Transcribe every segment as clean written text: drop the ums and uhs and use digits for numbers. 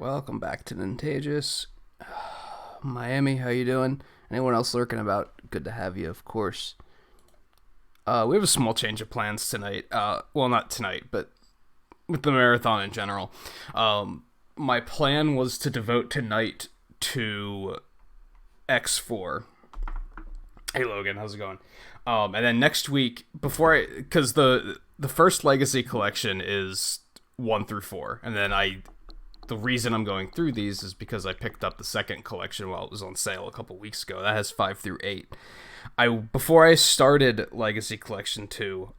Welcome back to Nintagious. Miami, how you doing? Anyone else lurking about? Good to have you, of course. We have a small change of plans tonight. Well, not tonight, but with the marathon in general. My plan was to devote tonight to X4. Hey Logan, how's it going? And then next week, because the first Legacy collection is 1 through 4, and then the reason I'm going through these is because I picked up the second collection while it was on sale a couple weeks ago. That has 5 through 8. Before I started Legacy Collection 2,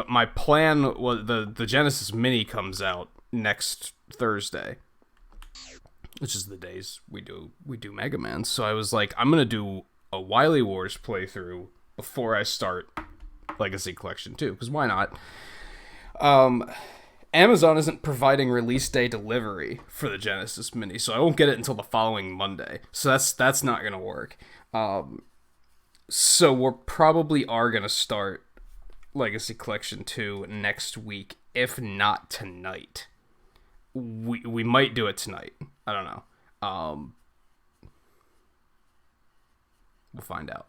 my plan was the Genesis Mini comes out next Thursday, which is the days we do Mega Man. So I was like, I'm gonna do a Wily Wars playthrough before I start Legacy Collection 2, because why not? Amazon isn't providing release day delivery for the Genesis Mini, so I won't get it until the following Monday. So that's not gonna work. So we probably are gonna start Legacy Collection 2 next week, if not tonight. We might do it tonight. I don't know. We'll find out.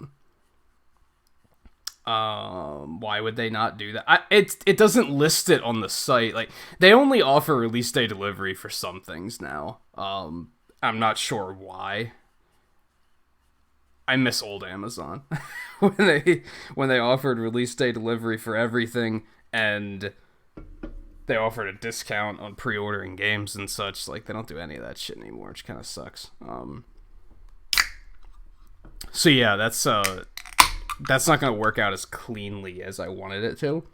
Why would they not do that? It doesn't list it on the site. Like, they only offer release day delivery for some things now. I'm not sure why. I miss old Amazon when they offered release day delivery for everything, and they offered a discount on pre-ordering games and such. Like, they don't do any of that shit anymore, which kind of sucks. So yeah, that's not going to work out as cleanly as I wanted it to.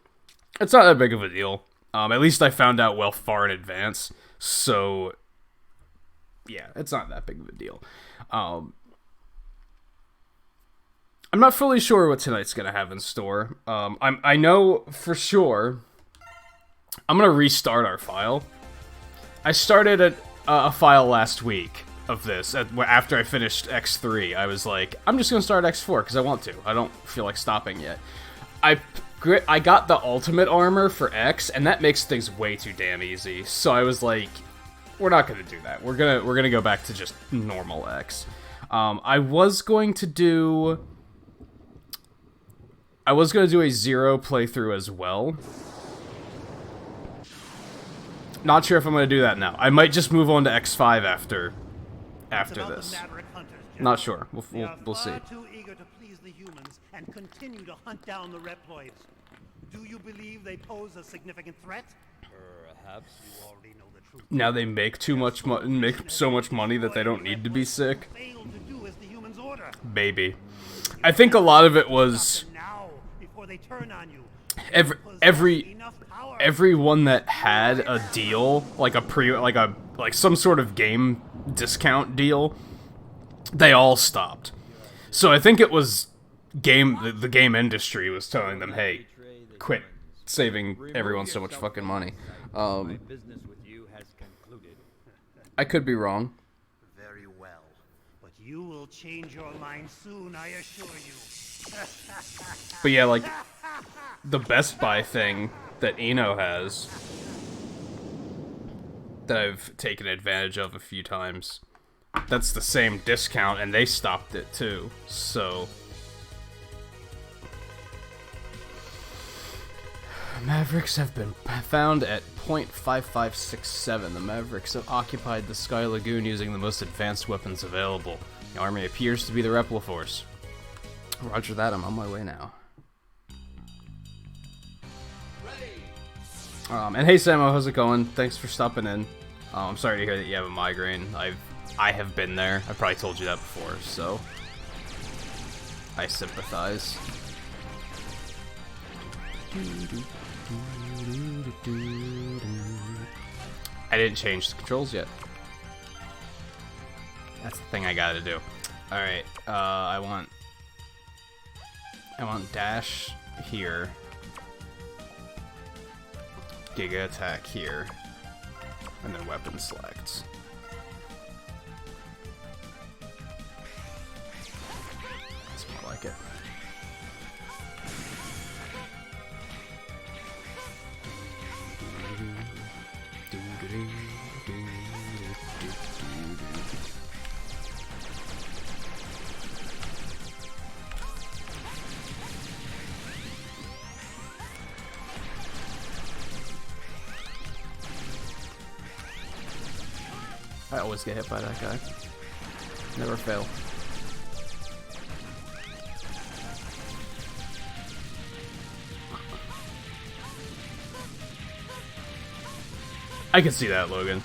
It's not that big of a deal. At least I found out well far in advance. So, yeah, it's not that big of a deal. I'm not fully sure what tonight's going to have in store. I know for sure I'm going to restart our file. I started a file last week of this after I finished X3. I was like, I'm just gonna start X4 because I want to. I don't feel like stopping yet. I got the ultimate armor for X, and that makes things way too damn easy. So I was like, we're not gonna do that. We're gonna go back to just normal X. I was going to do a 0 playthrough as well. Not sure if I'm gonna do that now. I might just move on to X5 after this. Not sure. We'll see. Too eager to please the humans and continue to hunt down the Reploids. Do you believe they pose a significant threat? Perhaps you already know the truth. Now they make so much money that they don't need to be sick. Fail to do as the humans order. Maybe. I think a lot of it was Now, before they turn on you. Everyone that had a deal, like some sort of game discount deal, they all stopped. So I think it was the game industry was telling them, hey, quit saving everyone so much fucking money. I could be wrong. Very well, but you will change your mind soon, I assure you. But yeah, like, the Best Buy thing that Eno has, that I've taken advantage of a few times, that's the same discount, and they stopped it too, so... Mavericks have been found at .5567. The Mavericks have occupied the Sky Lagoon using the most advanced weapons available. The army appears to be the Repliforce. Roger that, I'm on my way now. And hey Samo, how's it going? Thanks for stopping in. I'm sorry to hear that you have a migraine. I have been there. I probably told you that before, so I sympathize. I didn't change the controls yet. That's the thing I gotta do. Alright, I want dash here. Giga attack here, and then weapon selects. That's more like it. I always get hit by that guy. Never fail. I can see that, Logan.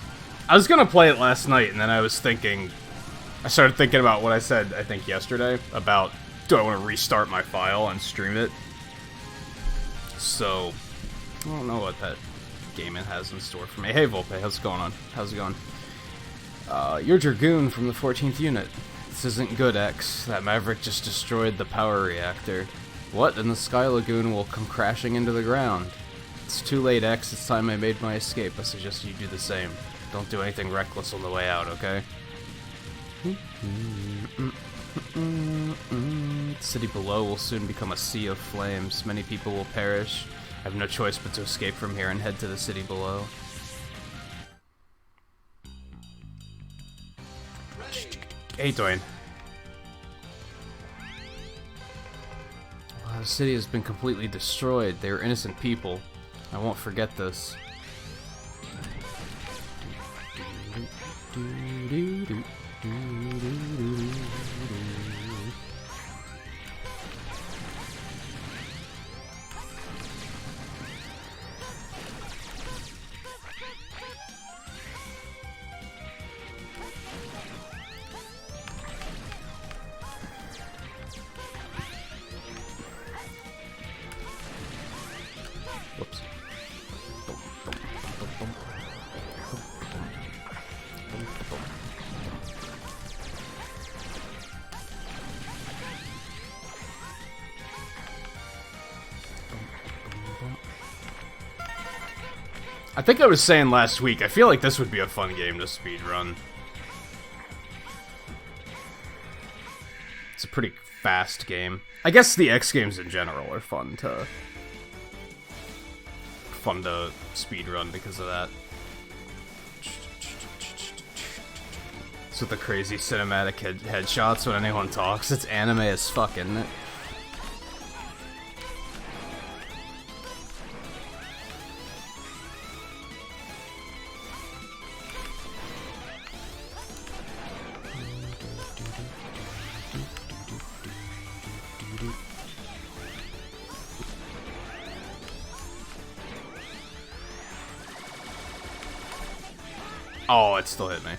I was gonna play it last night, and then I started thinking about what I said, I think, yesterday, about, do I want to restart my file and stream it? So, I don't know what that gaming has in store for me. Hey, Volpe, how's it going on? How's it going? You're Dragoon from the 14th unit. This isn't good, X. That Maverick just destroyed the power reactor. What? Then the Sky Lagoon will come crashing into the ground. It's too late, X. It's time I made my escape. I suggest you do the same. Don't do anything reckless on the way out, okay? The city below will soon become a sea of flames. Many people will perish. I have no choice but to escape from here and head to the city below. Hey, Dwayne. The city has been completely destroyed. They are innocent people. I won't forget this. Whoops. I think I was saying last week, I feel like this would be a fun game to speedrun. It's a pretty fast game. I guess the X games in general are fun to speedrun because of that. It's with the crazy cinematic headshots when anyone talks. It's anime as fuck, isn't it? Oh, it still hit me.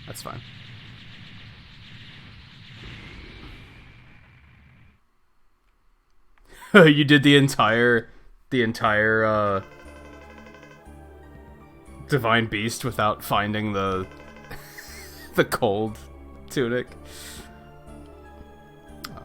That's fine. You did the entire Divine Beast without finding the cold tunic.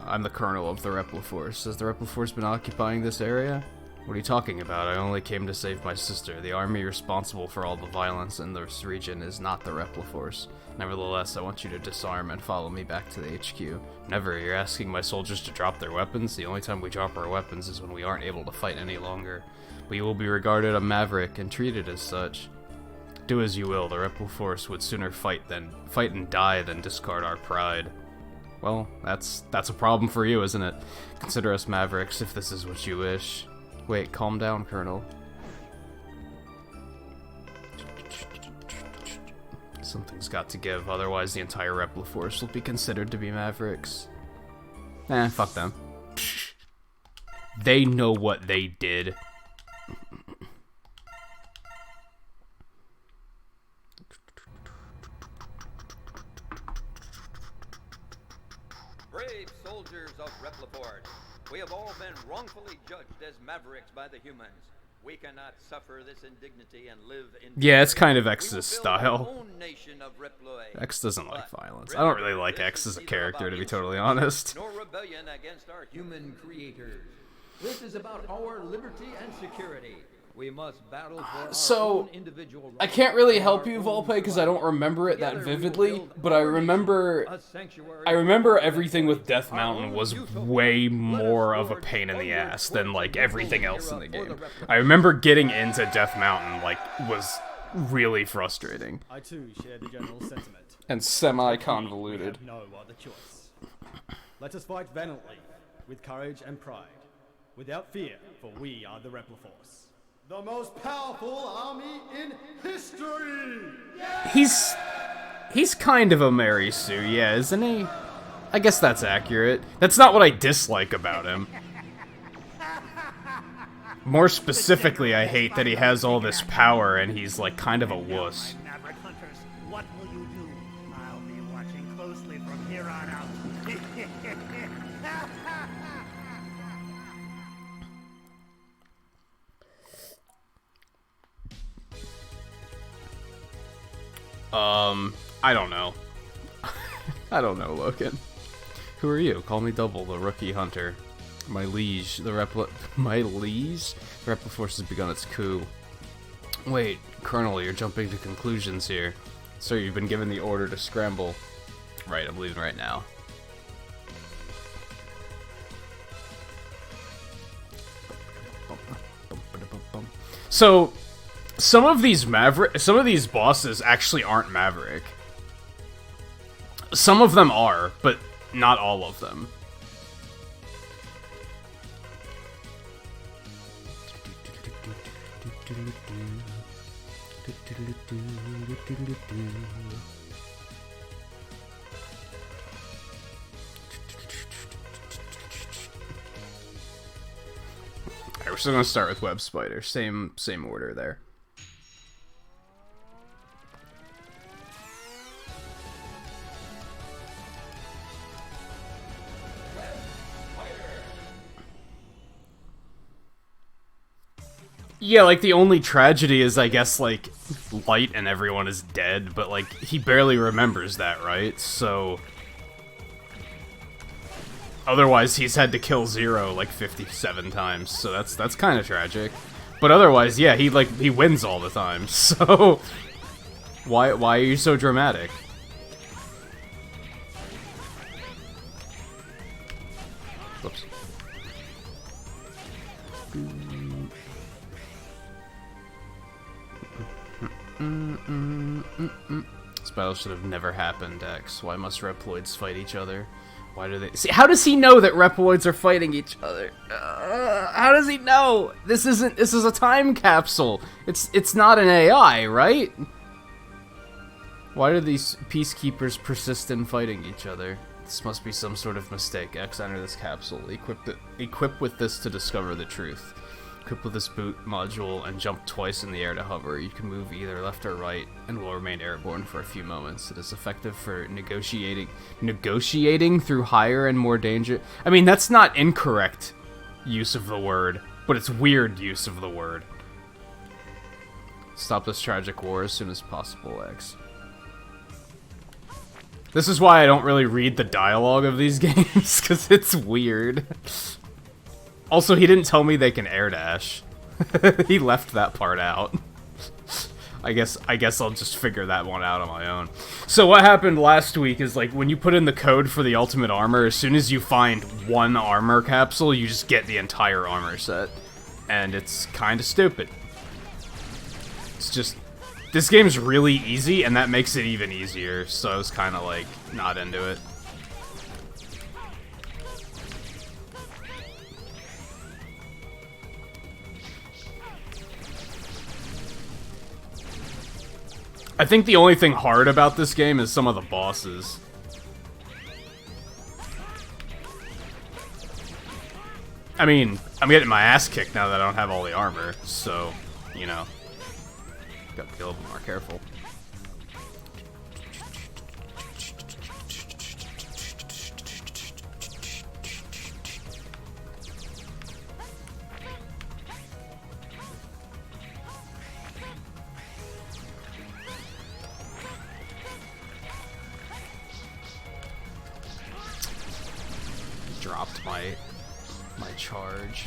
I'm the colonel of the Repliforce. Has the Repliforce been occupying this area? What are you talking about? I only came to save my sister. The army responsible for all the violence in this region is not the Repliforce. Nevertheless, I want you to disarm and follow me back to the HQ. Never. You're asking my soldiers to drop their weapons? The only time we drop our weapons is when we aren't able to fight any longer. We will be regarded a maverick and treated as such. Do as you will. The Repliforce would sooner fight and die than discard our pride. Well, that's a problem for you, isn't it? Consider us mavericks if this is what you wish. Wait, calm down, Colonel. Something's got to give, otherwise the entire Repliforce will be considered to be mavericks. Fuck them. They know what they did. Brave soldiers of Repliforce, we have all been wrongfully judged as mavericks by the humans. We cannot suffer this indignity and live in... Yeah, it's kind of X's style. Our own nation of Reploid. X doesn't like violence. I don't really like X as a character, to be totally honest. Nor rebellion against our human creators. This is about our liberty and security. We must battle for So, our own individual rights. I can't really help you, Volpe, because I don't remember it that vividly, but I remember everything with Death Mountain was way more of a pain in the ass than, like, everything else in the game. I remember getting into Death Mountain, like, was really frustrating. I too share the general sentiment. And semi-convoluted. We have no other choice. Let us fight valiantly, with courage and pride, without fear, for we are the Repliforce. The most powerful army in history! He's kind of a Mary Sue, yeah, isn't he? I guess that's accurate. That's not what I dislike about him. More specifically, I hate that he has all this power and he's like kind of a wuss. Maverick hunters, what will you do? I'll be watching closely from here on out. I don't know. I don't know, Logan. Who are you? Call me Double, the rookie hunter. My liege, the Repliforce has begun its coup. Wait, Colonel, you're jumping to conclusions here. Sir, you've been given the order to scramble. Right, I'm leaving right now. So, some of these bosses actually aren't Maverick. Some of them are, but not all of them. Alright, we're still gonna start with Web Spider. Same order there. Yeah, like, the only tragedy is, I guess, like, Light and everyone is dead, but, like, he barely remembers that, right? So... Otherwise, he's had to kill Zero, like, 57 times, so that's kind of tragic. But otherwise, yeah, he wins all the time, so... Why are you so dramatic? Whoops. This battle should have never happened, X. Why must Reploids fight each other? Why do they... See, how does he know that Reploids are fighting each other? How does he know? This is a time capsule. It's not an AI, right? Why do these peacekeepers persist in fighting each other? This must be some sort of mistake. X, enter this capsule. Equip with this to discover the truth. Equip with this boot module and jump twice in the air to hover. You can move either left or right and will remain airborne for a few moments. It is effective for negotiating through higher and more danger. I mean, that's not incorrect use of the word, but it's weird use of the word. Stop this tragic war as soon as possible, X. This is why I don't really read the dialogue of these games, because it's weird. Also, he didn't tell me they can air dash. He left that part out. I guess I'll just figure that one out on my own. So what happened last week is, like, when you put in the code for the ultimate armor, as soon as you find one armor capsule, you just get the entire armor set. And it's kind of stupid. It's just... This game's really easy, and that makes it even easier, so I was kind of, like, not into it. I think the only thing hard about this game is some of the bosses. I mean, I'm getting my ass kicked now that I don't have all the armor, so, you know. Gotta be a little bit more careful. Dropped my charge.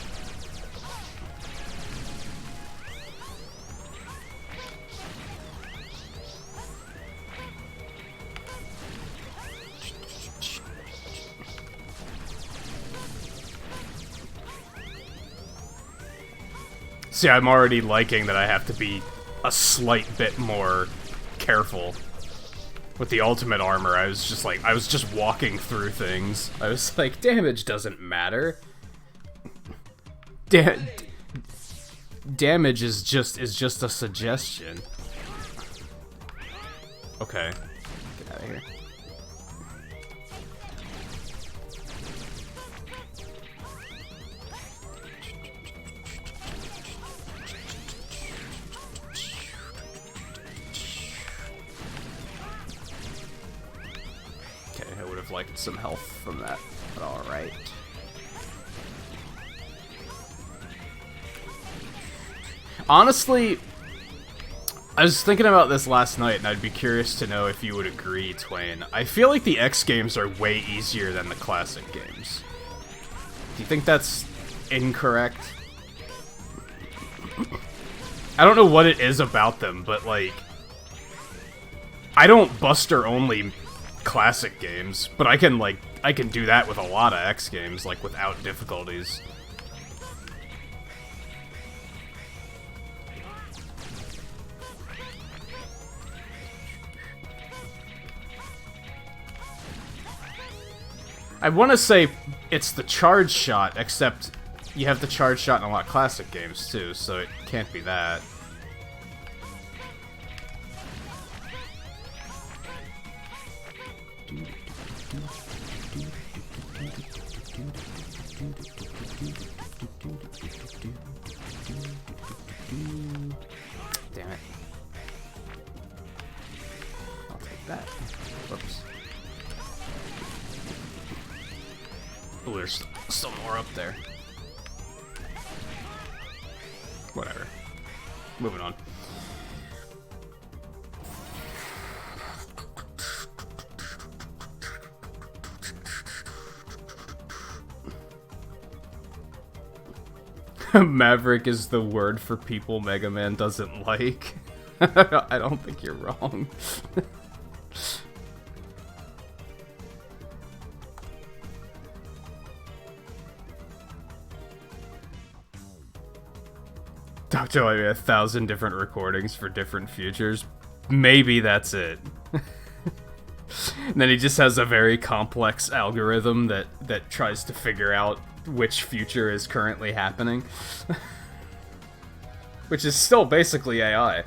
See, I'm already liking that I have to be a slight bit more careful. With the ultimate armor, I was just walking through things. I was like, damage doesn't matter. damage is just a suggestion. Okay. Get out of here. Okay, I would have liked some health from that, but alright. Honestly, I was thinking about this last night, and I'd be curious to know if you would agree, Twain. I feel like the X games are way easier than the classic games. Do you think that's incorrect? I don't know what it is about them, but, like, I don't Buster-only classic games, but I can do that with a lot of X games, like, without difficulties. I want to say it's the charge shot, except you have the charge shot in a lot of classic games too, so it can't be that. Damn it. I'll take that. Whoops. Oh, there's some more up there. Whatever. Moving on. Maverick is the word for people Mega Man doesn't like. I don't think you're wrong. Dr. Light 1,000 different recordings for different futures. Maybe that's it. And then he just has a very complex algorithm that tries to figure out which future is currently happening. Which is still basically AI.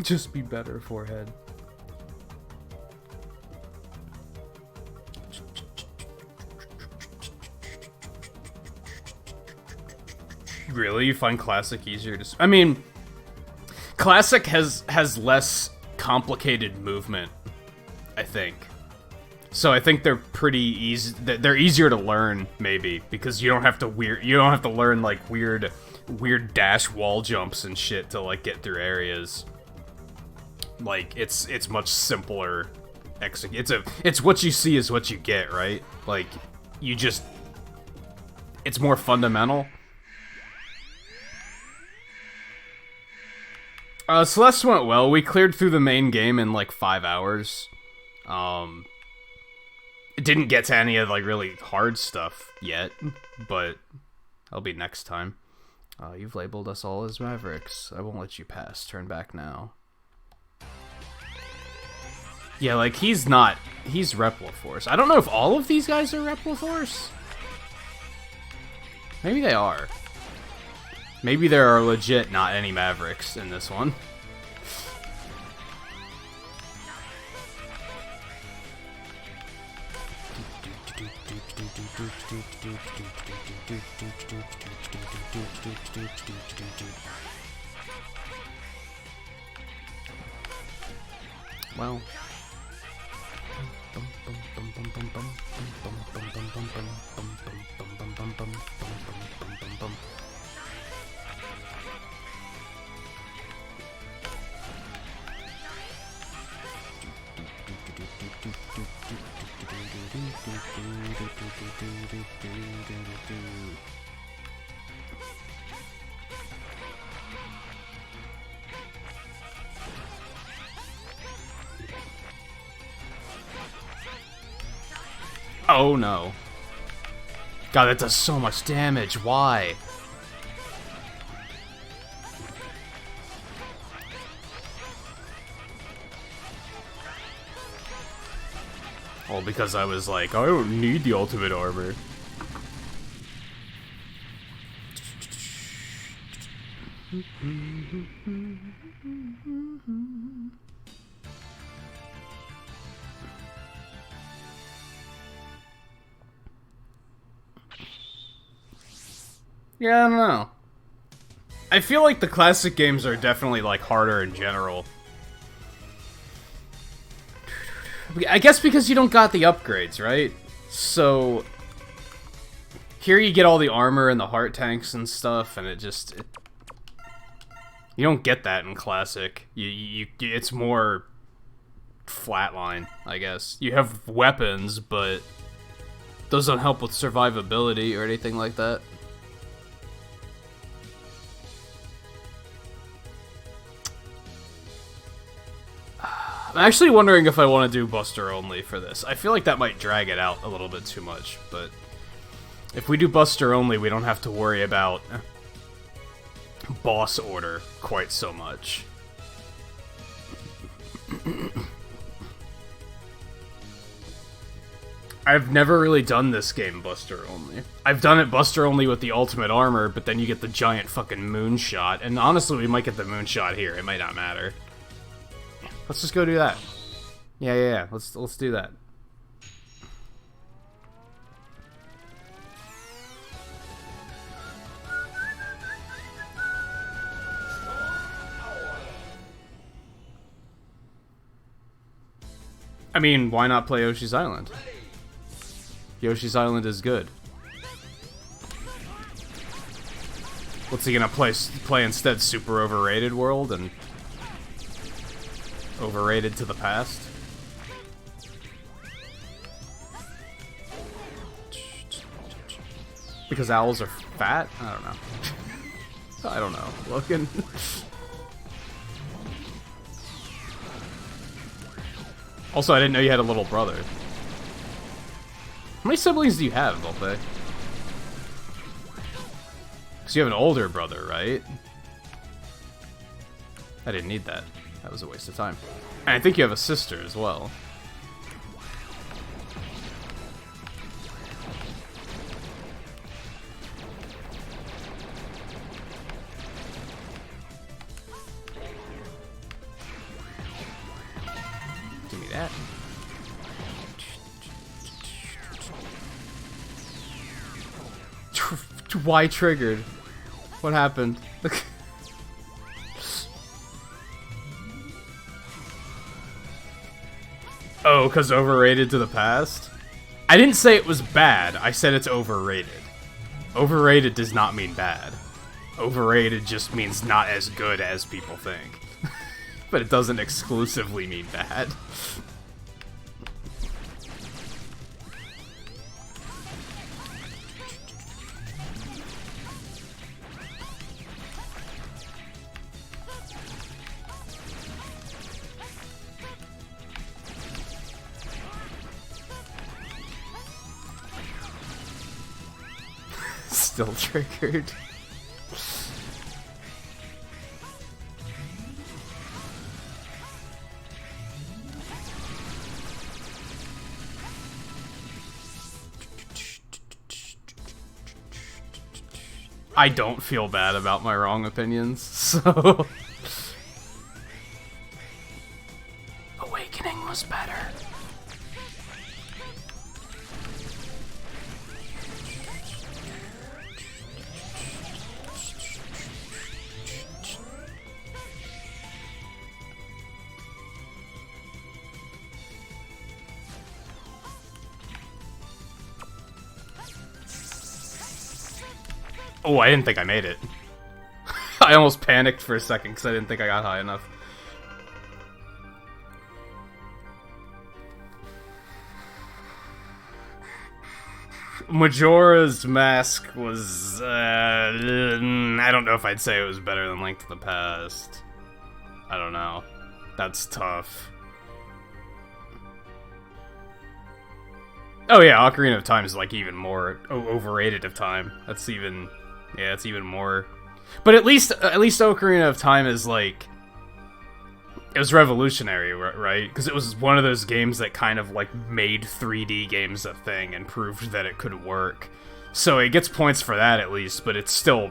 Just be better, forehead. Really? You find Classic easier to... I mean, Classic has less complicated movement, I think. So I think they're pretty easy. They're easier to learn, maybe, because you don't have to learn like weird dash wall jumps and shit to like get through areas. Like it's much simpler. It's what you see is what you get, right? Like it's more fundamental. Celeste went well. We cleared through the main game in like 5 hours. It didn't get to any of like really hard stuff yet, but that'll be next time. You've labeled us all as Mavericks. I won't let you pass. Turn back now. Yeah, like he's Repliforce. I don't know if all of these guys are Repliforce. Maybe they are. Maybe there are legit not any Mavericks in this one. Well. Oh no. God, that does so much damage. Why? Well, because I was like, I don't need the ultimate armor. Yeah, I don't know. I feel like the classic games are definitely, like, harder in general. I guess because you don't got the upgrades, right? So... Here you get all the armor and the heart tanks and stuff, and you don't get that in classic. It's more flatline, I guess. You have weapons, but those don't help with survivability or anything like that. I'm actually wondering if I want to do Buster only for this. I feel like that might drag it out a little bit too much, but if we do Buster only, we don't have to worry about boss order quite so much. I've never really done this game Buster only. I've done it Buster only with the ultimate armor, but then you get the giant fucking moonshot, and honestly, we might get the moonshot here. It might not matter. Let's just go do that. Yeah. Let's do that. I mean, why not play Yoshi's Island? Yoshi's Island is good. What's he gonna play instead? Super Overrated World and Overrated to the Past? Because owls are fat? I don't know. I don't know. Looking. Also, I didn't know you had a little brother. How many siblings do you have, Volpe? Because you have an older brother, right? I didn't need that. That was a waste of time. And I think you have a sister as well. Give me that. Why triggered? What happened? Oh, because overrated to the past? I didn't say it was bad, I said it's overrated. Overrated does not mean bad. Overrated just means not as good as people think. But it doesn't exclusively mean bad. Still triggered. I don't feel bad about my wrong opinions, so... Awakening was better. Oh, I didn't think I made it. I almost panicked for a second because I didn't think I got high enough. Majora's Mask was... I don't know if I'd say it was better than Link to the Past. I don't know. That's tough. Oh yeah, Ocarina of Time is like even more overrated of time. That's even... Yeah, it's even more. But at least Ocarina of Time is like it was revolutionary, right? Because it was one of those games that kind of like made 3D games a thing and proved that it could work. So it gets points for that at least, but it's still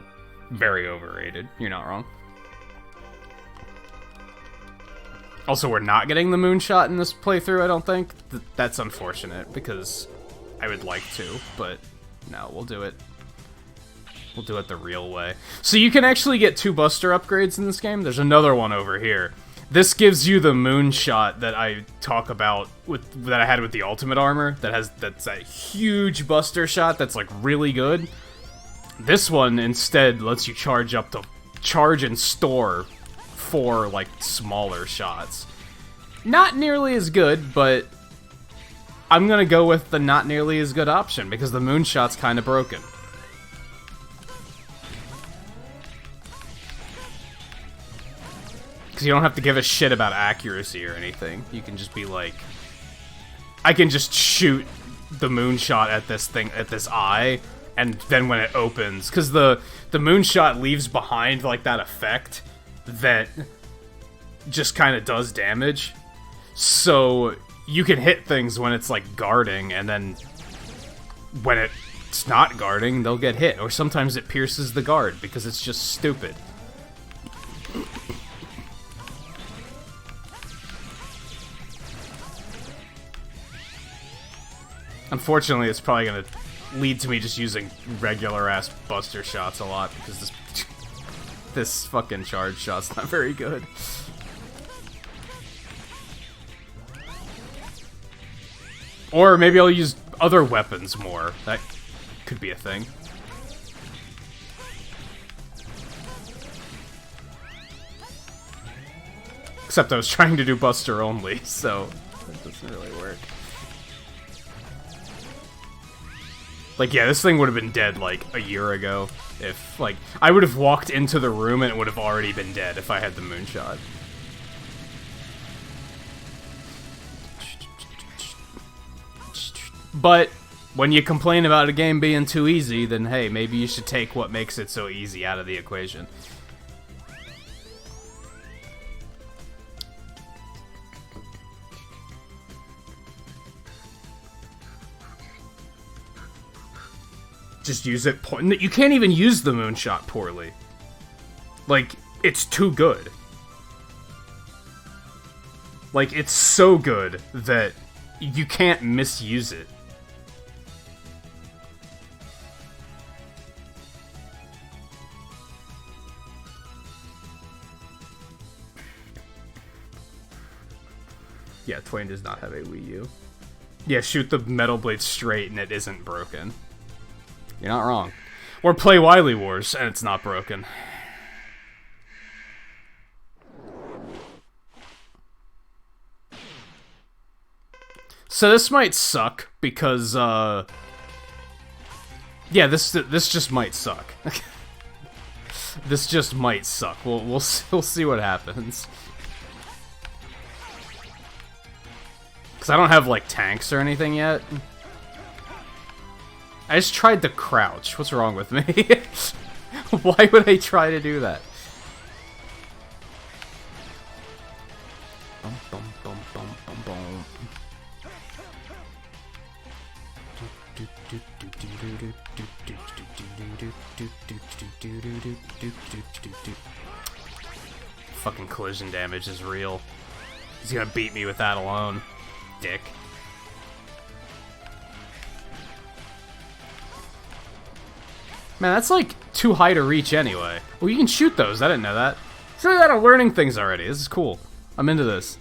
very overrated. You're not wrong. Also, we're not getting the moonshot in this playthrough, I don't think. That's unfortunate, because I would like to, but no, we'll do it. We'll do it the real way. So you can actually get 2 Buster upgrades in this game. There's another one over here. This gives you the moonshot that I talk about that I had with the ultimate armor. That's that huge Buster shot that's like really good. This one instead lets you charge and store 4 like smaller shots. Not nearly as good, but I'm gonna go with the not nearly as good option because the moonshot's kind of broken. Because you don't have to give a shit about accuracy or anything. You can just be like, I can just shoot the moonshot at this thing, at this eye, and then when it opens, because the moonshot leaves behind like that effect that just kind of does damage. So you can hit things when it's like guarding, and then when it's not guarding, they'll get hit. Or sometimes it pierces the guard because it's just stupid. Unfortunately, it's probably going to lead to me just using regular-ass Buster shots a lot, because this fucking charge shot's not very good. Or maybe I'll use other weapons more. That could be a thing. Except I was trying to do Buster only, so that doesn't really work. Like, yeah, this thing would have been dead, like, a year ago. If, like, I would have walked into the room and it would have already been dead if I had the moonshot. But when you complain about a game being too easy, then hey, maybe you should take what makes it so easy out of the equation. Just use it. You can't even use the moonshot poorly. Like, it's too good. Like, it's so good that you can't misuse it. Yeah, Twain does not have a Wii U. Yeah, shoot the metal blade straight and it isn't broken. You're not wrong. Or play Wily Wars, and it's not broken. So this might suck, because, yeah, this just might suck. This just might suck. We'll see what happens. Because I don't have, like, tanks or anything yet. I just tried to crouch. What's wrong with me? Why would I try to do that? Fucking collision damage is real. He's gonna beat me with that alone. Dick. Man, that's like too high to reach anyway. Well, you can shoot those. I didn't know that. So I got learning things already. This is cool. I'm into this.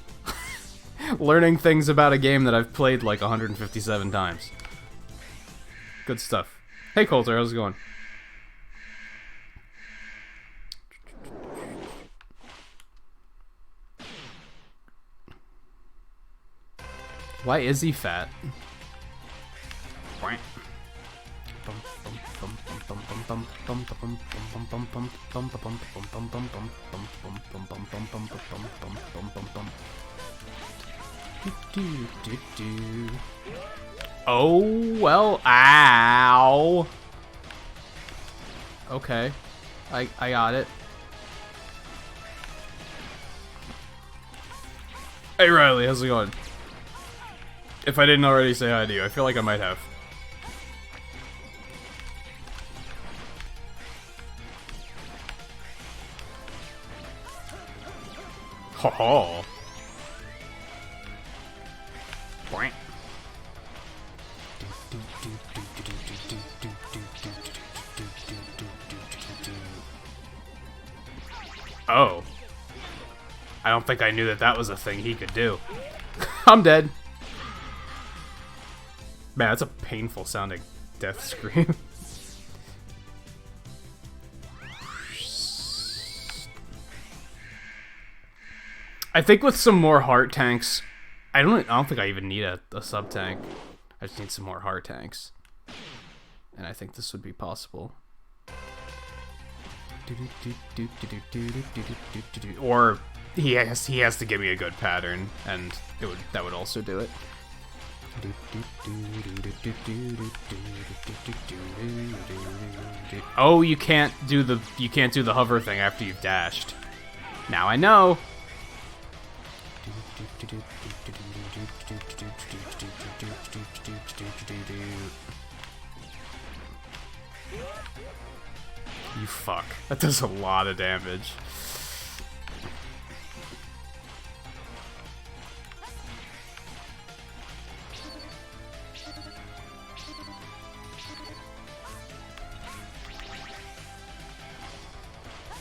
Learning things about a game that I've played like 157 times. Good stuff. Hey, Coulter, how's it going? Why is he fat? Oh, well, ow. Okay, I got it. Hey Riley, how's it going? If I didn't already say hi to you, I feel like I might have. Ho ho. Oh. I don't think I knew that that was a thing he could do. I'm dead. Man, that's a painful sounding death scream. I think with some more heart tanks, I don't think I even need a sub tank. I just need some more heart tanks, and I think this would be possible. Or he has to give me a good pattern, and that would also do it. Oh, you can't do the hover thing after you've dashed. Now I know. You fuck. That does a lot of damage.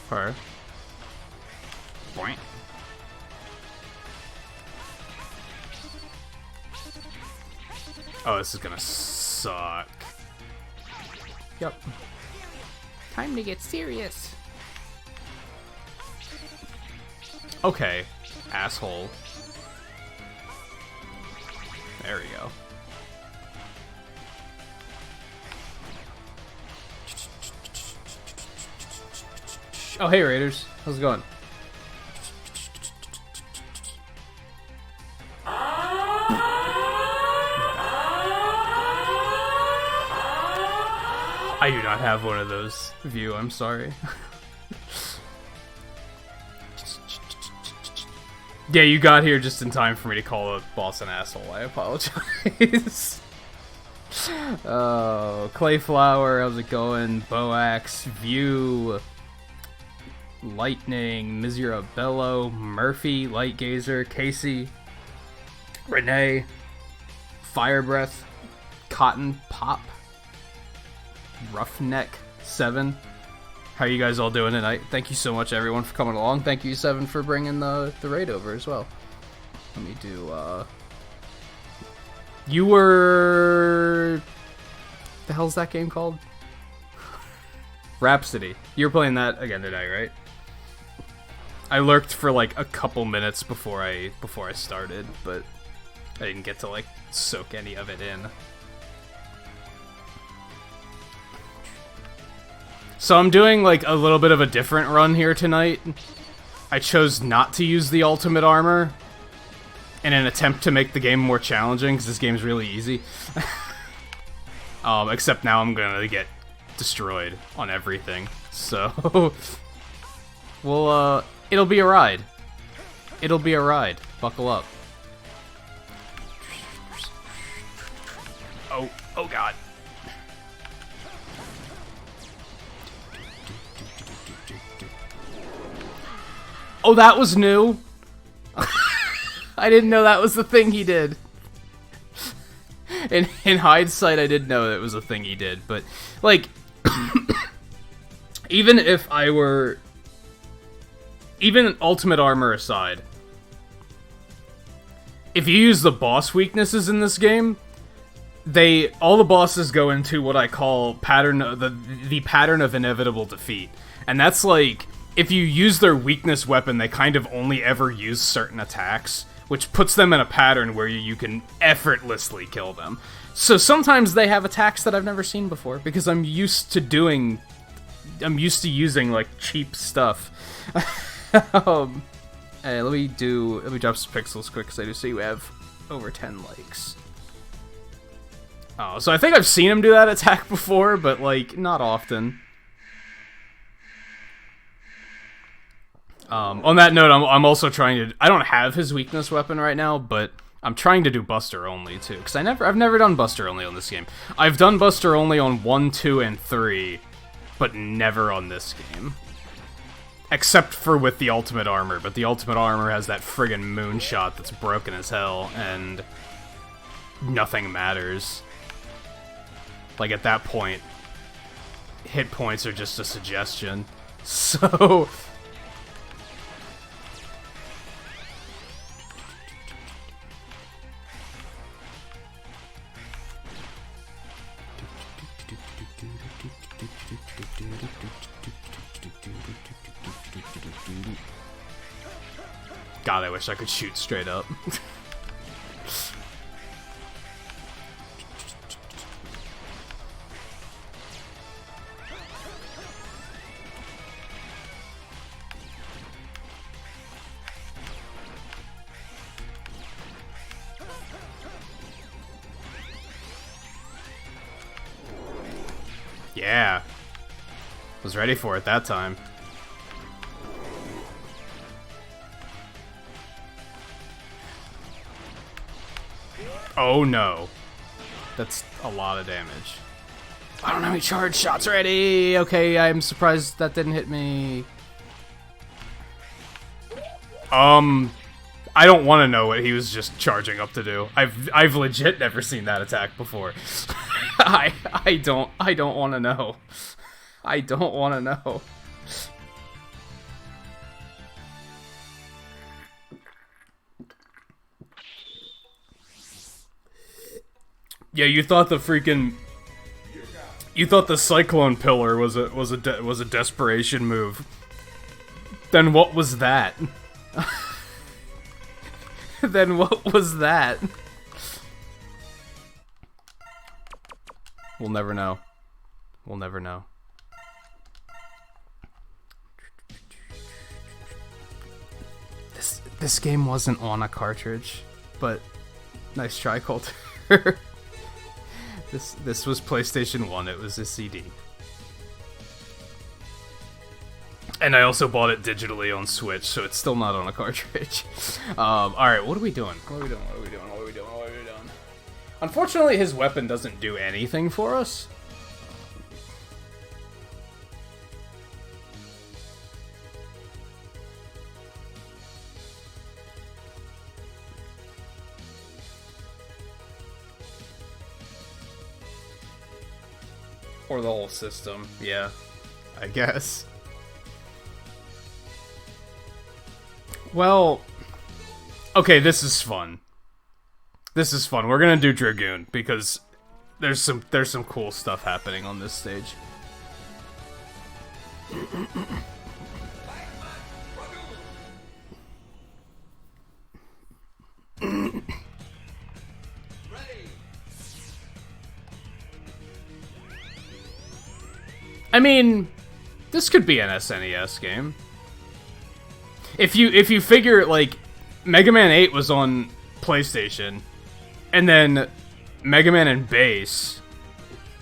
Her. Boing. Oh, this is gonna suck. Yep. Time to get serious. Okay, asshole. There we go. Oh, hey Raiders. How's it going? I do not have one of those view, I'm sorry. Yeah, you got here just in time for me to call a boss an asshole. I apologize. Oh, Clayflower, how's it going? Boax, View, Lightning, Miserabello, Murphy, Lightgazer, Casey, Renee, Firebreath, Cotton Pop, Roughneck 7. How are you guys all doing tonight? Thank you so much, everyone, for coming along. Thank you, 7, for bringing the raid over as well. Let me do, You were... The hell's that game called? Rhapsody. You were playing that again tonight, right? I lurked for like a couple minutes before I started, but I didn't get to like soak any of it in. So I'm doing like a little bit of a different run here tonight. I chose not to use the ultimate armor in an attempt to make the game more challenging, because this game's really easy. Except now I'm gonna get destroyed on everything. So, well, it'll be a ride. It'll be a ride. Buckle up. Oh god. Oh, that was new? I didn't know that was the thing he did. In hindsight, I did know that it was a thing he did, but, like, even if I were... Even Ultimate Armor aside, if you use the boss weaknesses in this game, all the bosses go into what I call the pattern of inevitable defeat. And that's like, if you use their weakness weapon, they kind of only ever use certain attacks, which puts them in a pattern where you can effortlessly kill them. So sometimes they have attacks that I've never seen before, because I'm used to using, like, cheap stuff. Hey, let me drop some pixels quick, because I do see we have over 10 likes. Oh, so I think I've seen him do that attack before, but, like, not often. On that note, I'm also trying to. I don't have his weakness weapon right now, but I'm trying to do Buster only too, because I've never done Buster only on this game. I've done Buster only on 1, 2, and 3, but never on this game. Except for with the ultimate armor, but the ultimate armor has that friggin' moonshot that's broken as hell, and nothing matters. Like, at that point, hit points are just a suggestion. So... God, I wish I could shoot straight up. Yeah. Was ready for it that time. Oh no. That's a lot of damage. I don't have any charge shots ready! Okay, I'm surprised that didn't hit me. I don't want to know what he was just charging up to do. I've legit never seen that attack before. I don't want to know. I don't want to know. Yeah, you thought the freaking... You thought the Cyclone Pillar was a desperation move. Then what was that? Then what was that? We'll never know. We'll never know. This game wasn't on a cartridge, but nice try, Coulter. This was PlayStation 1, it was a CD. And I also bought it digitally on Switch, so it's still not on a cartridge. Alright, what are we doing? What are we doing? What are we doing? What are we doing? What are we doing? Unfortunately, his weapon doesn't do anything for us. Or the whole system, yeah, I guess. Well, okay, this is fun. This is fun. We're gonna do Dragoon because there's some cool stuff happening on this stage. I mean, this could be an SNES game. If you figure, like, Mega Man 8 was on PlayStation, and then Mega Man and Base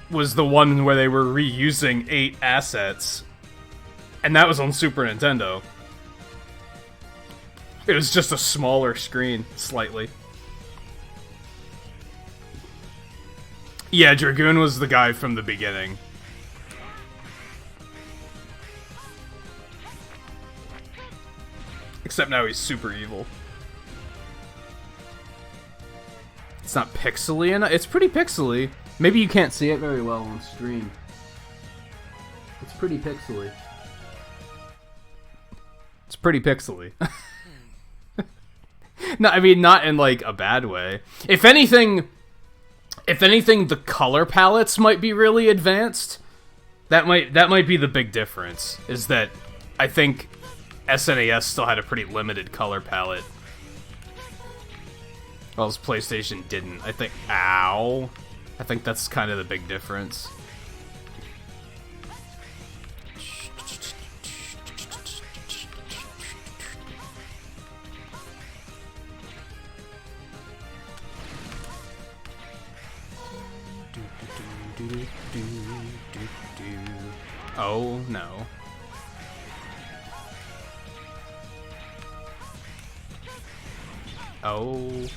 was the one where they were reusing 8 assets, and that was on Super Nintendo. It was just a smaller screen, slightly. Yeah, Dragoon was the guy from the beginning. Except now he's super evil. It's not pixely enough. It's pretty pixely. Maybe you can't see it very well on stream. It's pretty pixely. It's pretty pixely. No, I mean, not in, like, a bad way. If anything, the color palettes might be really advanced. That might be the big difference, is that I think SNES still had a pretty limited color palette. While his PlayStation didn't. I think... Ow! I think that's kind of the big difference. Oh, no. Oh.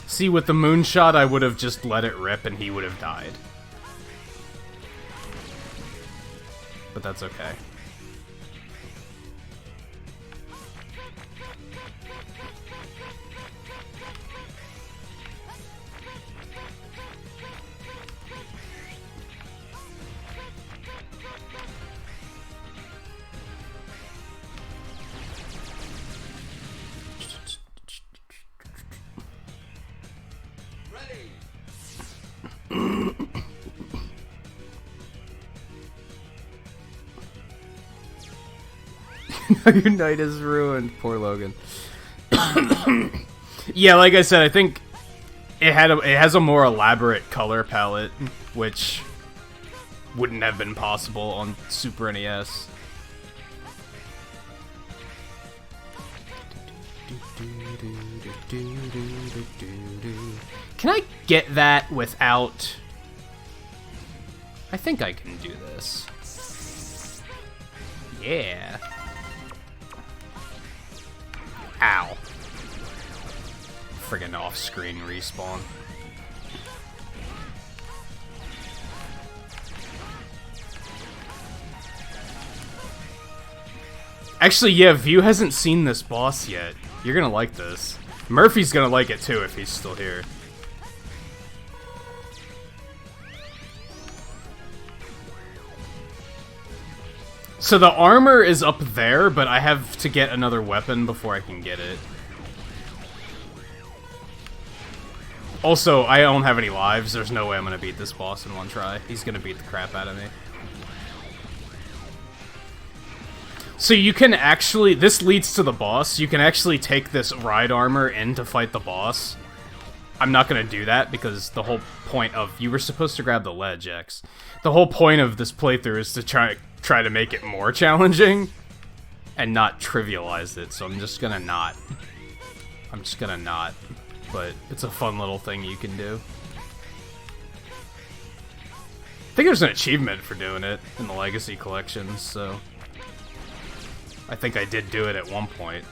See, with the moonshot, I would have just let it rip and he would have died. But that's okay. Your night is ruined. Poor Logan. Yeah, like I said, I think it has a more elaborate color palette, which wouldn't have been possible on Super NES. Can I get that without... I think I can do this. Yeah. Ow. Friggin' off-screen respawn. Actually, yeah, View hasn't seen this boss yet. You're gonna like this. Murphy's gonna like it too if he's still here. So the armor is up there, but I have to get another weapon before I can get it. Also, I don't have any lives. There's no way I'm gonna beat this boss in one try. He's gonna beat the crap out of me. So you can actually... This leads to the boss. You can actually take this ride armor in to fight the boss. I'm not gonna do that because the whole point of... You were supposed to grab the ledge, X. The whole point of this playthrough is to try to make it more challenging and not trivialize it, so I'm just gonna not. But it's a fun little thing you can do. I think there's an achievement for doing it in the Legacy collections, so... I think I did do it at one point.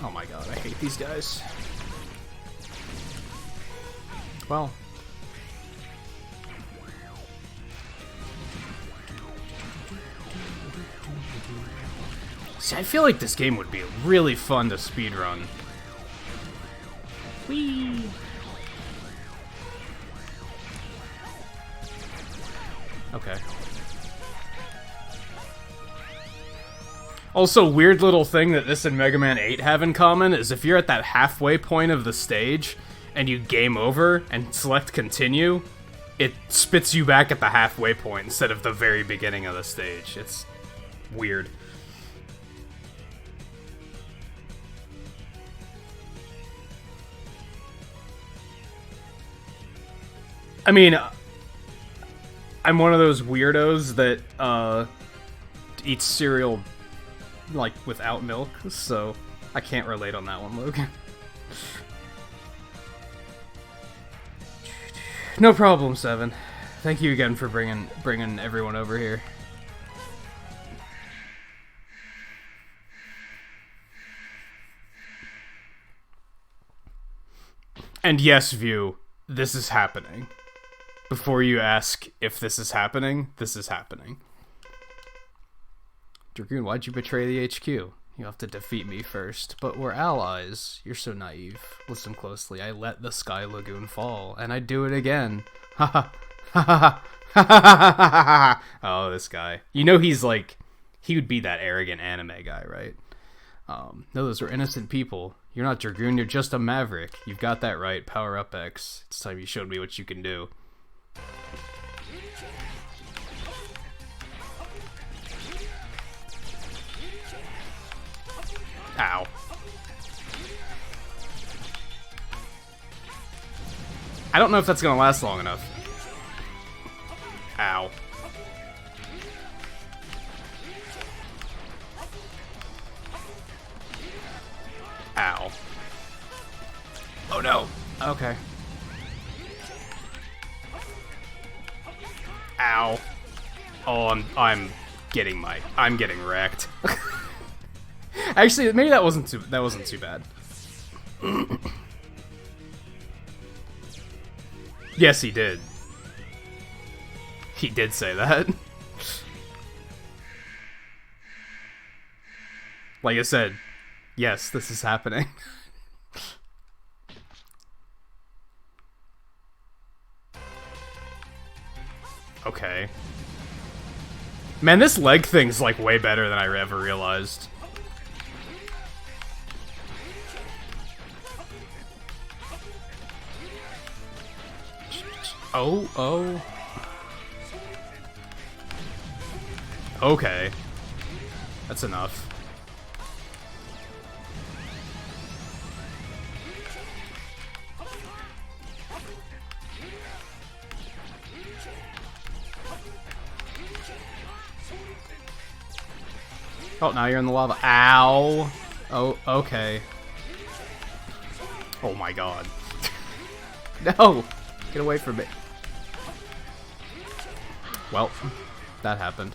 Oh my god, I hate these guys. Well. See, I feel like this game would be really fun to speedrun. Whee! Okay. Also, weird little thing that this and Mega Man 8 have in common is if you're at that halfway point of the stage and you game over and select continue, it spits you back at the halfway point instead of the very beginning of the stage. It's weird. I mean, I'm one of those weirdos that eats cereal like without milk, so I can't relate on that one, Logan. No problem, Seven. Thank you again for bringing everyone over here. And yes, View, this is happening. Before you ask if this is happening, this is happening. Dragoon, why'd you betray the HQ? You have to defeat me first. But we're allies. You're so naive. Listen closely. I let the Sky Lagoon fall, and I'd do it again. Ha ha ha ha ha. Oh, this guy. You know he's like... He would be that arrogant anime guy, right? No, those were innocent people. You're not Dragoon, you're just a maverick. You've got that right. Power up, X. It's time you showed me what you can do. Ow. I don't know if that's gonna last long enough. Ow. Ow. Oh no. Okay. Ow. Oh, I'm getting wrecked. Actually, maybe that wasn't too bad. Yes, he did. He did say that. Like I said, yes, this is happening. Okay. Man, this leg thing's like way better than I ever realized. Oh. Okay. That's enough. Oh, now you're in the lava. Ow. Oh, okay. Oh my god. No! Get away from me. Well, that happened.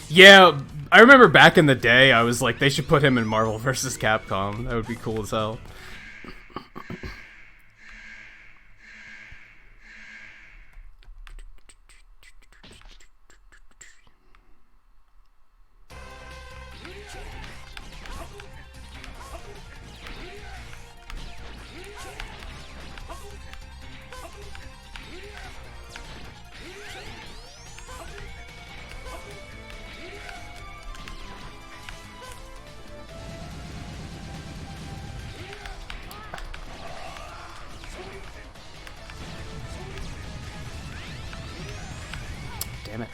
Yeah, I remember back in the day, I was like, they should put him in Marvel vs. Capcom. That would be cool as hell. Damn it.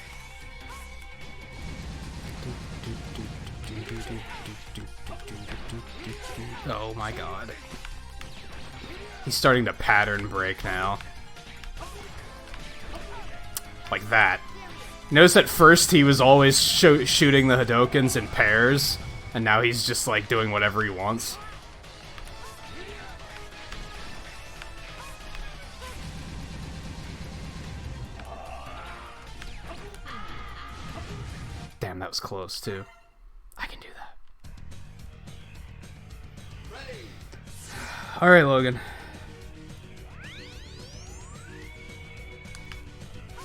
Oh my god. He's starting to pattern break now. Like that. Notice at first he was always shooting the Hadokens in pairs, and now he's just like doing whatever he wants. Damn, that was close too. I can do that. Alright, Logan.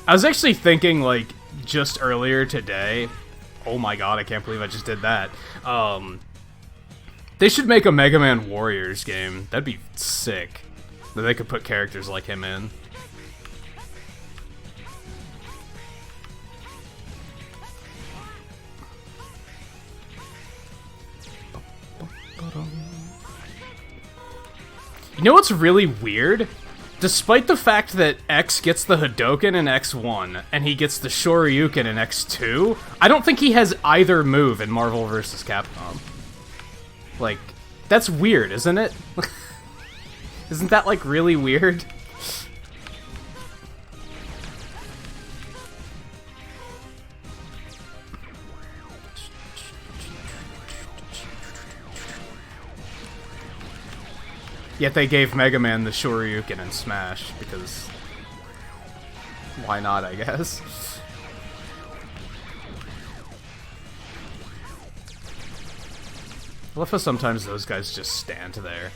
I was actually thinking, like, just earlier today... Oh my god, I can't believe I just did that. They should make a Mega Man Warriors game. That'd be sick. That they could put characters like him in. You know what's really weird? Despite the fact that X gets the Hadoken in X1, and he gets the Shoryuken in X2, I don't think he has either move in Marvel vs. Capcom. Like, that's weird, isn't it? Isn't that, like, really weird? Yet they gave Mega Man the Shoryuken in Smash, because... why not, I guess? I love how sometimes those guys just stand there.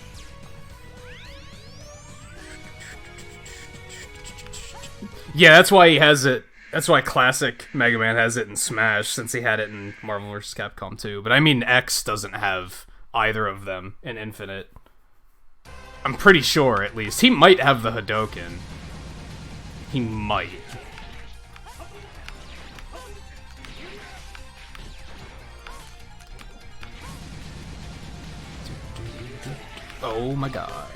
Yeah, that's why he has it. That's why classic Mega Man has it in Smash, since he had it in Marvel vs. Capcom 2. But I mean, X doesn't have either of them in Infinite. I'm pretty sure, at least. He might have the Hadoken. He might. Oh my god.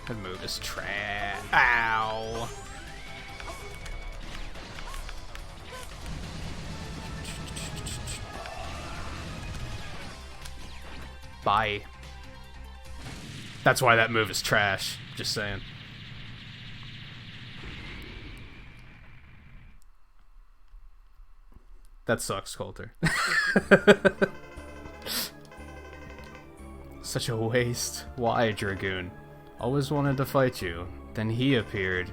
That move is trash. Ow. Bye. That's why that move is trash. Just saying. That sucks, Coulter. Such a waste. Why, Dragoon? Always wanted to fight you. Then he appeared.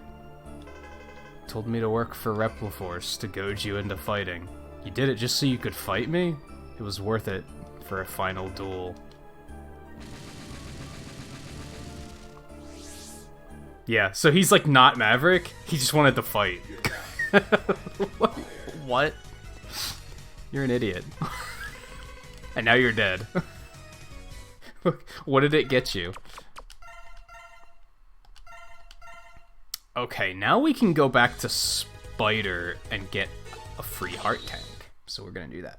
Told me to work for Repliforce to goad you into fighting. You did it just so you could fight me? It was worth it for a final duel. Yeah, so he's like not Maverick. He just wanted to fight. What? You're an idiot. And now you're dead. What did it get you? Okay, now we can go back to Spider and get a free heart tank. So we're gonna do that.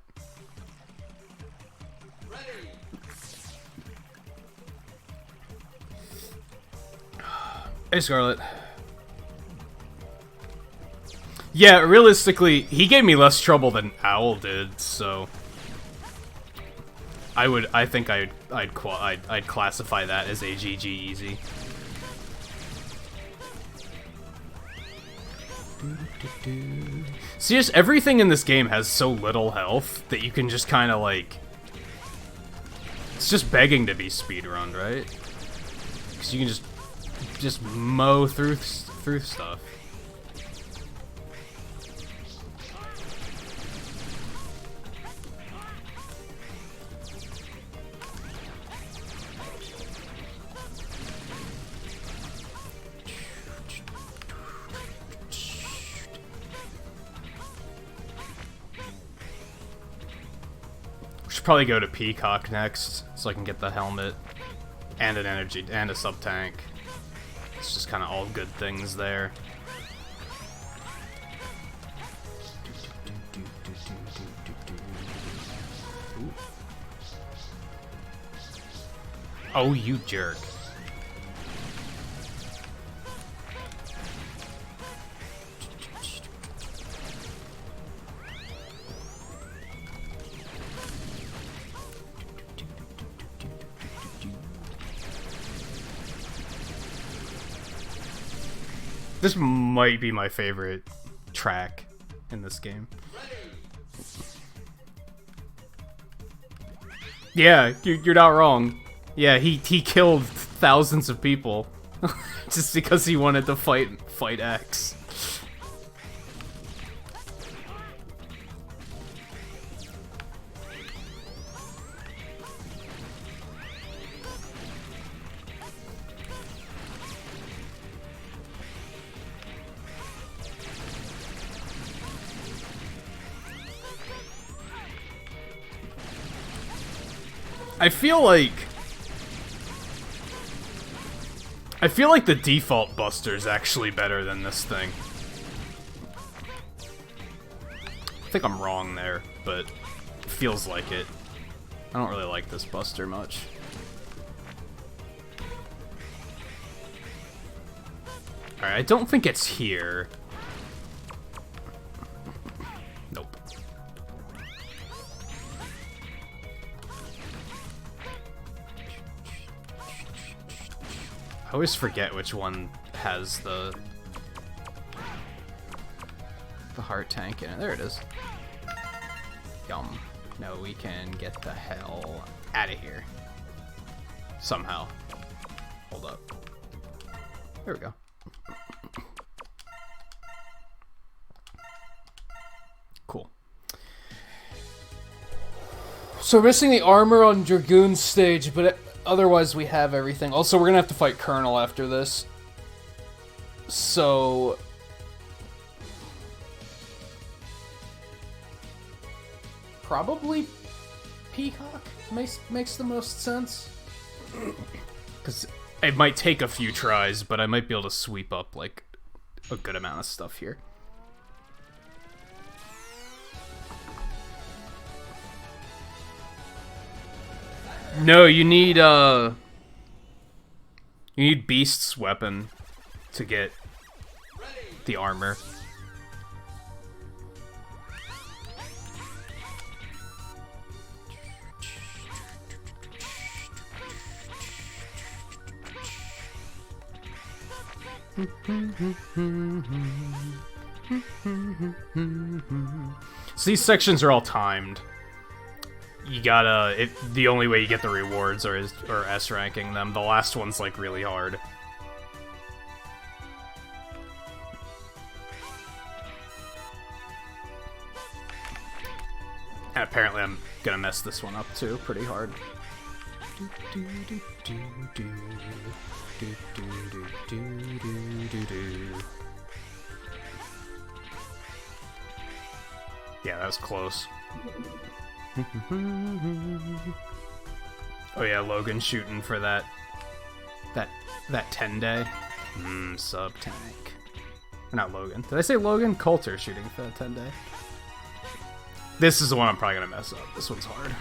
Hey, Scarlet. Yeah, realistically, he gave me less trouble than Owl did, so I think I'd classify that as a GG easy. See, just everything in this game has so little health that you can just kind of like, it's just begging to be speedrun, right? Because you can just mow through stuff. Should probably go to Peacock next, so I can get the helmet and an energy and a sub tank. It's just kind of all good things there. Ooh. Oh, you jerk. This might be my favorite track in this game. Yeah, you're not wrong. Yeah, he killed thousands of people just because he wanted to fight X. I feel like the default Buster is actually better than this thing. I think I'm wrong there, but it feels like it. I don't really like this Buster much. Alright, I don't think it's here. Nope. I always forget which one has the heart tank in it. There it is. Yum. No, we can get the hell out of here. Somehow. Hold up. There we go. Cool. So we're missing the armor on Dragoon's stage, but otherwise we have everything. Also, we're gonna have to fight Colonel after this. So probably Peacock makes the most sense. Because it might take a few tries, but I might be able to sweep up like a good amount of stuff here. No, you need Beast's weapon to get the armor. So these sections are all timed. You gotta... the only way you get the rewards are S-ranking them. The last one's, like, really hard. And apparently I'm gonna mess this one up, too, pretty hard. Yeah, that was close. Oh yeah, Logan shooting for that 10-day. Sub-tank. Or not Logan. Did I say Logan? Coulter shooting for that 10-day. This is the one I'm probably gonna mess up. This one's hard.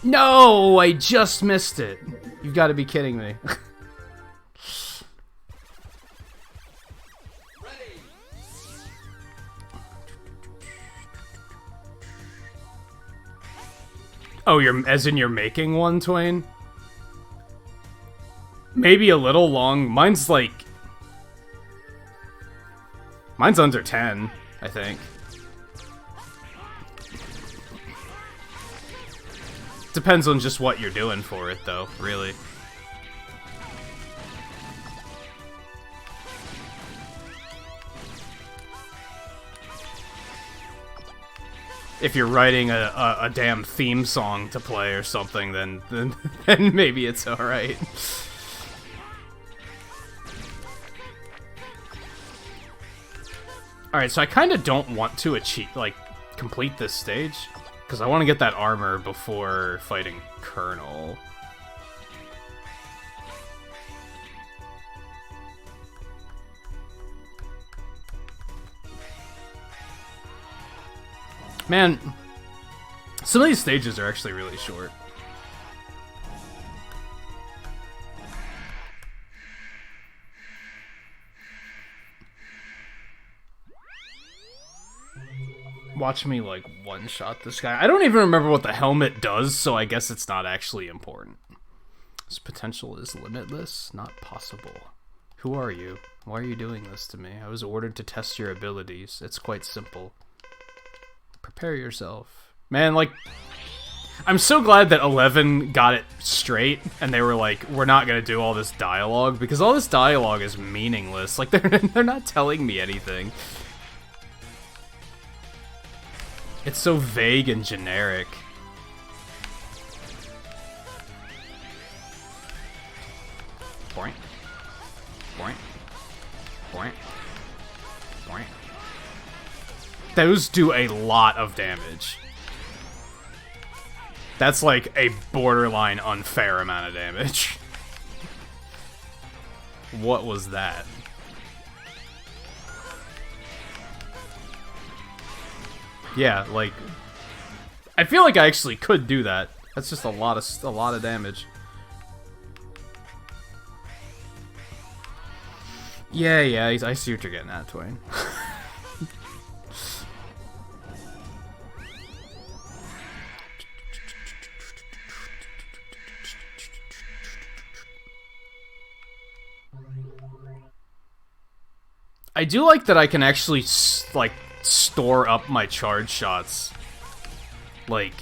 No, I just missed it. You've got to be kidding me. Oh, as in you're making one, Twain? Maybe a little long. Mine's under 10, I think. Depends on just what you're doing for it, though, really. If you're writing a damn theme song to play or something, then maybe it's alright. Alright, so I kind of don't want to complete this stage. Because I want to get that armor before fighting Colonel. Man, some of these stages are actually really short. Watch me, like, one-shot this guy. I don't even remember what the helmet does, so I guess it's not actually important. This potential is limitless, not possible. Who are you? Why are you doing this to me? I was ordered to test your abilities. It's quite simple. Prepare yourself. Man, like, I'm so glad that 11 got it straight, and they were like, we're not gonna do all this dialogue, because all this dialogue is meaningless. Like, they're not telling me anything. It's so vague and generic. Boing. Boing. Boing. Boing. Those do a lot of damage. That's like a borderline unfair amount of damage. What was that? Yeah, like, I feel like I actually could do that. That's just a lot of damage. Yeah, I see what you're getting at, Twain. I do like that I can actually, like, store up my charge shots, like,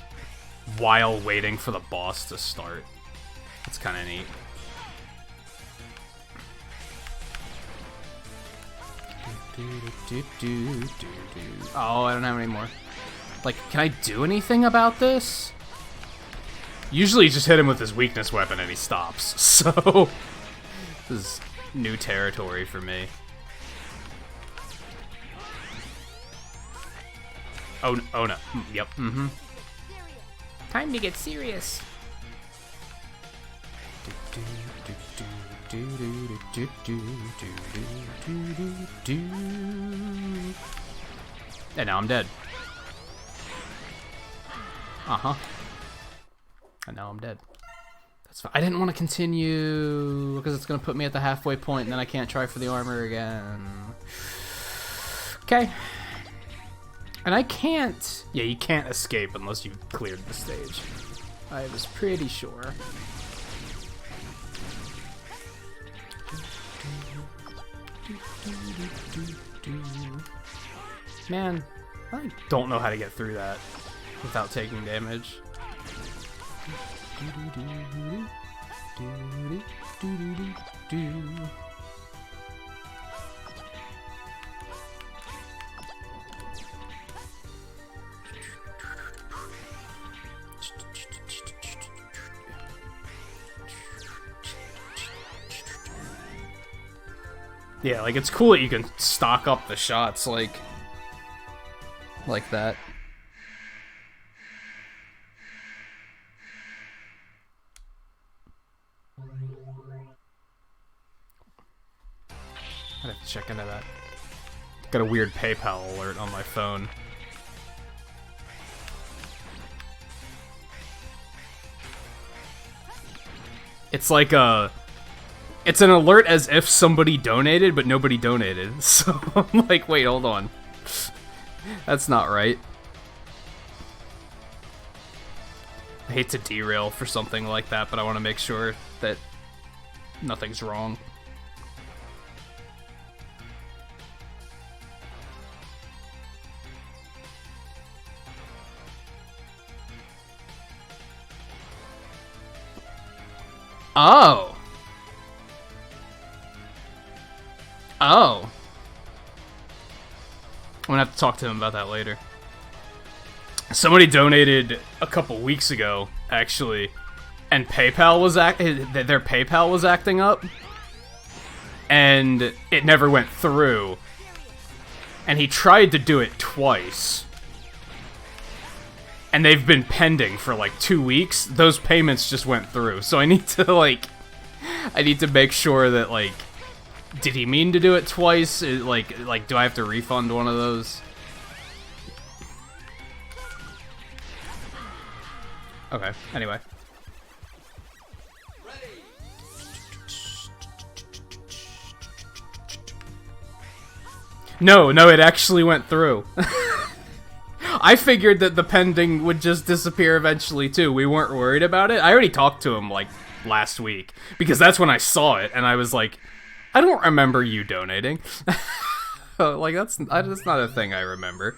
while waiting for the boss to start. That's kind of neat. Oh, I don't have any more. Like, can I do anything about this? Usually you just hit him with his weakness weapon and he stops, so this is new territory for me. Oh no. Yep. Mm-hmm. Time to get serious. And now I'm dead. And now I'm dead. That's fine. I didn't want to continue because it's going to put me at the halfway point and then I can't try for the armor again. Okay. And I can't... Yeah, you can't escape unless you've cleared the stage. I was pretty sure. Man, I don't know how to get through that without taking damage. Yeah, like, it's cool that you can stock up the shots, like that. I'd have to check into that. Got a weird PayPal alert on my phone. It's like it's an alert as if somebody donated, but nobody donated. So I'm like, wait, hold on. That's not right. I hate to derail for something like that, but I want to make sure that nothing's wrong. Oh. Oh. I'm gonna have to talk to him about that later. Somebody donated a couple weeks ago, actually, and PayPal was their PayPal was acting up, and it never went through. And he tried to do it twice, and they've been pending for like 2 weeks. Those payments just went through, so I need to I need to make sure that did he mean to do it twice? Like, do I have to refund one of those? Okay, anyway. No, it actually went through. I figured that the pending would just disappear eventually, too. We weren't worried about it. I already talked to him, last week, because that's when I saw it, and I was like, I don't remember you donating. That's not a thing I remember.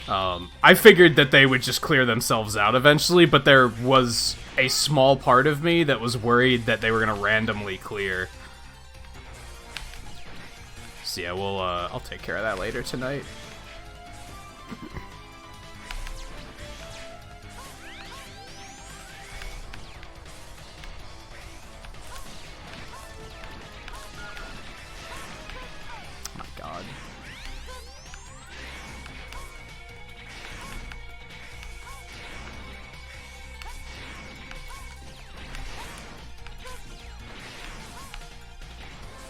I figured that they would just clear themselves out eventually, but there was a small part of me that was worried that they were gonna randomly clear. So yeah, I'll take care of that later tonight.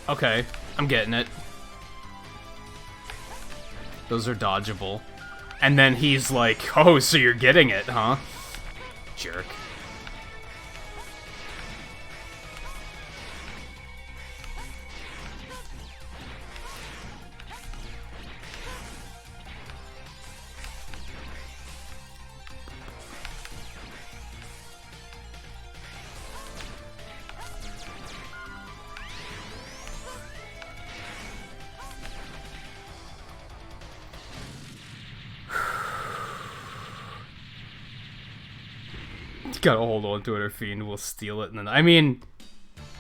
Okay, I'm getting it. Those are dodgeable. And then he's like, oh, so you're getting it, huh? Jerk. Gotta hold on to it or Fiend will steal it. And then, I mean,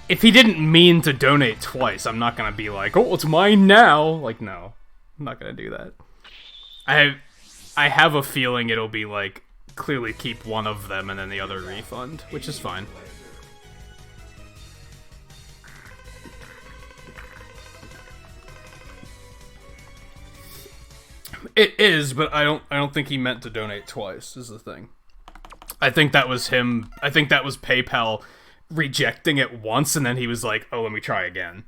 if he didn't mean to donate twice, I'm not gonna be like, oh, it's mine now. Like, no, I'm not gonna do that. I have a feeling it'll be like, clearly keep one of them and then the other refund, which is fine. It is, but I don't think he meant to donate twice, is the thing. I think that was him. I think that was PayPal rejecting it once, and then he was like, "Oh, let me try again."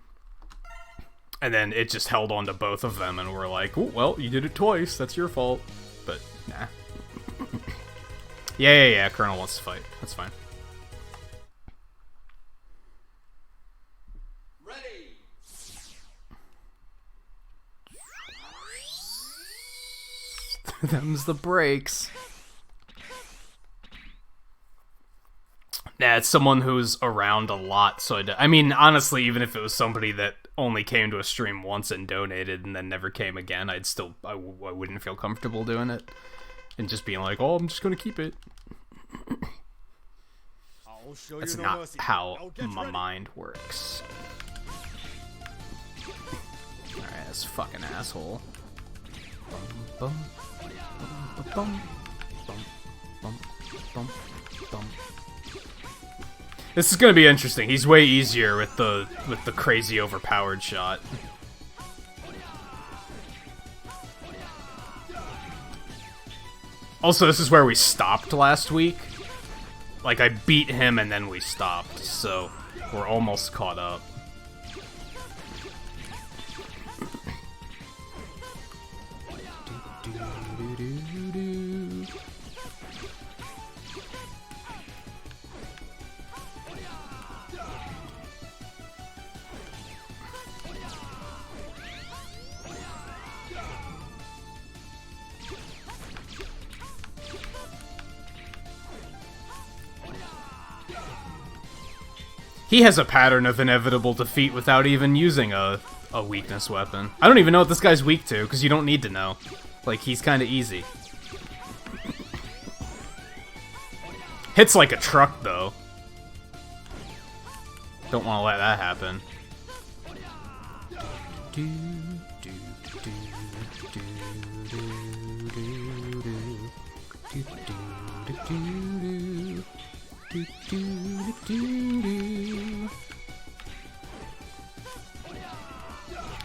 And then it just held on to both of them, and we're like, "Oh, well, you did it twice. That's your fault." But nah. Yeah. Colonel wants to fight. That's fine. Ready. Them's the breaks. Nah, it's someone who's around a lot, so I mean, honestly, even if it was somebody that only came to a stream once and donated and then never came again, I wouldn't feel comfortable doing it. And just being like, oh, I'm just gonna keep it. I'll show That's you no not mercy. how Now get my ready. mind works. Alright, this fucking asshole. Bum, bum, bum, bum, bum, bum, bum. This is gonna be interesting. He's way easier with the crazy overpowered shot. Also, this is where we stopped last week. Like, I beat him and then we stopped, so we're almost caught up. He has a pattern of inevitable defeat without even using a weakness weapon. I don't even know what this guy's weak to, because you don't need to know. Like, he's kind of easy. Hits like a truck, though. Don't want to let that happen.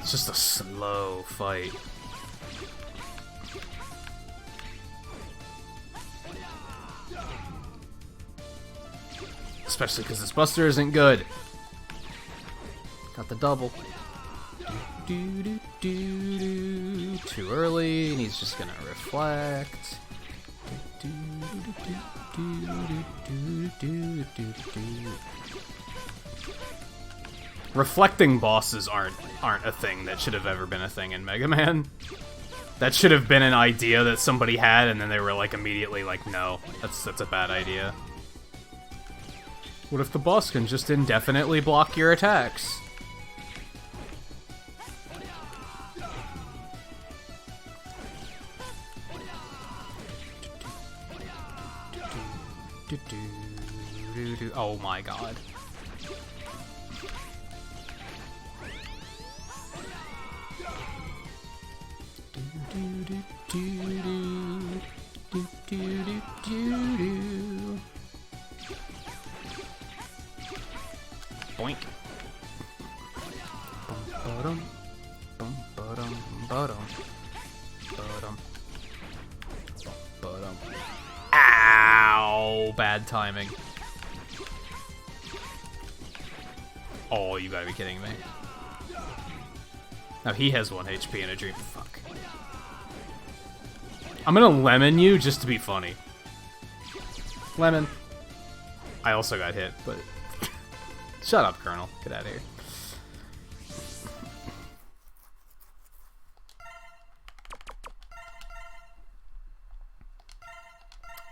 It's just a slow fight. Especially because this Buster isn't good. Got the double. Too early, and he's just gonna reflect. Reflecting bosses aren't a thing that should have ever been a thing in Mega Man. That should have been an idea that somebody had, and then they were like immediately like, no, that's a bad idea. What if the boss can just indefinitely block your attacks? Oh my god. Boink. Bum bum bum bum bum. Ow! Bad timing. Oh, you gotta be kidding me. Now he has 1 HP and a dream. Fuck. I'm gonna lemon you just to be funny. Lemon. I also got hit, but... Shut up, Colonel. Get out of here.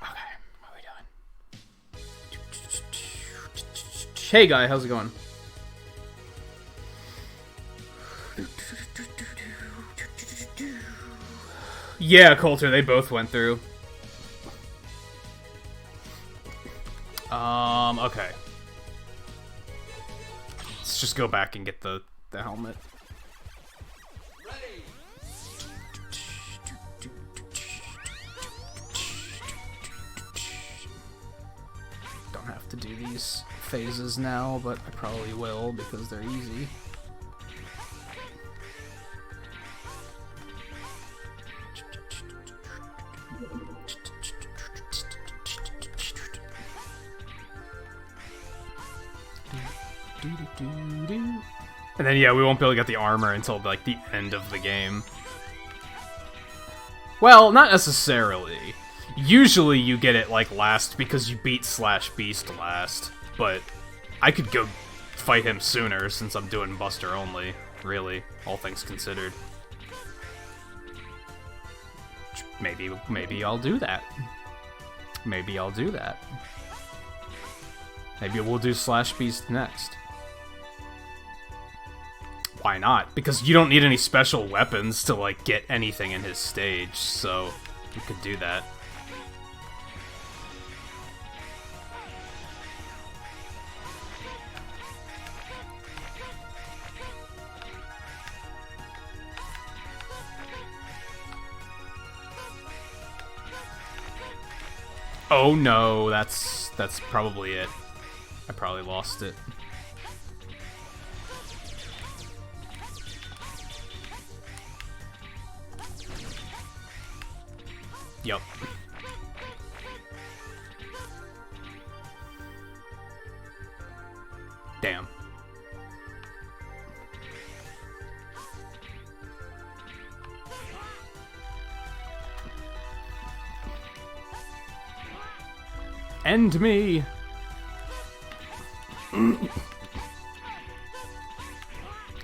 Okay, what are we doing? Hey, guy, how's it going? Yeah, Coulter, they both went through. Okay. Let's just go back and get the helmet. Ready. Don't have to do these phases now, but I probably will because they're easy. And then, yeah, we won't be able to get the armor until, like, the end of the game. Well, not necessarily. Usually you get it, like, last because you beat Slash Beast last. But I could go fight him sooner since I'm doing Buster only, really, all things considered. Maybe I'll do that. Maybe I'll do that. Maybe we'll do Slash Beast next. Why not? Because you don't need any special weapons to, like, get anything in his stage, so you could do that. Oh no, that's probably it. I probably lost it. Yup. Damn. End me!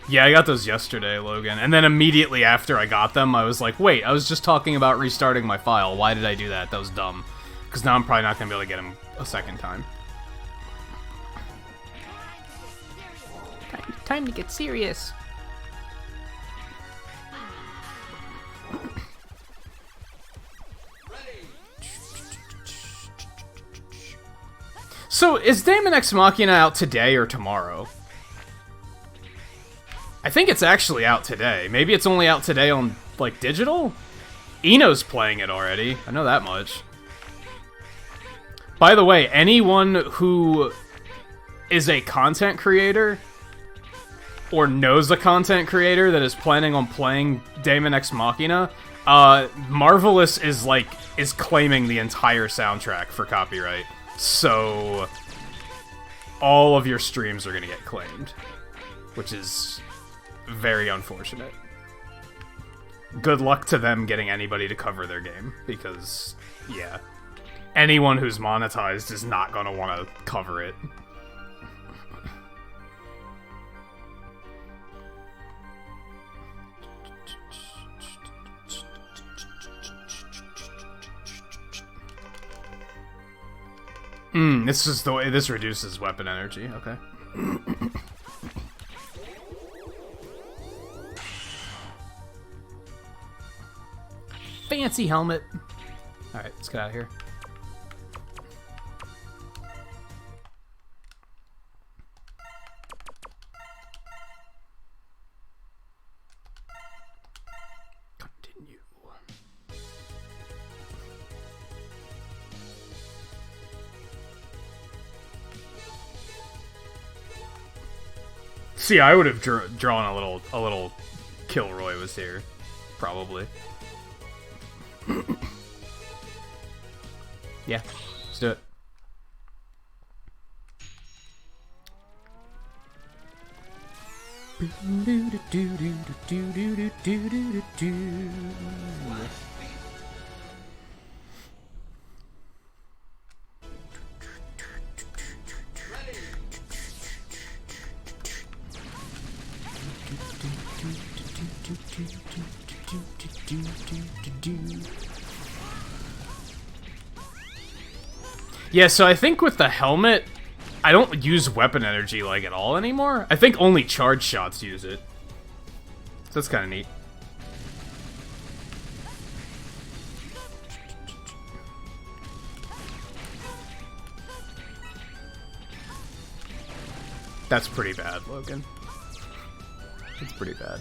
Yeah, I got those yesterday, Logan. And then immediately after I got them, I was like, wait, I was just talking about restarting my file. Why did I do that? That was dumb. Because now I'm probably not going to be able to get them a second time. Time to get serious. So, is Daemon X Machina out today or tomorrow? I think it's actually out today. Maybe it's only out today on, like, digital? Eno's playing it already. I know that much. By the way, anyone who is a content creator or knows a content creator that is planning on playing Daemon X Machina, Marvelous is claiming the entire soundtrack for copyright. So all of your streams are gonna get claimed, which is very unfortunate. Good luck to them getting anybody to cover their game, because, yeah, anyone who's monetized is not gonna want to cover it. This is the way this reduces weapon energy. Okay. Fancy helmet. All right, let's get out of here. Continue. See, I would have drawn a little Kilroy was here, probably. Yeah, let's do it. Yeah, so I think with the helmet, I don't use weapon energy, like, at all anymore. I think only charge shots use it. So that's kind of neat. That's pretty bad, Logan. It's pretty bad.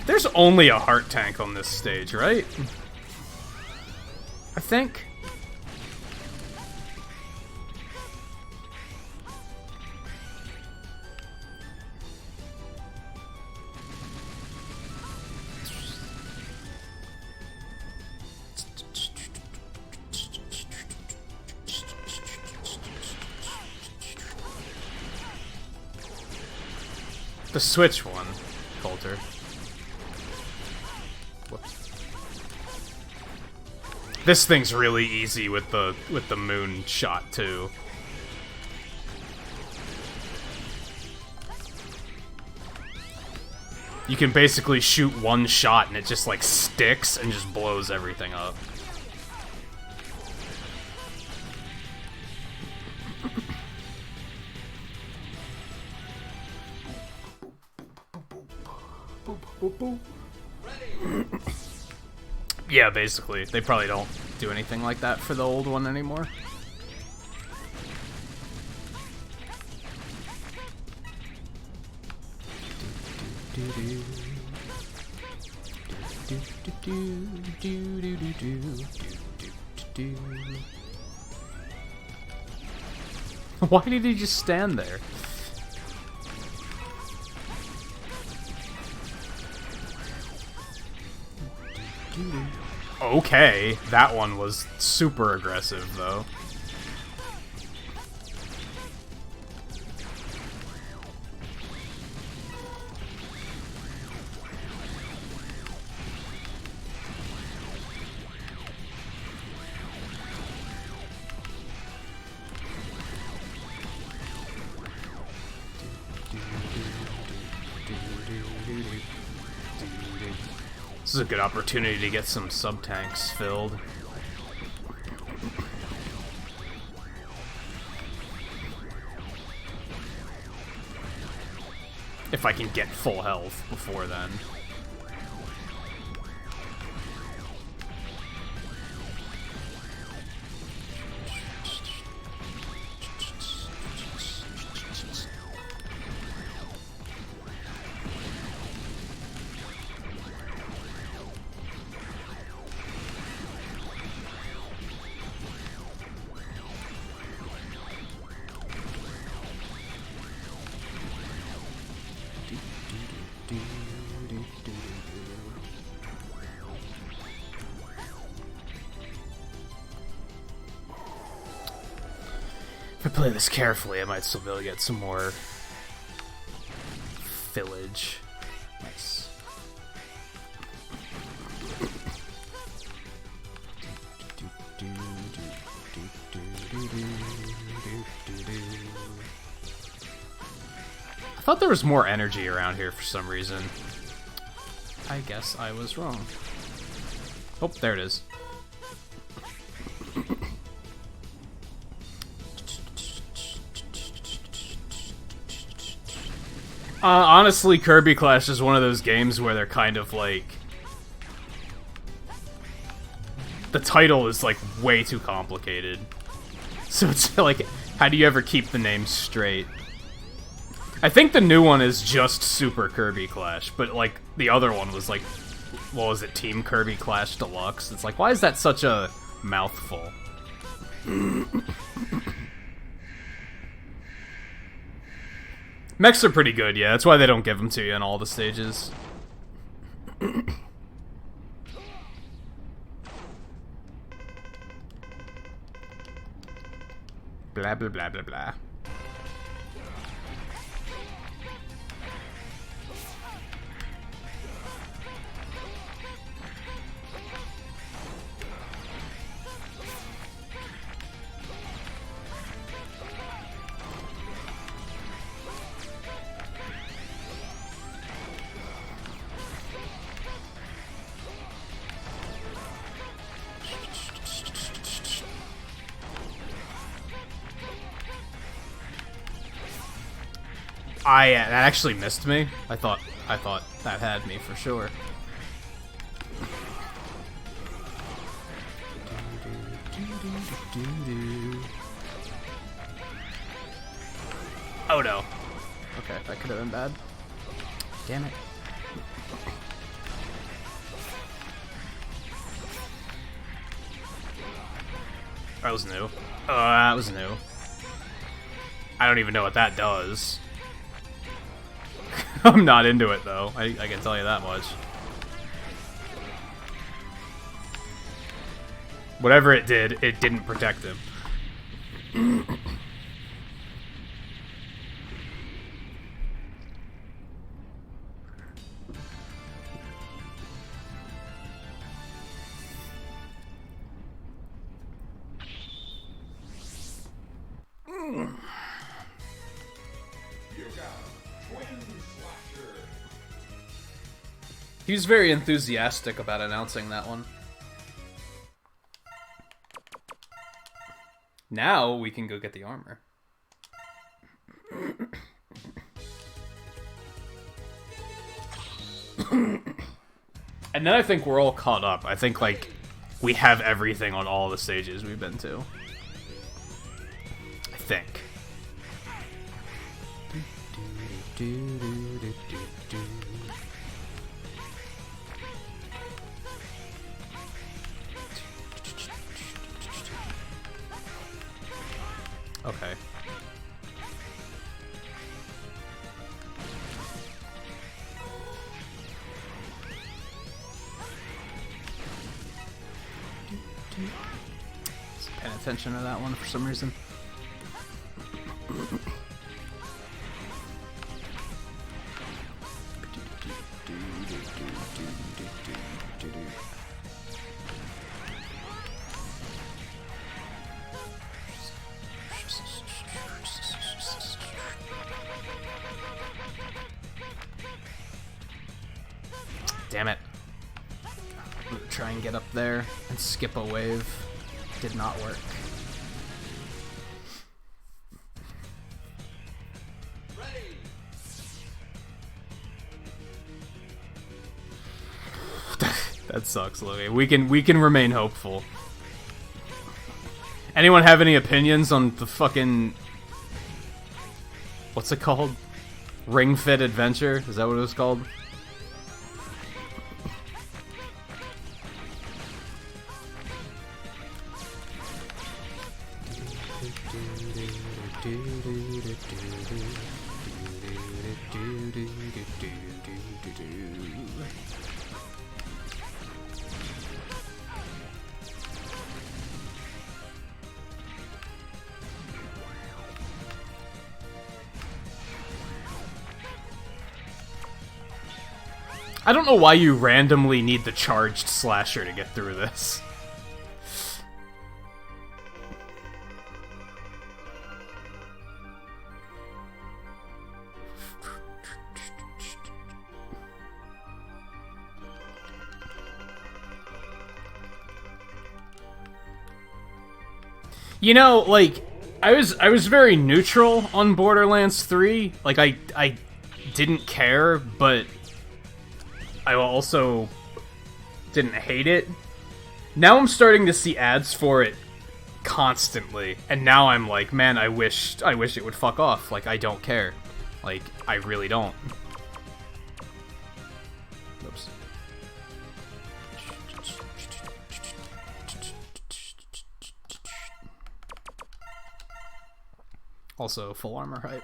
There's only a heart tank on this stage, right? I think. The switch one, Coulter. Whoops. This thing's really easy with the moon shot too. You can basically shoot one shot and it just like sticks and just blows everything up. Yeah, basically. They probably don't do anything like that for the old one anymore. Why did he just stand there? Okay, that one was super aggressive, though. This is a good opportunity to get some sub-tanks filled. If I can get full health before then. If I play this carefully, I might still be able to get some more village. Nice. I thought there was more energy around here for some reason. I guess I was wrong. Oh, there it is. Honestly, Kirby Clash is one of those games where they're kind of like... The title is like way too complicated. So it's like, how do you ever keep the name straight? I think the new one is just Super Kirby Clash, but like the other one was like, what was it, Team Kirby Clash Deluxe? It's like, why is that such a mouthful? Mechs are pretty good, yeah. That's why they don't give them to you in all the stages. Blah, blah, blah, blah, blah. That actually missed me. I thought that had me for sure. Oh no. Okay, that could have been bad. Damn it. That was new. That was new. I don't even know what that does. I'm not into it, though. I can tell you that much. Whatever it did, it didn't protect him. He was very enthusiastic about announcing that one. Now we can go get the armor. And then I think we're all caught up. I think, like, we have everything on all the stages we've been to. I think. Okay. Just paying attention to that one for some reason. Damn it. I'm gonna try and get up there and skip a wave. Did not work. That sucks, Louis. We can remain hopeful. Anyone have any opinions on the fucking... What's it called? Ring Fit Adventure? Is that what it was called? I don't know why you randomly need the charged slasher to get through this. You know, like, I was very neutral on Borderlands 3. Like, I didn't care, but I also didn't hate it. Now I'm starting to see ads for it constantly, and now I'm like, man, I wish it would fuck off. Like, I don't care. Like, I really don't. Oops. Also, full armor hype.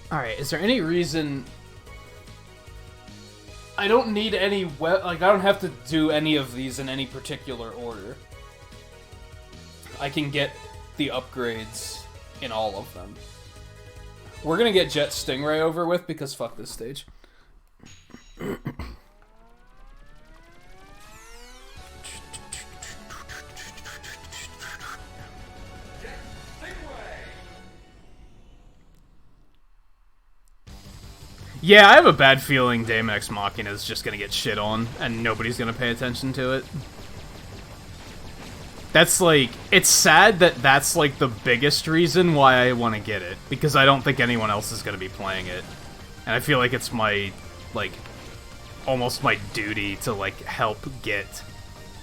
Alright, is there any reason... I don't need any... like, I don't have to do any of these in any particular order. I can get the upgrades in all of them. We're gonna get Jet Stingray over with, because fuck this stage. Yeah, I have a bad feeling Daemon X Machina is just gonna get shit on, and nobody's gonna pay attention to it. That's like, it's sad that that's like the biggest reason why I want to get it, because I don't think anyone else is gonna be playing it. And I feel like it's my, like, almost my duty to, like, help get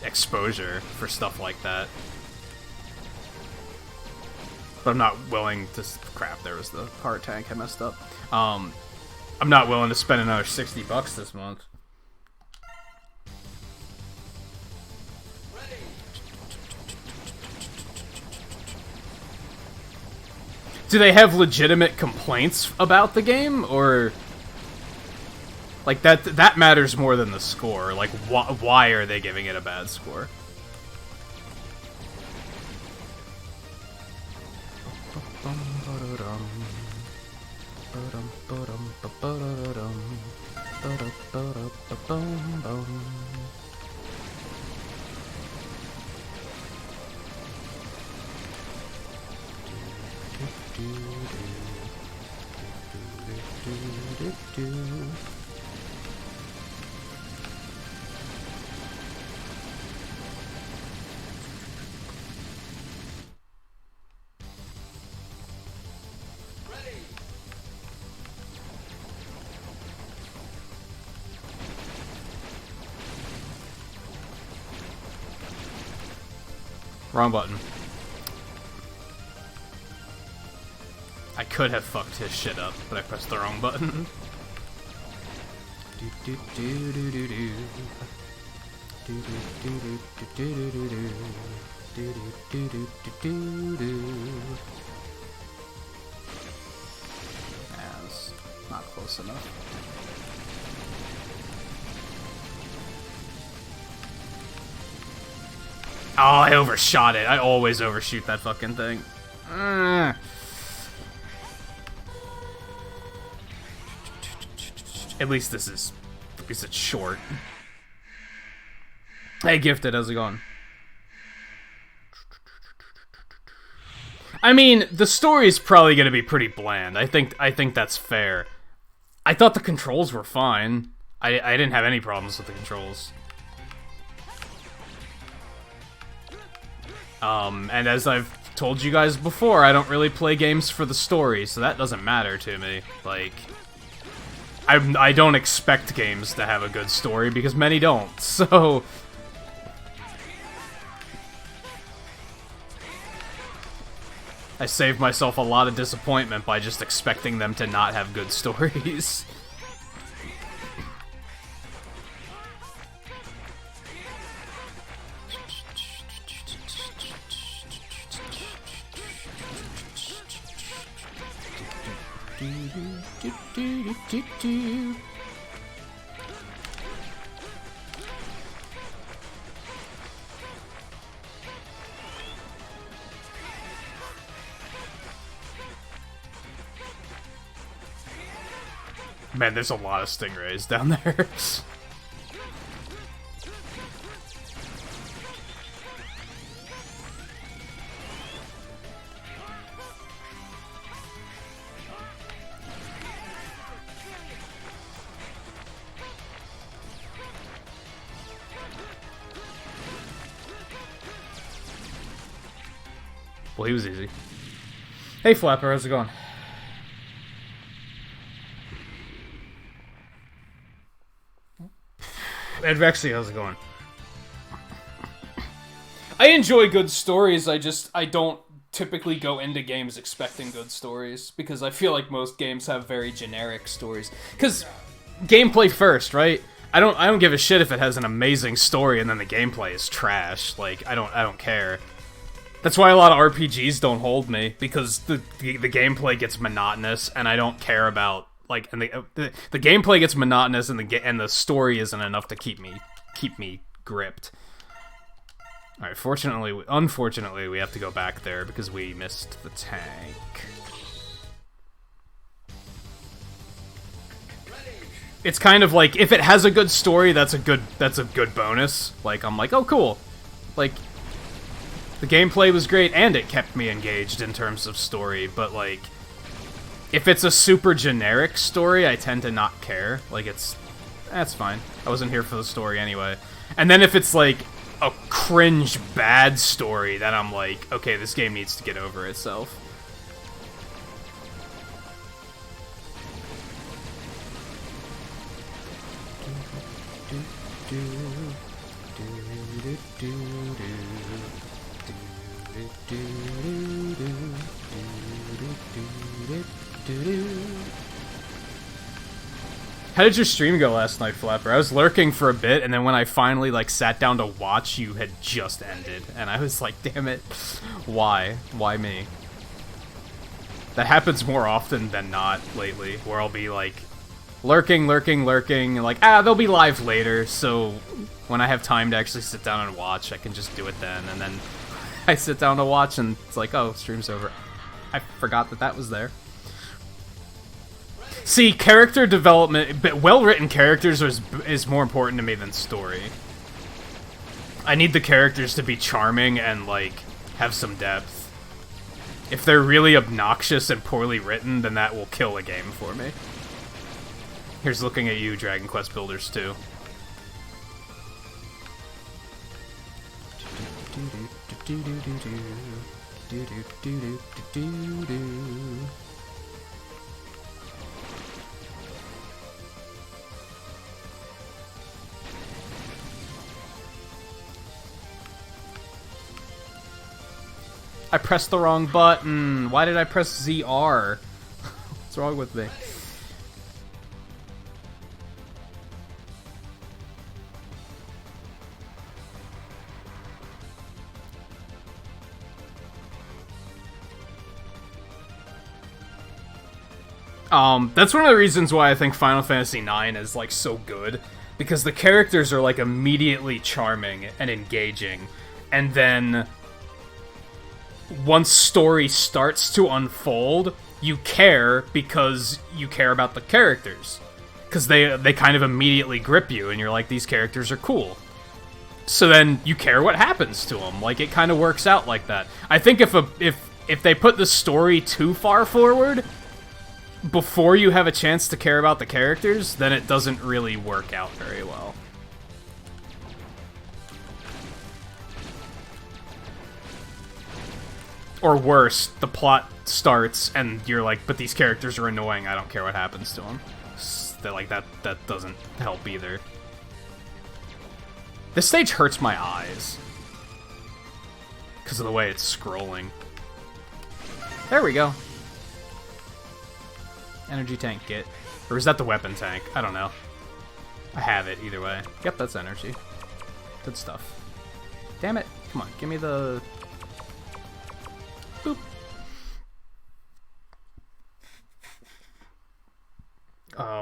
exposure for stuff like that. But I'm not willing to... Crap, there was the heart tank I messed up. I'm not willing to spend another $60 this month. Do they have legitimate complaints about the game, or... Like, that matters more than the score. Like, why are they giving it a bad score? Wrong button. I could have fucked his shit up, but I pressed the wrong button. That's not close enough. Oh, I overshot it. I always overshoot that fucking thing. At least this is... At least it's short. Hey, Gifted, how's it going? I mean, the story is probably going to be pretty bland. I think that's fair. I thought the controls were fine. I didn't have any problems with the controls. And as I've told you guys before, I don't really play games for the story, so that doesn't matter to me. Like, I don't expect games to have a good story, because many don't, so... I saved myself a lot of disappointment by just expecting them to not have good stories. Man, there's a lot of stingrays down there. Well, he was easy. Hey, Flapper, how's it going? Ed Vexy, how's it going? I enjoy good stories, I don't typically go into games expecting good stories, because I feel like most games have very generic stories. Because gameplay first, right? I don't give a shit if it has an amazing story and then the gameplay is trash. Like, I don't care. That's why a lot of RPGs don't hold me, because the gameplay gets monotonous, and I don't care about, like, and the gameplay gets monotonous, and the story isn't enough to keep me gripped. All right, unfortunately, we have to go back there because we missed the tank. It's kind of like, if it has a good story, that's a good bonus. Like, I'm like, oh, cool. Like, the gameplay was great, and it kept me engaged in terms of story, but, like, if it's a super generic story, I tend to not care. Like, that's fine. I wasn't here for the story anyway. And then if it's, like, a cringe bad story, then I'm like, okay, this game needs to get over itself. How did your stream go last night, Flapper? I was lurking for a bit, and then when I finally, like, sat down to watch, you had just ended. And I was like, damn it. Why? Why me? That happens more often than not lately, where I'll be, like, lurking, and like, they'll be live later, so when I have time to actually sit down and watch, I can just do it then, and then I sit down to watch, and it's like, oh, stream's over. I forgot that was there. See, character development, but well-written characters is more important to me than story. I need the characters to be charming and, like, have some depth. If they're really obnoxious and poorly written, then that will kill a game for me. Here's looking at you, Dragon Quest Builders 2. I pressed the wrong button. Why did I press ZR? What's wrong with me? That's one of the reasons why I think Final Fantasy IX is, like, so good. Because the characters are, like, immediately charming and engaging. And then, once story starts to unfold, you care because you care about the characters. Because they kind of immediately grip you, and you're like, these characters are cool. So then, you care what happens to them. Like, it kind of works out like that. I think if they put the story too far forward before you have a chance to care about the characters, then it doesn't really work out very well. Or worse, the plot starts and you're like, but these characters are annoying, I don't care what happens to them. That doesn't help either. This stage hurts my eyes because of the way it's scrolling. There we go. Energy tank get. Or is that the weapon tank? I don't know. I have it either way. Yep, that's energy. Good stuff. Damn it. Come on, give me the... Boop.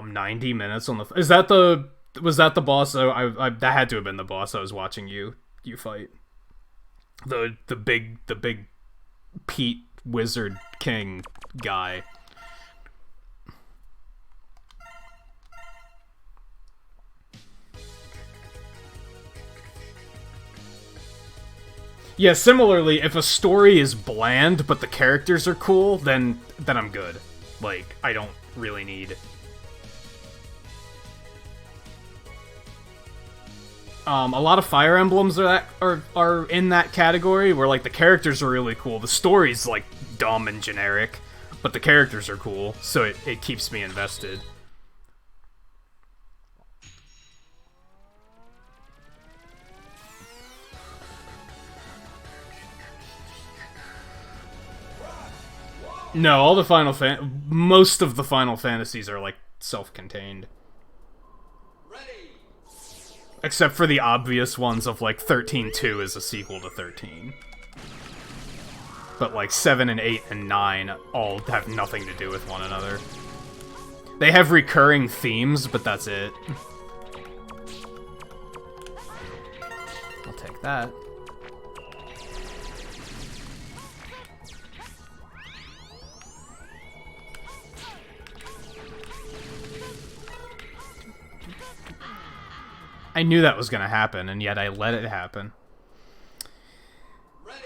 90 minutes on the... Is that the... Was that the boss? That had to have been the boss I was watching you fight. The big Pete Wizard King guy. Yeah, similarly, if a story is bland but the characters are cool, then I'm good. Like, I don't really need... a lot of Fire Emblems are in that category, where, like, the characters are really cool. The story's, like, dumb and generic, but the characters are cool, so it keeps me invested. No, most of the Final Fantasies are, like, self-contained. Except for the obvious ones of, like, 13-2 is a sequel to 13. But, like, 7 and 8 and 9 all have nothing to do with one another. They have recurring themes, but that's it. I'll take that. I knew that was gonna happen, and yet I let it happen. Ready.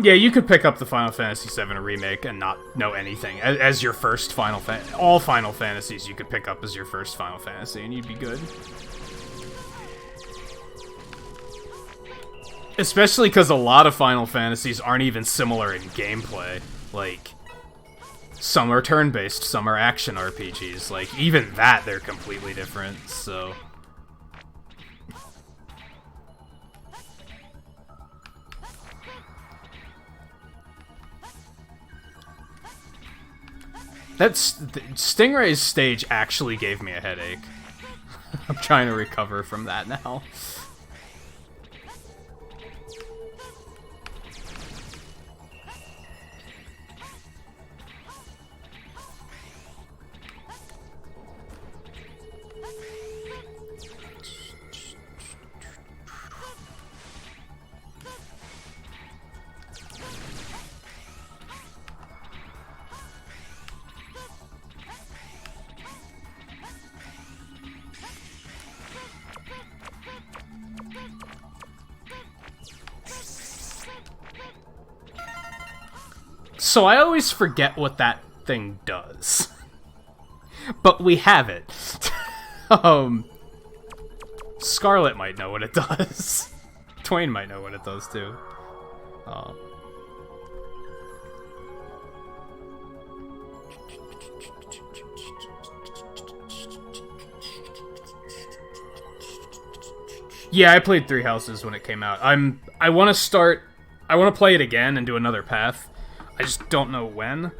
Yeah, you could pick up the Final Fantasy VII Remake and not know anything as your first Final Fantasy. All Final Fantasies you could pick up as your first Final Fantasy, and you'd be good. Especially because a lot of Final Fantasies aren't even similar in gameplay. Like... Some are turn-based, some are action RPGs. Like, even that, they're completely different, so... Stingray's stage actually gave me a headache. I'm trying to recover from that now. So I always forget what that thing does. But we have it. Scarlet might know what it does. Twain might know what it does too. Yeah, I played Three Houses when it came out. I want to play it again and do another path. I just don't know when.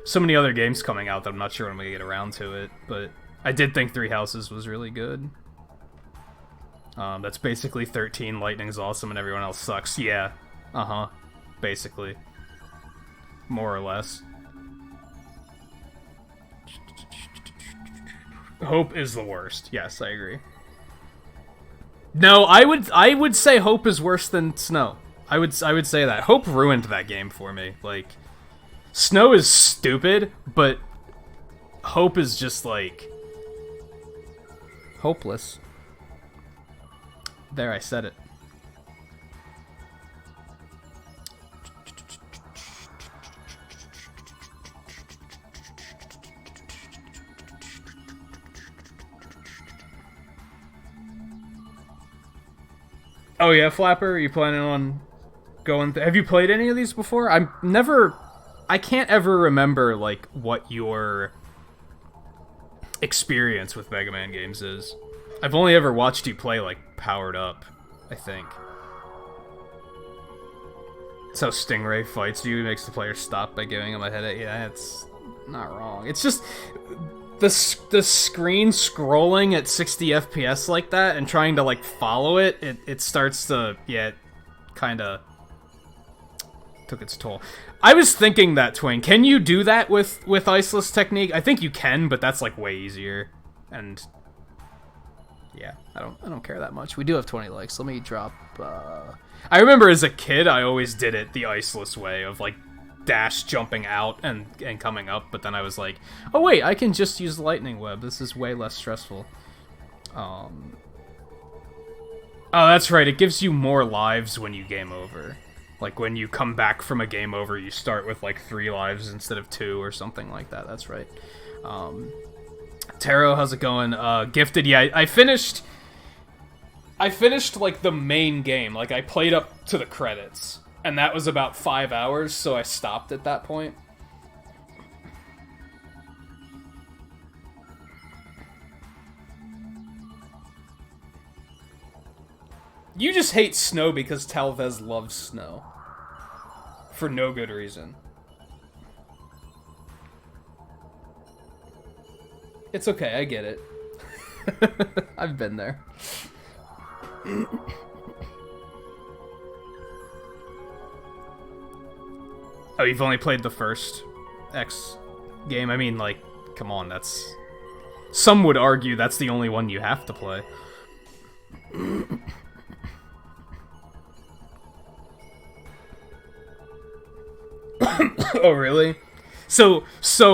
So many other games coming out that I'm not sure when I'm gonna get around to it, but I did think Three Houses was really good. That's basically 13, Lightning's awesome and everyone else sucks. Yeah. Basically. More or less. Hope is the worst. Yes, I agree. No, I would say Hope is worse than Snow. I would say that. Hope ruined that game for me. Like, Snow is stupid, but Hope is just, like, hopeless. There, I said it. Oh yeah, Flapper, are you planning on going... have you played any of these before? I can't ever remember, like, what your experience with Mega Man games is. I've only ever watched you play, like, Powered Up, I think. That's how Stingray fights you, makes the player stop by giving him a headache. Yeah, it's not wrong. It's just... the screen scrolling at 60 FPS like that and trying to, like, follow it, it starts to... yeah, it kinda... took its toll. I was thinking that, Twain. Can you do that with Iceless Technique? I think you can, but that's, like, way easier. And... yeah, I don't care that much. We do have 20 likes. Let me drop... I remember as a kid, I always did it the Iceless way of, like, dash jumping out and coming up, but then I was like, oh wait, I can just use Lightning Web. This is way less stressful. Oh, that's right. It gives you more lives when you game over. Like, when you come back from a game over, you start with, like, 3 lives instead of 2 or something like that. That's right. Taro, how's it going? Gifted, yeah, I finished, like, the main game. Like, I played up to the credits. And that was about 5 hours, so I stopped at that point. You just hate Snow because Talvez loves Snow. For no good reason. It's okay, I get it. I've been there. Oh, you've only played the first X game? I mean, like, come on, that's... some would argue that's the only one you have to play. Oh, really? So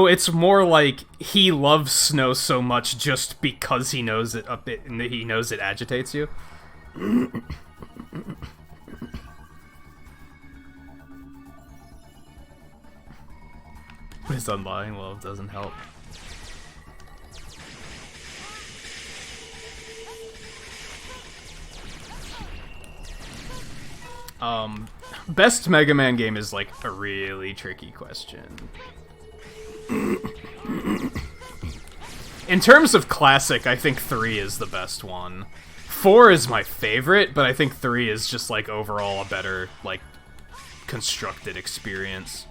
it's more like he loves Snow so much just because he knows it he knows it agitates you? His undying love doesn't help. Best Mega Man game is, like, a really tricky question. In terms of classic, I think 3 is the best one. 4 is my favorite, but I think 3 is just, like, overall a better, like, constructed experience.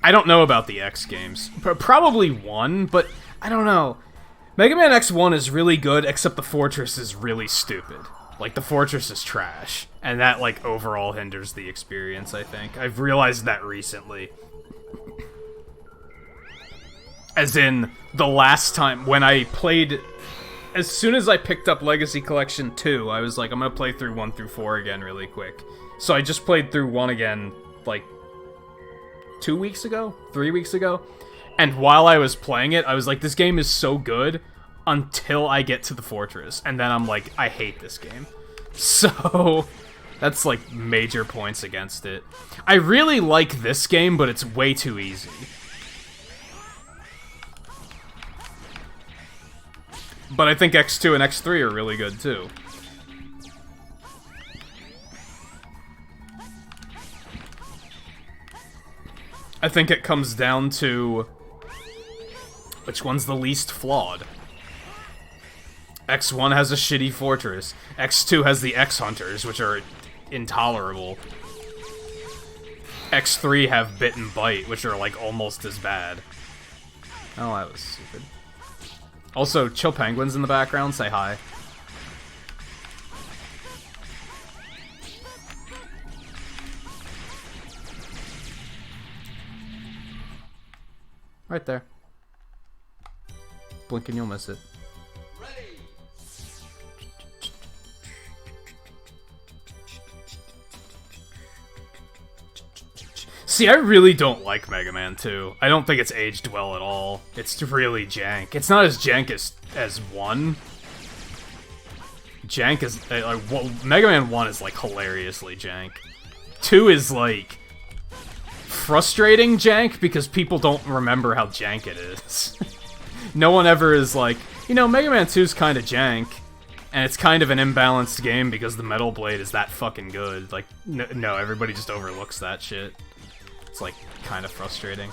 I don't know about the X games. Probably 1, but I don't know. Mega Man X1 is really good, except the Fortress is really stupid. Like, the Fortress is trash, and that, like, overall hinders the experience, I think. I've realized that recently. As in, the last time, when I played... As soon as I picked up Legacy Collection 2, I was like, I'm gonna play through 1 through 4 again really quick. So I just played through 1 again, like, 2 weeks ago? 3 weeks ago? And while I was playing it, I was like, this game is so good until I get to the Fortress. And then I'm like, I hate this game. So, that's, like, major points against it. I really like this game, but it's way too easy. But I think X2 and X3 are really good, too. I think it comes down to which one's the least flawed. X1 has a shitty fortress. X2 has the X-Hunters, which are intolerable. X3 have Bit and Bite, which are, like, almost as bad. Oh, that was stupid. Also, Chill Penguins in the background, say hi. Right there. Blink and you'll miss it. Ready. See, I really don't like Mega Man 2. I don't think it's aged well at all. It's really jank. It's not as jank as 1. Jank is... well, Mega Man 1 is, like, hilariously jank. 2 is, like... frustrating jank because people don't remember how jank it is. No one ever is like, you know, Mega Man 2's kind of jank, and it's kind of an imbalanced game because the Metal Blade is that fucking good. Like, no, everybody just overlooks that shit. It's, like, kind of frustrating.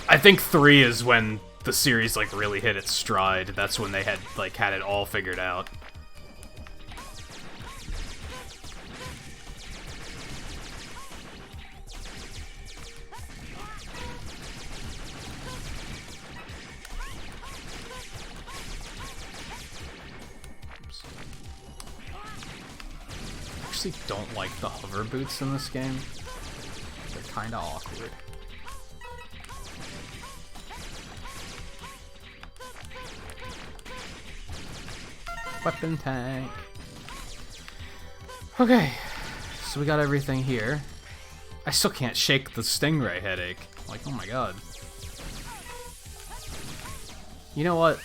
I think 3 is when the series, like, really hit its stride. That's when they had it all figured out. I actually don't like the hover boots in this game. They're kind of awkward. Weapon tank. Okay, so we got everything here. I still can't shake the Stingray headache. Like, oh my god. You know what?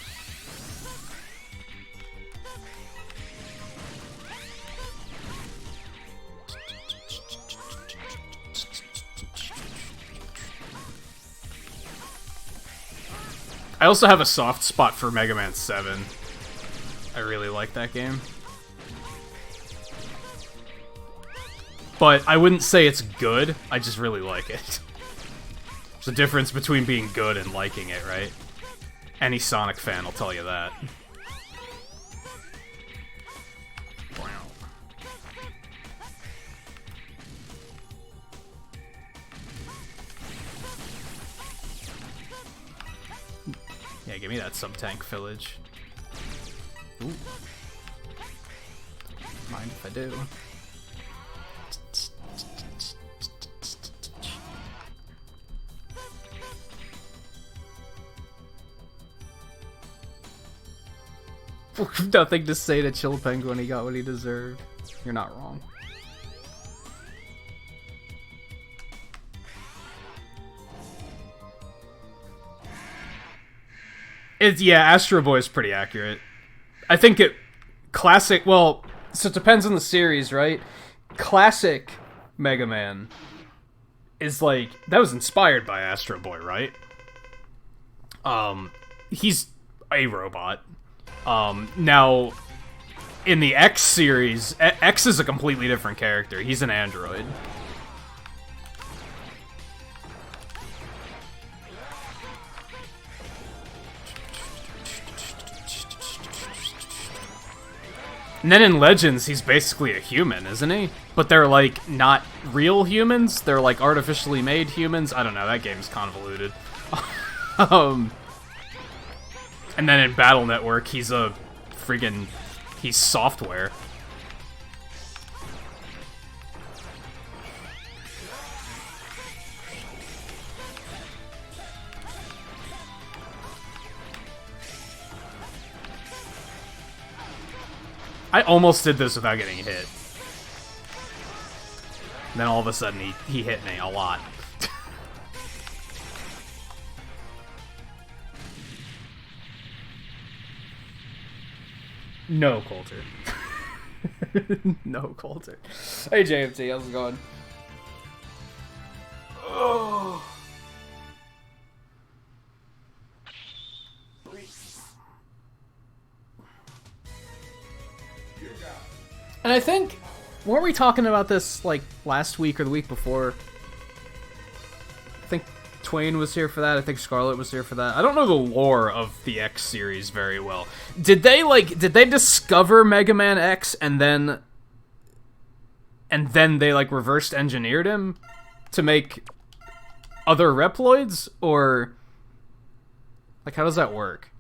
I also have a soft spot for Mega Man 7. I really like that game. But I wouldn't say it's good, I just really like it. There's a difference between being good and liking it, right? Any Sonic fan will tell you that. Yeah, give me that sub-tank village. Ooh. Mind if I do? Nothing to say to Chill Penguin, he got what he deserved. You're not wrong. Yeah, Astro Boy is pretty accurate. I think classic, well, so it depends on the series, right? Classic Mega Man is like, that was inspired by Astro Boy, right? He's a robot. Now, in the X series, X is a completely different character. He's an android. And then in Legends, he's basically a human, isn't he? But they're, like, not real humans. They're, like, artificially made humans. I don't know, that game's convoluted. And then in Battle Network, he's a friggin'... he's software. I almost did this without getting hit. And then all of a sudden he hit me a lot. No, Coulter. No, Coulter. Hey, JMT, how's it going? Oh. And I think, weren't we talking about this, like, last week or the week before? I think Twain was here for that. I think Scarlet was here for that. I don't know the lore of the X series very well. Did they discover Mega Man X and then they, like, reversed engineered him to make other Reploids? Or, like, how does that work?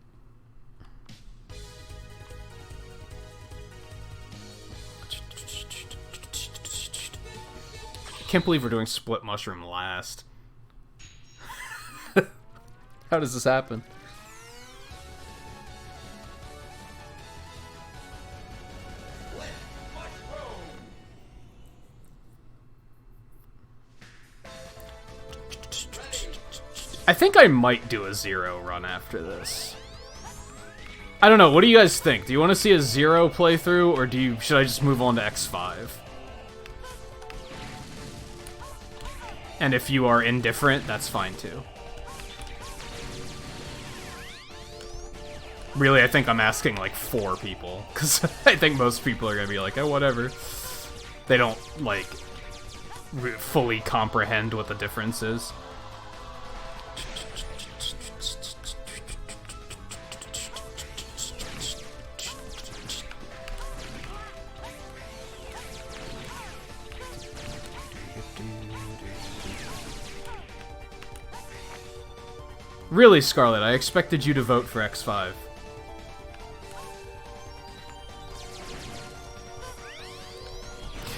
I can't believe we're doing Split Mushroom last. How does this happen? I think I might do a Zero run after this. I don't know, what do you guys think? Do you want to see a Zero playthrough, or should I just move on to X5? And if you are indifferent, that's fine too. Really, I think I'm asking like 4 people, because I think most people are gonna be like, oh, whatever. They don't, like, fully comprehend what the difference is. Really, Scarlet, I expected you to vote for X5.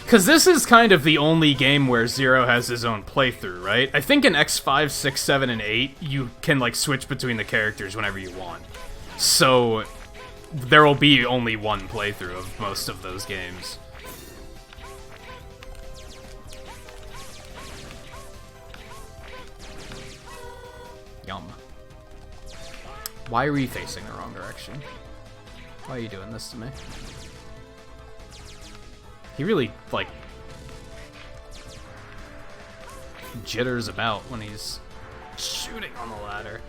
Because this is kind of the only game where Zero has his own playthrough, right? I think in X5, 6, 7, and 8, you can, like, switch between the characters whenever you want. So, there will be only one playthrough of most of those games. Yum. Why are we facing the wrong direction? Why are you doing this to me? He really, like, jitters about when he's shooting on the ladder.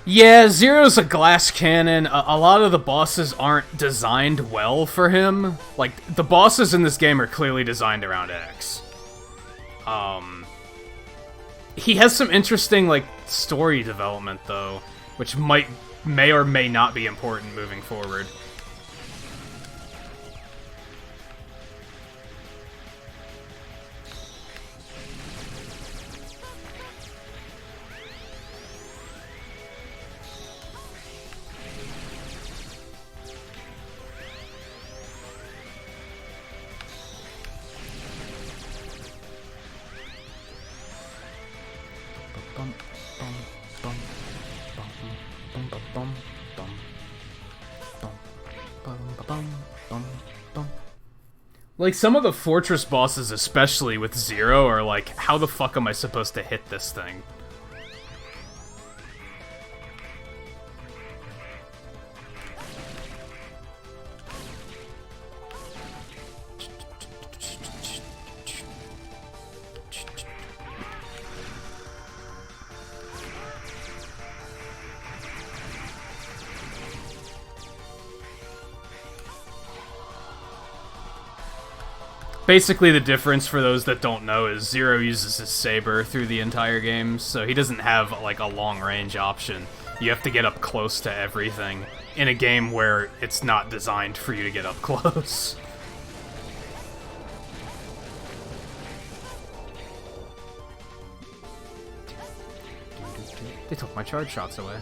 Yeah, Zero's a glass cannon. A lot of the bosses aren't designed well for him. Like, the bosses in this game are clearly designed around X. He has some interesting, like, story development, though, which may or may not be important moving forward. Like, some of the Fortress bosses, especially with Zero, are like, how the fuck am I supposed to hit this thing? Basically, the difference for those that don't know is Zero uses his saber through the entire game, so he doesn't have, like, a long-range option. You have to get up close to everything in a game where it's not designed for you to get up close. They took my charge shots away.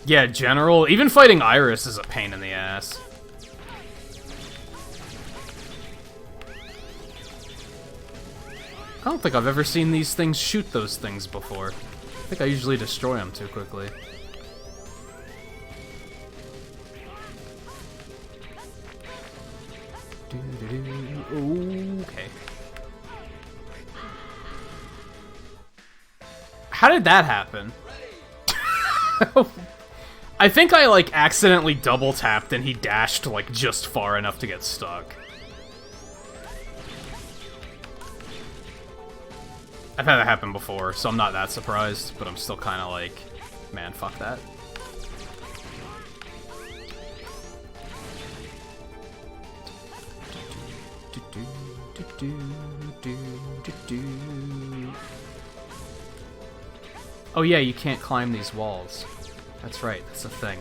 Yeah, General. Even fighting Iris is a pain in the ass. I don't think I've ever seen these things shoot those things before. I think I usually destroy them too quickly. Okay. How did that happen? I think I, like, accidentally double-tapped and he dashed, like, just far enough to get stuck. I've had that happen before, so I'm not that surprised, but I'm still kind of like, man, fuck that. Oh yeah, you can't climb these walls. That's right, that's a thing.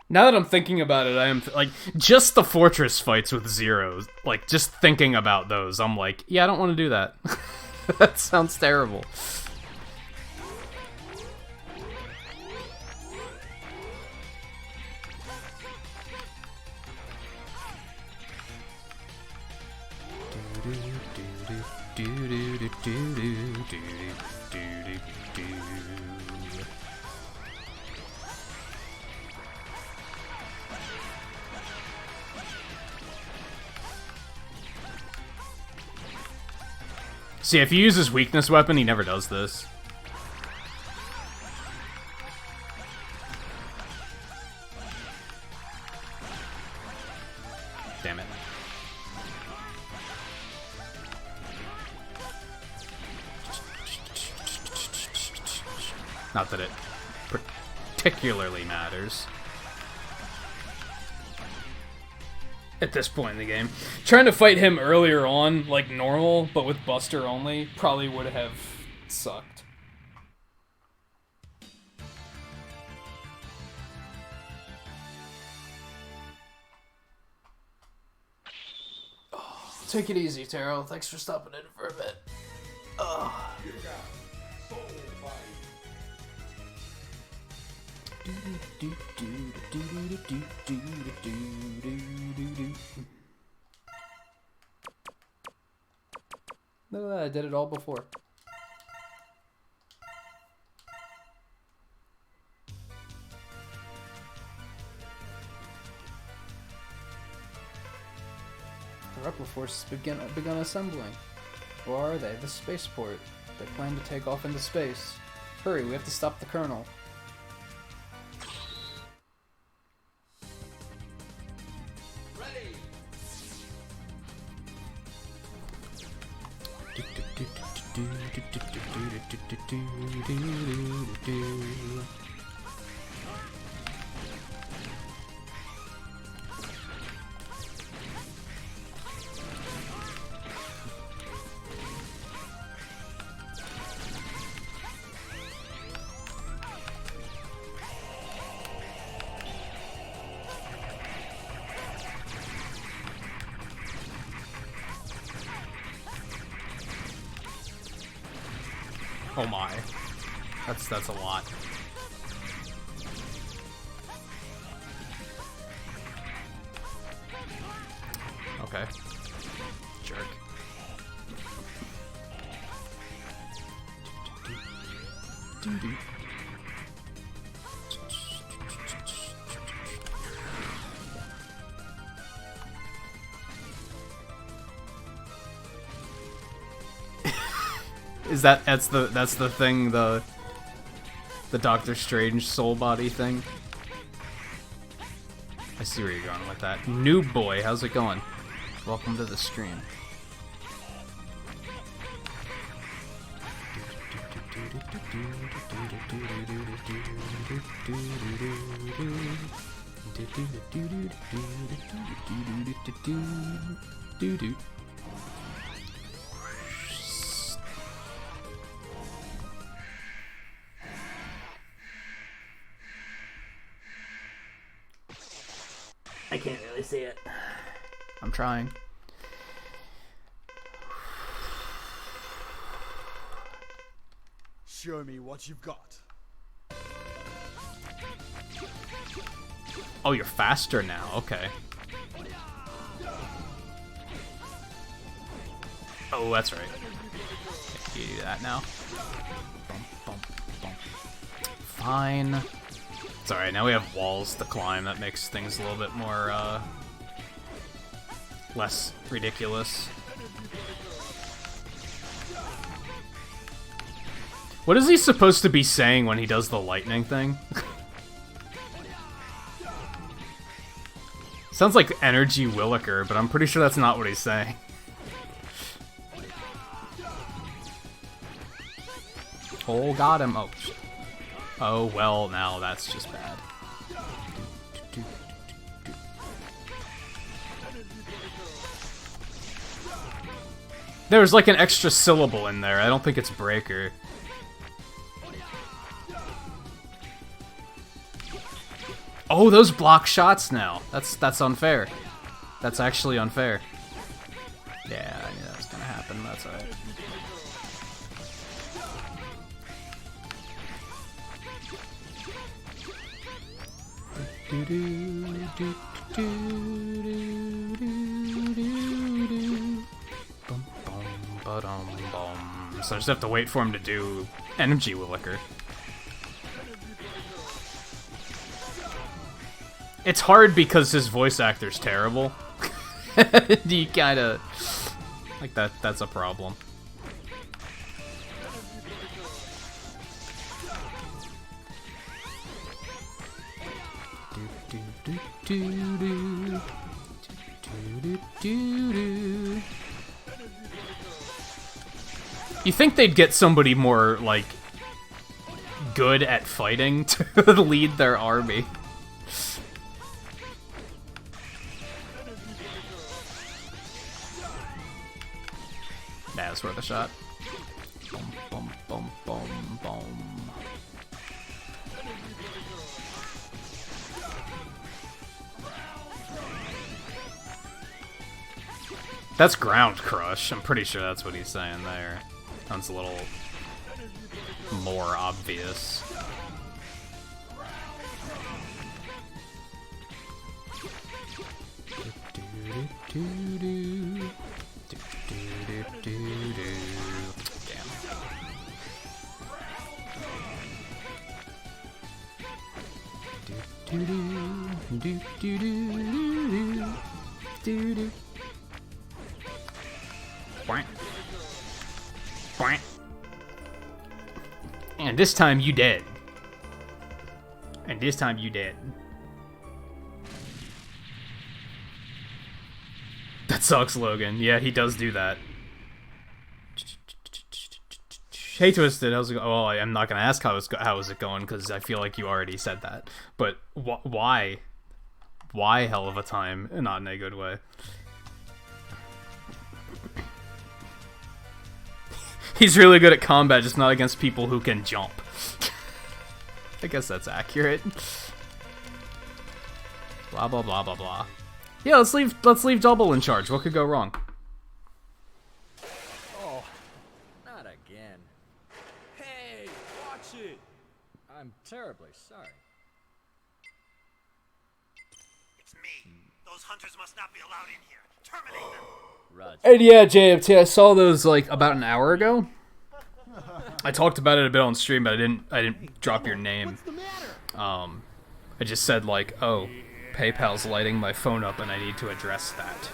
Now that I'm thinking about it, I am like, just the fortress fights with Zero, like, just thinking about those, I'm like, yeah, I don't want to do that. That sounds terrible. See, if you use his weakness weapon, he never does this. Damn it. Not that it particularly matters at this point in the game. Trying to fight him earlier on, like normal, but with Buster only, probably would have sucked. Oh, take it easy, Taro. Thanks for stopping in for a bit. Oh. Look at that, I did it all before. The Replo Force has begun assembling. Where are they? The spaceport. They plan to take off into space. Hurry, we have to stop the Colonel. Oh my. That's a lot. Okay. Jerk. that's the thing, the Doctor Strange soul body thing? I see where you're going with that. Noob boy, how's it going? Welcome to the stream. I can't really see it. I'm trying. Show me what you've got. Oh, you're faster now. Okay. Oh, that's right. You do that now. Bump, bump, bump. Fine. It's alright, now we have walls to climb. That makes things a little bit more, less ridiculous. What is he supposed to be saying when he does the lightning thing? Sounds like Energy Williker, but I'm pretty sure that's not what he's saying. Oh, got him. Oh, shit. Oh, well, now that's just bad. There's like an extra syllable in there. I don't think it's breaker. Oh, those block shots now. That's unfair. That's actually unfair. Yeah, I knew that was gonna happen. That's alright. So I just have to wait for him to do Energy Williker. It's hard because his voice actor's terrible. You kinda... like, that's a problem. You think they'd get somebody more, like, good at fighting to lead their army. Nah, that's worth a shot. Bum, bum, bum, bum, bum. That's Ground Crush. I'm pretty sure that's what he's saying there. Sounds a little more obvious. Damn. And this time you dead. And this time you dead. That sucks, Logan. Yeah, he does do that. Hey, Twisted, how's it going? Oh, I'm not gonna ask how is it going, because I feel like you already said that. But why? Why hell of a time? Not in a good way. He's really good at combat, just not against people who can jump. I guess that's accurate. Blah blah blah blah blah. Yeah, let's leave Double in charge. What could go wrong? Oh, not again. Hey, watch it! I'm terribly sorry. It's me. Those hunters must not be allowed in here. Terminate them. Roger. And yeah, JMT, I saw those like about an hour ago. I talked about it a bit on stream, but I didn't drop your name. What's the matter? I just said like, oh, PayPal's lighting my phone up and I need to address that.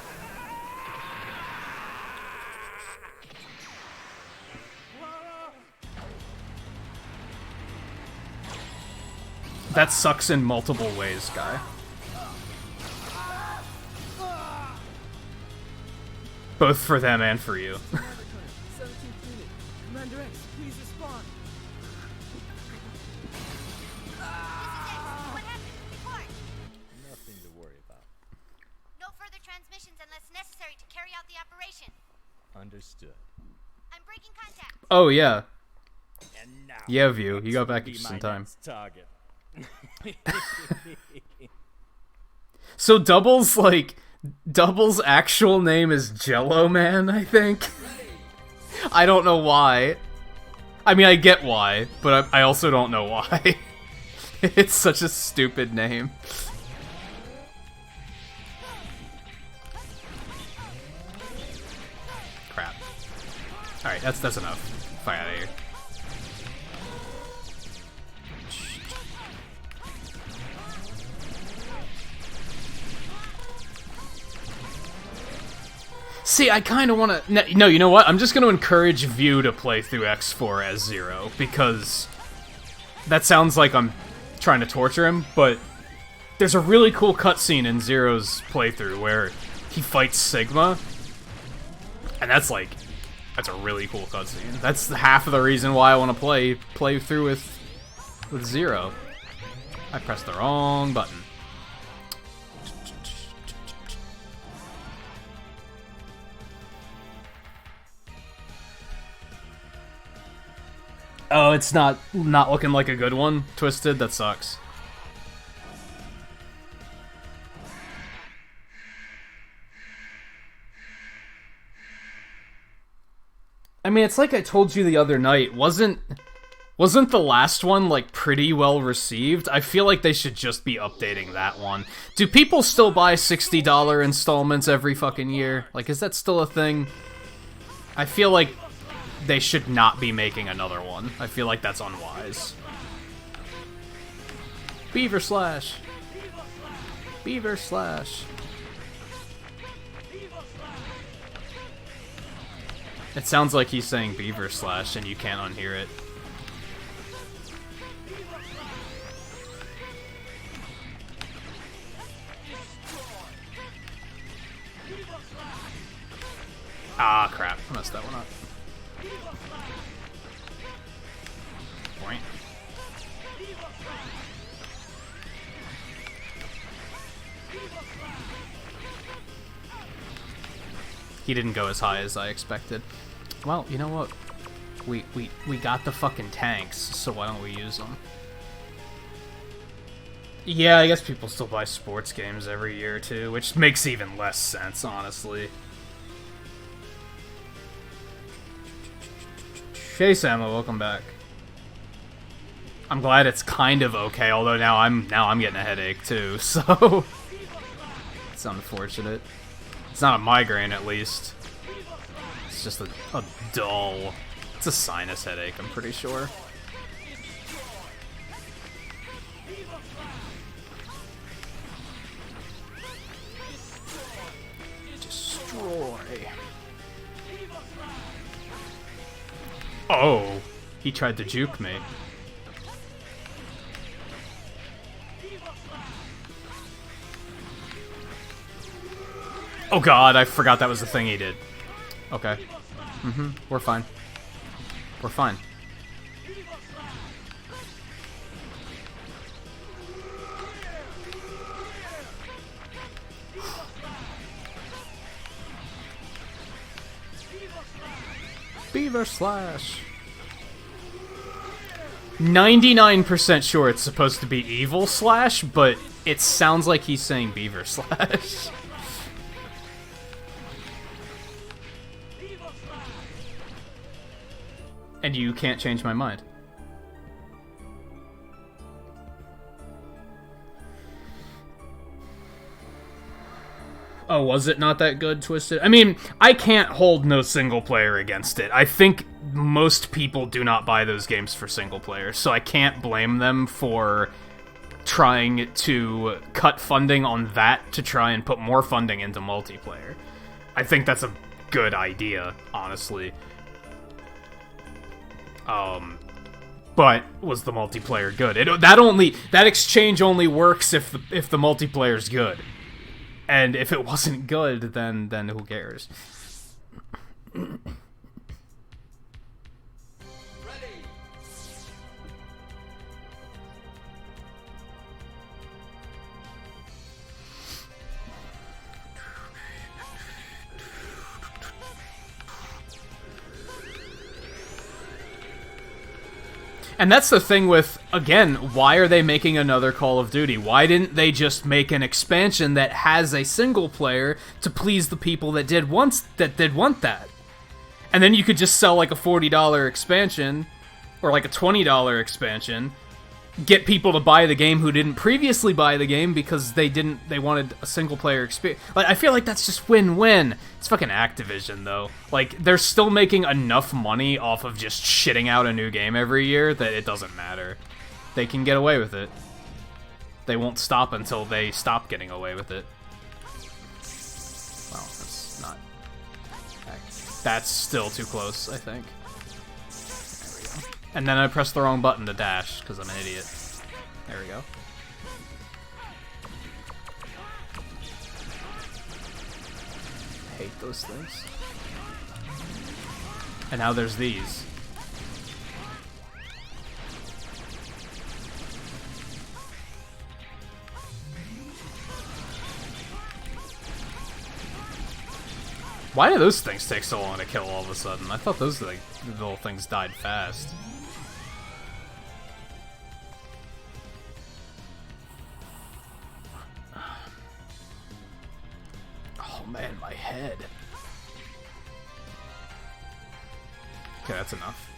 That sucks in multiple ways, guy. Both for them and for you. Commander X, please respond. What happened? Report. Nothing to worry about. No further transmissions unless necessary to carry out the operation. Understood. I'm breaking contact. Oh, yeah. And now, Yeah, View. You got X will back be just my in time. next target. So Double's actual name is Jello Man, I think. I don't know why. I mean, I get why, but I also don't know why. It's such a stupid name. Crap. Alright, that's enough. Fight out of here. See, I kind of want to... No, you know what? I'm just going to encourage View to play through X4 as Zero, because that sounds like I'm trying to torture him, but there's a really cool cutscene in Zero's playthrough where he fights Sigma, and that's a really cool cutscene. That's half of the reason why I want to play through with Zero. I pressed the wrong button. Oh, it's not looking like a good one, Twisted? That sucks. I mean, it's like I told you the other night, wasn't the last one, like, pretty well received? I feel like they should just be updating that one. Do people still buy $60 installments every fucking year? Like, is that still a thing? I feel like they should not be making another one. I feel like that's unwise. Beaver Slash. Beaver Slash. It sounds like he's saying Beaver Slash and you can't unhear it. Ah, crap. I messed that one up. Point. He didn't go as high as I expected. Well, you know what? We got the fucking tanks, so why don't we use them? Yeah, I guess people still buy sports games every year too, which makes even less sense, honestly. Hey Sammo, welcome back. I'm glad it's kind of okay, although now I'm getting a headache too, so it's unfortunate. It's not a migraine at least. It's just a dull... It's a sinus headache, I'm pretty sure. Destroy. Oh, he tried to juke me. Oh god, I forgot that was the thing he did. Okay. We're fine. We're fine. Beaver Slash. 99% sure it's supposed to be Evil Slash, but it sounds like he's saying Beaver Slash. And you can't change my mind. Oh, was it not that good, Twisted? I mean, I can't hold no single player against it. I think most people do not buy those games for single player, so I can't blame them for trying to cut funding on that to try and put more funding into multiplayer. I think that's a good idea, honestly. But was the multiplayer good? That exchange only works if the multiplayer's good. And if it wasn't good, then who cares? And that's the thing with, again, why are they making another Call of Duty? Why didn't they just make an expansion that has a single player to please the people that did want that? And then you could just sell like a $40 expansion, or like a $20 expansion, get people to buy the game who didn't previously buy the game because they wanted a single player experience. Like, I feel like that's just win-win. It's fucking Activision though. Like, they're still making enough money off of just shitting out a new game every year that it doesn't matter. They can get away with it. They won't stop until they stop getting away with it. Well, that's not... That's still too close, I think. And then I pressed the wrong button to dash, because I'm an idiot. There we go. I hate those things. And now there's these. Why do those things take so long to kill all of a sudden? I thought those like, little things died fast. Oh man, my head. Okay, that's enough.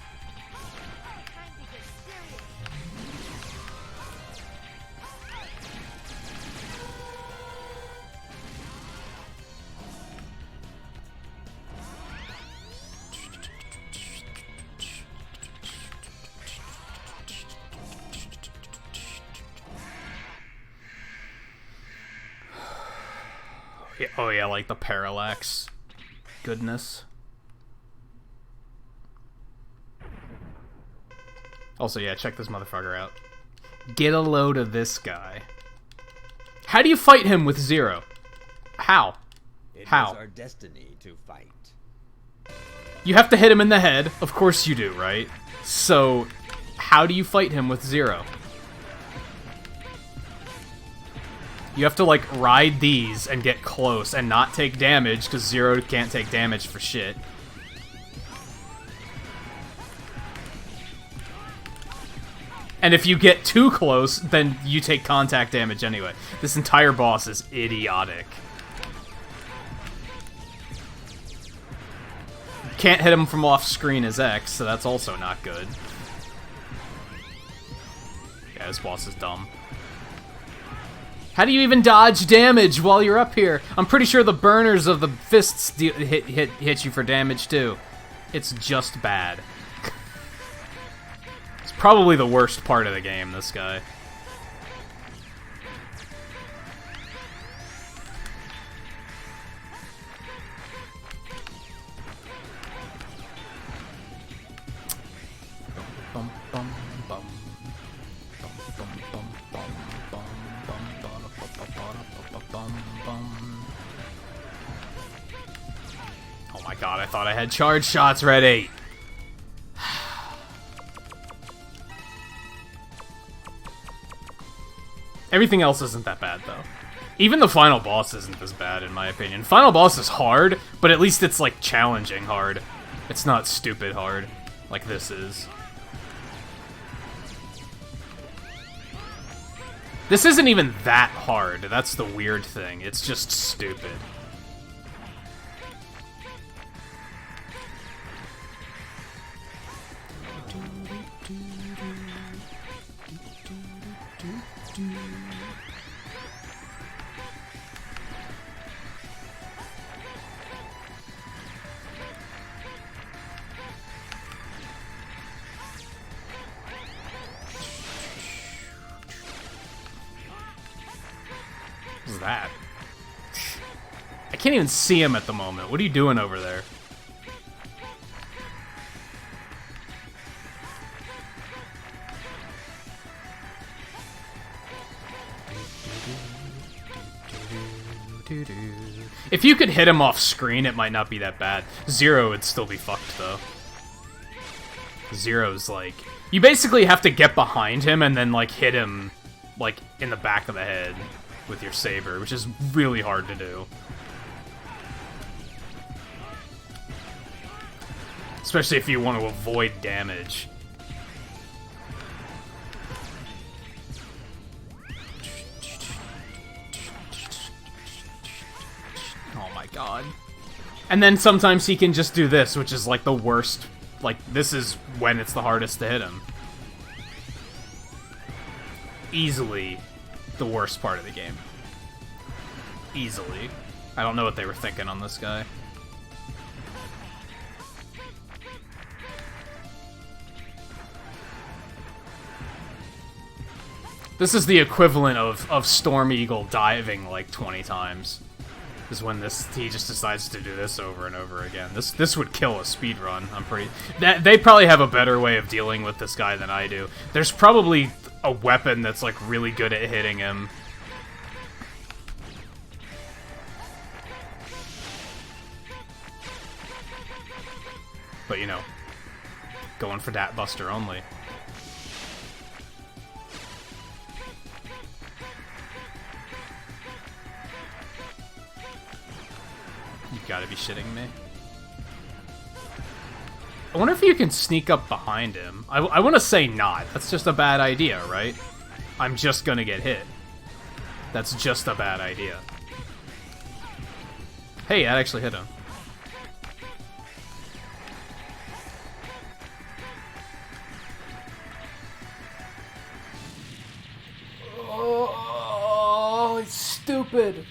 Oh yeah, like the parallax goodness. Also, yeah, check this motherfucker out. Get a load of this guy. How do you fight him with zero? How? How? It is our destiny to fight. You have to hit him in the head. Of course you do, right? So, how do you fight him with zero? You have to, like, ride these and get close and not take damage, because Zero can't take damage for shit. And if you get too close, then you take contact damage anyway. This entire boss is idiotic. Can't hit him from off screen as X, so that's also not good. Yeah, this boss is dumb. How do you even dodge damage while you're up here? I'm pretty sure the burners of the fists hit you for damage too. It's just bad. It's probably the worst part of the game, this guy. Bum, bum, bum. Oh my god, I thought I had charge shots ready! Everything else isn't that bad, though. Even the final boss isn't this bad, in my opinion. Final boss is hard, but at least it's, like, challenging hard. It's not stupid hard, like this is. This isn't even that hard, that's the weird thing. It's just stupid. What's that? I can't even see him at the moment. What are you doing over there? If you could hit him off screen, it might not be that bad. Zero would still be fucked, though. Zero's like... You basically have to get behind him and then, like, hit him, like, in the back of the head with your saber, which is really hard to do. Especially if you want to avoid damage. Oh my god. And then sometimes he can just do this, which is like the worst. Like, this is when it's the hardest to hit him. Easily the worst part of the game. Easily. I don't know what they were thinking on this guy. This is the equivalent of Storm Eagle diving like 20 times. Is when he just decides to do this over and over again. This would kill a speedrun. They probably have a better way of dealing with this guy than I do. There's probably a weapon that's like really good at hitting him. But you know, going for that buster only. You gotta be shitting me. I wonder if you can sneak up behind him. I want to say not. That's just a bad idea, right? I'm just gonna get hit. That's just a bad idea. Hey, that actually hit him. Oh, it's stupid.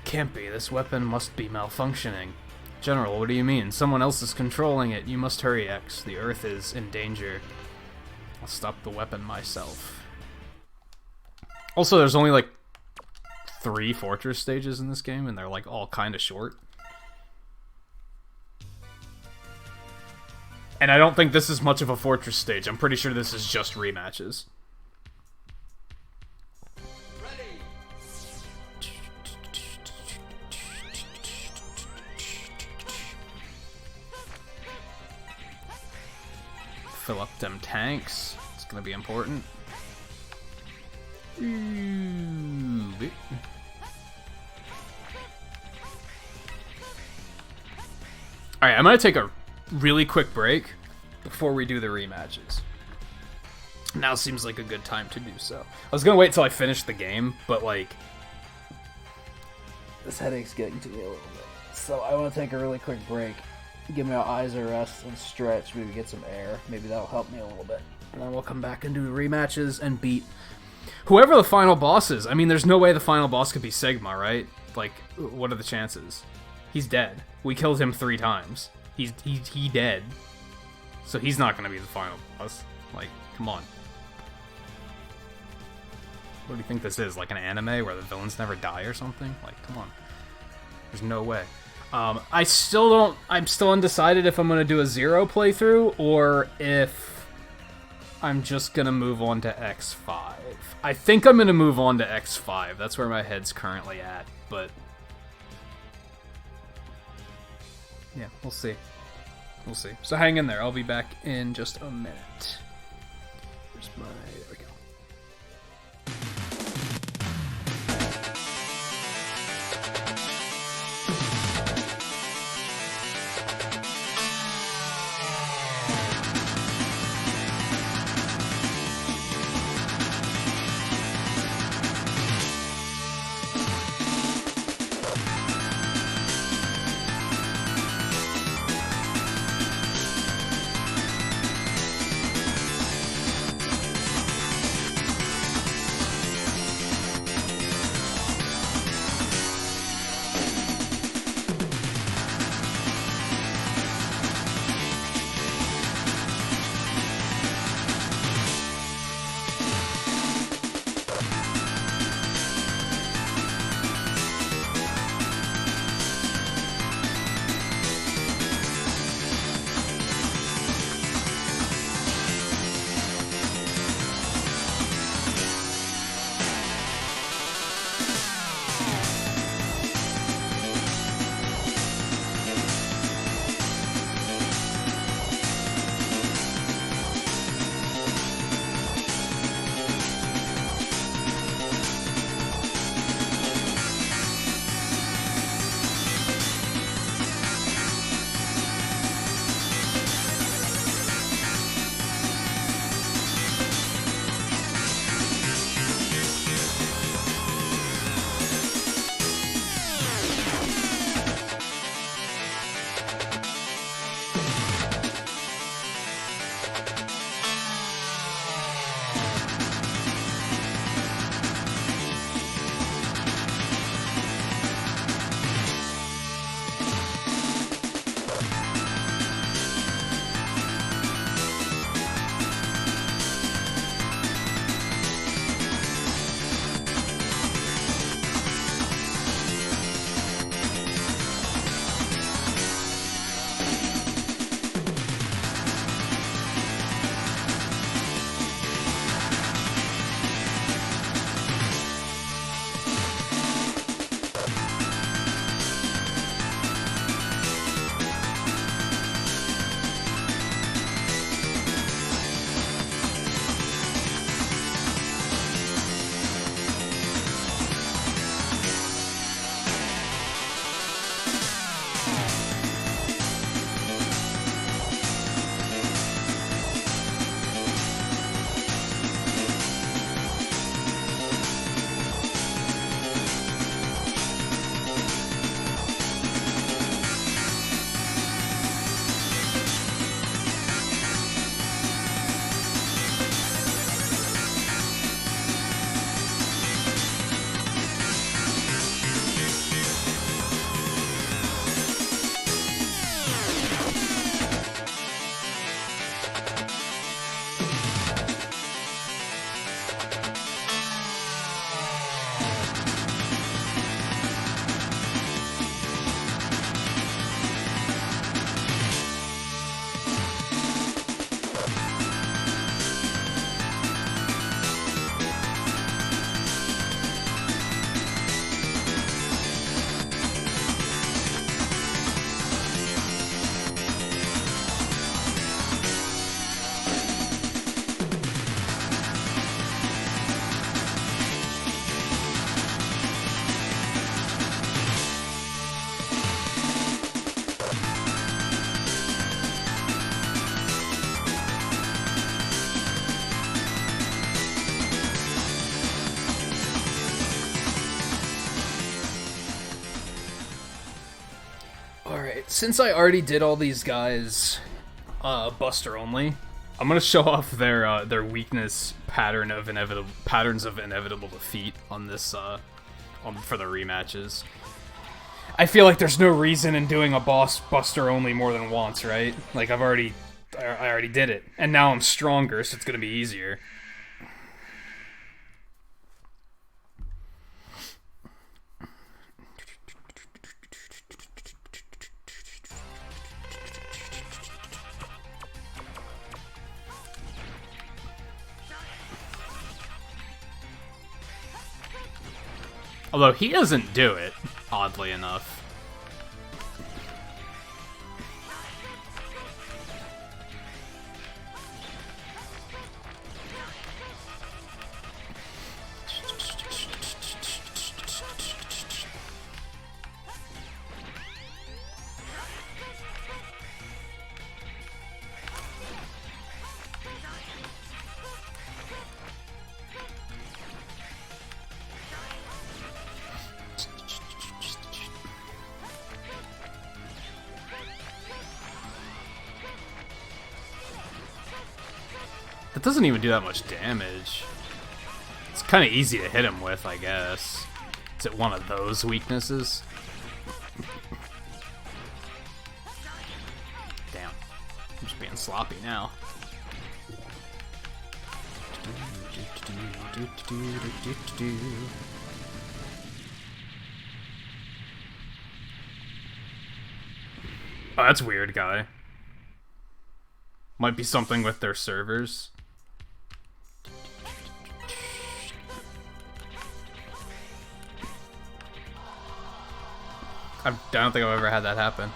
Can't be. This weapon must be malfunctioning. General, what do you mean? Someone else is controlling it. You must hurry, X. The Earth is in danger. I'll stop the weapon myself. Also, there's only like 3 fortress stages in this game, and they're like all kind of short. And I don't think this is much of a fortress stage. I'm pretty sure this is just rematches. Fill up them tanks. It's gonna be important. Alright, I'm gonna take a really quick break before we do the rematches. Now seems like a good time to do so. I was gonna wait till I finished the game, but like... this headache's getting to me a little bit. So I want to take a really quick break. Give my eyes a rest and stretch, maybe get some air. Maybe that'll help me a little bit. And then we'll come back and do the rematches and beat whoever the final boss is. I mean, there's no way the final boss could be Sigma, right? Like, what are the chances? He's dead. We killed him 3 times. He dead. So he's not gonna be the final boss. Like, come on. What do you think this is? Like an anime where the villains never die or something? Like, come on. There's no way. I'm still undecided if I'm going to do a 0 playthrough or if I'm just going to move on to X5. I think I'm going to move on to X5. That's where my head's currently at, but yeah, we'll see. We'll see. So hang in there. I'll be back in just a minute. There's my... there we go. Alright, since I already did all these guys Buster only, I'm gonna show off their weakness patterns of inevitable defeat on this for the rematches. I feel like there's no reason in doing a boss Buster only more than once, right? Like I already did it, and now I'm stronger, so it's gonna be easier. Although he doesn't do it, oddly enough. It doesn't even do that much damage. It's kind of easy to hit him with, I guess. Is it one of those weaknesses? Damn. I'm just being sloppy now. Oh, that's weird, guy. Might be something with their servers. I don't think I've ever had that happen.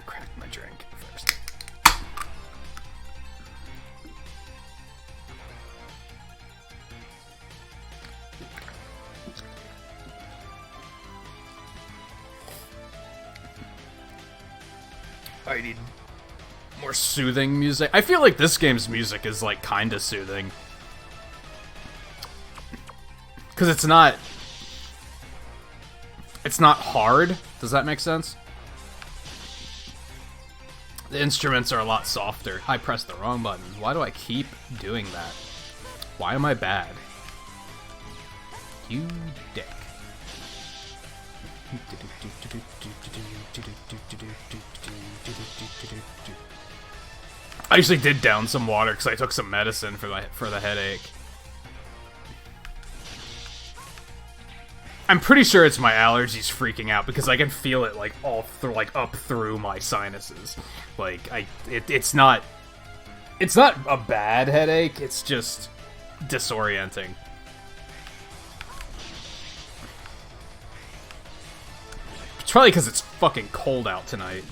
Crack my drink first. I need more soothing music. I feel like this game's music is like kind of soothing. Because it's not hard. Does that make sense? The instruments are a lot softer. I pressed the wrong button. Why do I keep doing that? Why am I bad? You dick. I actually did down some water because I took some medicine for the headache. I'm pretty sure it's my allergies freaking out because I can feel it like all through, like up through my sinuses. Like it's not a bad headache. It's just disorienting. It's probably because it's fucking cold out tonight.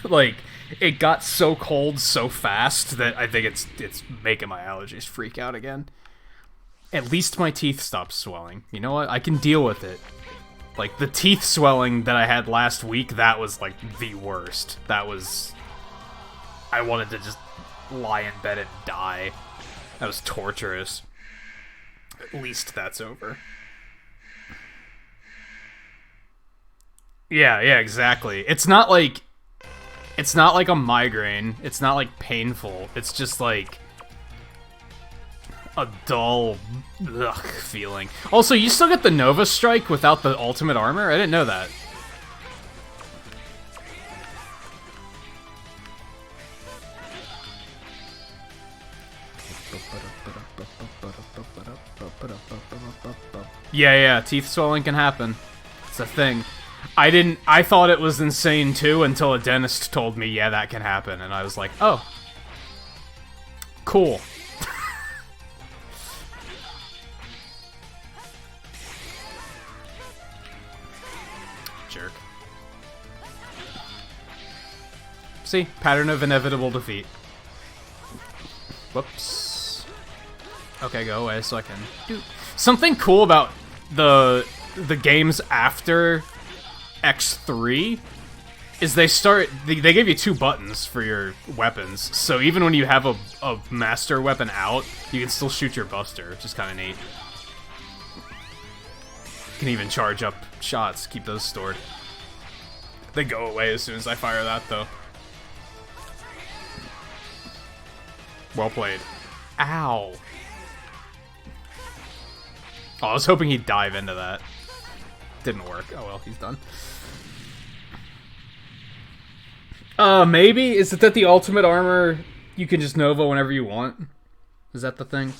Like, it got so cold so fast that I think it's making my allergies freak out again. At least my teeth stopped swelling. You know what? I can deal with it. Like, the teeth swelling that I had last week, that was, like, the worst. That was... I wanted to just lie in bed and die. That was torturous. At least that's over. Yeah, exactly. It's not like a migraine. It's not like painful. It's just like a dull feeling. Also, you still get the Nova Strike without the ultimate armor? I didn't know that. Yeah, teeth swelling can happen. It's a thing. I thought it was insane too until a dentist told me, yeah, that can happen. And I was like, oh. Cool. Jerk. See? Pattern of inevitable defeat. Whoops. Okay, go away so I can do... Something cool about the games after X3 is they give you 2 buttons for your weapons, so even when you have a master weapon out, you can still shoot your buster, which is kind of neat. You can even charge up shots, keep those stored. They go away as soon as I fire that, though. Well played. Ow! Oh, I was hoping he'd dive into that. Didn't work. Oh well, he's done. Maybe? Is it that the ultimate armor, you can just Nova whenever you want? Is that the thing?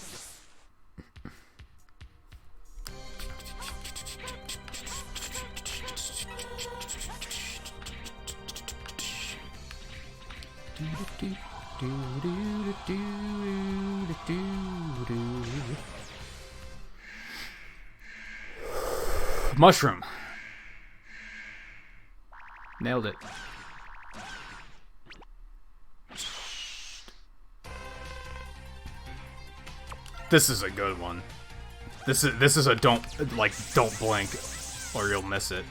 Mushroom. Nailed it. This is a good one. This is a don't blink or you'll miss it.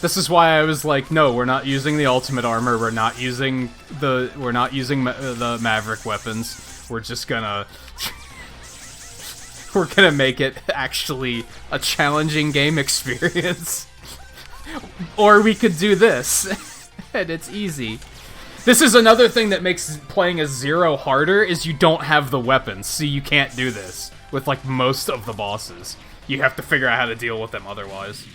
This is why I was like, no, we're not using the ultimate armor. We're not using the Maverick weapons. We're just gonna we're gonna make it actually a challenging game experience. Or we could do this, and it's easy. This is another thing that makes playing a Zero harder, is you don't have the weapons, so you can't do this with like most of the bosses. You have to figure out how to deal with them otherwise.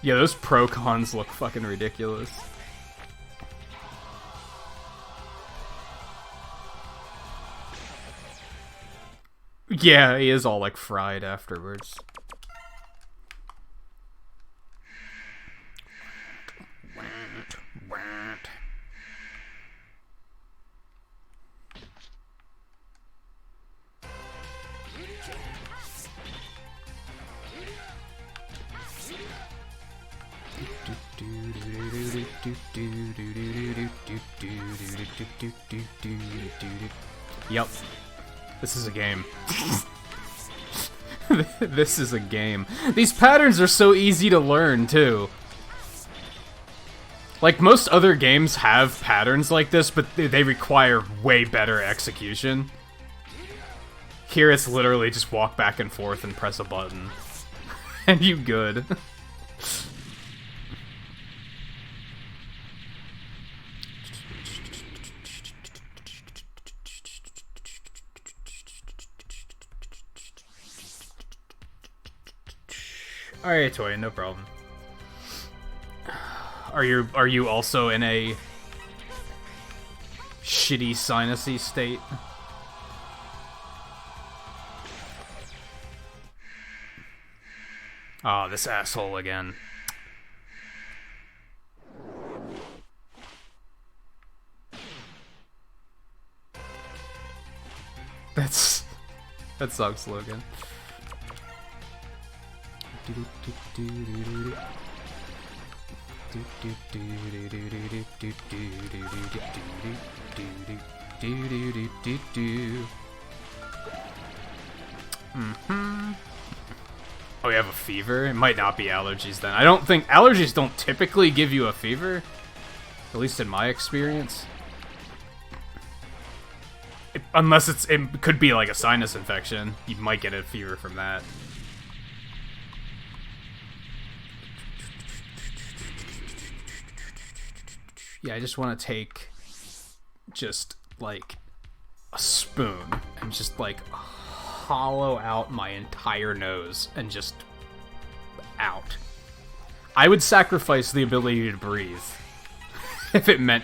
Yeah, those pro cons look fucking ridiculous. Yeah, he is all like fried afterwards. Yep. This is a game. This is a game. These patterns are so easy to learn, too. Like, most other games have patterns like this, but they require way better execution. Here it's literally just walk back and forth and press a button. And you good. Alright, Toy, no problem. Are you also in a shitty sinusy state? Oh, this asshole again. That sucks, Logan. Oh, you have a fever? It might not be allergies then. I don't think allergies don't typically give you a fever, at least in my experience. Unless it could be like a sinus infection. You might get a fever from that. Yeah, I just want to take just like a spoon and just like hollow out my entire nose and just out. I would sacrifice the ability to breathe if it meant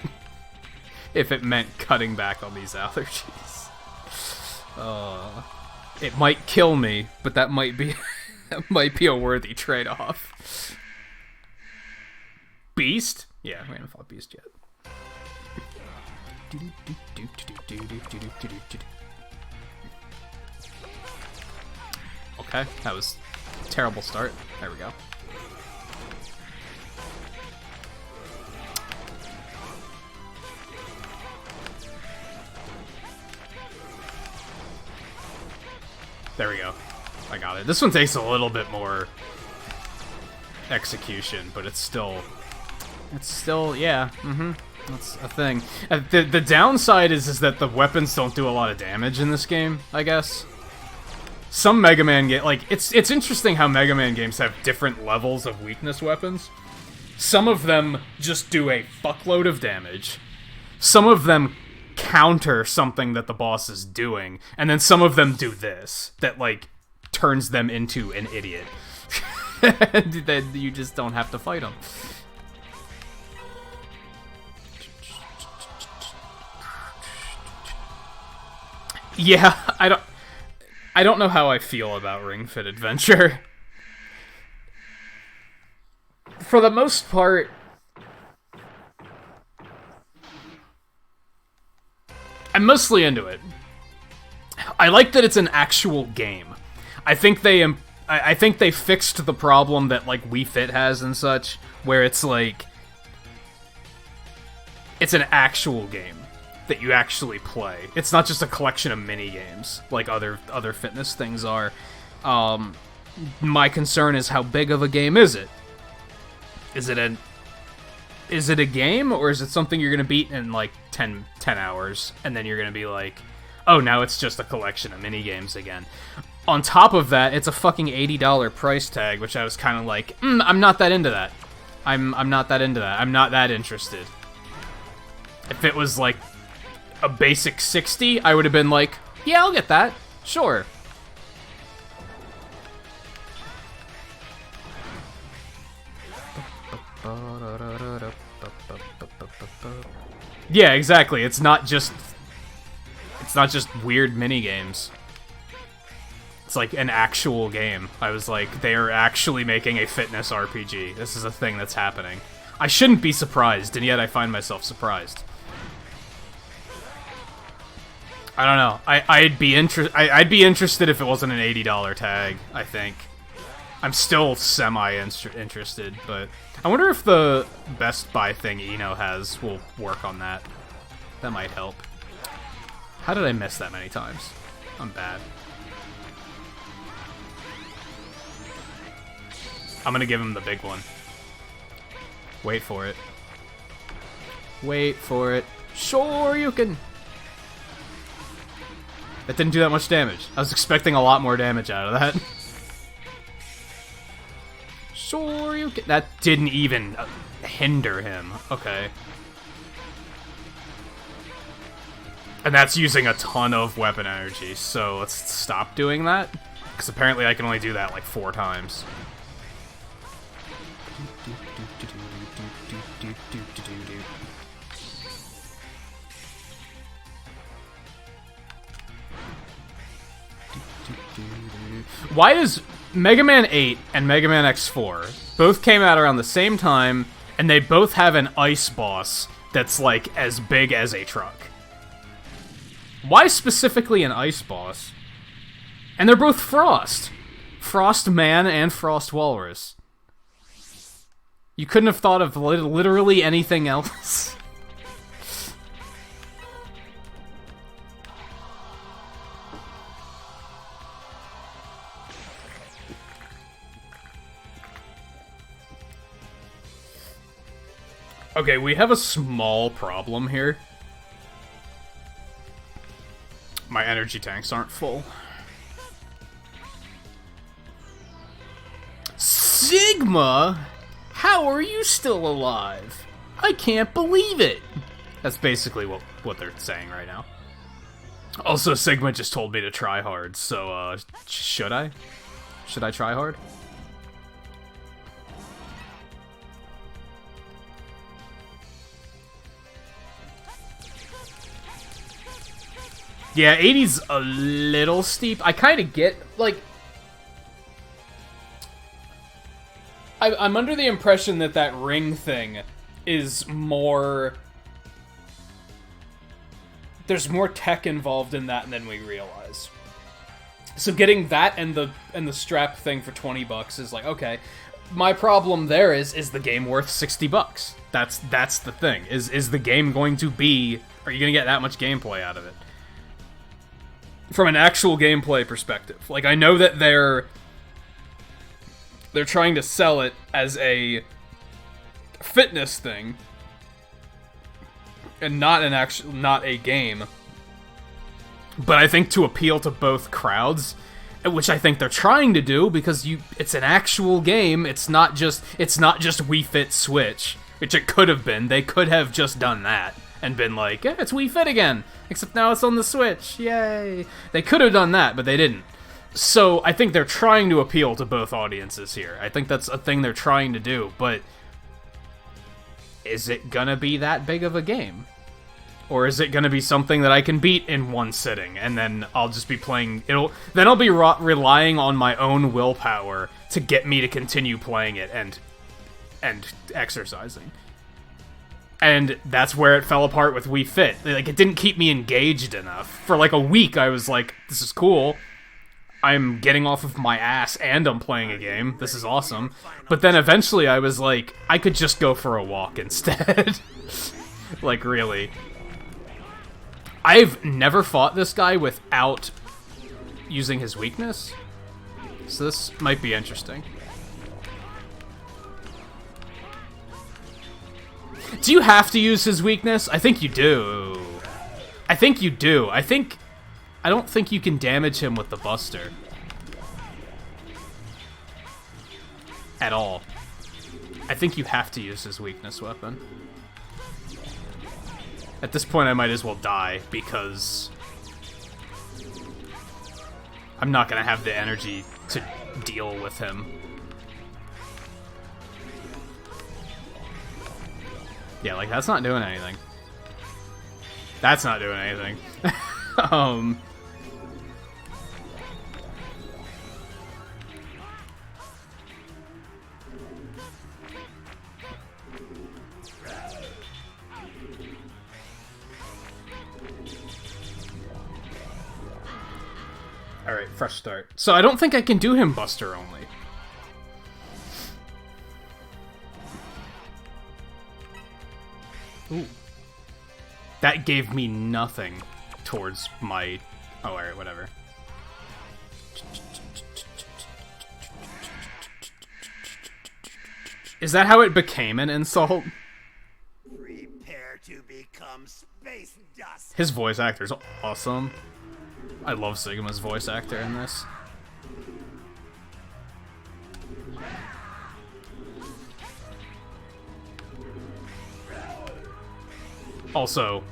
cutting back on these allergies. It might kill me, but that might be a worthy trade-off. Beast? Yeah, we haven't fought Beast yet. Okay, that was a terrible start. There we go. There we go. I got it. This one takes a little bit more execution, but it's still, yeah, that's a thing. The downside is that the weapons don't do a lot of damage in this game, I guess. Some Mega Man it's interesting how Mega Man games have different levels of weakness weapons. Some of them just do a fuckload of damage. Some of them counter something that the boss is doing, and then some of them do this that turns them into an idiot. Then you just don't have to fight them. Yeah, I don't know how I feel about Ring Fit Adventure. For the most part, I'm mostly into it. I like that it's an actual game. I think they fixed the problem that Wii Fit has and such, where it's it's an actual game that you actually play. It's not just a collection of mini games like other fitness things are. My concern is how big of a game is it? Is it a game, or is it something you're gonna beat in 10 hours, and then you're gonna be oh, now it's just a collection of mini games again? On top of that, it's a fucking $80 price tag, which I was kind of I'm not that into that. I'm not that into that. I'm not that interested. If it was a basic 60, I would have been yeah, I'll get that. Sure. Yeah, exactly. It's not just weird mini games. It's an actual game. I was they are actually making a fitness RPG. This is a thing that's happening. I shouldn't be surprised, and yet I find myself surprised. I don't know. I'd be interested if it wasn't an $80 tag, I think. I'm still semi-interested, but I wonder if the Best Buy thing Eno has will work on that. That might help. How did I miss that many times? I'm bad. I'm gonna give him the big one. Wait for it. Wait for it. Sure, you can. That didn't do that much damage. I was expecting a lot more damage out of that. Sure, you can. That didn't even hinder him. Okay. And that's using a ton of weapon energy, so let's stop doing that. Because apparently I can only do that 4 times. Why is Mega Man 8 and Mega Man X4 both came out around the same time, and they both have an ice boss that's as big as a truck? Why specifically an ice boss? And they're both Frost. Frost Man and Frost Walrus. You couldn't have thought of literally anything else? Okay, we have a small problem here. My energy tanks aren't full. Sigma? How are you still alive? I can't believe it! That's basically what they're saying right now. Also, Sigma just told me to try hard, so, should I? Should I try hard? Yeah, 80's a little steep. I kind of get, I'm under the impression that that ring thing is more... There's more tech involved in that than we realize. So getting that and the strap thing for $20 is like, okay. My problem there is the game worth $60? That's the thing. Is the game going to be... Are you going to get that much gameplay out of it? From an actual gameplay perspective. Like, I know that they're trying to sell it as a fitness thing and not a game. But I think to appeal to both crowds, which I think they're trying to do, because it's an actual game. It's not just Wii Fit Switch, which it could have been. They could have just done that and been like, yeah, it's Wii Fit again, except now it's on the Switch. Yay! They could have done that, but they didn't. So I think they're trying to appeal to both audiences here. I think that's a thing they're trying to do, but is it gonna be that big of a game? Or is it going to be something that I can beat in one sitting, and then I'll just be playing... Then I'll be relying on my own willpower to get me to continue playing it and exercising. And that's where it fell apart with Wii Fit. Like, it didn't keep me engaged enough. For like a week, I was like, this is cool. I'm getting off of my ass and I'm playing a game. This is awesome. But then eventually I was like, I could just go for a walk instead. Like, really. I've never fought this guy without using his weakness, so this might be interesting. Do you have to use his weakness? I think you do. I don't think you can damage him with the Buster. At all. I think you have to use his weakness weapon. At this point, I might as well die, because I'm not going to have the energy to deal with him. Yeah, like, that's not doing anything. That's not doing anything. Alright, fresh start. So I don't think I can do him Buster only. Ooh. That gave me nothing towards my... Oh, alright, whatever. Is that how it became an insult? Prepare to become space dust. His voice actor's awesome. I love Sigma's voice actor in this. Also,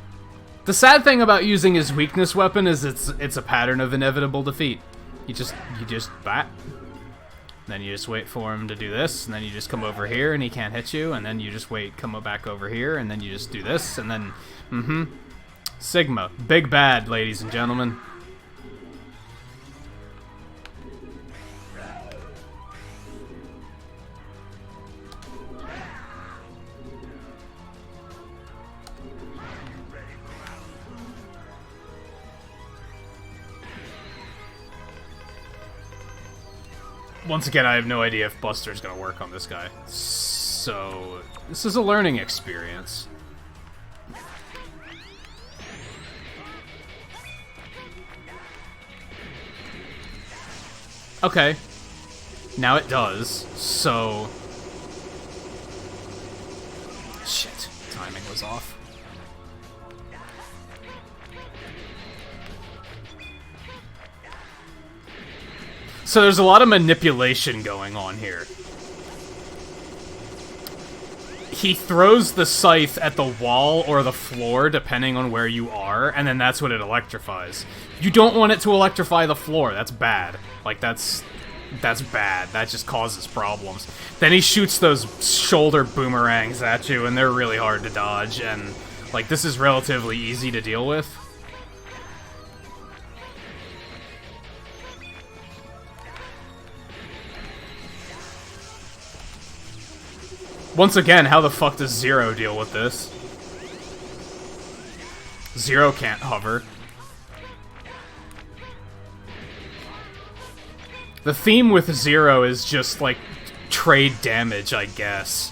the sad thing about using his weakness weapon is it's a pattern of inevitable defeat. You just bat. Then you just wait for him to do this, and then you just come over here and he can't hit you, and then you just wait, come back over here, and then you just do this, and then Sigma, big bad, ladies and gentlemen. Once again, I have no idea if Buster's gonna work on this guy. So, this is a learning experience. Okay. Now it does, so... Shit, timing was off. So there's a lot of manipulation going on here. He throws the scythe at the wall or the floor, depending on where you are, and then that's what it electrifies. You don't want it to electrify the floor. That's bad. Like, that's bad. That just causes problems. Then he shoots those shoulder boomerangs at you, and they're really hard to dodge, and, like, this is relatively easy to deal with. Once again, how the fuck does Zero deal with this? Zero can't hover. The theme with Zero is just, like, trade damage, I guess.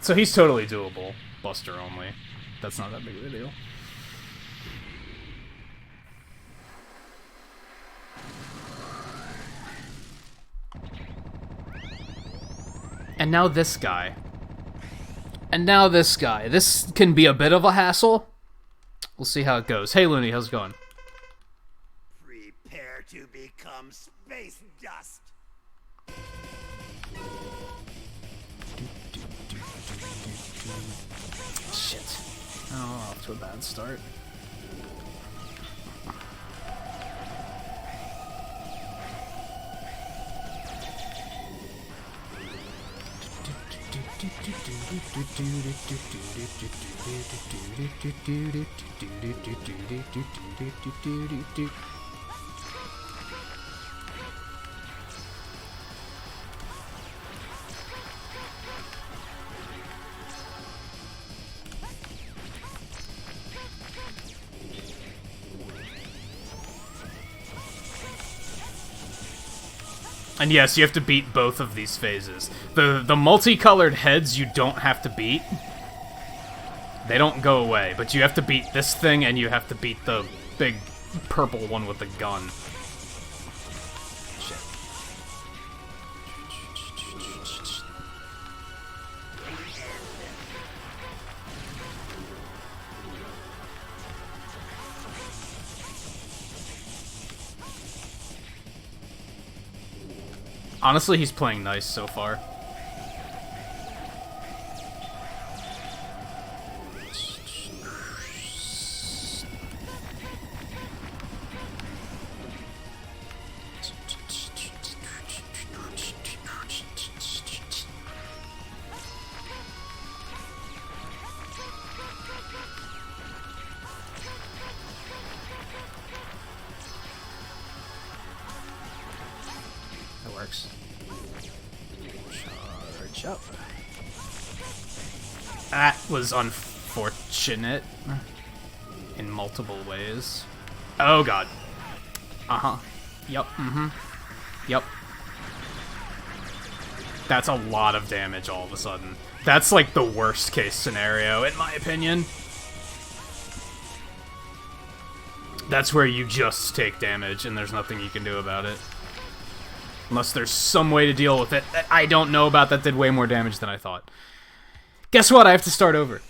So he's totally doable. Buster only. That's not that big of a deal. And now this guy. And now this guy. This can be a bit of a hassle. We'll see how it goes. Hey, Looney, how's it going? Prepare to become space dust. Shit. Oh, off to a bad start. And yes, you have to beat both of these phases. The multicolored heads you don't have to beat. They don't go away, but you have to beat this thing and you have to beat the big purple one with the gun. Shit. Honestly, he's playing nice so far. That works. Charge up. That was unfortunate in multiple ways. Oh god. Uh-huh. Yup, Yup. That's a lot of damage all of a sudden. That's like the worst case scenario, in my opinion. That's where you just take damage and there's nothing you can do about it. Unless there's some way to deal with it that I don't know about that did way more damage than I thought. Guess what? I have to start over.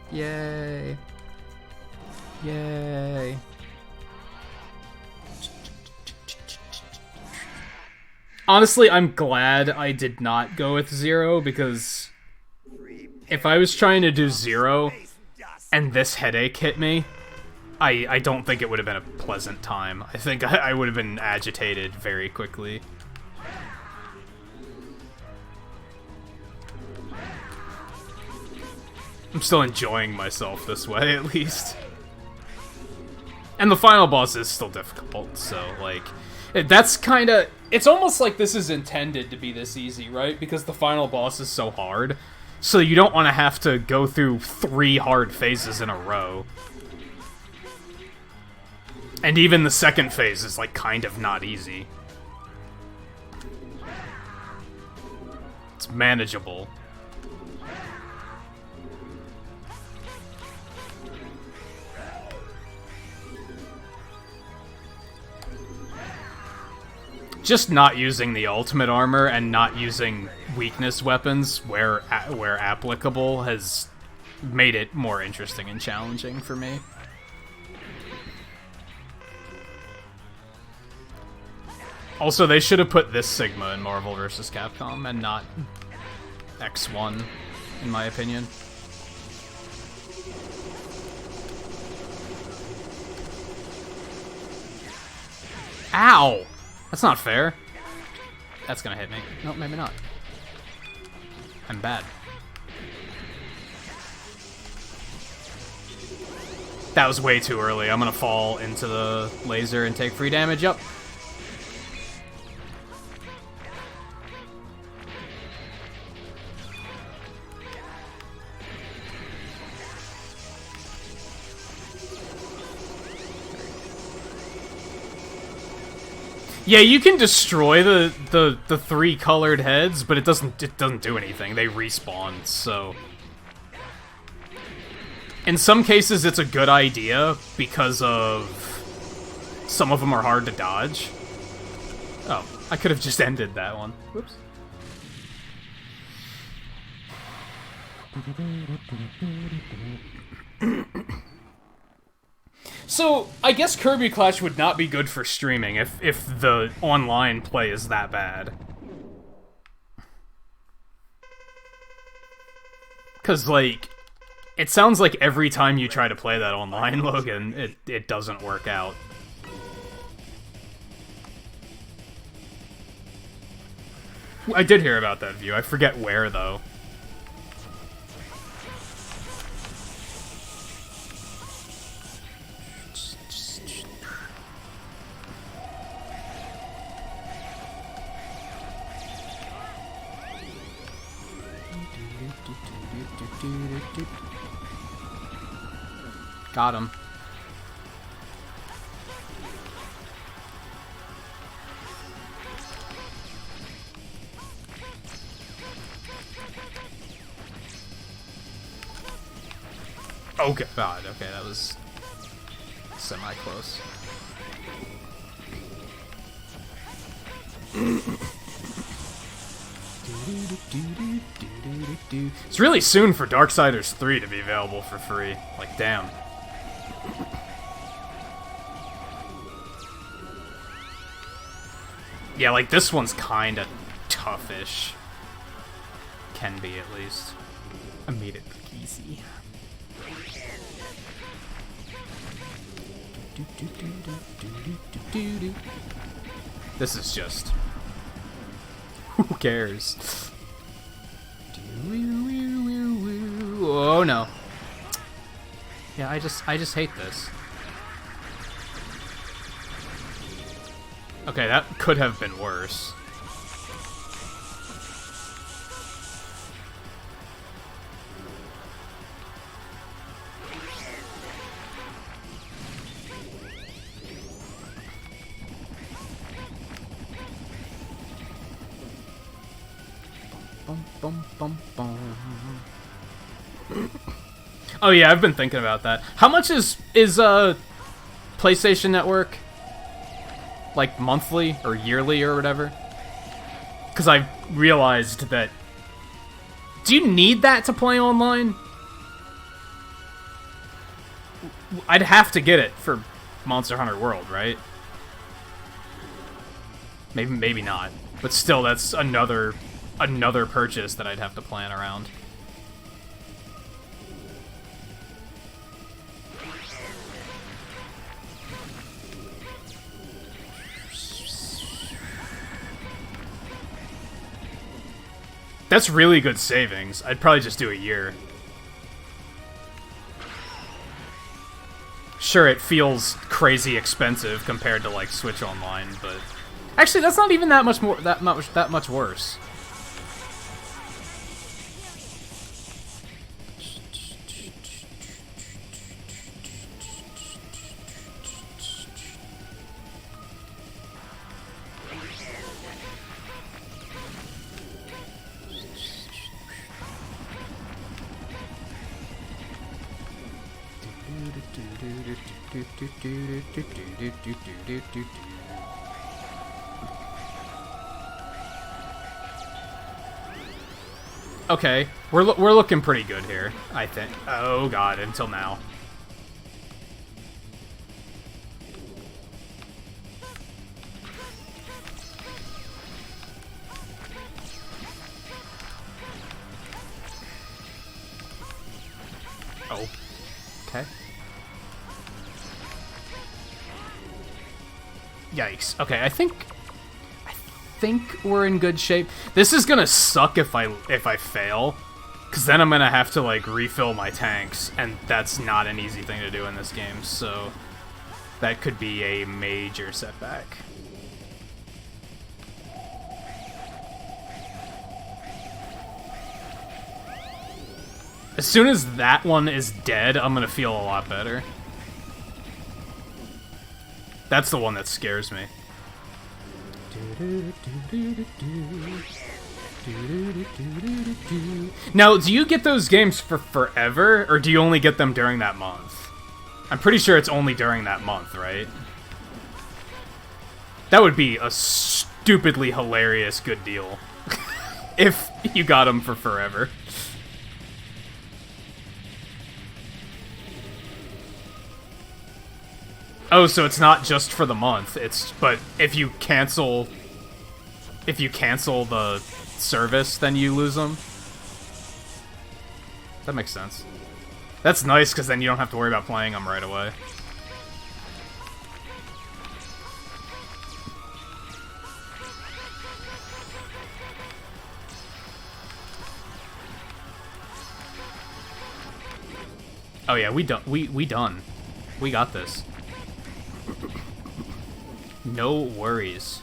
Yay. Yay. Honestly, I'm glad I did not go with Zero, because if I was trying to do Zero and this headache hit me, I don't think it would have been a pleasant time. I think I would have been agitated very quickly. I'm still enjoying myself this way, at least. And the final boss is still difficult, so, like, that's kind of... It's almost like this is intended to be this easy, right? Because the final boss is so hard. So you don't want to have to go through 3 hard phases in a row. And even the second phase is, like, kind of not easy. It's manageable. Just not using the ultimate armor and not using weakness weapons where applicable has made it more interesting and challenging for me. Also, they should have put this Sigma in Marvel vs. Capcom and not X1, in my opinion. Ow! That's not fair. That's gonna hit me. No, maybe not. I'm bad. That was way too early. I'm gonna fall into the laser and take free damage. Yup. Yeah, you can destroy the three colored heads, but it doesn't do anything. They respawn, so in some cases it's a good idea because of some of them are hard to dodge. Oh, I could have just ended that one. Whoops. So, I guess Kirby Clash would not be good for streaming if the online play is that bad. Because, like, it sounds like every time you try to play that online, Logan, it doesn't work out. I did hear about that view. I forget where, though. Got him. Oh god, okay, that was semi-close. It's really soon for Darksiders 3 to be available for free. Like, damn. Yeah, like, this one's kinda toughish. Can be, at least. I made it easy. This is just... Who cares? Oh no. Yeah, I just hate this. Okay, that could have been worse. Oh yeah, I've been thinking about that. How much is PlayStation Network? Like monthly or yearly or whatever? Because I realized that. Do you need that to play online? I'd have to get it for Monster Hunter World, right? Maybe not. But still, that's another purchase that I'd have to plan around. That's really good savings. I'd probably just do a year. Sure, it feels crazy expensive compared to like Switch Online, but actually, that's not even that much worse. Okay, we're looking pretty good here, I think. Oh god, until now. Oh. Okay. Yikes. Okay, I think we're in good shape. This is gonna suck if I fail, because then I'm gonna have to like refill my tanks, and that's not an easy thing to do in this game. So that could be a major setback. As soon as that one is dead, I'm gonna feel a lot better. That's the one that scares me. Now, do you get those games for forever, or do you only get them during that month? I'm pretty sure it's only during that month, right? That would be a stupidly hilarious good deal. If you got them for forever. Oh, so it's not just for the month. But if you cancel the service, then you lose them. That makes sense. That's nice, because then you don't have to worry about playing them right away. Oh yeah, we done. We done. We got this. No worries.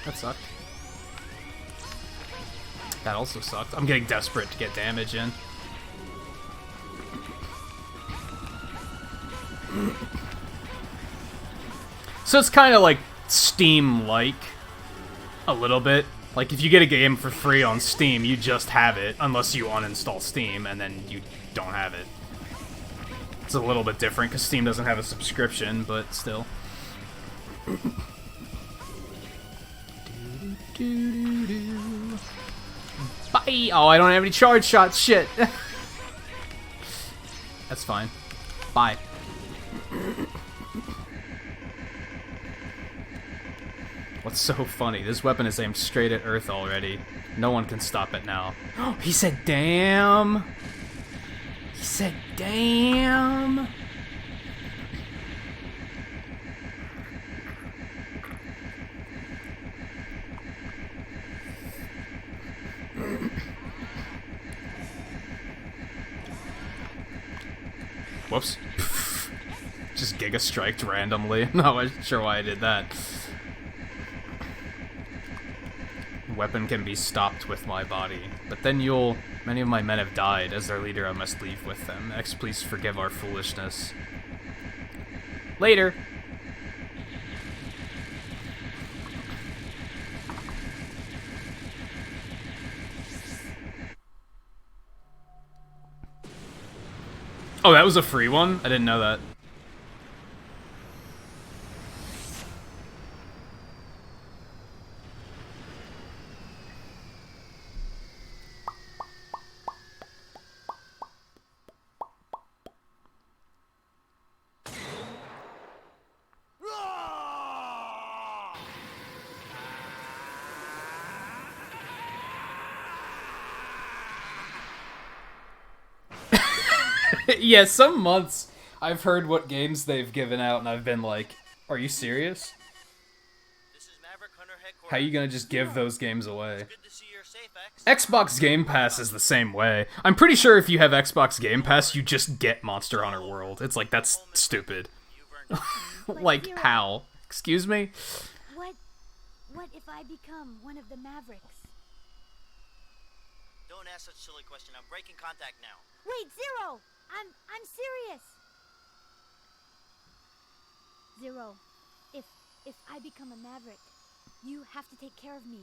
That sucked. That also sucked. I'm getting desperate to get damage in. So it's kind of like Steam-like, a little bit. Like, if you get a game for free on Steam, you just have it, unless you uninstall Steam, and then you don't have it. It's a little bit different, because Steam doesn't have a subscription, but still. Bye! Oh, I don't have any charge shots, shit! That's fine. Bye. What's so funny? This weapon is aimed straight at Earth already. No one can stop it now. He said, damn! He said, damn! Whoops. Just Giga Striked randomly. No, I wasn't sure why I did that. Weapon can be stopped with my body. But then many of my men have died. As their leader, I must leave with them. X, please forgive our foolishness. Later. Oh, that was a free one? I didn't know that. Yeah, some months I've heard what games they've given out, and I've been like, are you serious? How are you gonna just give those games away? Xbox Game Pass is the same way. I'm pretty sure if you have Xbox Game Pass, you just get Monster Hunter World. It's like, that's stupid. Like, how? Excuse me? What if I become one of the Mavericks? Don't ask such a silly question. I'm breaking contact now. Wait, Zero! I'm serious. Zero, if I become a Maverick, you have to take care of me.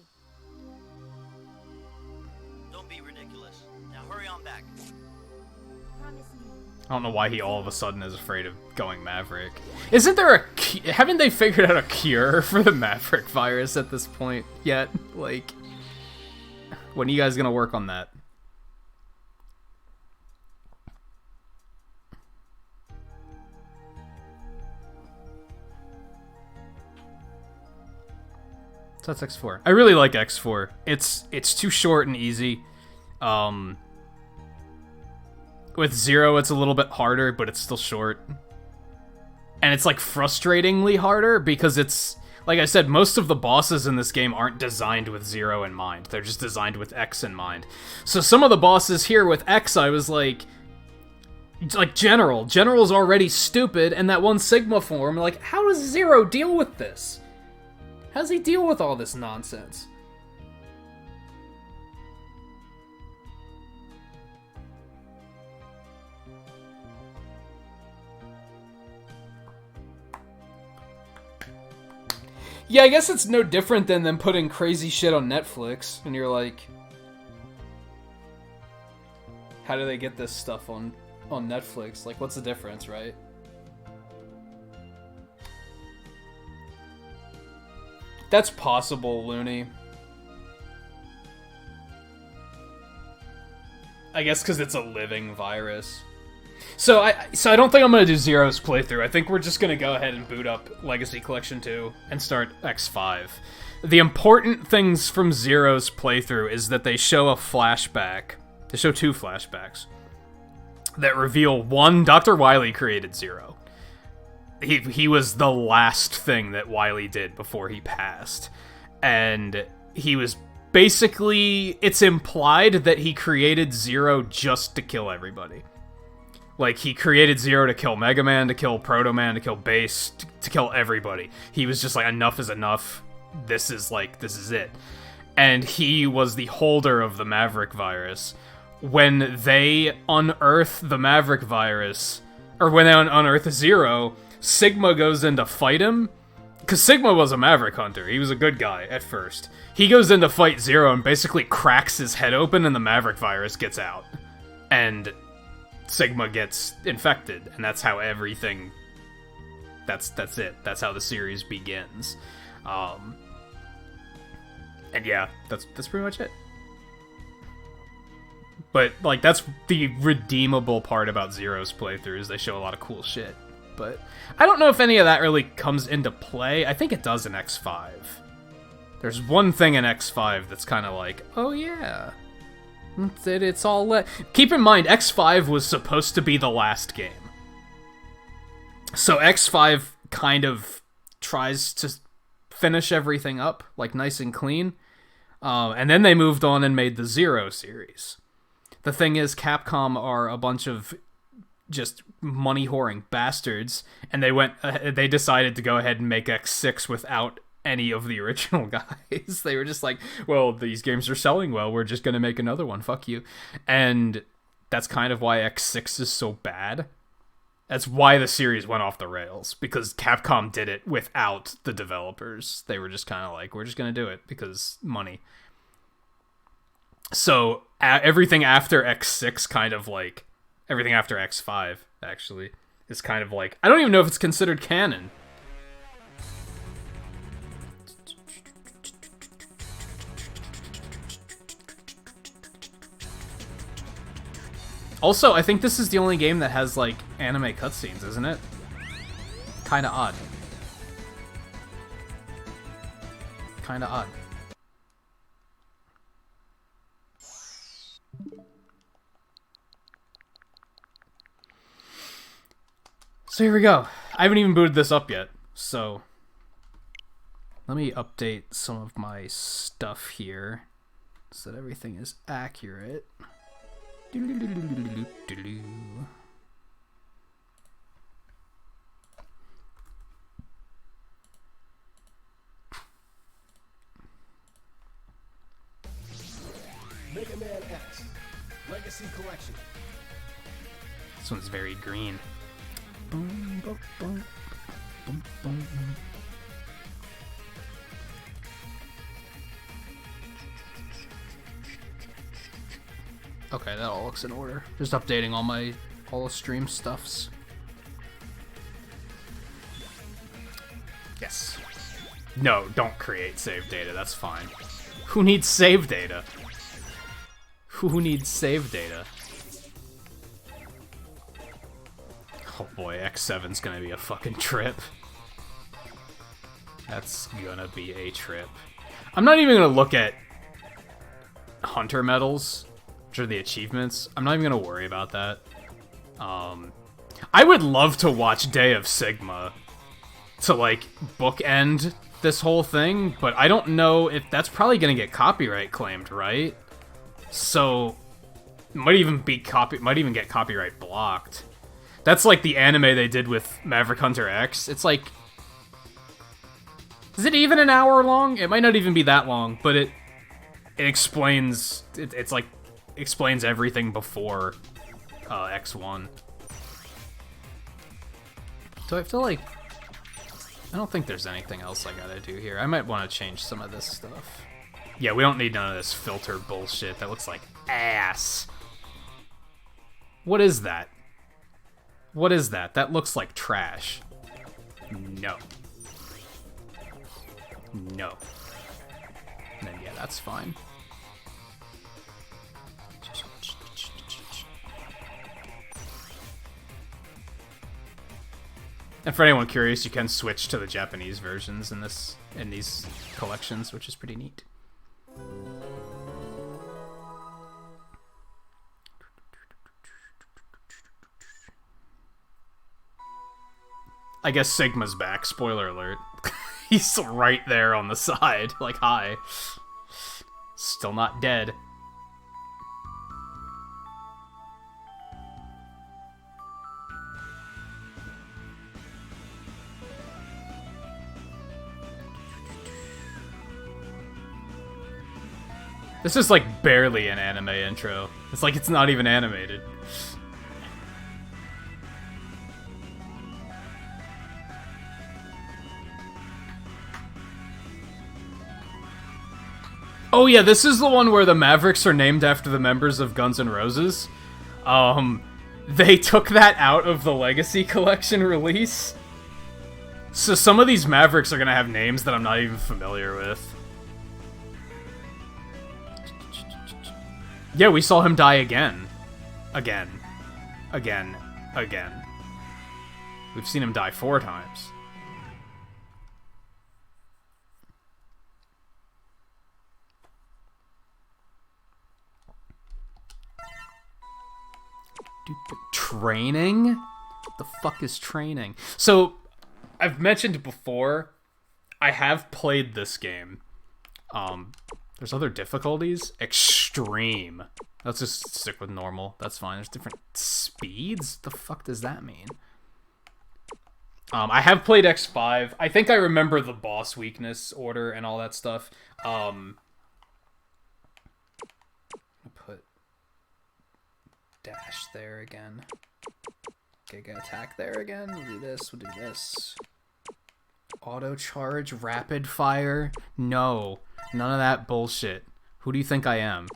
Don't be ridiculous. Now hurry on back. Promise me. I don't know why he all of a sudden is afraid of going Maverick. Isn't there haven't they figured out a cure for the Maverick virus at this point yet? Like, when are you guys gonna work on that? So that's X4. I really like X4. It's too short and easy. With Zero, it's a little bit harder, but it's still short. And it's like frustratingly harder because it's, like I said, most of the bosses in this game aren't designed with Zero in mind. They're just designed with X in mind. So some of the bosses here with X, I was like General. General's already stupid, and that one Sigma form, like, how does Zero deal with this? How does he deal with all this nonsense? Yeah, I guess it's no different than them putting crazy shit on Netflix, and you're like, how do they get this stuff on Netflix? Like, what's the difference, right? That's possible, Looney. I guess because it's a living virus. So I don't think I'm gonna do Zero's playthrough. I think we're just gonna go ahead and boot up Legacy Collection 2 and start X5. The important things from Zero's playthrough is that they show a flashback. They show 2 flashbacks that reveal, one, Dr. Wily created Zero. He was the last thing that Wily did before he passed. And he was basically, it's implied that he created Zero just to kill everybody. Like, he created Zero to kill Mega Man, to kill Proto Man, to kill Base, to kill everybody. He was just like, enough is enough. This is it. And he was the holder of the Maverick virus. When they unearth the Maverick virus, or when they unearth Zero, Sigma goes in to fight him. Because Sigma was a Maverick hunter. He was a good guy at first. He goes in to fight Zero and basically cracks his head open, and the Maverick virus gets out. And Sigma gets infected, and that's how everything... That's it. That's how the series begins. And yeah, that's pretty much it. But, like, that's the redeemable part about Zero's playthrough, is they show a lot of cool shit. But I don't know if any of that really comes into play. I think it does in X5. There's one thing in X5 that's kind of like, oh yeah, it's all keep in mind, X5 was supposed to be the last game. So X5 kind of tries to finish everything up, like, nice and clean. And then they moved on and made the Zero series. The thing is, Capcom are a bunch of just money-whoring bastards, and they decided to go ahead and make X6 without any of the original guys. They were just like, well, these games are selling well, we're just gonna make another one, fuck you. And that's kind of why X6 is so bad. That's why the series went off the rails, because Capcom did it without the developers. They were just kind of like, we're just gonna do it because money. So everything after X6 kind of like, everything after X5, actually, is kind of like... I don't even know if it's considered canon. Also, I think this is the only game that has, like, anime cutscenes, isn't it? Kinda odd. Kinda odd. So here we go. I haven't even booted this up yet, so let me update some of my stuff here so that everything is accurate. Mega Man X Legacy Collection. This one's very green. Boom, boom, boom, boom, boom. Okay, that all looks in order. Just updating all the stream stuffs. Yes. No, don't create save data. That's fine. Who needs save data? Who needs save data? Oh boy, X7's gonna be a fucking trip. That's gonna be a trip. I'm not even gonna look at Hunter medals, which are the achievements. I'm not even gonna worry about that. I would love to watch Day of Sigma to, like, bookend this whole thing, but I don't know if that's probably gonna get copyright claimed, right? So, might even get copyright blocked. That's like the anime they did with Maverick Hunter X. It's like... Is it even an hour long? It might not even be that long, but it explains... It's like... explains everything before X1. Do I have to, like... I don't think there's anything else I gotta do here. I might want to change some of this stuff. Yeah, we don't need none of this filter bullshit. That looks like ass. What is that? What is that? That looks like trash. No. No. And then, yeah, that's fine. And for anyone curious, you can switch to the Japanese versions in these collections, which is pretty neat. I guess Sigma's back. Spoiler alert. He's right there on the side. Like, hi. Still not dead. This is like barely an anime intro. It's like it's not even animated. Oh yeah, this is the one where the Mavericks are named after the members of Guns N' Roses. They took that out of the Legacy Collection release. So some of these Mavericks are gonna have names that I'm not even familiar with. Yeah, we saw him die again. Again. Again. Again. We've seen him die 4 times. Training? What the fuck is training? So, I've mentioned before, I have played this game. There's other difficulties. Extreme. Let's just stick with normal. That's fine. There's different speeds? The fuck does that mean? I have played X5. I think I remember the boss weakness order and all that stuff. I'll put dash there again. Giga attack there again. We'll do this. We'll do this. Auto charge, rapid fire. No. None of that bullshit. Who do you think I am?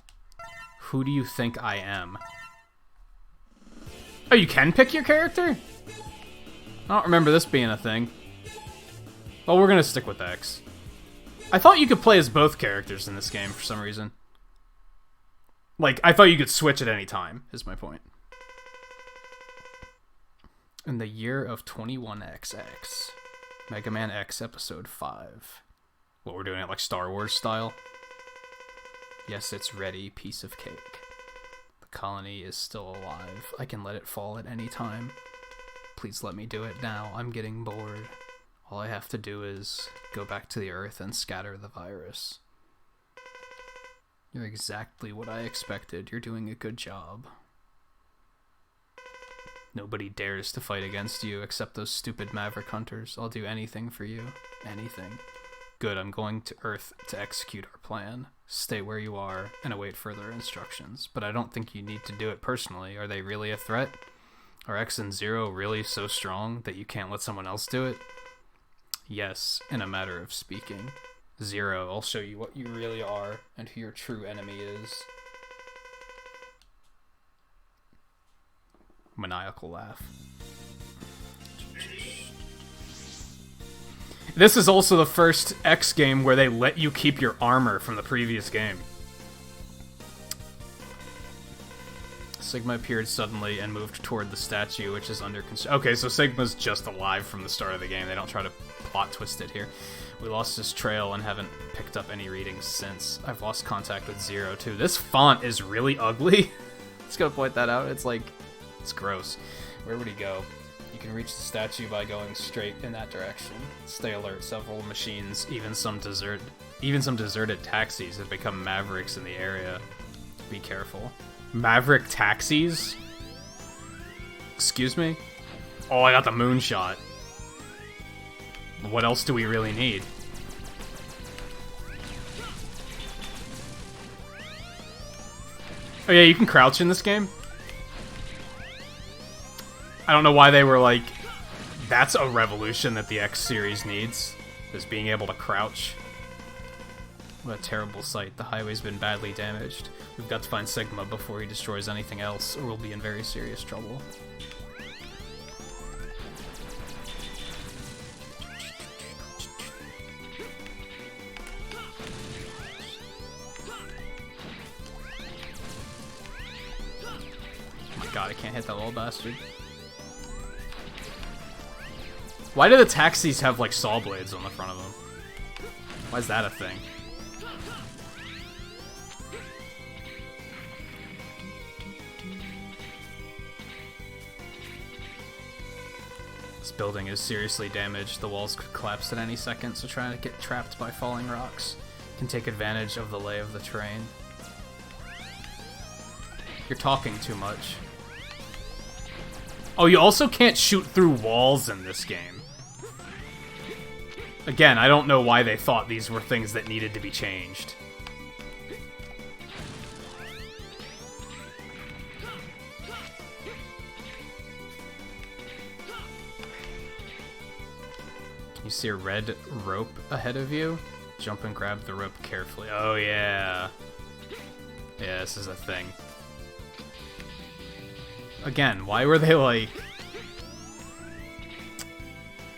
Who do you think I am? Oh, you can pick your character? I don't remember this being a thing. Well, we're gonna stick with X. I thought you could play as both characters in this game for some reason. Like, I thought you could switch at any time, is my point. In the year of 21XX. Mega Man X Episode 5. What, we're doing it like Star Wars style? Yes, it's ready, piece of cake. The colony is still alive. I can let it fall at any time. Please let me do it now. I'm getting bored. All I have to do is go back to the Earth and scatter the virus. You're exactly what I expected. You're doing a good job. Nobody dares to fight against you except those stupid Maverick Hunters. I'll do anything for you. Anything. Good, I'm going to Earth to execute our plan. Stay where you are and await further instructions. But I don't think you need to do it personally. Are they really a threat? Are X and Zero really so strong that you can't let someone else do it? Yes, in a matter of speaking. Zero, I'll show you what you really are and who your true enemy is. Maniacal laugh. This is also the first X game where they let you keep your armor from the previous game. Sigma appeared suddenly and moved toward the statue, which is under construction. Okay, so Sigma's just alive from the start of the game. They don't try to plot twist it here. We lost his trail and haven't picked up any readings since. I've lost contact with Zero, too. This font is really ugly. Just gonna point that out. It's like, it's gross. Where would he go? You can reach the statue by going straight in that direction. Stay alert. Several machines, even some deserted taxis have become Mavericks in the area. Be careful. Maverick taxis? Excuse me? Oh, I got the moonshot. What else do we really need? Oh yeah, you can crouch in this game? I don't know why they were like That's a revolution that the X series needs, is being able to crouch. What a terrible sight. The highway's been badly damaged. We've got to find Sigma before he destroys anything else, or we'll be in very serious trouble. Oh my god, I can't hit that little bastard. Why do the taxis have, like, saw blades on the front of them? Why is that a thing? This building is seriously damaged. The walls could collapse at any second, so trying to get trapped by falling rocks can take advantage of the lay of the terrain. You're talking too much. Oh, you also can't shoot through walls in this game. Again, I don't know why they thought these were things that needed to be changed. You see a red rope ahead of you? Jump and grab the rope carefully. Oh, yeah. Yeah, this is a thing. Again, why were they like...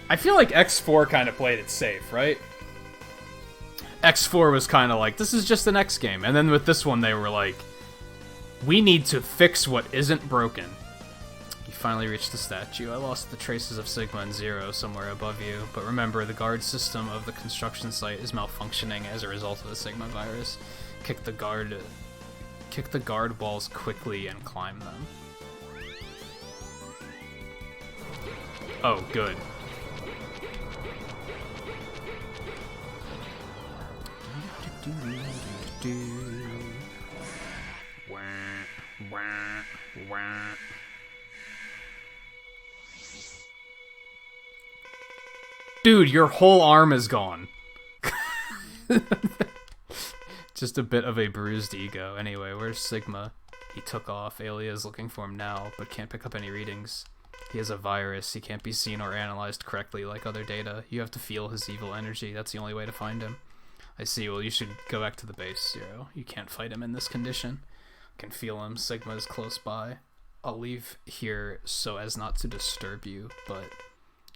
I feel like X4 kind of played it safe, right? X4 was kind of like, this is just an X game. And then with this one, they were like, we need to fix what isn't broken. You finally reached the statue. I lost the traces of Sigma and Zero somewhere above you. But remember, the guard system of the construction site is malfunctioning as a result of the Sigma virus. Kick the guard walls quickly and climb them. Oh, good. Dude, your whole arm is gone. Just a bit of a bruised ego. Anyway, where's Sigma? He took off. Alia's looking for him now, but can't pick up any readings. He has a virus. He can't be seen or analyzed correctly like other data. You have to feel his evil energy. That's the only way to find him. I see. Well, you should go back to the base, Zero. You can't fight him in this condition. I can feel him. Sigma is close by. I'll leave here so as not to disturb you, but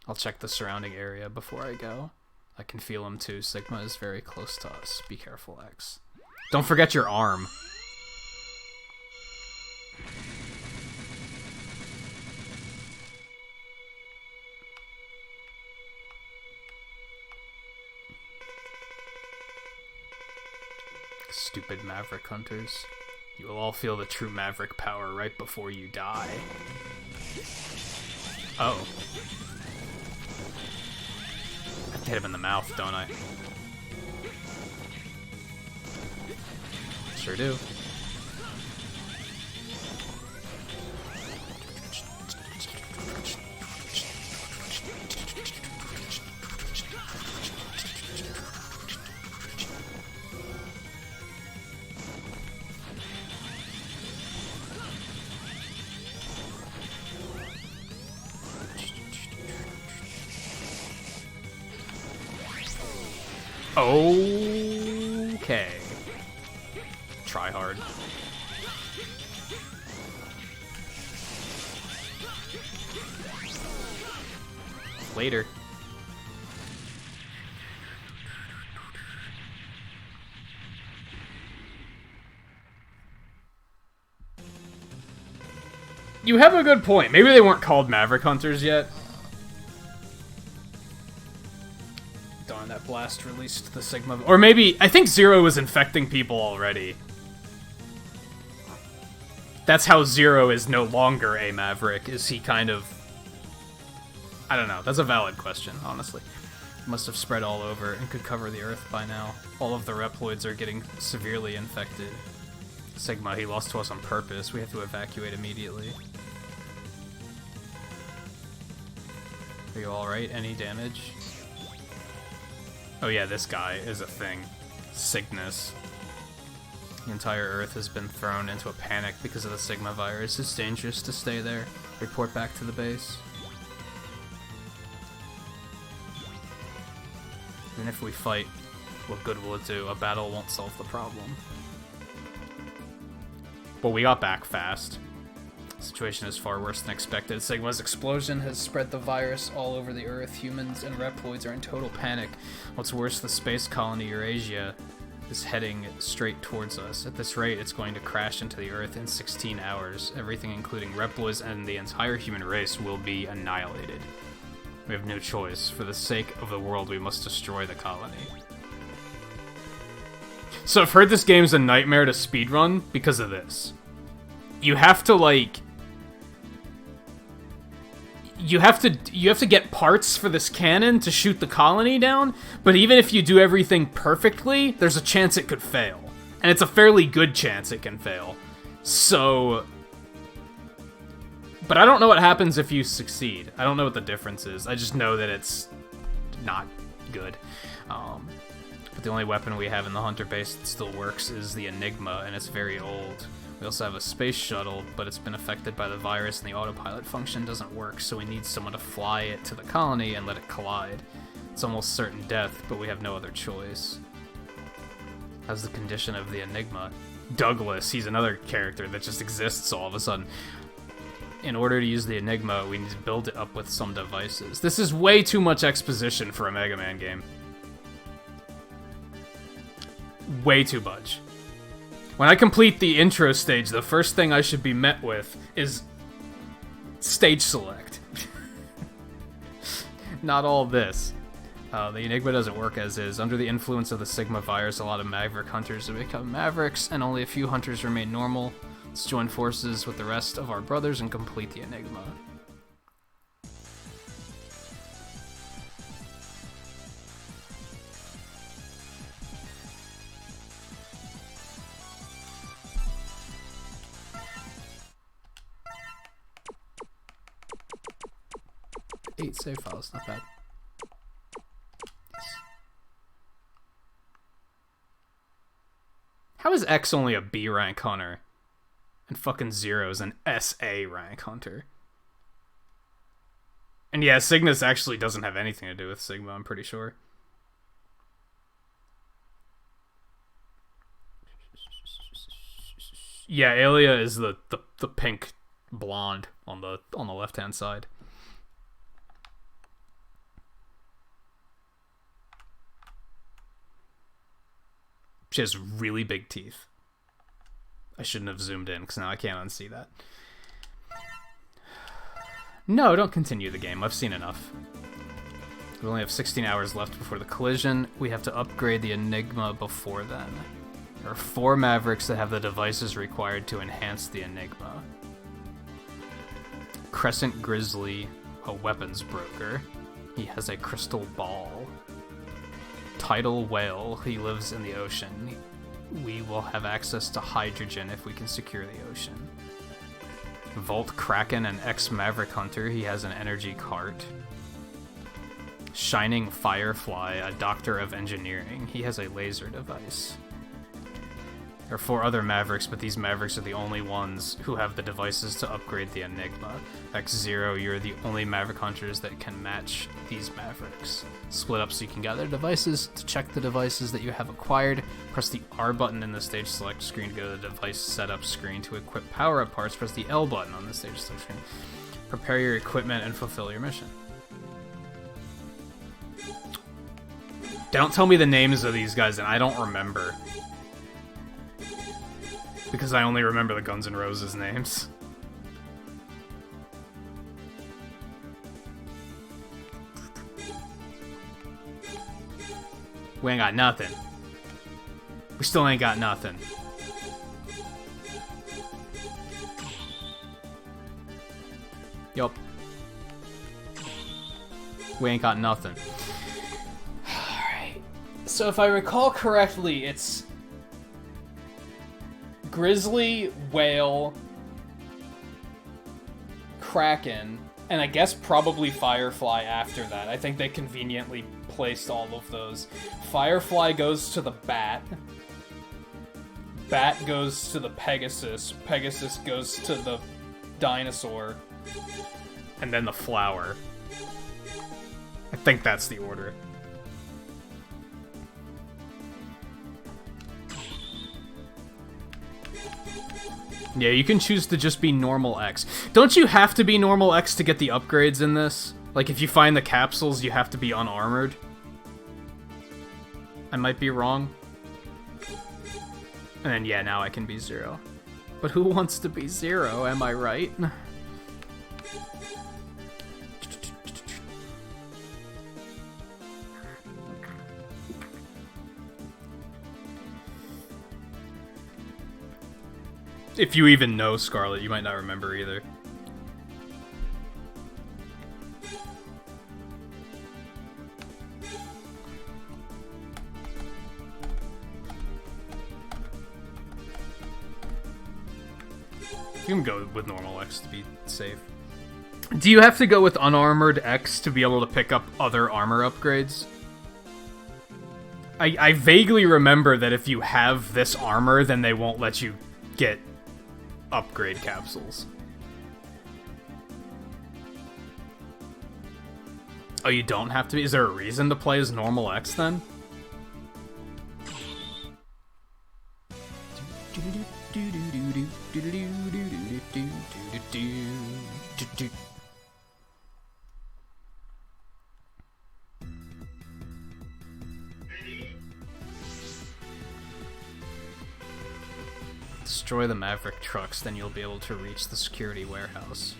I'll check the surrounding area before I go. I can feel him too. Sigma is very close to us. Be careful, X. Don't forget your arm. Stupid Maverick hunters. You will all feel the true Maverick power right before you die. Oh. I have to hit him in the mouth, don't I? Sure do. Okay. Try hard. Later. You have a good point. Maybe they weren't called Maverick Hunters yet. Darn, that blast released the Sigma... Or maybe... I think Zero was infecting people already. That's how Zero is no longer a Maverick. Is he kind of... I don't know. That's a valid question, honestly. Must have spread all over and could cover the Earth by now. All of the Reploids are getting severely infected. Sigma, he lost to us on purpose. We have to evacuate immediately. Are you alright? Any damage? Oh yeah, this guy is a thing. Cygnus. The entire Earth has been thrown into a panic because of the Sigma virus. It's dangerous to stay there. Report back to the base. And if we fight, what good will it do? A battle won't solve the problem. But we got back fast. The situation is far worse than expected. Sigma's explosion has spread the virus all over the Earth. Humans and Reploids are in total panic. What's worse, the space colony Eurasia is heading straight towards us. At this rate, it's going to crash into the Earth in 16 hours. Everything, including Reploids and the entire human race, will be annihilated. We have no choice. For the sake of the world, we must destroy the colony. So I've heard this game's a nightmare to speedrun because of this. You have to, like... You have to get parts for this cannon to shoot the colony down, but even if you do everything perfectly, there's a chance it could fail. And it's a fairly good chance it can fail. So... But I don't know what happens if you succeed. I don't know what the difference is. I just know that it's not good. But the only weapon we have in the Hunter base that still works is the Enigma, and it's very old. We also have a space shuttle, but it's been affected by the virus and the autopilot function doesn't work, so we need someone to fly it to the colony and let it collide. It's almost certain death, but we have no other choice. How's the condition of the Enigma? Douglas, he's another character that just exists all of a sudden. In order to use the Enigma, we need to build it up with some devices. This is way too much exposition for a Mega Man game. Way too much. When I complete the intro stage, the first thing I should be met with is stage select. Not all this. The Enigma doesn't work as is. Under the influence of the Sigma virus, a lot of Maverick hunters have become Mavericks, and only a few hunters remain normal. Let's join forces with the rest of our brothers and complete the Enigma. Eight save files, not bad. Yes. How is X only a B rank hunter? And fucking Zero is an SA rank hunter. And yeah, Cygnus actually doesn't have anything to do with Sigma, I'm pretty sure. Yeah, Alia is the pink blonde on the left hand side. She has really big teeth. I shouldn't have zoomed in, because now I can't unsee that. No, don't continue the game. I've seen enough. We only have 16 hours left before the collision. We have to upgrade the Enigma before then. There are 4 Mavericks that have the devices required to enhance the Enigma. Crescent Grizzly, a weapons broker. He has a crystal ball. Tidal Whale, he lives in the ocean. We will have access to hydrogen if we can secure the ocean. Volt Kraken, an ex-Maverick hunter, he has an energy cart. Shining Firefly, a doctor of engineering, he has a laser device. There are 4 other Mavericks, but these Mavericks are the only ones who have the devices to upgrade the Enigma. X0, you're the only Maverick hunters that can match these Mavericks. Split up so you can gather devices. To check the devices that you have acquired, press the R button in the stage select screen to go to the device setup screen. To equip power-up parts, press the L button on the stage select screen. Prepare your equipment and fulfill your mission. Don't tell me the names of these guys, and I don't remember. Because I only remember the Guns N' Roses names. We ain't got nothing. We still ain't got nothing. Yup. We ain't got nothing. Alright. So if I recall correctly, it's Grizzly, Whale, Kraken, and I guess probably Firefly after that. I think they conveniently placed all of those. Firefly goes to the Bat. Bat goes to the Pegasus. Pegasus goes to the Dinosaur. And then the Flower. I think that's the order. Yeah, you can choose to just be normal X. Don't you have to be normal X to get the upgrades in this? Like, if you find the capsules, you have to be unarmored? I might be wrong. And then, yeah, now I can be 0. But who wants to be 0, am I right? If you even know Scarlet, you might not remember either. You can go with normal X to be safe. Do you have to go with unarmored X to be able to pick up other armor upgrades? I vaguely remember that if you have this armor, then they won't let you get upgrade capsules. Oh, you don't have to be? Is there a reason to play as normal X then? Destroy the Maverick trucks, then you'll be able to reach the security warehouse.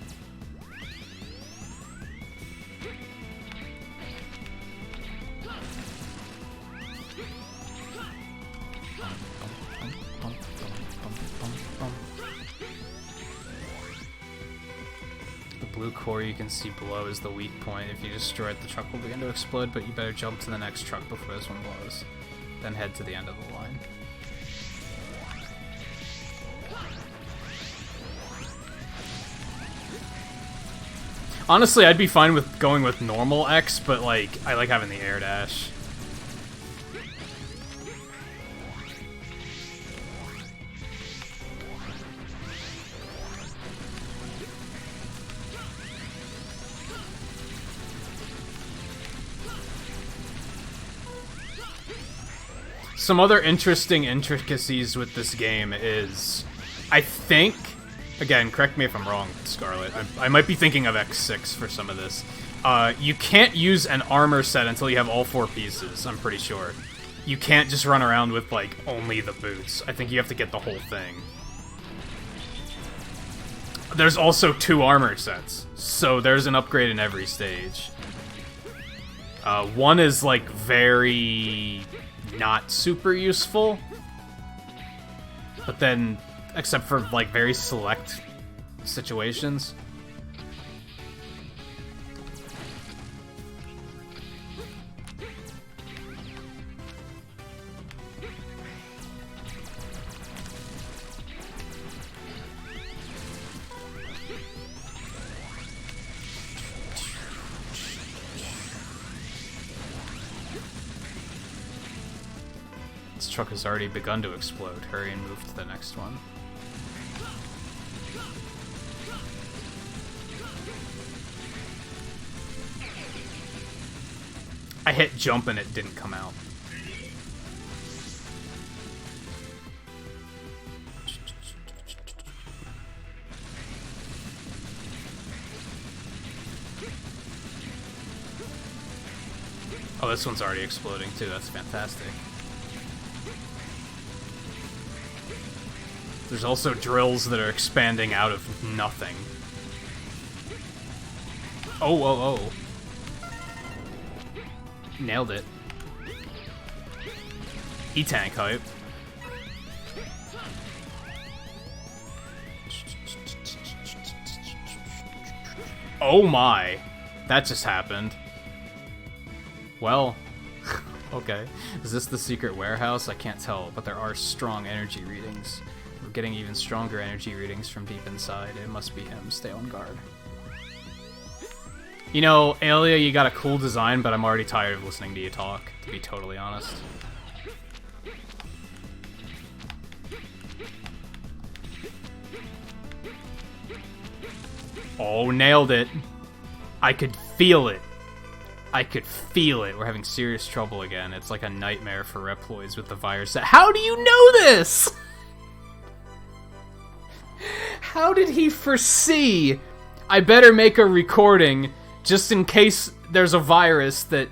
The blue core you can see below is the weak point. If you destroy it, the truck will begin to explode, but you better jump to the next truck before this one blows. Then head to the end of the line. Honestly, I'd be fine with going with normal X, but, like, I like having the air dash. Some other interesting intricacies with this game is, I think... Again, correct me if I'm wrong, Scarlet. I might be thinking of X6 for some of this. You can't use an armor set until you have all 4 pieces, I'm pretty sure. You can't just run around with, like, only the boots. I think you have to get the whole thing. There's also 2 armor sets, so there's an upgrade in every stage. One is, like, very... not super useful. But then... except for, like, very select situations. This truck has already begun to explode. Hurry and move to the next one. I hit jump and it didn't come out. Oh, this one's already exploding too. That's fantastic. There's also drills that are expanding out of nothing. Oh, oh, oh. Nailed it. E-tank hype. Oh my. That just happened. Well, okay. Is this the secret warehouse? I can't tell, but there are strong energy readings. We're getting even stronger energy readings from deep inside. It must be him. Stay on guard. You know, Alia, you got a cool design, but I'm already tired of listening to you talk, to be totally honest. Oh, nailed it. I could feel it. I could feel it. We're having serious trouble again. It's like a nightmare for Reploids with the virus. How do you know this? How did he foresee, I better make a recording just in case there's a virus that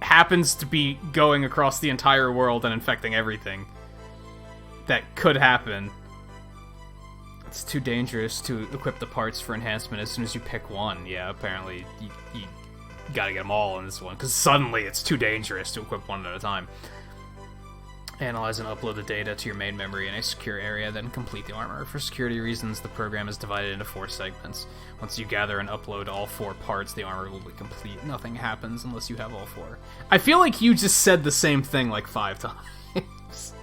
happens to be going across the entire world and infecting everything? That could happen. It's too dangerous to equip the parts for enhancement as soon as you pick one. Yeah, apparently you gotta get them all in this one, because suddenly it's too dangerous to equip one at a time. Analyze and upload the data to your main memory in a secure area, then complete the armor. For security reasons, the program is divided into 4 segments. Once you gather and upload all 4 parts, the armor will be complete. Nothing happens unless you have all 4. I feel like you just said the same thing like 5 times.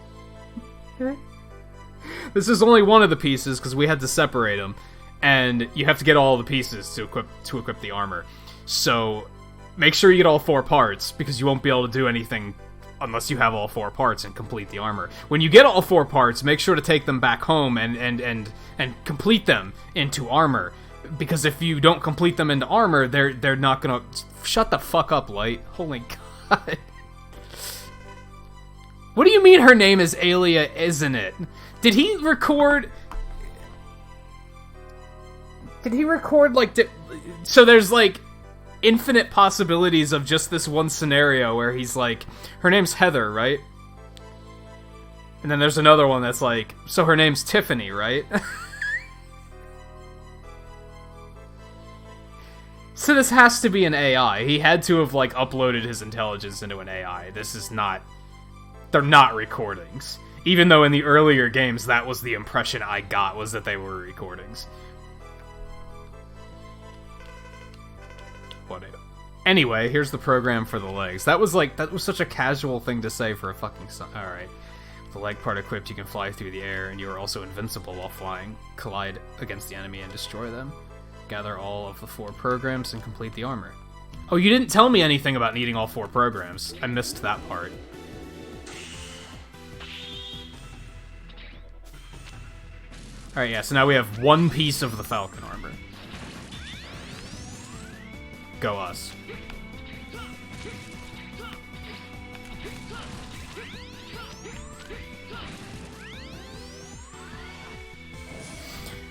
This is only one of the pieces, because we had to separate them, and you have to get all the pieces to equip the armor. So, make sure you get all 4 parts, because you won't be able to do anything unless you have all 4 parts and complete the armor. When you get all 4 parts, make sure to take them back home and complete them into armor. Because if you don't complete them into armor, they're not gonna... Shut the fuck up, Light. Holy God. What do you mean her name is Alia, isn't it? Did he record, like, so there's, like, infinite possibilities of just this one scenario where he's like, her name's Heather, right? And then there's another one that's like, so her name's Tiffany, right? So this has to be an AI. He had to have, like, uploaded his intelligence into an AI. This is not... They're not recordings. Even though in the earlier games, that was the impression I got, was that they were recordings. Whatever. Anyway, here's the program for the legs. That was such a casual thing to say for a fucking song. Alright. With the leg part equipped, you can fly through the air, and you are also invincible while flying. Collide against the enemy and destroy them. Gather all of the 4 programs and complete the armor. Oh, you didn't tell me anything about needing all 4 programs. I missed that part. Alright, yeah, so now we have 1 piece of the Falcon armor. Go us.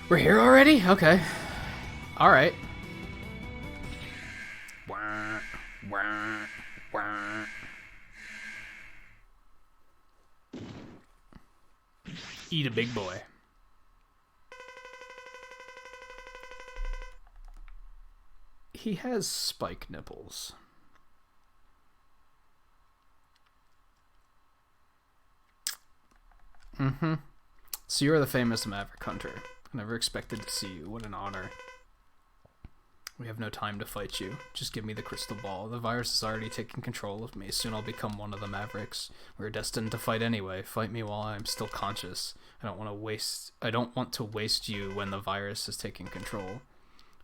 We're here already? Okay. Alright. Eat a big boy. He has spike nipples. Mm-hmm. So you're the famous Maverick Hunter. I never expected to see you. What an honor. We have no time to fight you. Just give me the crystal ball. The virus is already taking control of me. Soon I'll become one of the Mavericks. We're destined to fight anyway. Fight me while I'm still conscious. I don't want to waste you when the virus is taking control.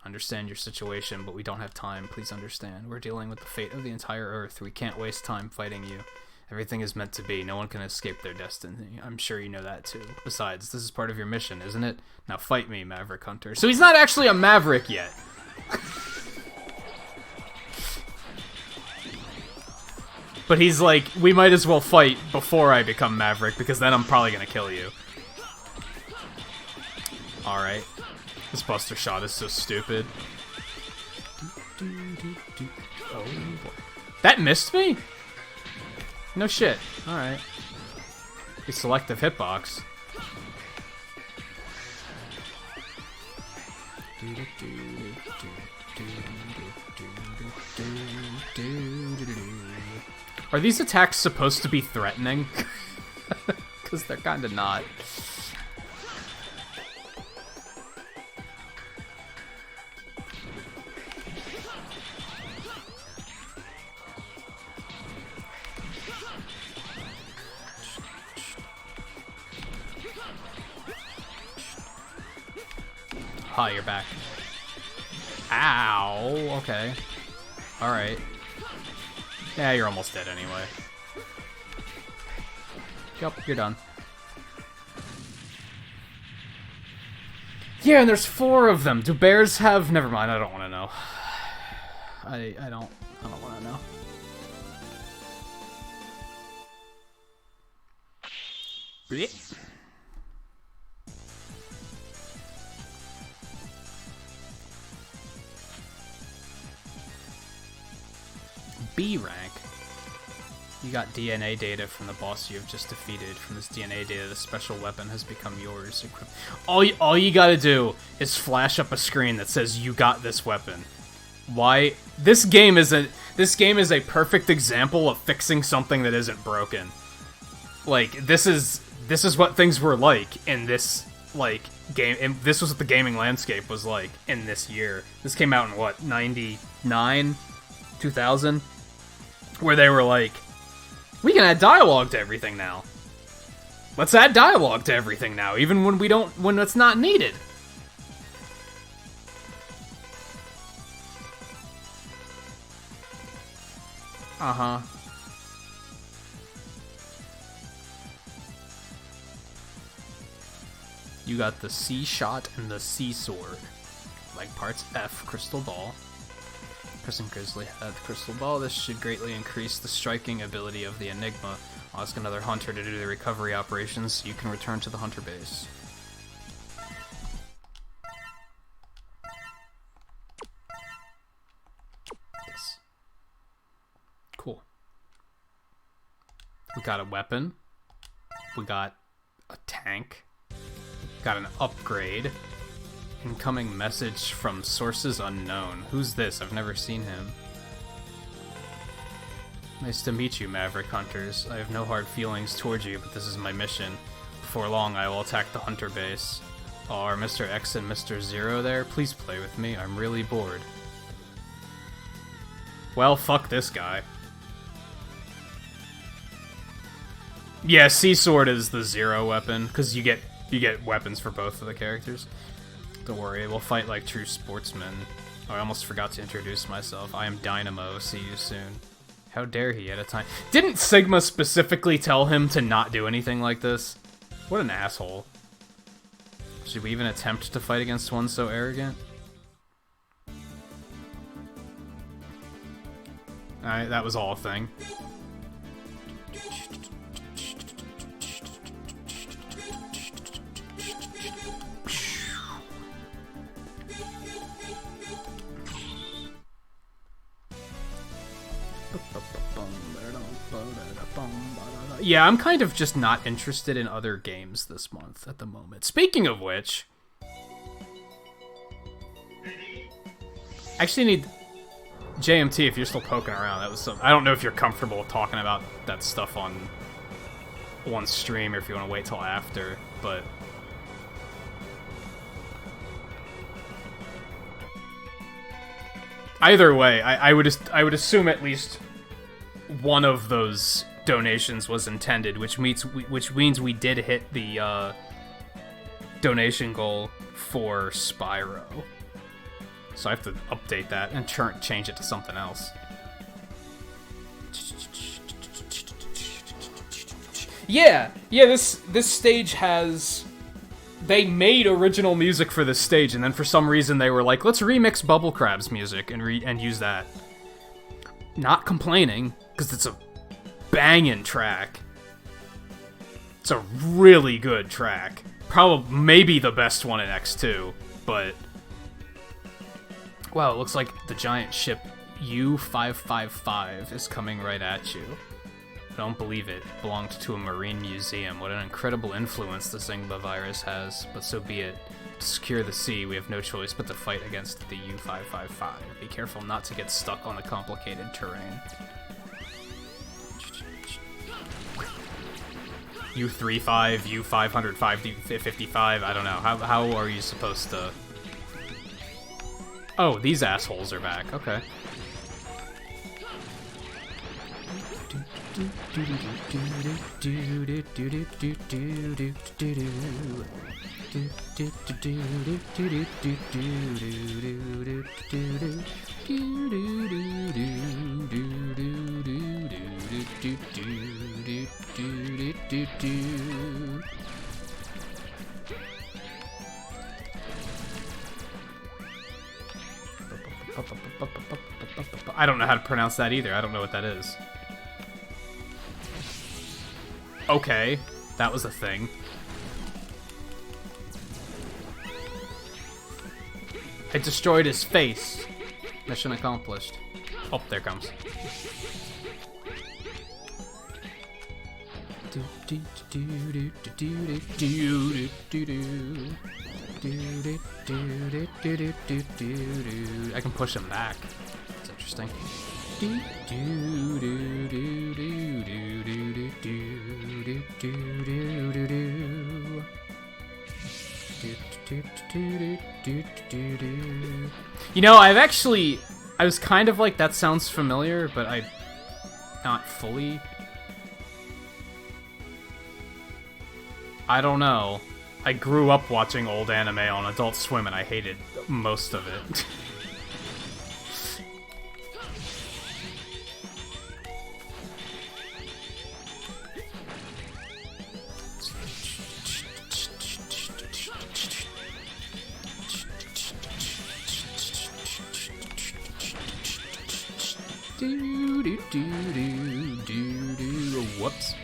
Understand your situation, but we don't have time. Please understand. We're dealing with the fate of the entire Earth. We can't waste time fighting you. Everything is meant to be. No one can escape their destiny. I'm sure you know that too. Besides, this is part of your mission, isn't it? Now fight me, Maverick Hunter. So he's not actually a Maverick yet. But he's like, we might as well fight before I become Maverick, because then I'm probably gonna kill you. Alright. This Buster Shot is so stupid. Oh boy. That missed me? No shit. Alright. A selective hitbox. Are these attacks supposed to be threatening? Because they're kinda not. Ah, you're back. Ow, okay. Alright. Yeah, you're almost dead anyway. Yep, you're done. Yeah, and there's 4 of them. Do bears have... Never mind, I don't want to know. I don't want to know. B rank. You got DNA data from the boss you have just defeated. From this DNA data, the special weapon has become yours. All you gotta do is flash up a screen that says you got this weapon. Why? This game is a perfect example of fixing something that isn't broken. Like, this is what things were like in this, like, game, and this was what the gaming landscape was like in this year. This came out in, what, 99? 2000? Where they were like, we can add dialogue to everything now. Let's add dialogue to everything now, even when it's not needed. Uh-huh. You got the C shot and the C sword. Like parts F, crystal ball. Prison Grizzly had the crystal ball. This should greatly increase the striking ability of the Enigma. I'll ask another hunter to do the recovery operations so you can return to the hunter base. Yes. Cool. We got a weapon. We got a tank. Got an upgrade. Incoming message from sources unknown. Who's this? I've never seen him. Nice to meet you, Maverick Hunters. I have no hard feelings towards you, but this is my mission. Before long, I will attack the hunter base. Are Mr. X and Mr. Zero there? Please play with me. I'm really bored. Well, fuck this guy. Yeah, C-Sword is the Zero weapon, because you get weapons for both of the characters. Don't worry, we'll fight like true sportsmen. Oh, I almost forgot to introduce myself. I am Dynamo. See you soon. How dare he at a time? Didn't Sigma specifically tell him to not do anything like this? What an asshole. Should we even attempt to fight against one so arrogant? Alright, that was all a thing. Yeah, I'm kind of just not interested in other games this month at the moment. Speaking of which, I actually need JMT if you're still poking around. That was some. I don't know if you're comfortable with talking about that stuff on one stream or if you want to wait till after, but either way, I would assume at least one of those donations was intended, which means we did hit the donation goal for Spyro. So I have to update that and change it to something else. Yeah, this stage has. They made original music for this stage, and then for some reason they were like, let's remix Bubble Crab's music and use that. Not complaining, because it's a banging track. It's a really good track. Probably, maybe the best one in X2, but... Wow, it looks like the giant ship U-555 is coming right at you. I don't believe it. It belonged to a marine museum. What an incredible influence the Zingba virus has, but so be it. To secure the sea, we have no choice but to fight against the U-555. Be careful not to get stuck on the complicated terrain. U-35, U-500, 555, I don't know. How are you supposed to... Oh, these assholes are back. Okay. I don't know how to pronounce that either. I don't know what that is. Okay, that was a thing. I destroyed his face. Mission accomplished. Oh, there it comes. I can push him back. That's interesting. You know, I was kind of like, that sounds familiar, but not fully. I don't know. I grew up watching old anime on Adult Swim and I hated most of it. Whoops.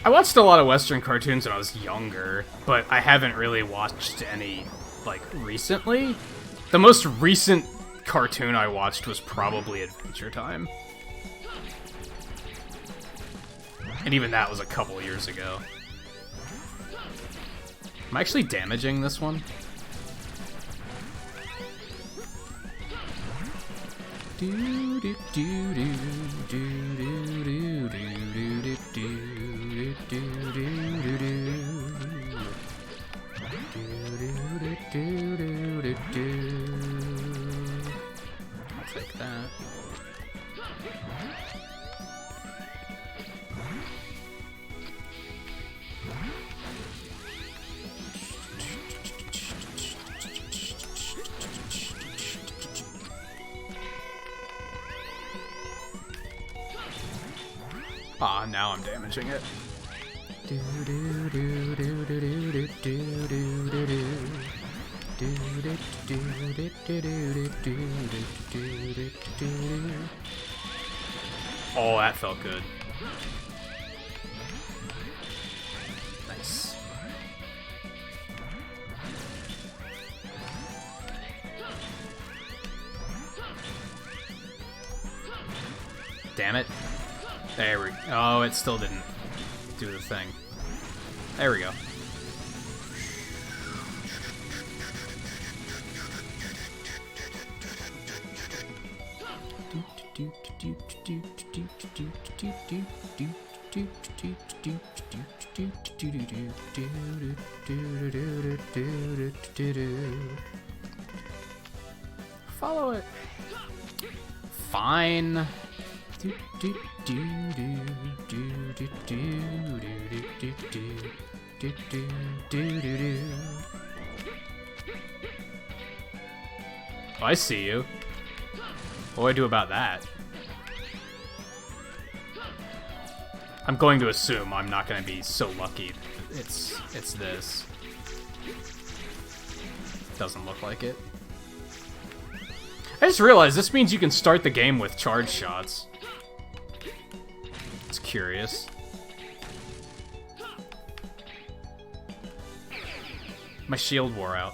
I watched a lot of Western cartoons when I was younger, but I haven't really watched any, like, recently. The most recent cartoon I watched was probably Adventure Time. And even that was a couple years ago. Am I actually damaging this one? I'll take that. Ah, now I'm damaging it. Oh, that felt good. Nice. Damn it. There we go. Oh, it still didn't do the thing. There we go. Follow it. Fine. Oh, I see you. What do I do about that? I'm going to assume I'm not going to be so lucky. It's this. Doesn't look like it. I just realized this means you can start the game with charge shots. It's curious. My shield wore out.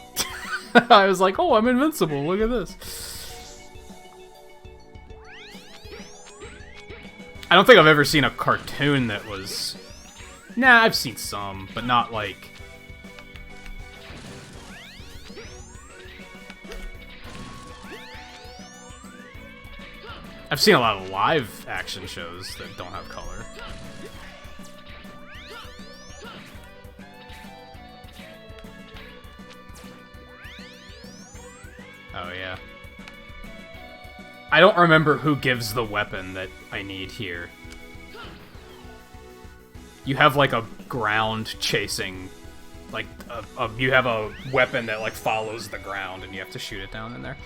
I was like, oh, I'm invincible. Look at this. I don't think I've ever seen a cartoon that was... Nah, I've seen some, but not like... I've seen a lot of live action shows that don't have color. Oh, yeah. I don't remember who gives the weapon that I need here. You have, like, a ground chasing... Like, you have a weapon that, like, follows the ground, and you have to shoot it down in there.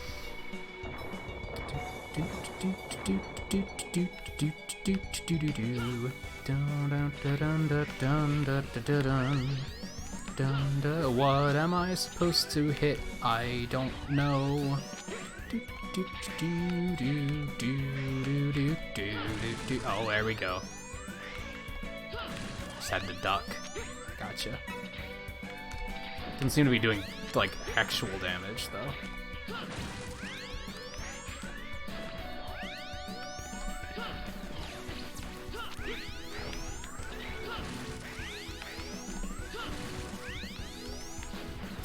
What am I supposed to hit? I don't know. Oh, there we go. Just had to duck. Gotcha. Didn't seem to be doing, like, actual damage, though.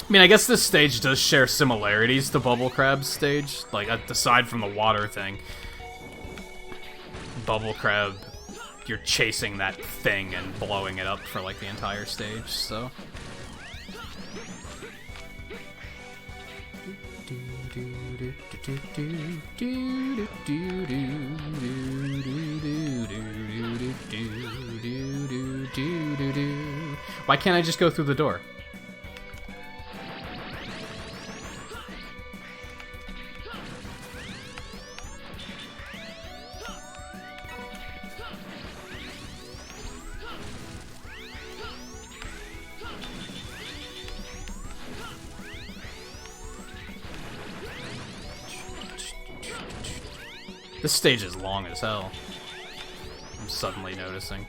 I mean, I guess this stage does share similarities to Bubble Crab's stage, like, aside from the water thing. Bubble Crab, you're chasing that thing and blowing it up for, like, the entire stage, so... Why can't I just go through the door? This stage is long as hell. I'm suddenly noticing.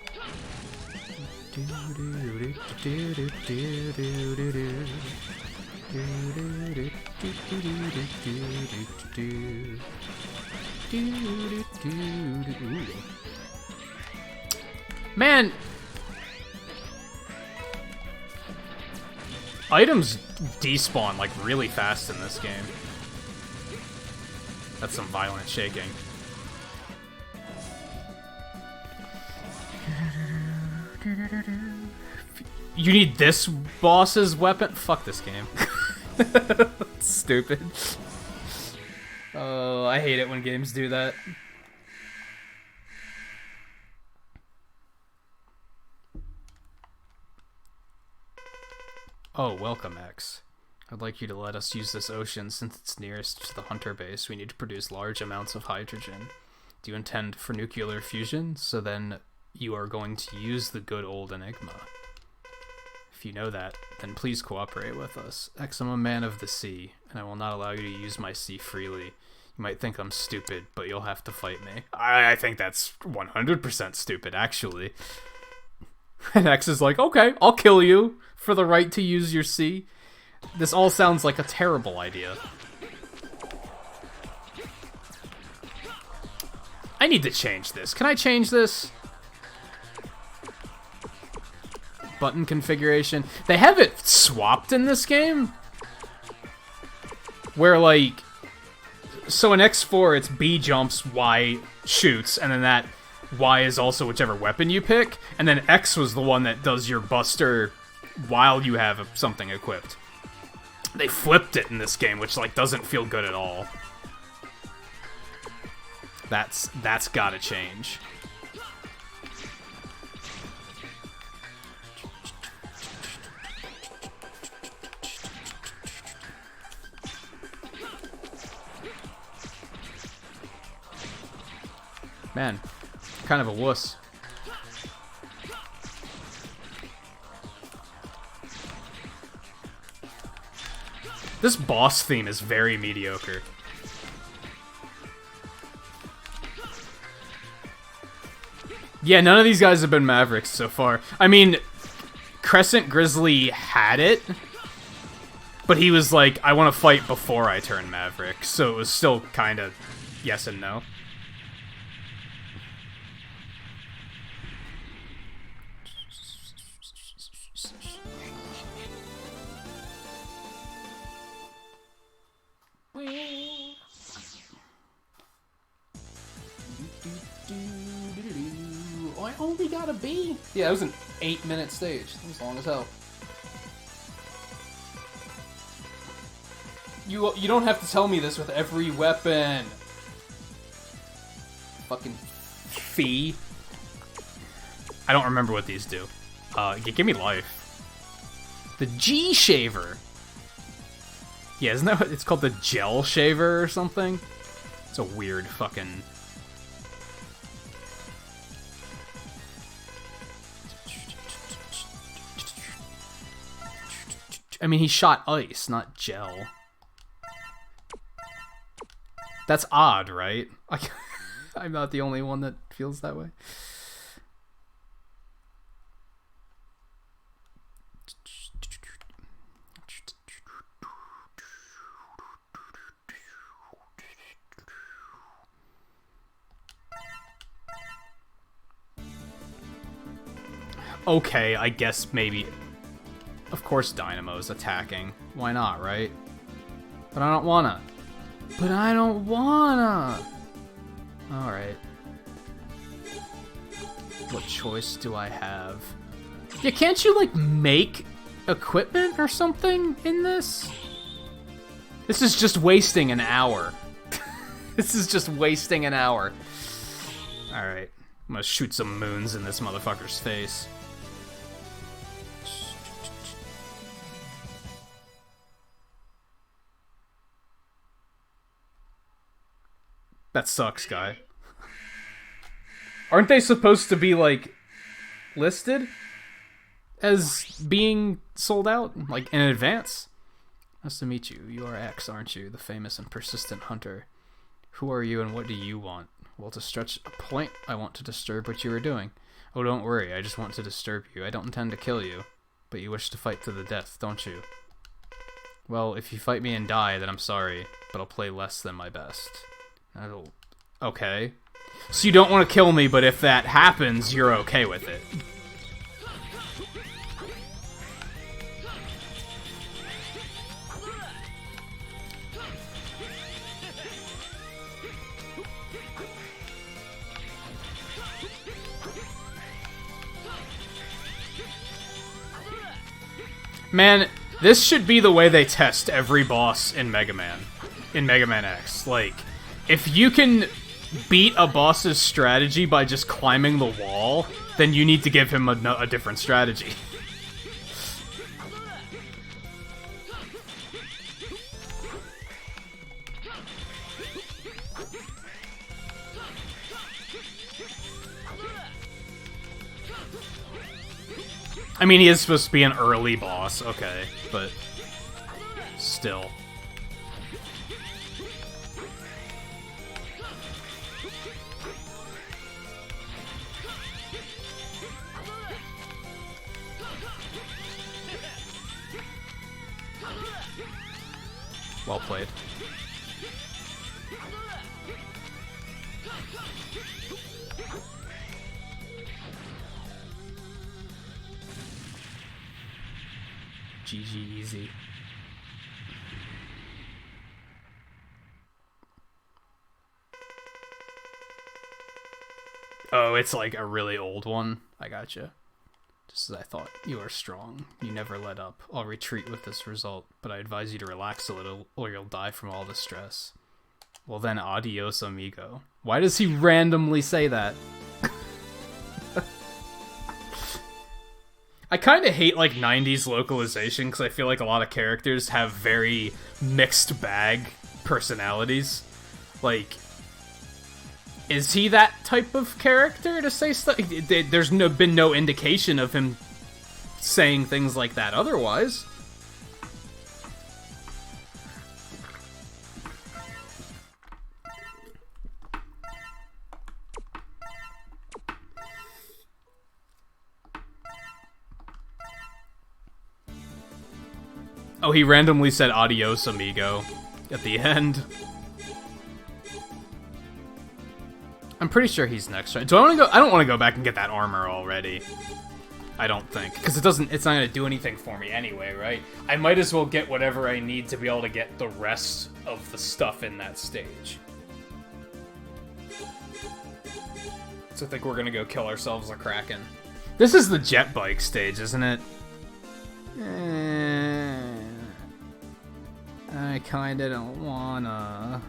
Man! Items despawn, like, really fast in this game. That's some violent shaking. You need this boss's weapon? Fuck this game. Stupid. Oh, I hate it when games do that. Oh, welcome, X. I'd like you to let us use this ocean since it's nearest to the hunter base. We need to produce large amounts of hydrogen. Do you intend for nuclear fusion? So then you are going to use the good old Enigma. If you know that, then please cooperate with us. X, I'm a man of the sea, and I will not allow you to use my sea freely. You might think I'm stupid, but you'll have to fight me. I think that's 100% stupid, actually. And X is like, okay, I'll kill you for the right to use your sea. This all sounds like a terrible idea. I need to change this. Can I change this? Button configuration. They have it swapped in this game. Where, like... So in X4, it's B jumps, Y shoots, and then that Y is also whichever weapon you pick. And then X was the one that does your buster while you have something equipped. They flipped it in this game, which, like, doesn't feel good at all. That's gotta change. Man, kind of a wuss. This boss theme is very mediocre. Yeah, none of these guys have been Mavericks so far. I mean, Crescent Grizzly had it, but he was like, I want to fight before I turn Maverick, so it was still kind of yes and no. I only got a B. Yeah, it was an 8-minute stage. It was long as hell. You don't have to tell me this with every weapon. Fucking fee. I don't remember what these do. Give me life. The G shaver. Yeah, isn't that what it's called? The gel shaver or something? It's a weird fucking... I mean, he shot ice, not gel. That's odd, right? I'm not the only one that feels that way. Okay, I guess maybe... Of course Dynamo's attacking. Why not, right? But I don't wanna. But I don't wanna! Alright. What choice do I have? Yeah, can't you, like, make equipment or something in this? This is just wasting an hour. This is just wasting an hour. Alright. I'm gonna shoot some moons in this motherfucker's face. That sucks, guy. Aren't they supposed to be, like, listed as being sold out, like, in advance? Nice to meet you. You are X, aren't you? The famous and persistent hunter. Who are you and what do you want? Well, to stretch a point, I want to disturb what you are doing. Oh, don't worry. I just want to disturb you. I don't intend to kill you. But you wish to fight to the death, don't you? Well, if you fight me and die, then I'm sorry. But I'll play less than my best. Okay. So you don't want to kill me, but if that happens, you're okay with it. Man, this should be the way they test every boss in Mega Man. In Mega Man X. Like, if you can beat a boss's strategy by just climbing the wall, then you need to give him a different strategy. I mean, he is supposed to be an early boss, okay, but still. Well played. GG easy. Oh, it's like a really old one. I gotcha. Just as I thought. You are strong. You never let up. I'll retreat with this result, but I advise you to relax a little, or you'll die from all the stress. Well then, adios, amigo. Why does he randomly say that? I kind of hate, like, 90s localization, because I feel like a lot of characters have very mixed bag personalities. Like, is he that type of character to say stuff? There's been no indication of him saying things like that otherwise. Oh, he randomly said adios, amigo, at the end. I'm pretty sure he's next, right? Do I want to go? I don't want to go back and get that armor already. I don't think, because it's not going to do anything for me anyway, right? I might as well get whatever I need to be able to get the rest of the stuff in that stage. So I think we're gonna go kill ourselves a Kraken. This is the jet bike stage, isn't it? I kinda don't wanna.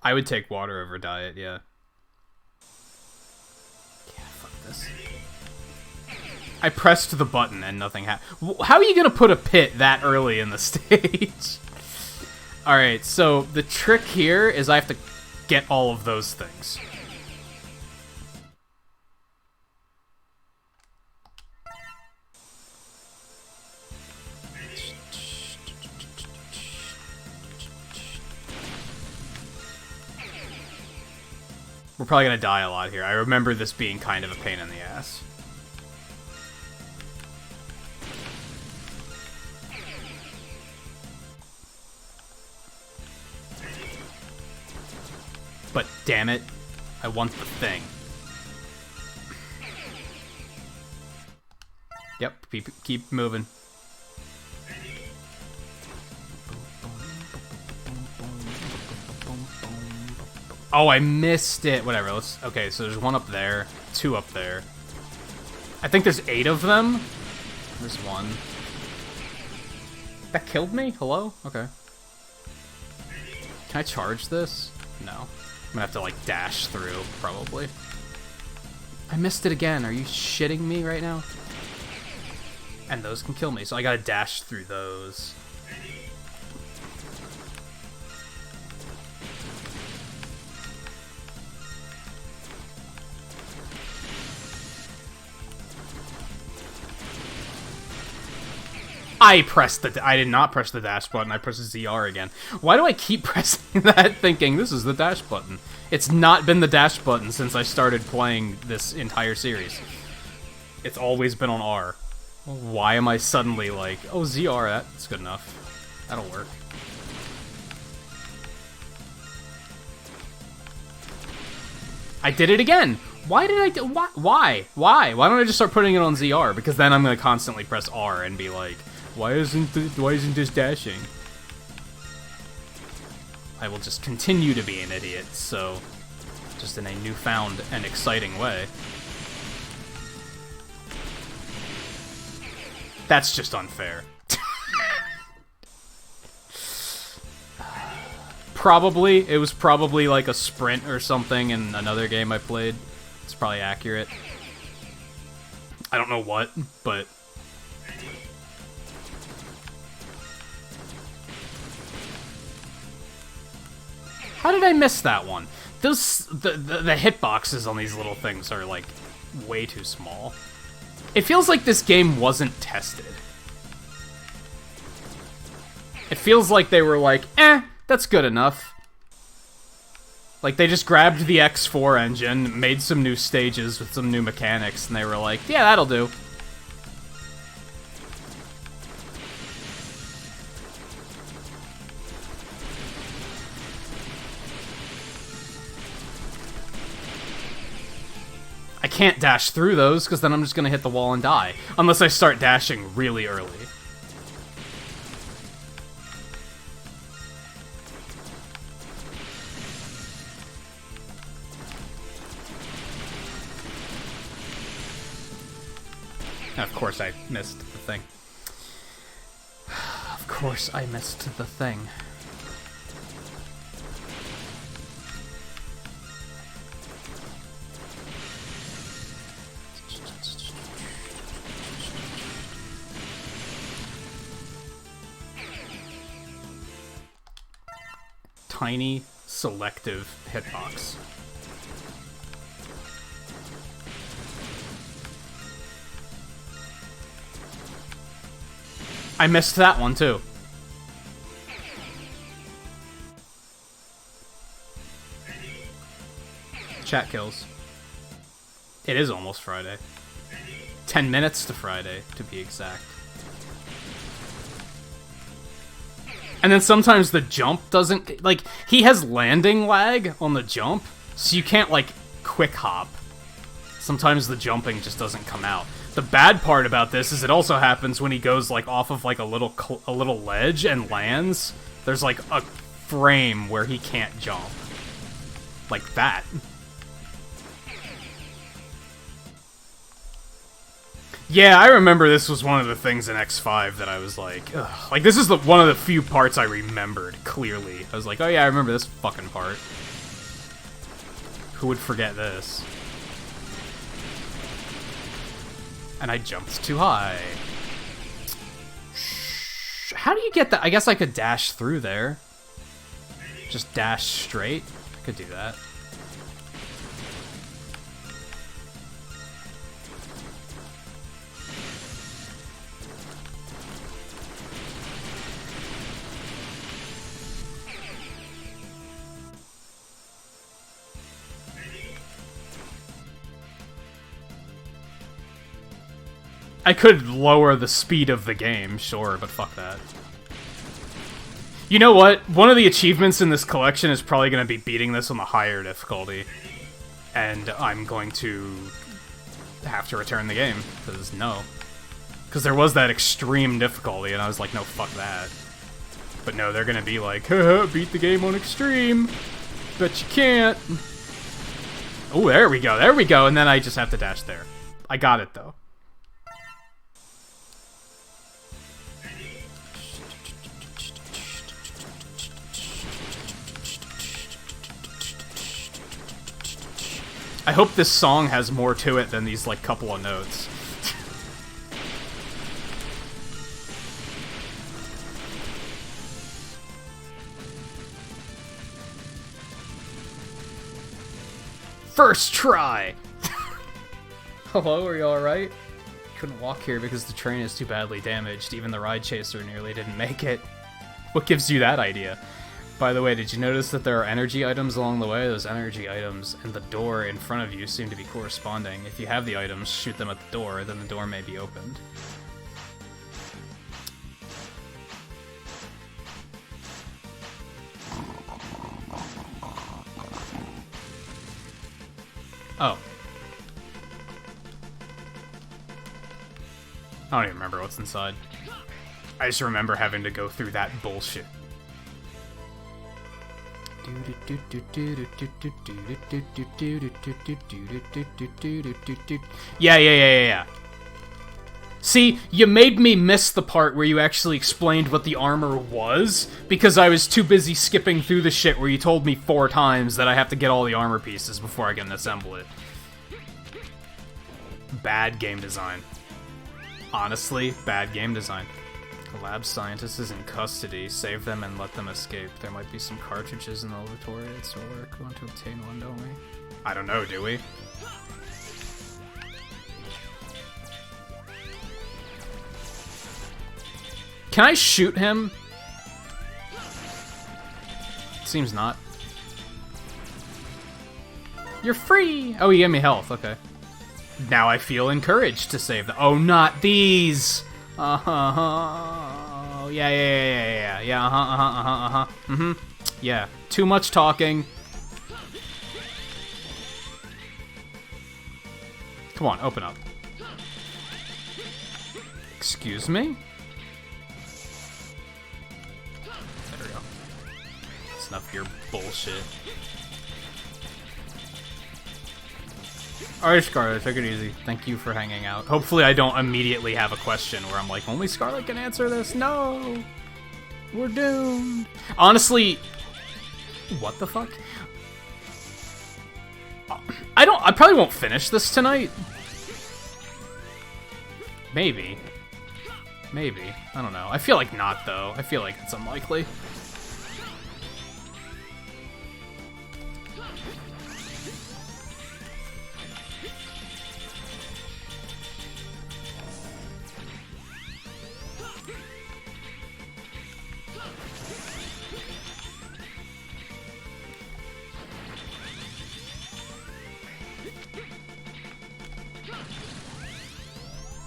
I would take water over diet, yeah. Yeah, fuck this. I pressed the button and nothing happened. How are you gonna put a pit that early in the stage? Alright, so the trick here is I have to get all of those things. We're probably gonna die a lot here. I remember this being kind of a pain in the ass. But damn it, I want the thing. Yep, keep moving. Oh, I missed it. Whatever, let's... Okay, so there's one up there, two up there. I think there's 8 of them. There's one. That killed me? Hello? Okay. Can I charge this? No. I'm gonna have to, like, dash through, probably. I missed it again. Are you shitting me right now? And those can kill me, so I gotta dash through those. I did not press the dash button, I pressed ZR again. Why do I keep pressing that thinking this is the dash button? It's not been the dash button since I started playing this entire series. It's always been on R. Why am I suddenly like, oh, ZR, that's good enough. That'll work. I did it again! Why did I do... Why? Why don't I just start putting it on ZR? Because then I'm gonna constantly press R and be like, why isn't this dashing? I will just continue to be an idiot, so... Just in a newfound and exciting way. That's just unfair. Probably. It was probably like a sprint or something in another game I played. It's probably accurate. I don't know what, but... How did I miss that one? Those... The hitboxes on these little things are, like, way too small. It feels like this game wasn't tested. It feels like they were like, that's good enough. Like, they just grabbed the X4 engine, made some new stages with some new mechanics, and they were like, yeah, that'll do. I can't dash through those, because then I'm just going to hit the wall and die. Unless I start dashing really early. And of course I missed the thing. Of course I missed the thing. Tiny, selective hitbox. I missed that one, too. Chat kills. It is almost Friday. 10 minutes to Friday, to be exact. And then sometimes the jump doesn't... Like, he has landing lag on the jump, so you can't, like, quick hop. Sometimes the jumping just doesn't come out. The bad part about this is it also happens when he goes, like, off of, like, a little ledge and lands. There's, like, a frame where he can't jump. Like that. Yeah, I remember this was one of the things in X5 that I was like, ugh. Like, this is one of the few parts I remembered, clearly. I was like, oh yeah, I remember this fucking part. Who would forget this? And I jumped too high. How do you get that? I guess I could dash through there. Just dash straight. I could do that. I could lower the speed of the game, sure, but fuck that. You know what? One of the achievements in this collection is probably going to be beating this on the higher difficulty. And I'm going to have to return the game, because no. Because there was that extreme difficulty, and I was like, no, fuck that. But no, they're going to be like, haha, beat the game on extreme. Bet you can't. Oh, there we go, and then I just have to dash there. I got it, though. I hope this song has more to it than these, like, couple of notes. First try! Hello, are you alright? Couldn't walk here because the train is too badly damaged. Even the ride chaser nearly didn't make it. What gives you that idea? By the way, did you notice that there are energy items along the way? Those energy items and the door in front of you seem to be corresponding. If you have the items, shoot them at the door, then the door may be opened. Oh. I don't even remember what's inside. I just remember having to go through that bullshit. Yeah. See, you made me miss the part where you actually explained what the armor was, because I was too busy skipping through the shit where you told me 4 times that I have to get all the armor pieces before I can assemble it. Bad game design. Honestly, bad game design. The lab scientist is in custody. Save them and let them escape. There might be some cartridges in the laboratory that still work. We want to obtain one, don't we? I don't know, do we? Can I shoot him? Seems not. You're free! Oh, he gave me health, okay. Now I feel encouraged to save them. Oh, not these! Yeah, yeah. Too much talking. Come on, open up. Excuse me? There we go. That's enough of your bullshit. Alright, Scarlet, take it easy. Thank you for hanging out. Hopefully I don't immediately have a question where I'm like, only Scarlet can answer this? No! We're doomed. Honestly, what the fuck? I probably won't finish this tonight. Maybe. I don't know. I feel like not, though. I feel like it's unlikely.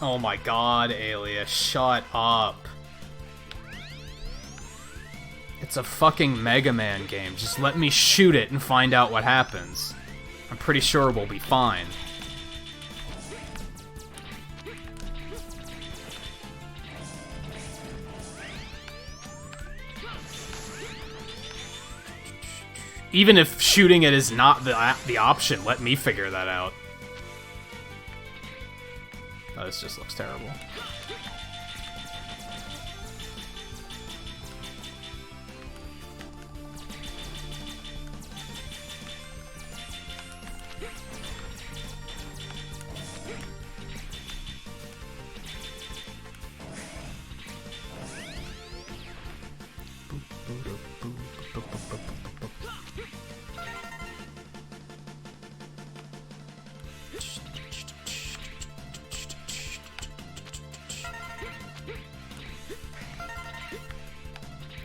Oh my god, Alias, shut up. It's a fucking Mega Man game. Just let me shoot it and find out what happens. I'm pretty sure we'll be fine. Even if shooting it is not the option, let me figure that out. Oh, this just looks terrible.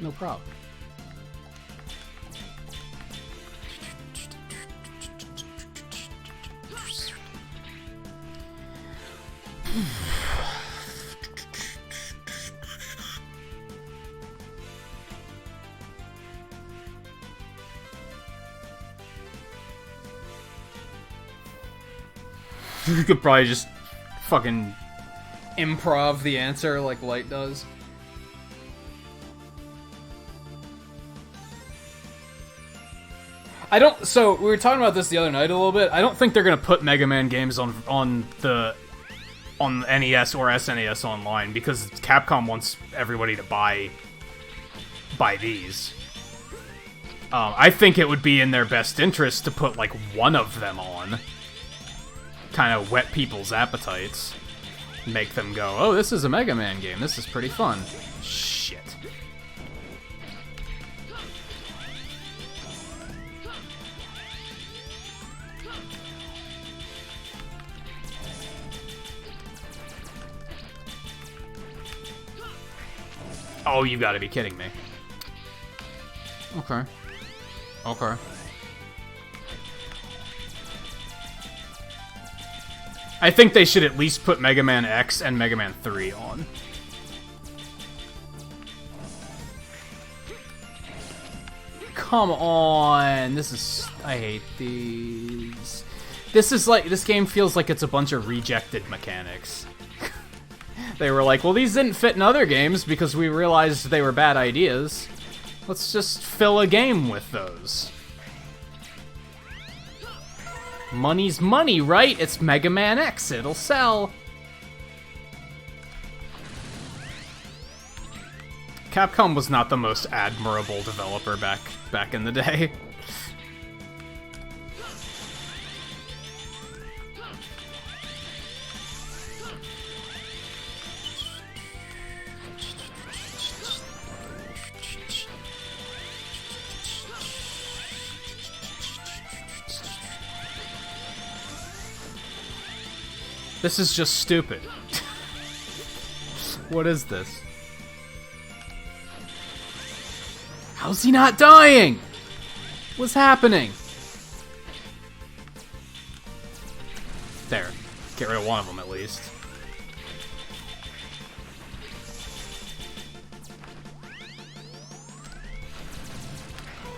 No problem. You could probably just fucking improv the answer like Light does. So we were talking about this the other night a little bit. I don't think they're gonna put Mega Man games on NES or SNES online because Capcom wants everybody to buy these. I think it would be in their best interest to put like one of them on, kind of whet people's appetites, make them go, "Oh, this is a Mega Man game. This is pretty fun." Shit. Oh, you gotta be kidding me. Okay. Okay. I think they should at least put Mega Man X and Mega Man 3 on. Come on! I hate these. This game feels like it's a bunch of rejected mechanics. They were like, well, these didn't fit in other games because we realized they were bad ideas. Let's just fill a game with those. Money's money, right? It's Mega Man X. It'll sell. Capcom was not the most admirable developer back in the day. This is just stupid. What is this? How's he not dying? What's happening? There. Get rid of one of them at least.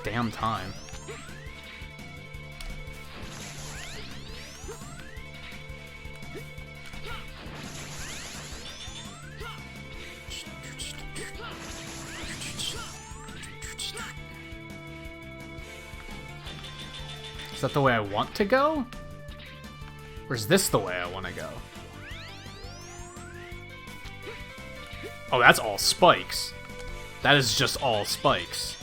Damn time. Is that the way I want to go? Or is this the way I want to go? Oh, that's all spikes. That is just all spikes.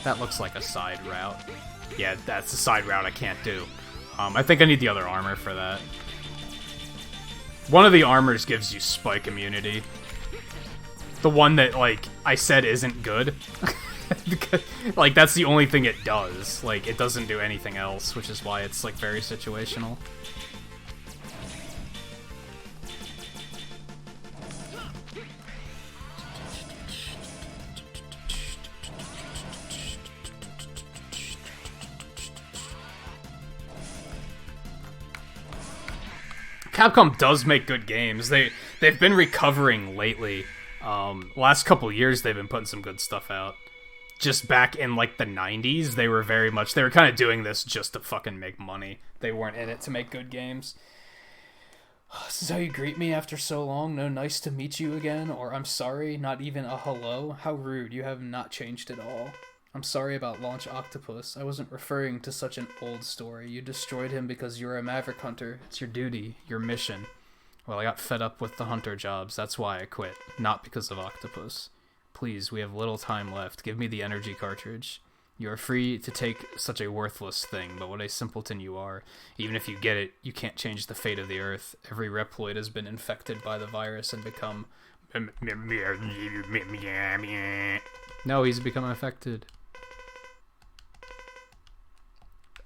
That looks like a side route. Yeah, that's a side route I can't do. I think I need the other armor for that. One of the armors gives you spike immunity. The one that, like, I said isn't good. Like, that's the only thing it does. Like, it doesn't do anything else, which is why it's, like, very situational. Capcom does make good games. They've been recovering lately. Last couple years, they've been putting some good stuff out. Just back in, like, the 90s, they were kind of doing this just to fucking make money. They weren't in it to make good games. This is how you greet me after so long? No nice to meet you again? Or I'm sorry, not even a hello? How rude, you have not changed at all. I'm sorry about Launch Octopus. I wasn't referring to such an old story. You destroyed him because you're a maverick hunter. It's your duty, your mission. Well, I got fed up with the hunter jobs. That's why I quit. Not because of Octopus. Please, we have little time left. Give me the energy cartridge. You are free to take such a worthless thing, but what a simpleton you are. Even if you get it, you can't change the fate of the Earth. Every Reploid has been infected by the virus and become... No, he's become infected.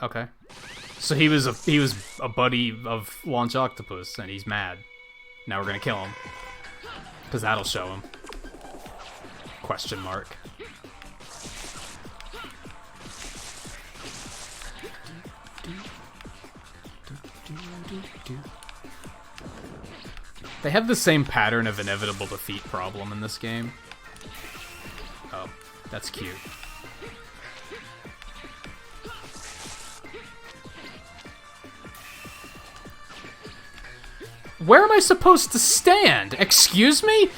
Okay. So he was a buddy of Launch Octopus, and he's mad. Now we're gonna kill him. Because that'll show him. Question mark. They have the same pattern of inevitable defeat problem in this game. Oh, that's cute. Where am I supposed to stand? Excuse me?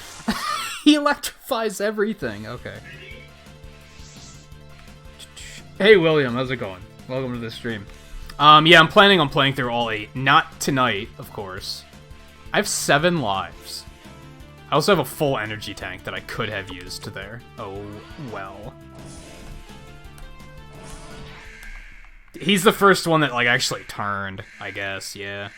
He electrifies everything. Okay. Hey, William, how's it going? Welcome to the stream. Yeah, I'm planning on playing through all 8. Not tonight, of course. I have 7 lives. I also have a full energy tank that I could have used there. Oh, well. He's the first one that, like, actually turned, I guess, yeah.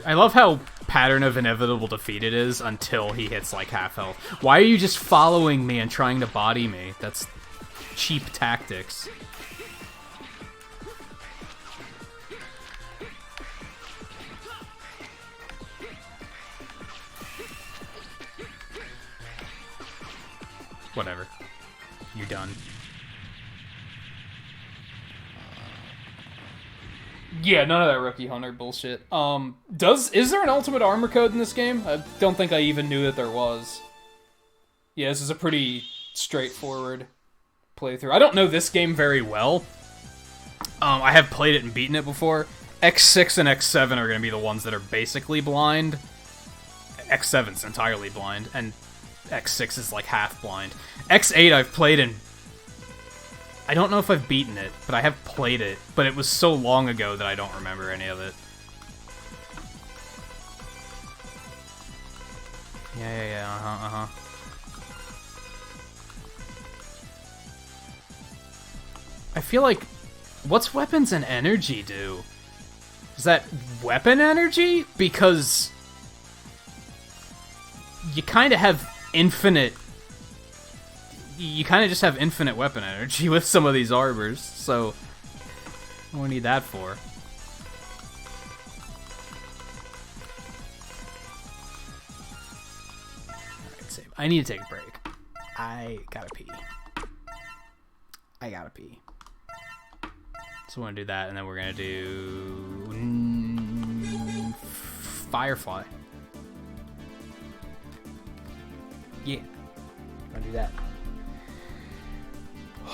I love how pattern of inevitable defeat it is until he hits like half health. Why are you just following me and trying to body me? That's cheap tactics. Whatever. You're done. Yeah, none of that Rookie Hunter bullshit. Is there an ultimate armor code in this game? I don't think I even knew that there was. Yeah, this is a pretty straightforward playthrough. I don't know this game very well. I have played it and beaten it before. X6 and X7 are going to be the ones that are basically blind. X7's entirely blind, and X6 is like half blind. X8 I've played and I don't know if I've beaten it, but I have played it. But it was so long ago that I don't remember any of it. Yeah, I feel like, what's weapons and energy do? Is that weapon energy? Because you kind of have infinite... You kind of just have infinite weapon energy with some of these arbors, so what do we need that for? Alright, save. I need to take a break. I gotta pee. So we're gonna do that, and then we're gonna do... Firefly. Yeah. We're gonna do that.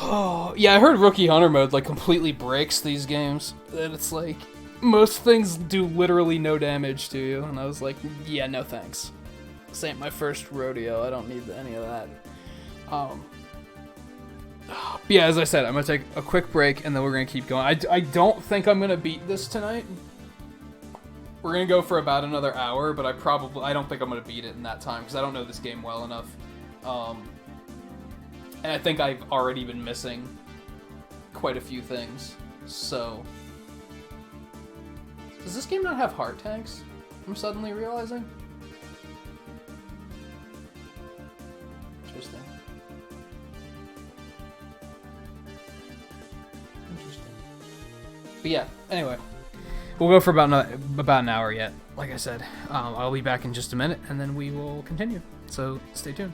Oh, yeah, I heard Rookie Hunter mode, like, completely breaks these games. That it's like, most things do literally no damage to you. And I was like, yeah, no thanks. This ain't my first rodeo. I don't need any of that. Yeah, as I said, I'm going to take a quick break, and then we're going to keep going. I don't think I'm going to beat this tonight. We're going to go for about another hour, but I don't think I'm going to beat it in that time, because I don't know this game well enough. And I think I've already been missing quite a few things, so... Does this game not have heart tanks? I'm suddenly realizing. Interesting. But yeah, anyway. We'll go for about an hour yet, like I said. I'll be back in just a minute, and then we will continue. So, stay tuned.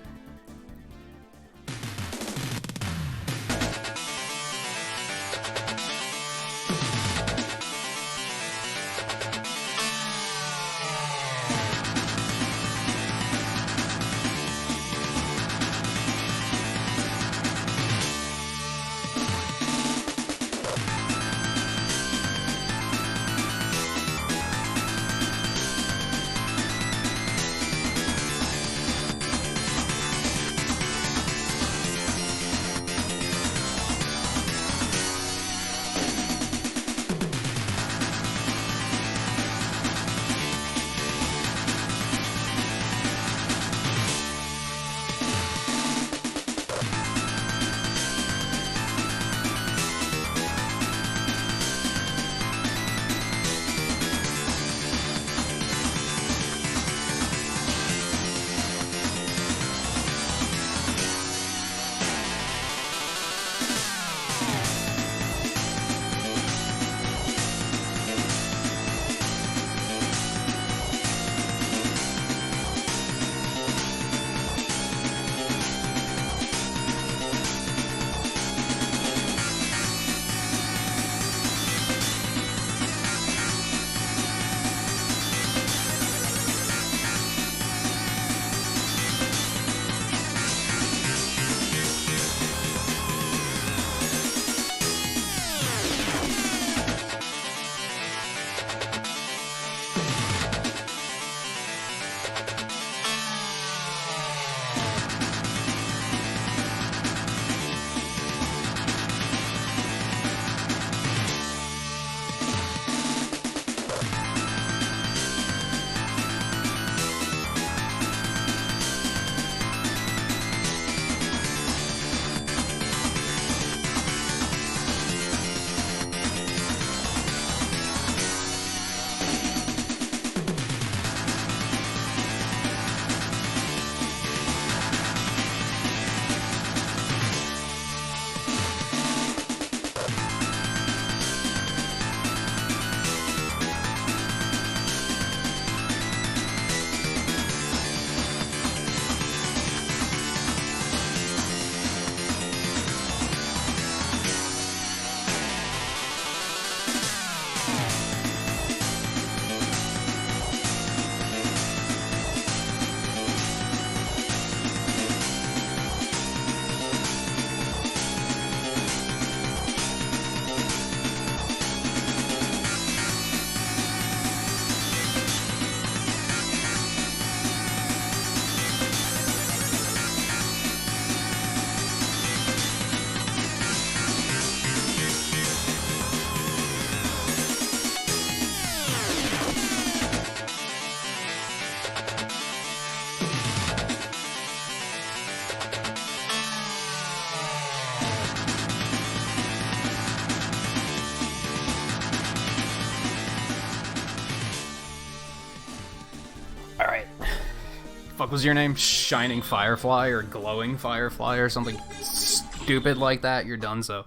fuck was your name? Shining Firefly or Glowing Firefly or something stupid like that. You're done. So,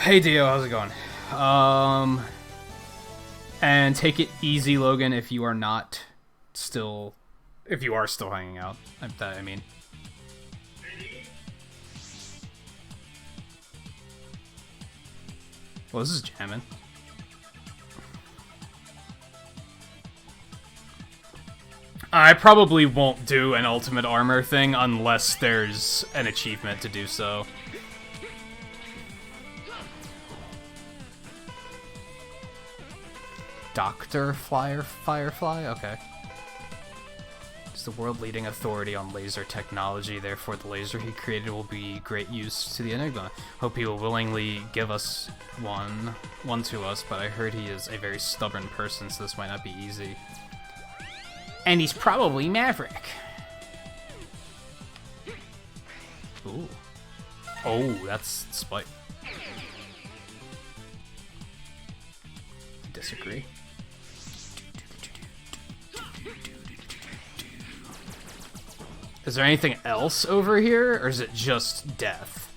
hey Dio, how's it going? And take it easy, Logan, if you are still hanging out. I mean. Well, this is jamming. I probably won't do an ultimate armor thing unless there's an achievement to do so. Dr. Firefly? Okay. He's the world-leading authority on laser technology, therefore the laser he created will be great use to the Enigma. Hope he will willingly give us one to us, but I heard he is a very stubborn person, so this might not be easy. And he's probably Maverick. Ooh. Oh, that's Spike. Disagree. Is there anything else over here, or is it just death?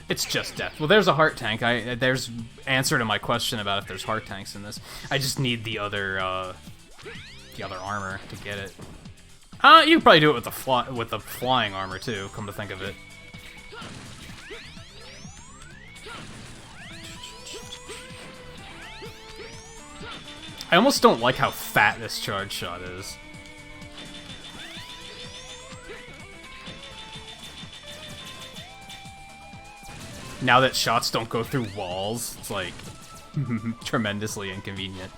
It's just death. Well, there's a heart tank. There's answer to my question about if there's heart tanks in this. I just need the other armor to get it. You can probably do it with the flying armor too. Come to think of it. I almost don't like how fat this charge shot is. Now that shots don't go through walls, it's like tremendously inconvenient.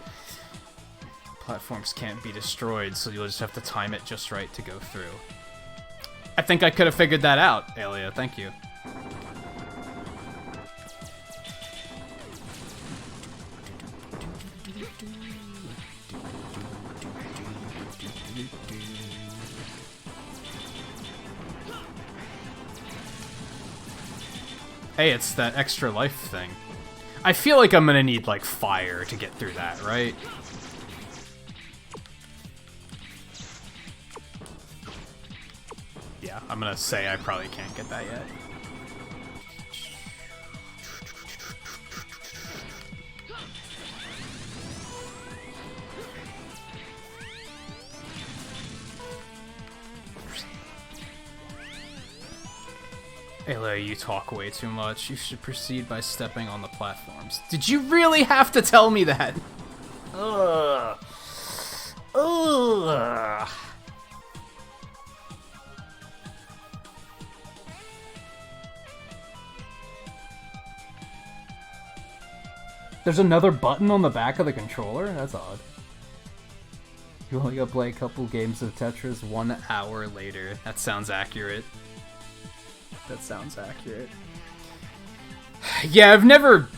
Platforms can't be destroyed, so you'll just have to time it just right to go through. I think I could have figured that out, Alia. Thank you. Hey, it's that extra life thing. I feel like I'm gonna need, like, fire to get through that, right? Yeah, I'm gonna say I probably can't get that yet. Ayla, you talk way too much. You should proceed by stepping on the platforms. Did you really have to tell me that? Ugh. Ugh. There's another button on the back of the controller? That's odd. You only go play a couple games of Tetris 1 hour later. That sounds accurate. That sounds accurate. Yeah, I've never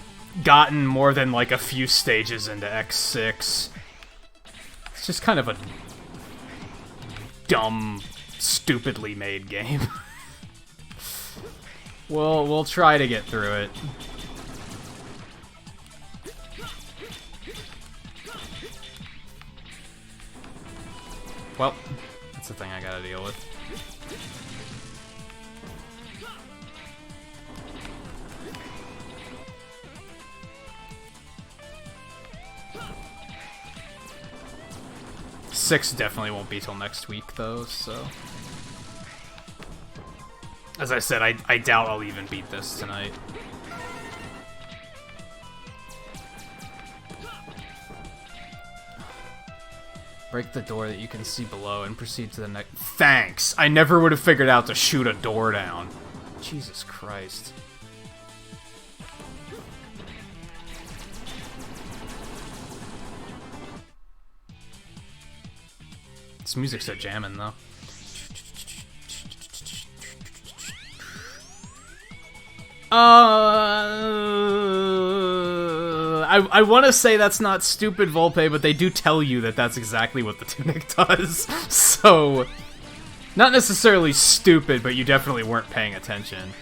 gotten more than like a few stages into X6. It's just kind of a dumb, stupidly made game. We'll try to get through it. Well, that's the thing I gotta deal with. Six definitely won't be till next week, though, so... As I said, I doubt I'll even beat this tonight. Break the door that you can see below and proceed to the next... Thanks! I never would have figured out to shoot a door down. Jesus Christ. This music's so jamming, though. I want to say that's not stupid, Volpe, but they do tell you that that's exactly what the tunic does. So, not necessarily stupid, but you definitely weren't paying attention.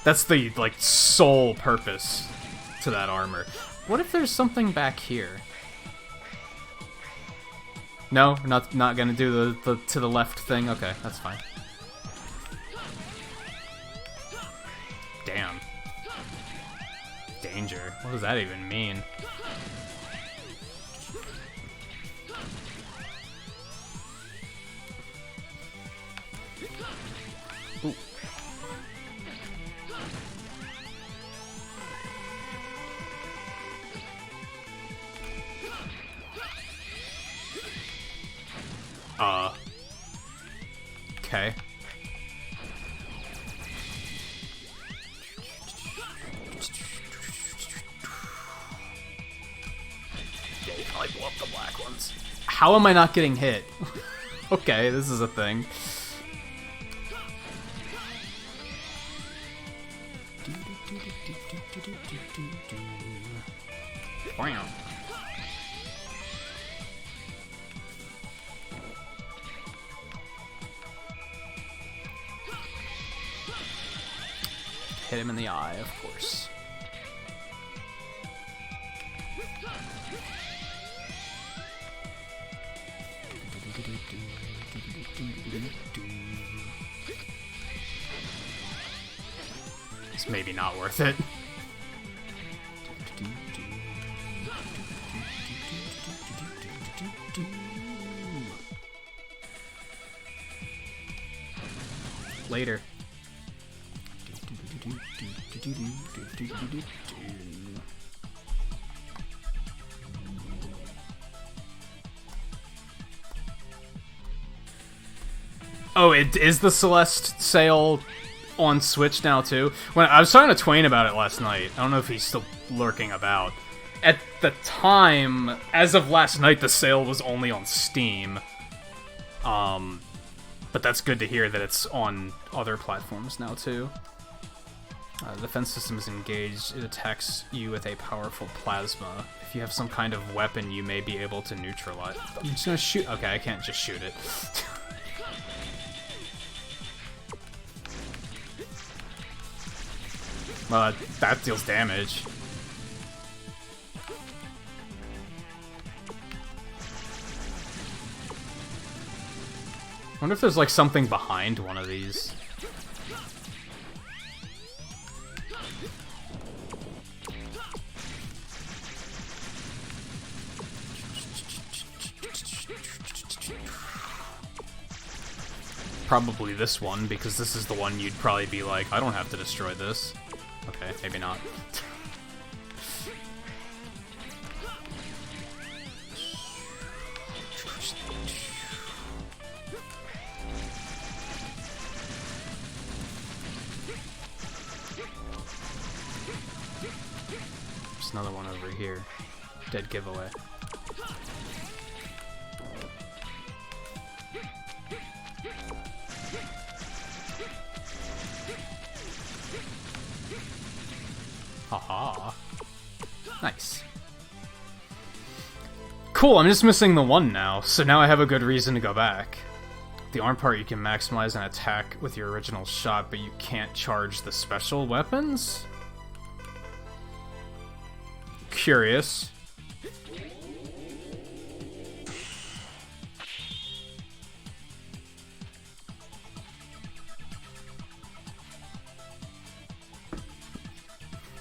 That's the, like, sole purpose to that armor. What if there's something back here? No, not gonna do the to the left thing. Okay, that's fine. Damn. Danger. What does that even mean? Ooh. Okay. Yeah, you can like blow up the black ones. How am I not getting hit? Okay, this is a thing. Wow. Hit him in the eye, of course. It's maybe not worth it. Later. Oh, it is the Celeste sale on Switch now too. When I was talking to Twain about it last night, I don't know if he's still lurking about. At the time, as of last night, the sale was only on Steam. But that's good to hear that it's on other platforms now too. The defense system is engaged. It attacks you with a powerful plasma. If you have some kind of weapon, you may be able to neutralize. I'm just gonna shoot. Okay, I can't just shoot it. Well, that deals damage. I wonder if there's like something behind one of these. Probably this one, because this is the one you'd probably be like, I don't have to destroy this. Okay, maybe not. There's another one over here. Dead giveaway. Haha. Nice. Cool, I'm just missing the one now, so now I have a good reason to go back. The arm part you can maximize an attack with your original shot, but you can't charge the special weapons? Curious.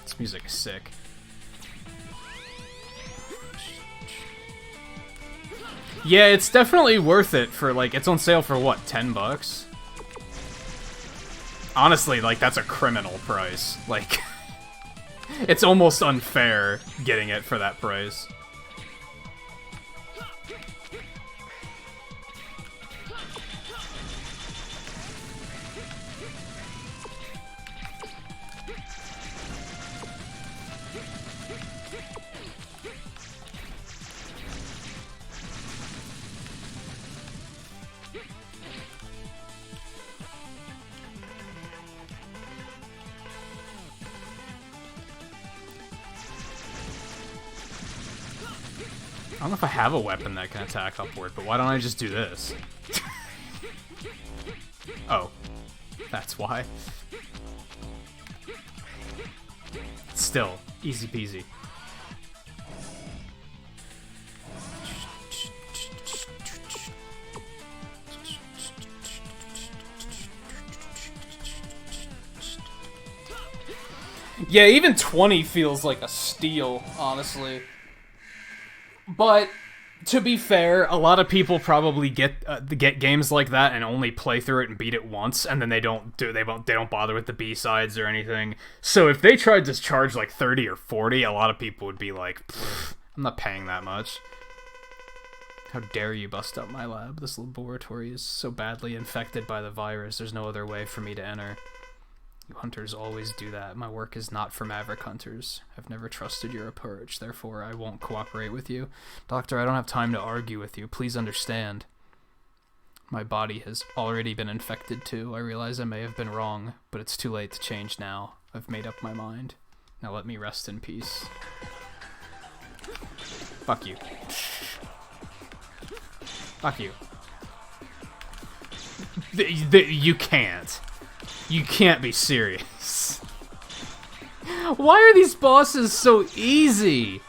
This music is sick. Yeah, it's definitely worth it for, like, it's on sale for, what, $10? Honestly, like, that's a criminal price. Like, it's almost unfair getting it for that price. I don't know if I have a weapon that can attack upward, but why don't I just do this? Oh. That's why. Still, easy peasy. Yeah, even 20 feels like a steal, honestly. But to be fair, a lot of people probably get games like that and only play through it and beat it once, and then they don't bother with the B-sides or anything. So if they tried to charge like 30 or 40, a lot of people would be like, I'm not paying that much. How dare you bust up my lab? This laboratory is so badly infected by the virus, there's no other way for me to enter. You hunters always do that. My work is not for maverick hunters. I've never trusted your approach, therefore I won't cooperate with you. Doctor, I don't have time to argue with you. Please understand. My body has already been infected too. I realize I may have been wrong, but it's too late to change now. I've made up my mind. Now let me rest in peace. Fuck you. Fuck you. You can't. You can't be serious. Why are these bosses so easy?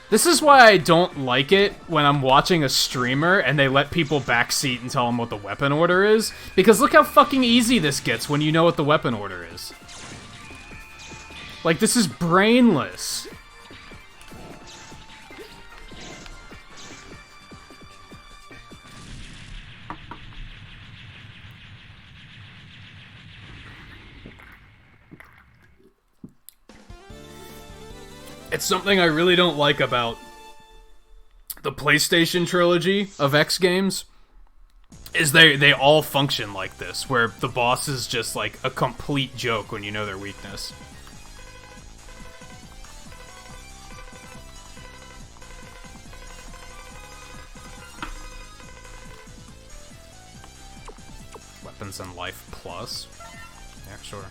This is why I don't like it when I'm watching a streamer and they let people backseat and tell them what the weapon order is. Because look how fucking easy this gets when you know what the weapon order is. Like, this is brainless. It's something I really don't like about the PlayStation trilogy of X games, is they all function like this, where the boss is just like a complete joke when you know their weakness. Weapons and life plus? Yeah, sure.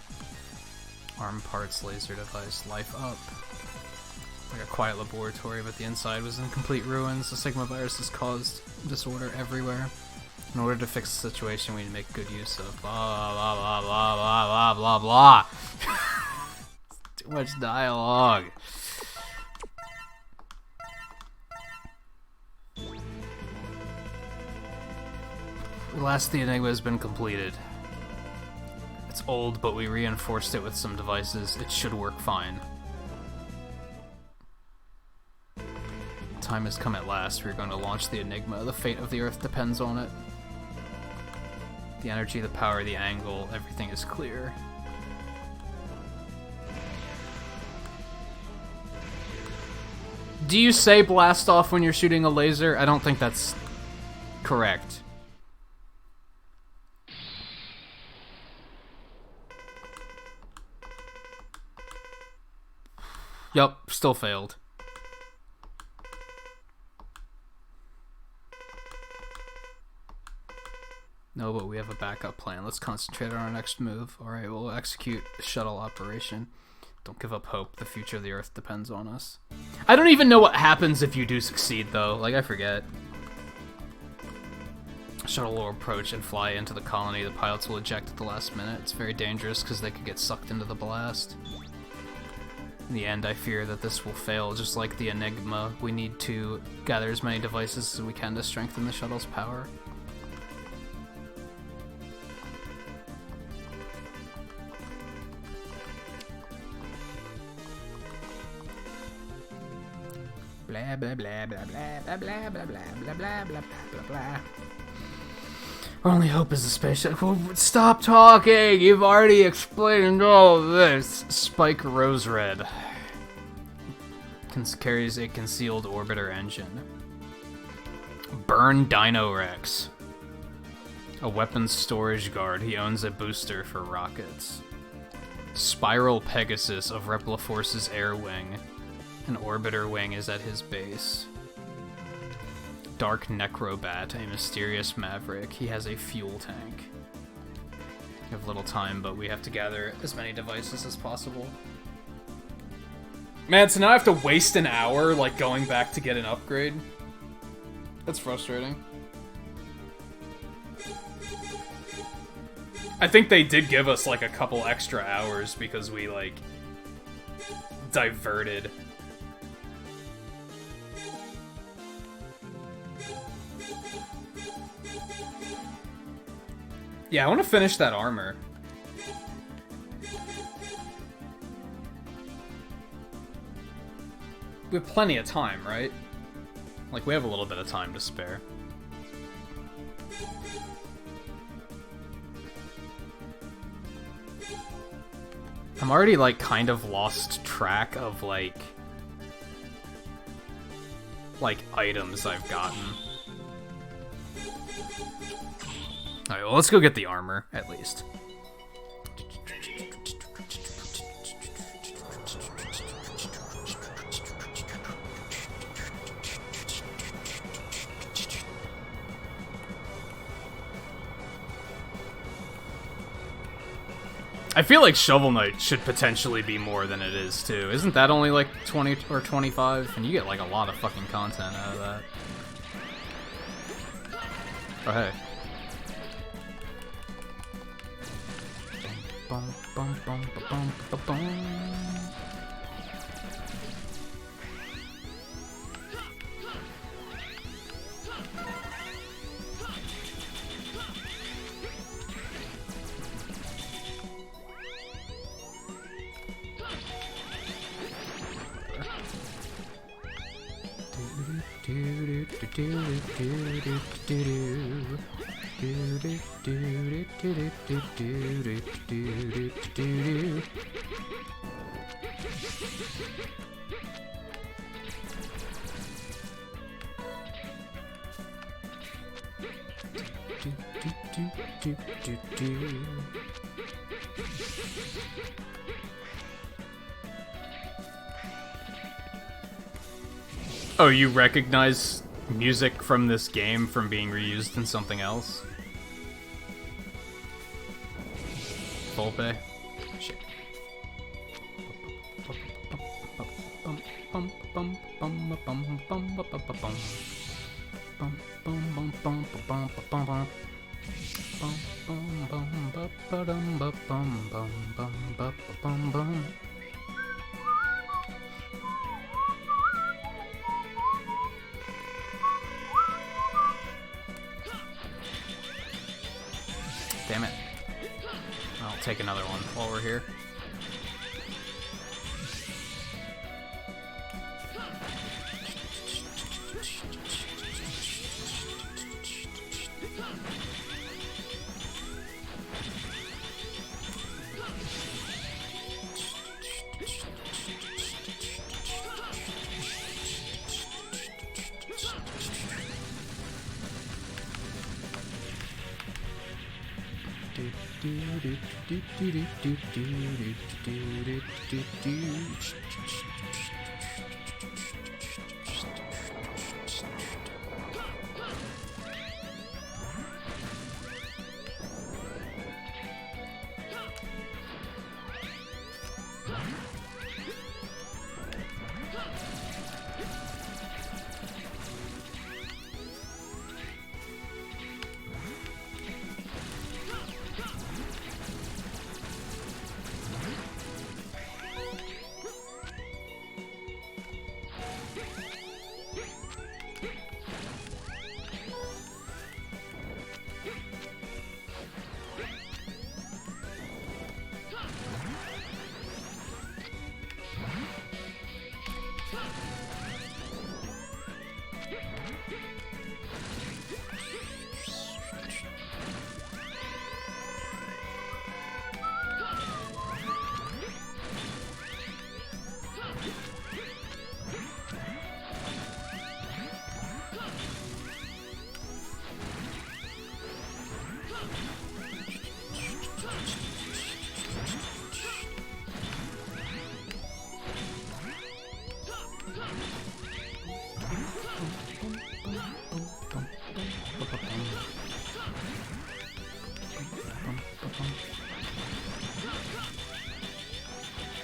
Arm parts, laser device, life up. Like a quiet laboratory, but the inside was in complete ruins. The Sigma virus has caused disorder everywhere. In order to fix the situation, we need to make good use of blah blah blah blah blah blah blah blah. Too much dialogue. At last, the Enigma has been completed. It's old, but we reinforced it with some devices. It should work fine. Time has come at last. We're going to launch the Enigma. The fate of the Earth depends on it. The energy, the power, the angle, everything is clear. Do you say blast off when you're shooting a laser? I don't think that's correct. Yup, still failed. No, but we have a backup plan. Let's concentrate on our next move. Alright, we'll execute the shuttle operation. Don't give up hope. The future of the Earth depends on us. I don't even know what happens if you do succeed, though. Like, I forget. Shuttle will approach and fly into the colony. The pilots will eject at the last minute. It's very dangerous because they could get sucked into the blast. In the end, I fear that this will fail. Just like the Enigma, we need to gather as many devices as we can to strengthen the shuttle's power. Blah blah blah blah blah blah blah blah blah blah blah blah blah blah. Our only hope is the spaceship. Stop talking! You've already explained all of this. Spike Rose Red carries a concealed orbiter engine. Burn Dino Rex. A weapons storage guard. He owns a booster for rockets. Spiral Pegasus of Repliforce's air wing. An orbiter wing is at his base. Dark Necrobat, a mysterious maverick. He has a fuel tank. We have little time, but we have to gather as many devices as possible. Man, so now I have to waste an hour, like, going back to get an upgrade? That's frustrating. I think they did give us, like, a couple extra hours because we, like, diverted. Yeah, I want to finish that armor. We have plenty of time, right? Like, we have a little bit of time to spare. I'm already, like, kind of lost track of, like, items I've gotten. Alright, well, let's go get the armor, at least. I feel like Shovel Knight should potentially be more than it is, too. Isn't that only, like, 20 or 25? And you get, like, a lot of fucking content out of that. Oh, hey. Bum, bum, bum, bum, bum, bum. Oh, you recognize music from this game from being reused in something else? Full pay? Shit. Damn it. I'll take another one while we're here.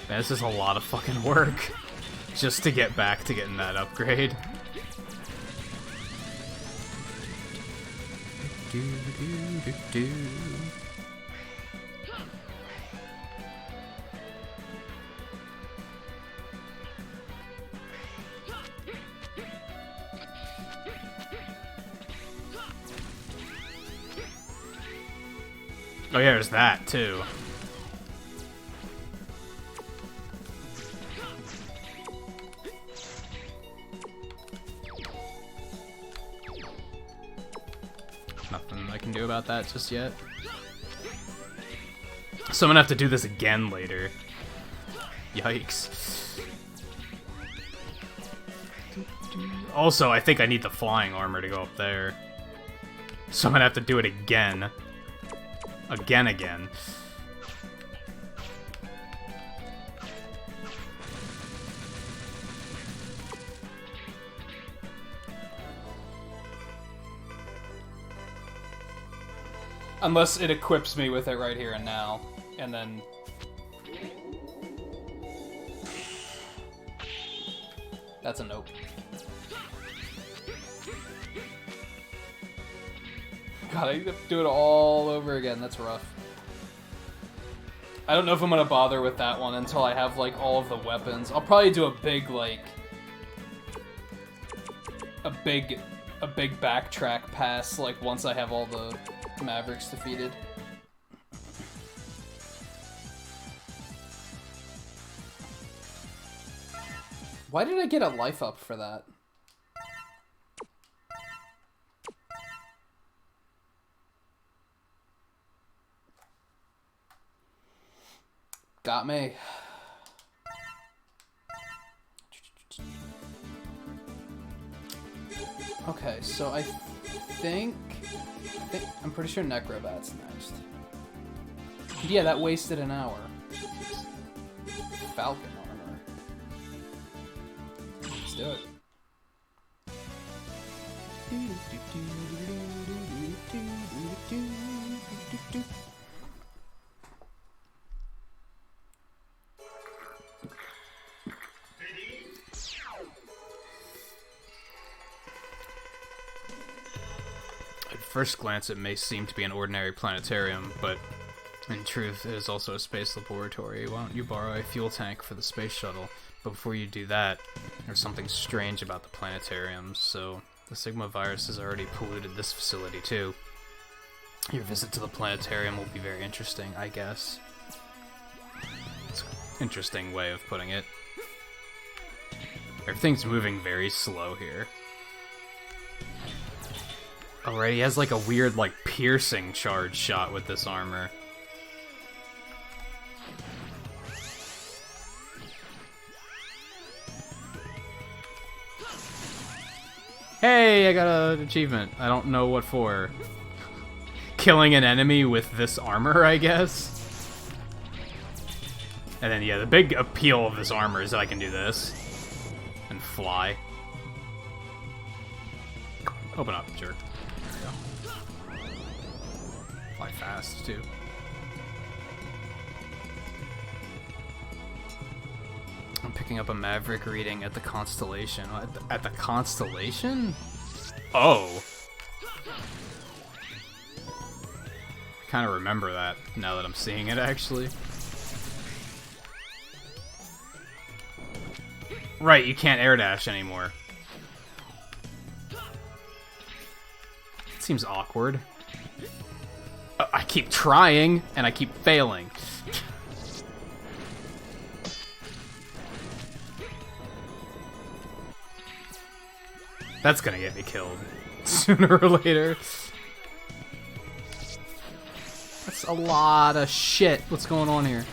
Man, this is a lot of fucking work just to get back to getting that upgrade. Oh yeah, there's that too. Nothing I can do about that just yet. So I'm gonna have to do this again later. Yikes. Also, I think I need the flying armor to go up there. So I'm gonna have to do it again. Again. Unless it equips me with it right here and now. And then... That's a nope. God, I have to do it all over again. That's rough. I don't know if I'm gonna bother with that one until I have, like, all of the weapons. I'll probably do a big, like... A big backtrack pass, like, once I have all the Mavericks defeated. Why did I get a life up for that? Got me. Okay, so I think I'm pretty sure Necrobat's next. Yeah, that wasted an hour. Falcon armor. Let's do it. At first glance, it may seem to be an ordinary planetarium, but in truth, it is also a space laboratory. Why don't you borrow a fuel tank for the space shuttle? But before you do that, there's something strange about the planetarium, so the Sigma virus has already polluted this facility too. Your visit to the planetarium will be very interesting, I guess. It's an interesting way of putting it. Everything's moving very slow here. Alright, he has like a weird, like, piercing charge shot with this armor. Hey, I got an achievement. I don't know what for. Killing an enemy with this armor, I guess? And then, yeah, the big appeal of this armor is that I can do this. And fly. Open up, jerk. There we go. Fly fast, too. I'm picking up a Maverick reading at the Constellation. At the Constellation? Oh. I kind of remember that now that I'm seeing it, actually. Right, you can't air dash anymore. It seems awkward. I keep trying, and I keep failing. That's gonna get me killed sooner or later. That's a lot of shit. What's going on here?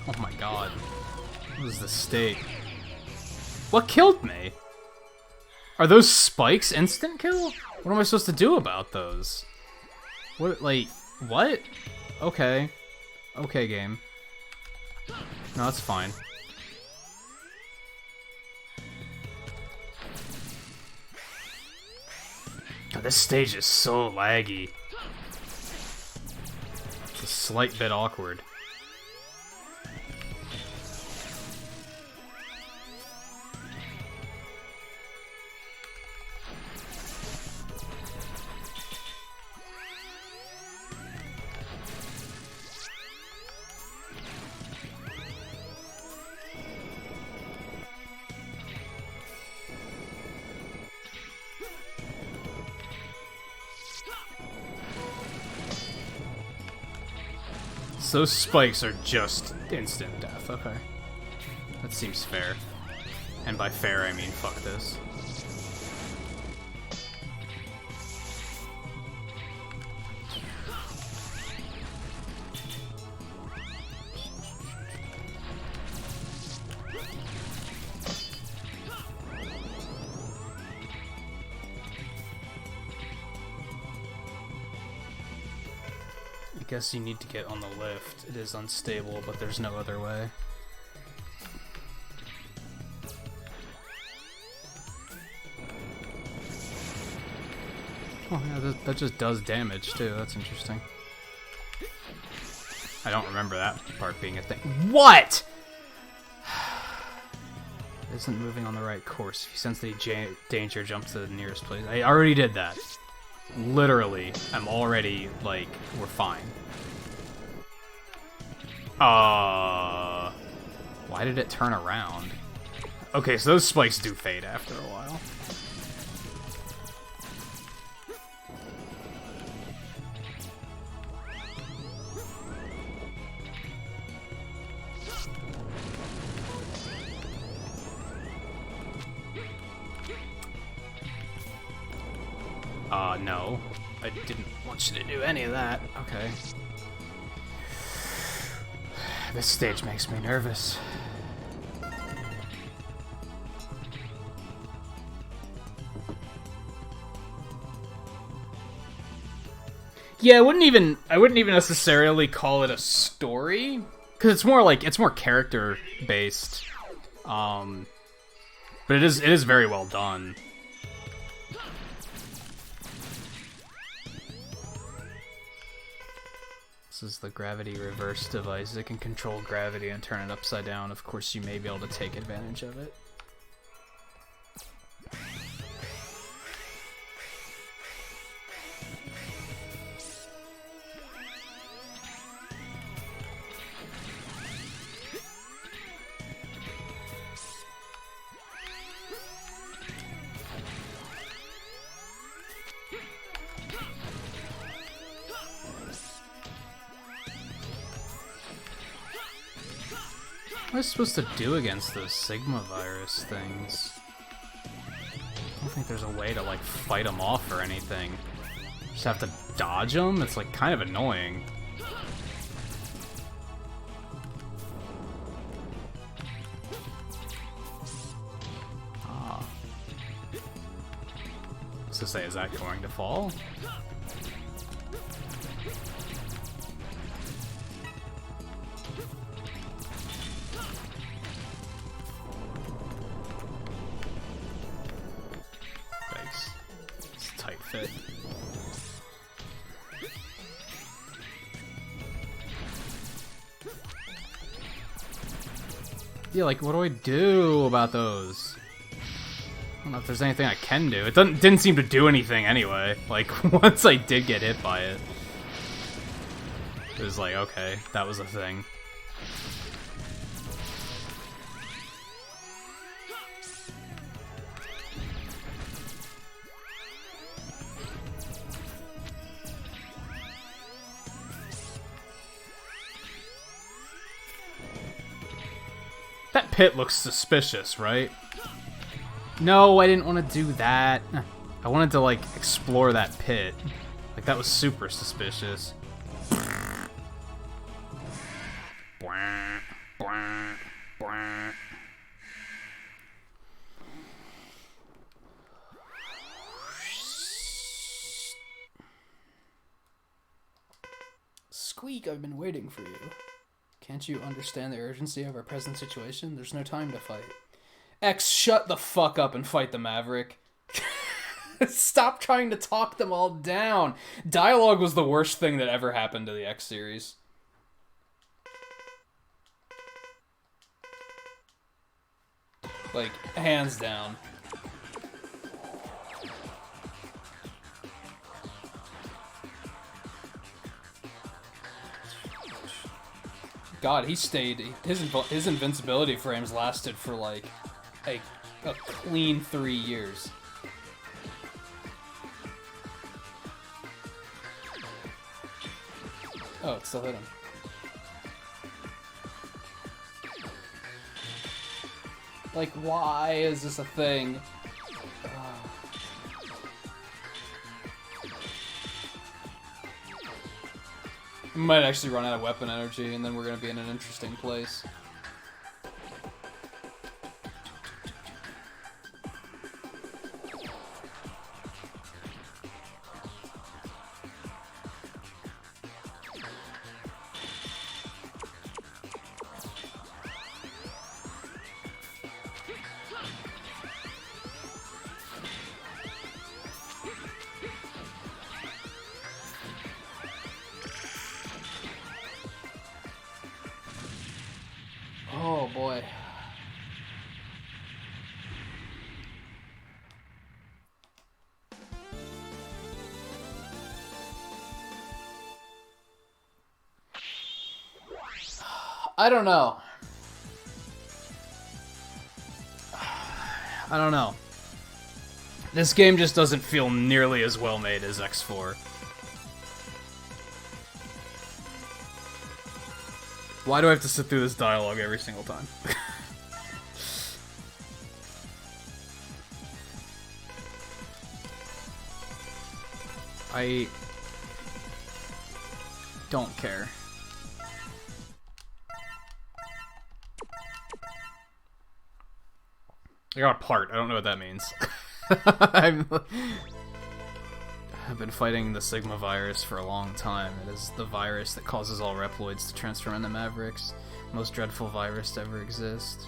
Oh my god. What is the state? What killed me? Are those spikes instant kill? What am I supposed to do about those? What, like... What? Okay. Okay, game. No, that's fine. God, this stage is so laggy. It's a slight bit awkward. So those spikes are just instant death. Okay. That seems fair. And by fair, I mean fuck this. I guess you need to get on the lift. It is unstable, but there's no other way. Oh yeah, that just does damage too. That's interesting. I don't remember that part being a thing. What? Isn't moving on the right course. If you sense any danger, jump to the nearest place. I already did that. Literally, I'm already, like, we're fine. Why did it turn around? Okay, so those spikes do fade after a while. No. I didn't want you to do any of that. Okay. This stage makes me nervous. Yeah, I wouldn't even necessarily call it a story, because it's more character based. But it is very well done. This is the gravity reverse device. It can control gravity and turn it upside down. Of course, you may be able to take advantage of it. What am I supposed to do against those Sigma virus things? I don't think there's a way to, like, fight them off or anything. Just have to dodge them? It's, like, kind of annoying. What's to say, is that going to fall? Fit. Yeah, like, what do I do about those? I don't know if there's anything I can do. It didn't seem to do anything anyway. Like, once I did get hit by it, it was like, okay, that was a thing. That pit looks suspicious, right? No, I didn't want to do that. I wanted to, like, explore that pit. Like, that was super suspicious. Squeak, I've been waiting for you. Can't you understand the urgency of our present situation? There's no time to fight. X, shut the fuck up and fight the Maverick. Stop trying to talk them all down. Dialogue was the worst thing that ever happened to the X series. Like, hands down. God, he stayed. His invincibility frames lasted for like a clean 3 years. Oh, it still hit him. Like, why is this a thing? We might actually run out of weapon energy, and then we're gonna be in an interesting place. Oh boy. I don't know. I don't know. This game just doesn't feel nearly as well made as X4. Why do I have to sit through this dialogue every single time? I don't care. I got a part. I don't know what that means. I've been fighting the Sigma virus for a long time. It is the virus that causes all Reploids to transform into Mavericks. Most dreadful virus to ever exist.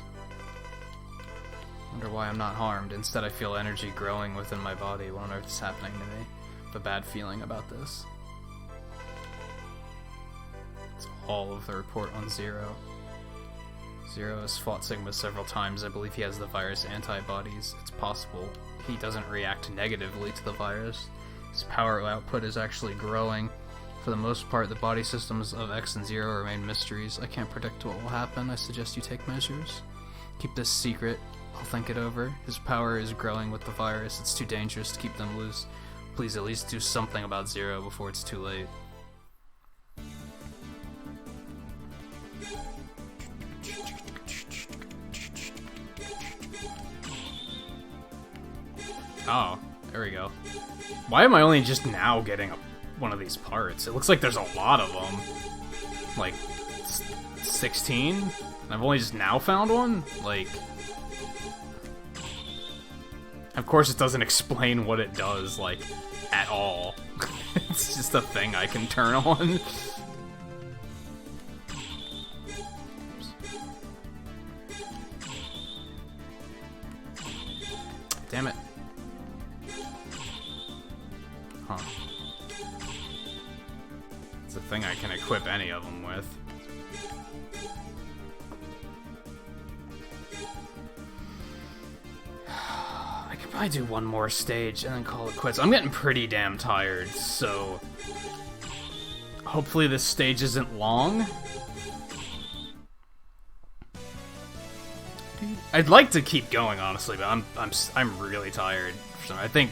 Wonder why I'm not harmed. Instead, I feel energy growing within my body. What on earth is happening to me? I have a bad feeling about this. It's all of the report on Zero. Zero has fought Sigma several times. I believe he has the virus antibodies. It's possible he doesn't react negatively to the virus. His power output is actually growing. For the most part, the body systems of X and Zero remain mysteries. I can't predict what will happen. I suggest you take measures. Keep this secret. I'll think it over. His power is growing with the virus. It's too dangerous to keep them loose. Please at least do something about Zero before it's too late. Oh, there we go. Why am I only just now getting one of these parts? It looks like there's a lot of them. Like, 16? And I've only just now found one? Like... Of course it doesn't explain what it does, like, at all. It's just a thing I can turn on. Damn it. Huh. It's a thing I can equip any of them with. I could probably do one more stage and then call it quits. I'm getting pretty damn tired, so... Hopefully this stage isn't long. I'd like to keep going, honestly, but I'm really tired. I think,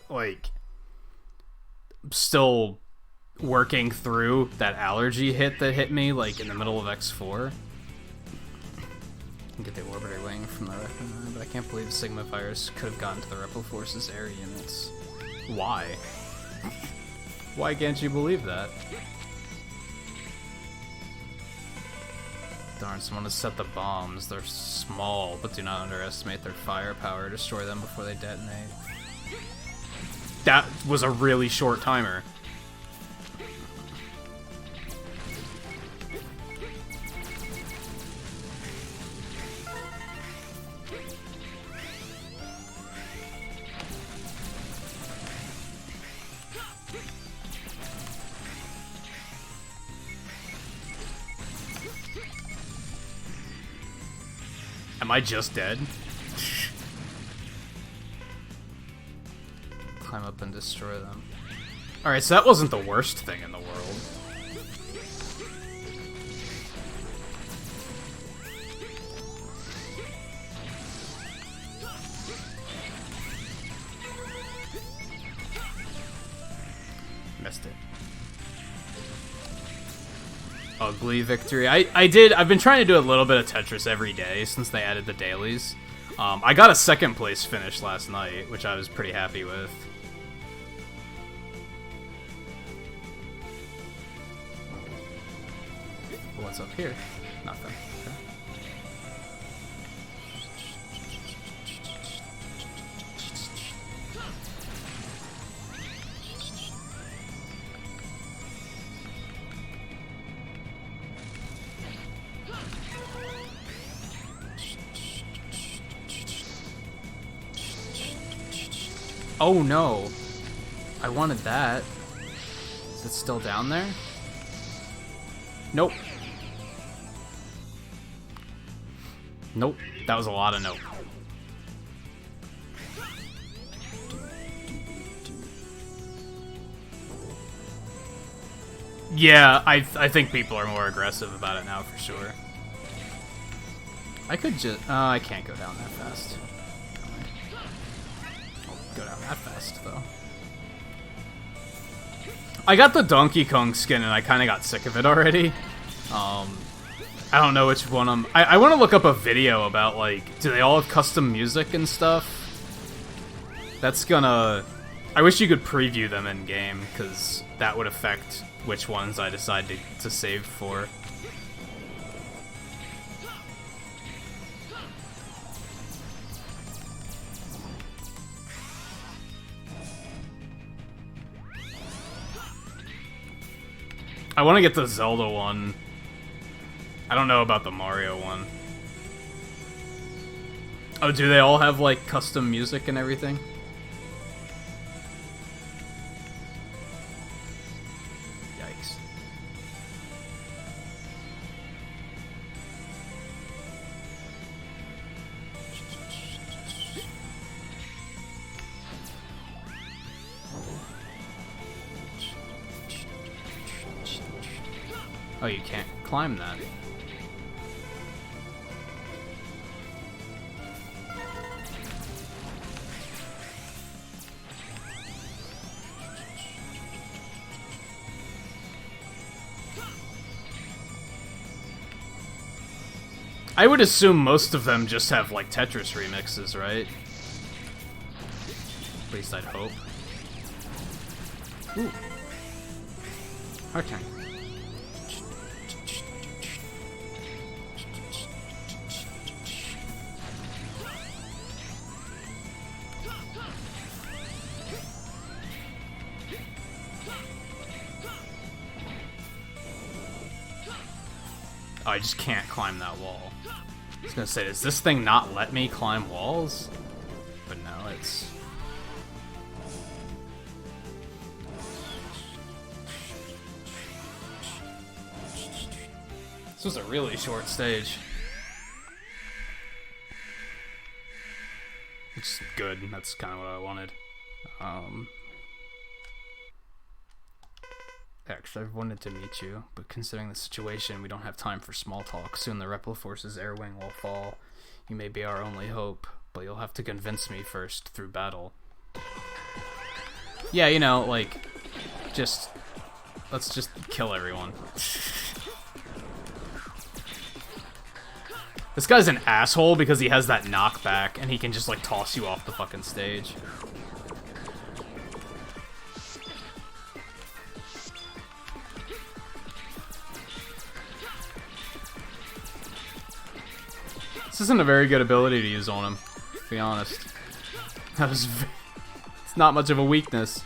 like... still working through that allergy hit that hit me, like, in the middle of X4. Get the orbiter wing from the weapon, but I can't believe the Sigma virus could have gotten to the Rebel Force's air units. Why? Why can't you believe that? Darn, someone has set the bombs. They're small, but do not underestimate their firepower. Destroy them before they detonate. That was a really short timer. Am I just dead? Climb up and destroy them. Alright, so that wasn't the worst thing in the world. Missed it. ugly victory. I've been trying to do a little bit of Tetris every day since they added the dailies. I got a second place finish last night, which I was pretty happy with. What's up here? Nothing. Okay. Oh no! I wanted that. Is it still down there? Nope. Nope. That was a lot of nope. Yeah, I think people are more aggressive about it now for sure. I could just... I can't go down that fast. I'll go down that fast, though. I got the Donkey Kong skin, and I kind of got sick of it already. I don't know which one I want to look up a video about, like, do they all have custom music and stuff? That's gonna... I wish you could preview them in-game, because that would affect which ones I decide to save for. I want to get the Zelda one. I don't know about the Mario one. Oh, do they all have, like, custom music and everything? Yikes. Oh, you can't climb that. I would assume most of them just have, like, Tetris remixes, right? At least I'd hope. Ooh. Okay. Oh, I just can't climb that wall. I was gonna say, does this thing not let me climb walls? But no, it's... This was a really short stage. It's good, that's kind of what I wanted. Actually, I've wanted to meet you, but considering the situation, we don't have time for small talk. Soon the Repliforce's air wing will fall. You may be our only hope, but you'll have to convince me first through battle. Yeah, you know, like, let's just kill everyone. This guy's an asshole because he has that knockback, and he can just, like, toss you off the fucking stage. This isn't a very good ability to use on him, to be honest. That was it's not much of a weakness.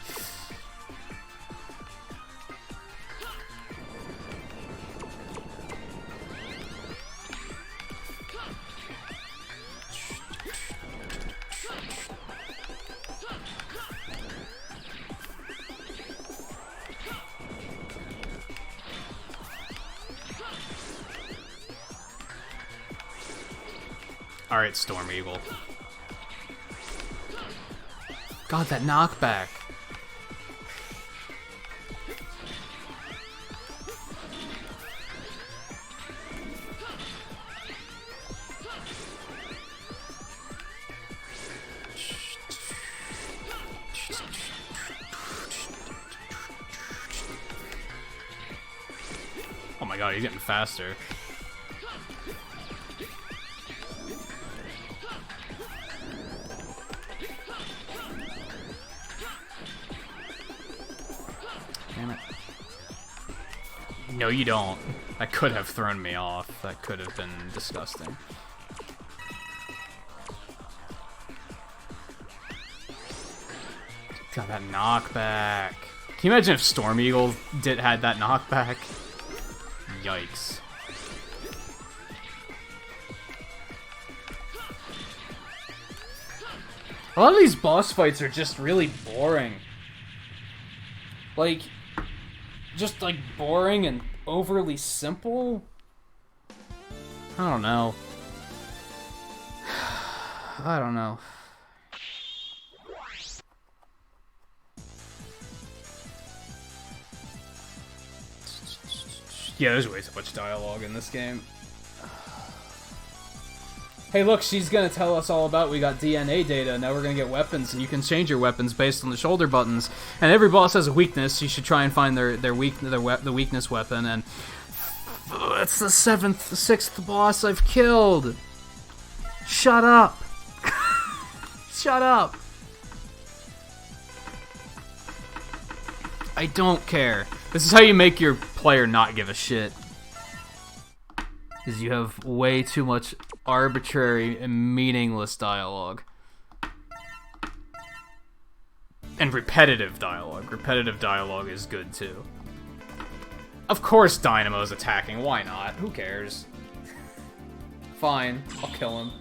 Alright, Storm Eagle. God, that knockback. Oh my my god, he's getting faster. Damn it. No, you don't. That could have thrown me off. That could have been disgusting. God, that knockback. Can you imagine if Storm Eagle had that knockback? Yikes. A lot of these boss fights are just really boring. Like, just like boring and overly simple? I don't know. I don't know. Yeah, there's way too much dialogue in this game. Hey, look, she's gonna tell us all about we got DNA data, now we're gonna get weapons, and you can change your weapons based on the shoulder buttons. And every boss has a weakness, you should try and find the weakness weapon, and... it's the sixth boss I've killed! Shut up! Shut up! I don't care. This is how you make your player not give a shit. Is you have way too much arbitrary and meaningless dialogue. And repetitive dialogue. Repetitive dialogue is good too. Of course Dynamo's attacking, why not? Who cares? Fine, I'll kill him.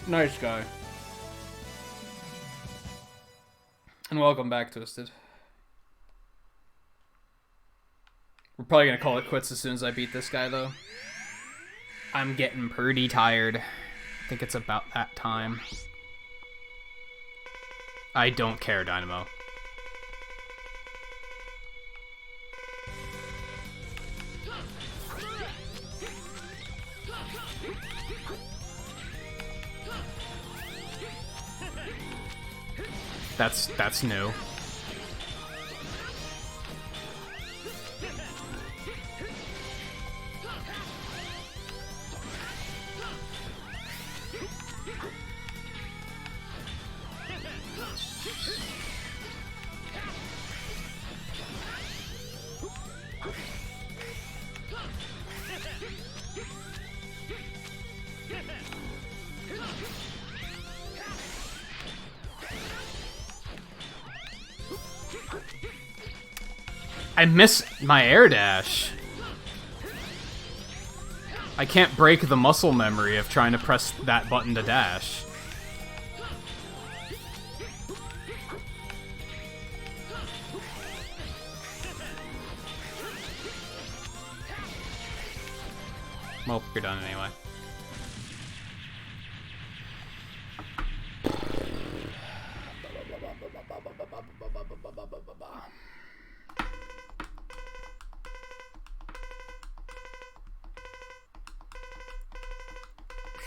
Nice guy. And welcome back, Twisted. We're probably gonna call it quits as soon as I beat this guy, though. I'm getting pretty tired. I think it's about that time. I don't care, Dynamo. That's new. I miss my air dash. I can't break the muscle memory of trying to press that button to dash. Well, you're done anyway.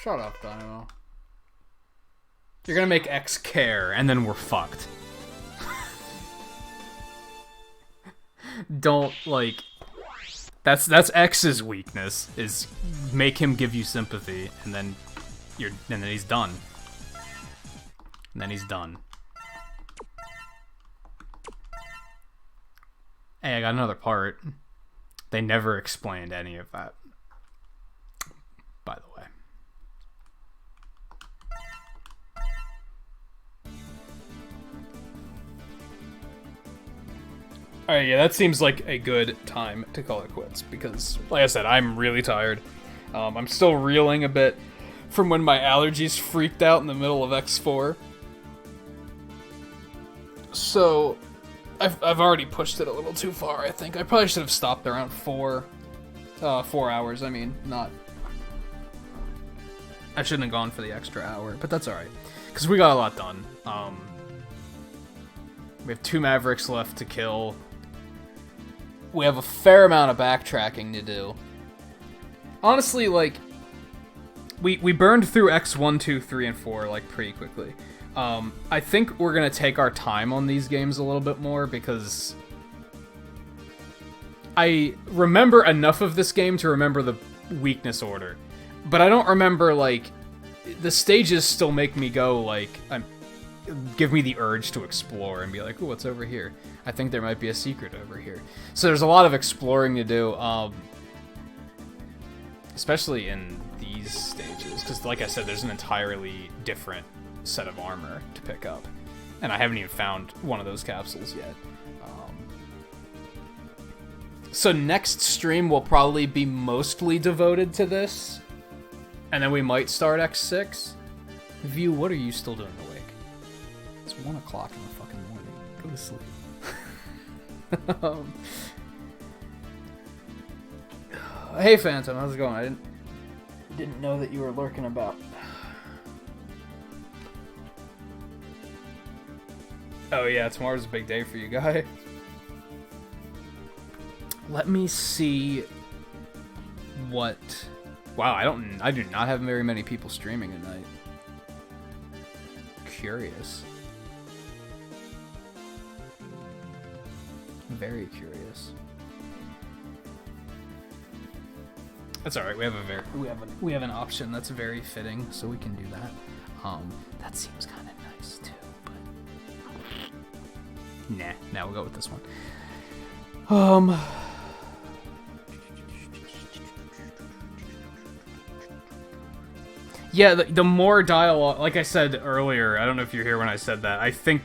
Shut up, Dynamo. You're gonna make X care, and then we're fucked. Don't, like... That's X's weakness, is make him give you sympathy, and then he's done. And then he's done. Hey, I got another part. They never explained any of that. By the way. Alright, yeah, that seems like a good time to call it quits, because, like I said, I'm really tired. I'm still reeling a bit from when my allergies freaked out in the middle of X4. So, I've already pushed it a little too far, I think. I probably should have stopped around 4 hours, I mean, not... I shouldn't have gone for the extra hour, but that's alright. Because we got a lot done. We have 2 Mavericks left to kill. We have a fair amount of backtracking to do. Honestly, like, we burned through X1, 2, 3, and 4 like pretty quickly. I think we're gonna take our time on these games a little bit more because I remember enough of this game to remember the weakness order, but I don't remember, like, the stages still make me go, like, give me the urge to explore and be like, ooh, what's over here? I think there might be a secret over here. So there's a lot of exploring to do, especially in these stages, because like I said, there's an entirely different set of armor to pick up, and I haven't even found one of those capsules yet. So next stream will probably be mostly devoted to this, and then we might start X6. View, what are you still doing awake? It's 1 o'clock in the fucking morning. Go to sleep. Hey Phantom, how's it going? I didn't know that you were lurking about. Oh yeah, tomorrow's a big day for you, guy. Let me see what... Wow, I do not have very many people streaming tonight. Curious. Very curious. That's all right. We have an option that's very fitting, so we can do that. That seems kind of nice too, but nah, we'll go with this one. Yeah, the more dialogue, like I said earlier, I don't know if you're here when I said that, I think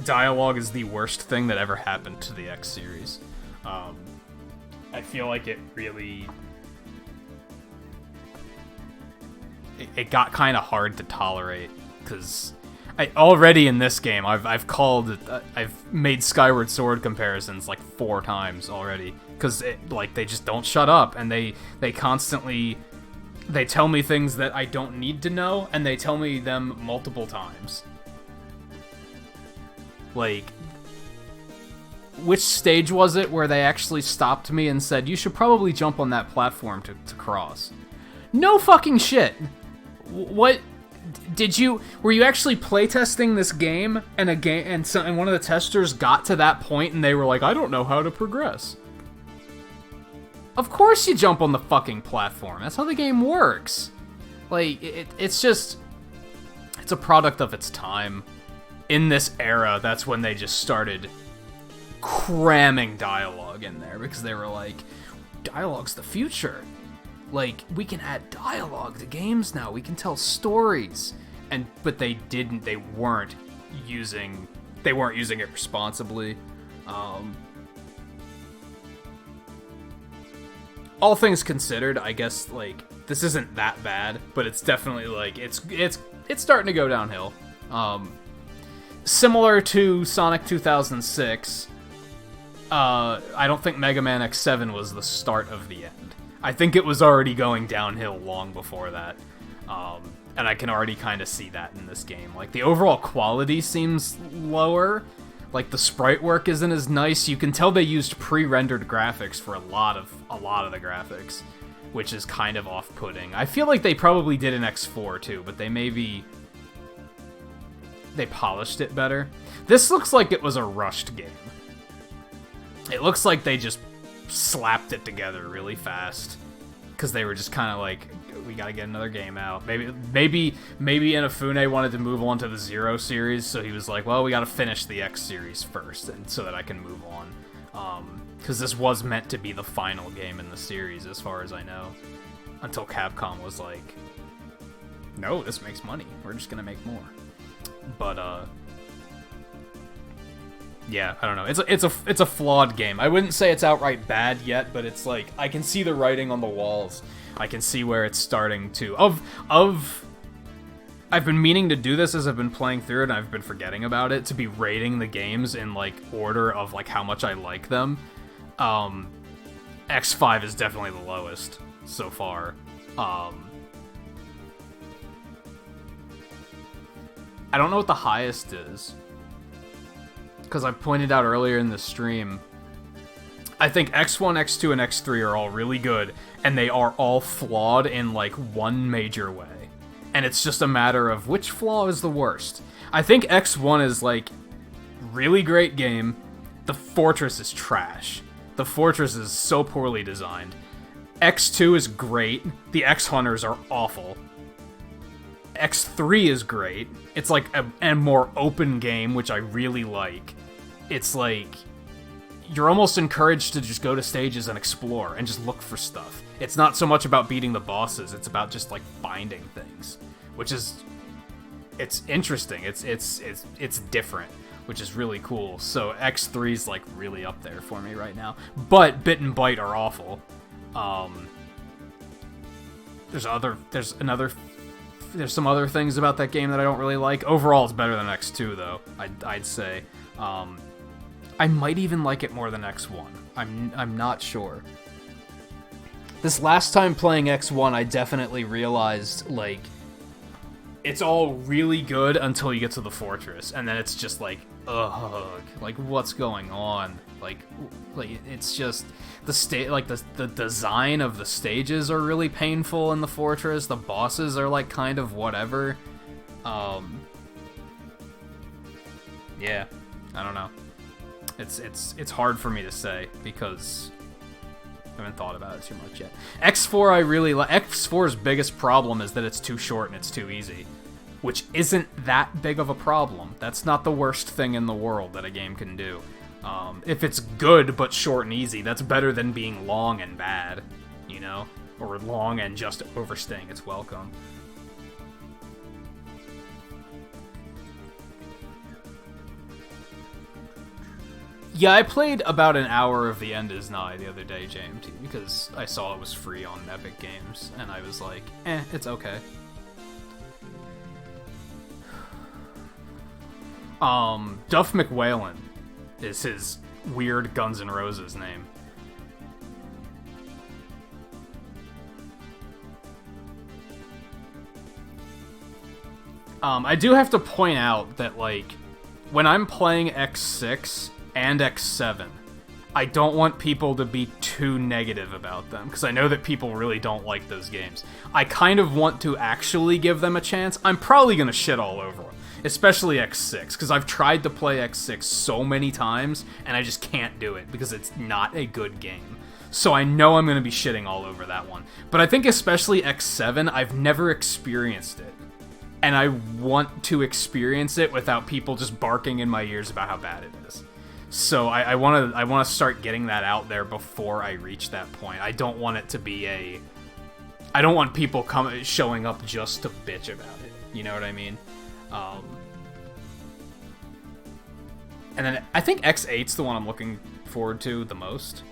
dialogue is the worst thing that ever happened to the X series. I feel like it really... It got kind of hard to tolerate, because already in this game, I've made Skyward Sword comparisons like 4 times already, because like they just don't shut up, and they constantly... They tell me things that I don't need to know, and they tell me them multiple times. Like, which stage was it where they actually stopped me and said, you should probably jump on that platform to cross? No fucking shit! What? Were you actually playtesting this game, and one of the testers got to that point and they were like, I don't know how to progress? Of course you jump on the fucking platform. That's how the game works. Like, it's just... It's a product of its time. In this era, that's when they just started cramming dialogue in there, because they were like, dialogue's the future. Like, we can add dialogue to games now. We can tell stories. But they weren't using it responsibly. All things considered, I guess, like, this isn't that bad, but it's definitely, like, it's starting to go downhill. Similar to Sonic 2006, I don't think Mega Man X7 was the start of the end. I think it was already going downhill long before that. And I can already kind of see that in this game. Like, the overall quality seems lower. Like, the sprite work isn't as nice. You can tell they used pre-rendered graphics for a lot of the graphics, which is kind of off-putting. I feel like they probably did in X4 too, but they polished it better. This looks like it was a rushed game. It looks like they just slapped it together really fast, because they were just kind of like, we gotta get another game out. Maybe Inafune wanted to move on to the Zero series, so he was like, well, we gotta finish the X series first, and so that I can move on. Because this was meant to be the final game in the series, as far as I know. Until Capcom was like, no, this makes money. We're just gonna make more. But, yeah, I don't know. It's a flawed game. I wouldn't say it's outright bad yet, but it's like, I can see the writing on the walls. I can see where it's starting to... I've been meaning to do this as I've been playing through it, and I've been forgetting about it, to be rating the games in, like, order of, like, how much I like them. X5 is definitely the lowest so far. I don't know what the highest is, because I pointed out earlier in the stream, I think X1, X2, and X3 are all really good, and they are all flawed in, like, one major way. And it's just a matter of which flaw is the worst. I think X1 is, like, really great game. The Fortress is trash. The Fortress is so poorly designed. X2 is great. The X-Hunters are awful. X3 is great. It's like a more open game, which I really like. It's like, you're almost encouraged to just go to stages and explore and just look for stuff. It's not so much about beating the bosses, it's about just like finding things, which is, it's interesting. It's different, which is really cool. So X3's like really up there for me right now. But Bit and Byte are awful. There's some other things about that game that I don't really like. Overall, it's better than X2 though. I'd say. I might even like it more than X1. I'm not sure. This last time playing X1, I definitely realized, like, it's all really good until you get to the Fortress, and then it's just like, ugh, like, what's going on? Like it's just the design of the stages are really painful in the Fortress. The bosses are like kind of whatever. Yeah, I don't know. It's hard for me to say because I haven't thought about it too much yet. X4 I really like. X4's biggest problem is that it's too short and it's too easy, which isn't that big of a problem. That's not the worst thing in the world that a game can do. If it's good but short and easy, that's better than being long and bad, you know? Or long and just overstaying its welcome. Yeah, I played about an hour of The End Is Nigh the other day, JMT, because I saw it was free on Epic Games, and I was like, it's okay. Duff McWhalen is his weird Guns N' Roses name. I do have to point out that, like, when I'm playing X6 and X7, I don't want people to be too negative about them, because I know that people really don't like those games. I kind of want to actually give them a chance. I'm probably going to shit all over them, especially X6, because I've tried to play X6 so many times, and I just can't do it, because it's not a good game. So I know I'm going to be shitting all over that one. But I think especially X7, I've never experienced it. And I want to experience it without people just barking in my ears about how bad it is. So I want to start getting that out there before I reach that point. I don't want it to be I don't want people showing up just to bitch about it. You know what I mean? And then I think X8's the one I'm looking forward to the most.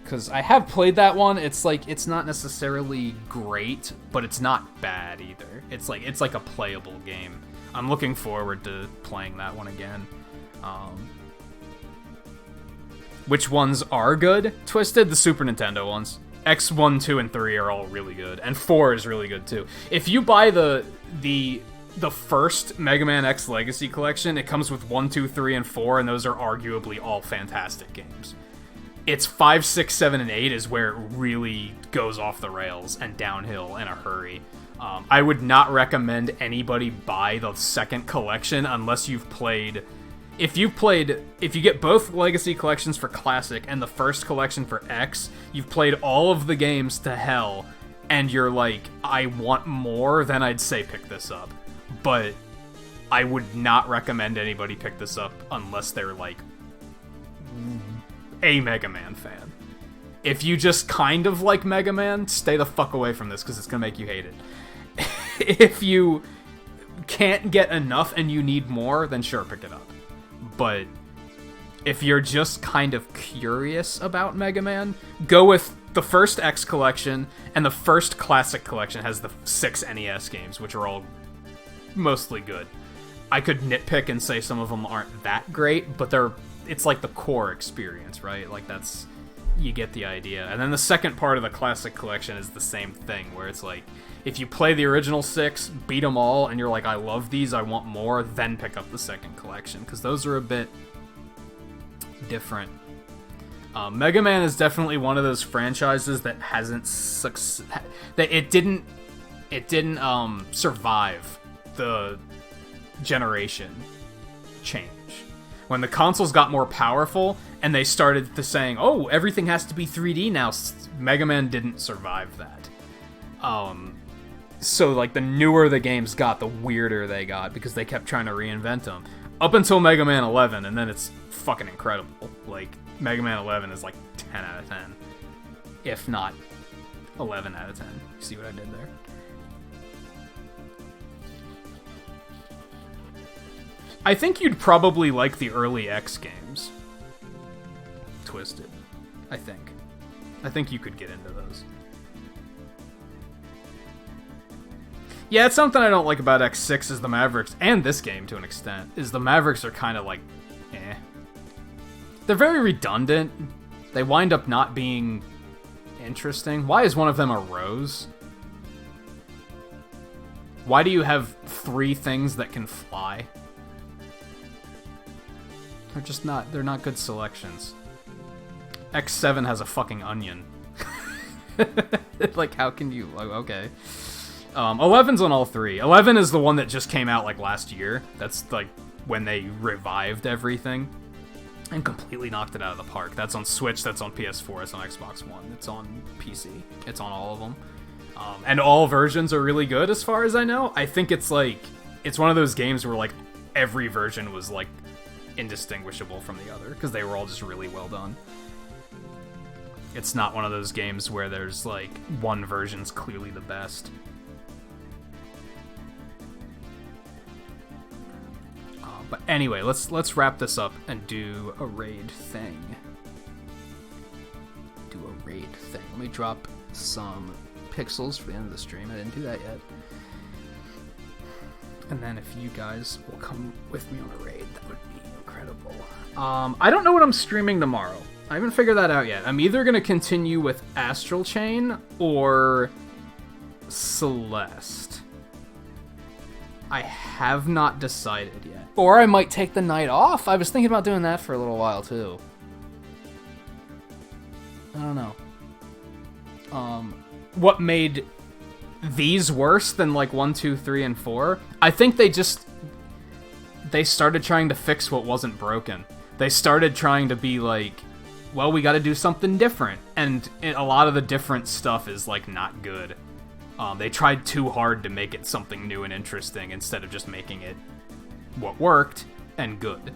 Because I have played that one. It's like, it's not necessarily great, but it's not bad either. It's like a playable game. I'm looking forward to playing that one again. Which ones are good? Twisted, the Super Nintendo ones. X1, 2, and 3 are all really good. And 4 is really good too. If you buy the first Mega Man X Legacy Collection, it comes with 1, 2, 3, and 4, and those are arguably all fantastic games. It's 5, 6, 7, and 8 is where it really goes off the rails and downhill in a hurry. I would not recommend anybody buy the second collection unless you've played... If you get both Legacy Collections for Classic and the first collection for X, you've played all of the games to hell, and you're like, I want more, then I'd say pick this up. But I would not recommend anybody pick this up unless they're like a Mega Man fan. If you just kind of like Mega Man, stay the fuck away from this because it's gonna make you hate it. If you can't get enough and you need more, then sure, pick it up. But if you're just kind of curious about Mega Man, go with the first X collection, and the first Classic collection has the 6 NES games, which are all mostly good. I could nitpick and say some of them aren't that great, but it's like the core experience, right? Like you get the idea. And then the second part of the Classic collection is the same thing, where it's like, if you play the original 6, beat them all, and you're like, I love these, I want more, then pick up the second collection, because those are a bit different. Mega Man is definitely one of those franchises that hasn't that it didn't survive the generation change. When the consoles got more powerful and they started to saying, "Oh, everything has to be 3D now," Mega Man didn't survive that. So like the newer the games got, the weirder they got because they kept trying to reinvent them. Up until Mega Man 11, and then it's fucking incredible. Like Mega Man 11 is like 10 out of 10, if not 11 out of 10. You see what I did there? I think you'd probably like the early X games. Twisted. I think you could get into those. Yeah, it's something I don't like about X6 is the Mavericks, and this game to an extent, is the Mavericks are kind of like, eh. They're very redundant. They wind up not being interesting. Why is one of them a rose? Why do you have 3 things that can fly? They're not good selections. X7 has a fucking onion. Like, how can you, okay. 11's on all 3. 11 is the one that just came out, like, last year. That's, like, when they revived everything and completely knocked it out of the park. That's on Switch, that's on PS4, it's on Xbox One, it's on PC. It's on all of them. And all versions are really good, as far as I know. I think it's, like, it's one of those games where, like, every version was, like, indistinguishable from the other, because they were all just really well done. It's not one of those games where there's, like, one version's clearly the best. But anyway, let's wrap this up and do a raid thing. Let me drop some pixels for the end of the stream. I didn't do that yet. And then if you guys will come with me on a raid, that would be incredible. I don't know what I'm streaming tomorrow. I haven't figured that out yet. I'm either going to continue with Astral Chain or Celeste. I have not decided yet. Or I might take the night off. I was thinking about doing that for a little while, too. I don't know. What made these worse than, like, 1, 2, 3, and 4? I think they started trying to fix what wasn't broken. They started trying to be like, well, we gotta do something different. And a lot of the different stuff is, like, not good. They tried too hard to make it something new and interesting instead of just making it what worked and good.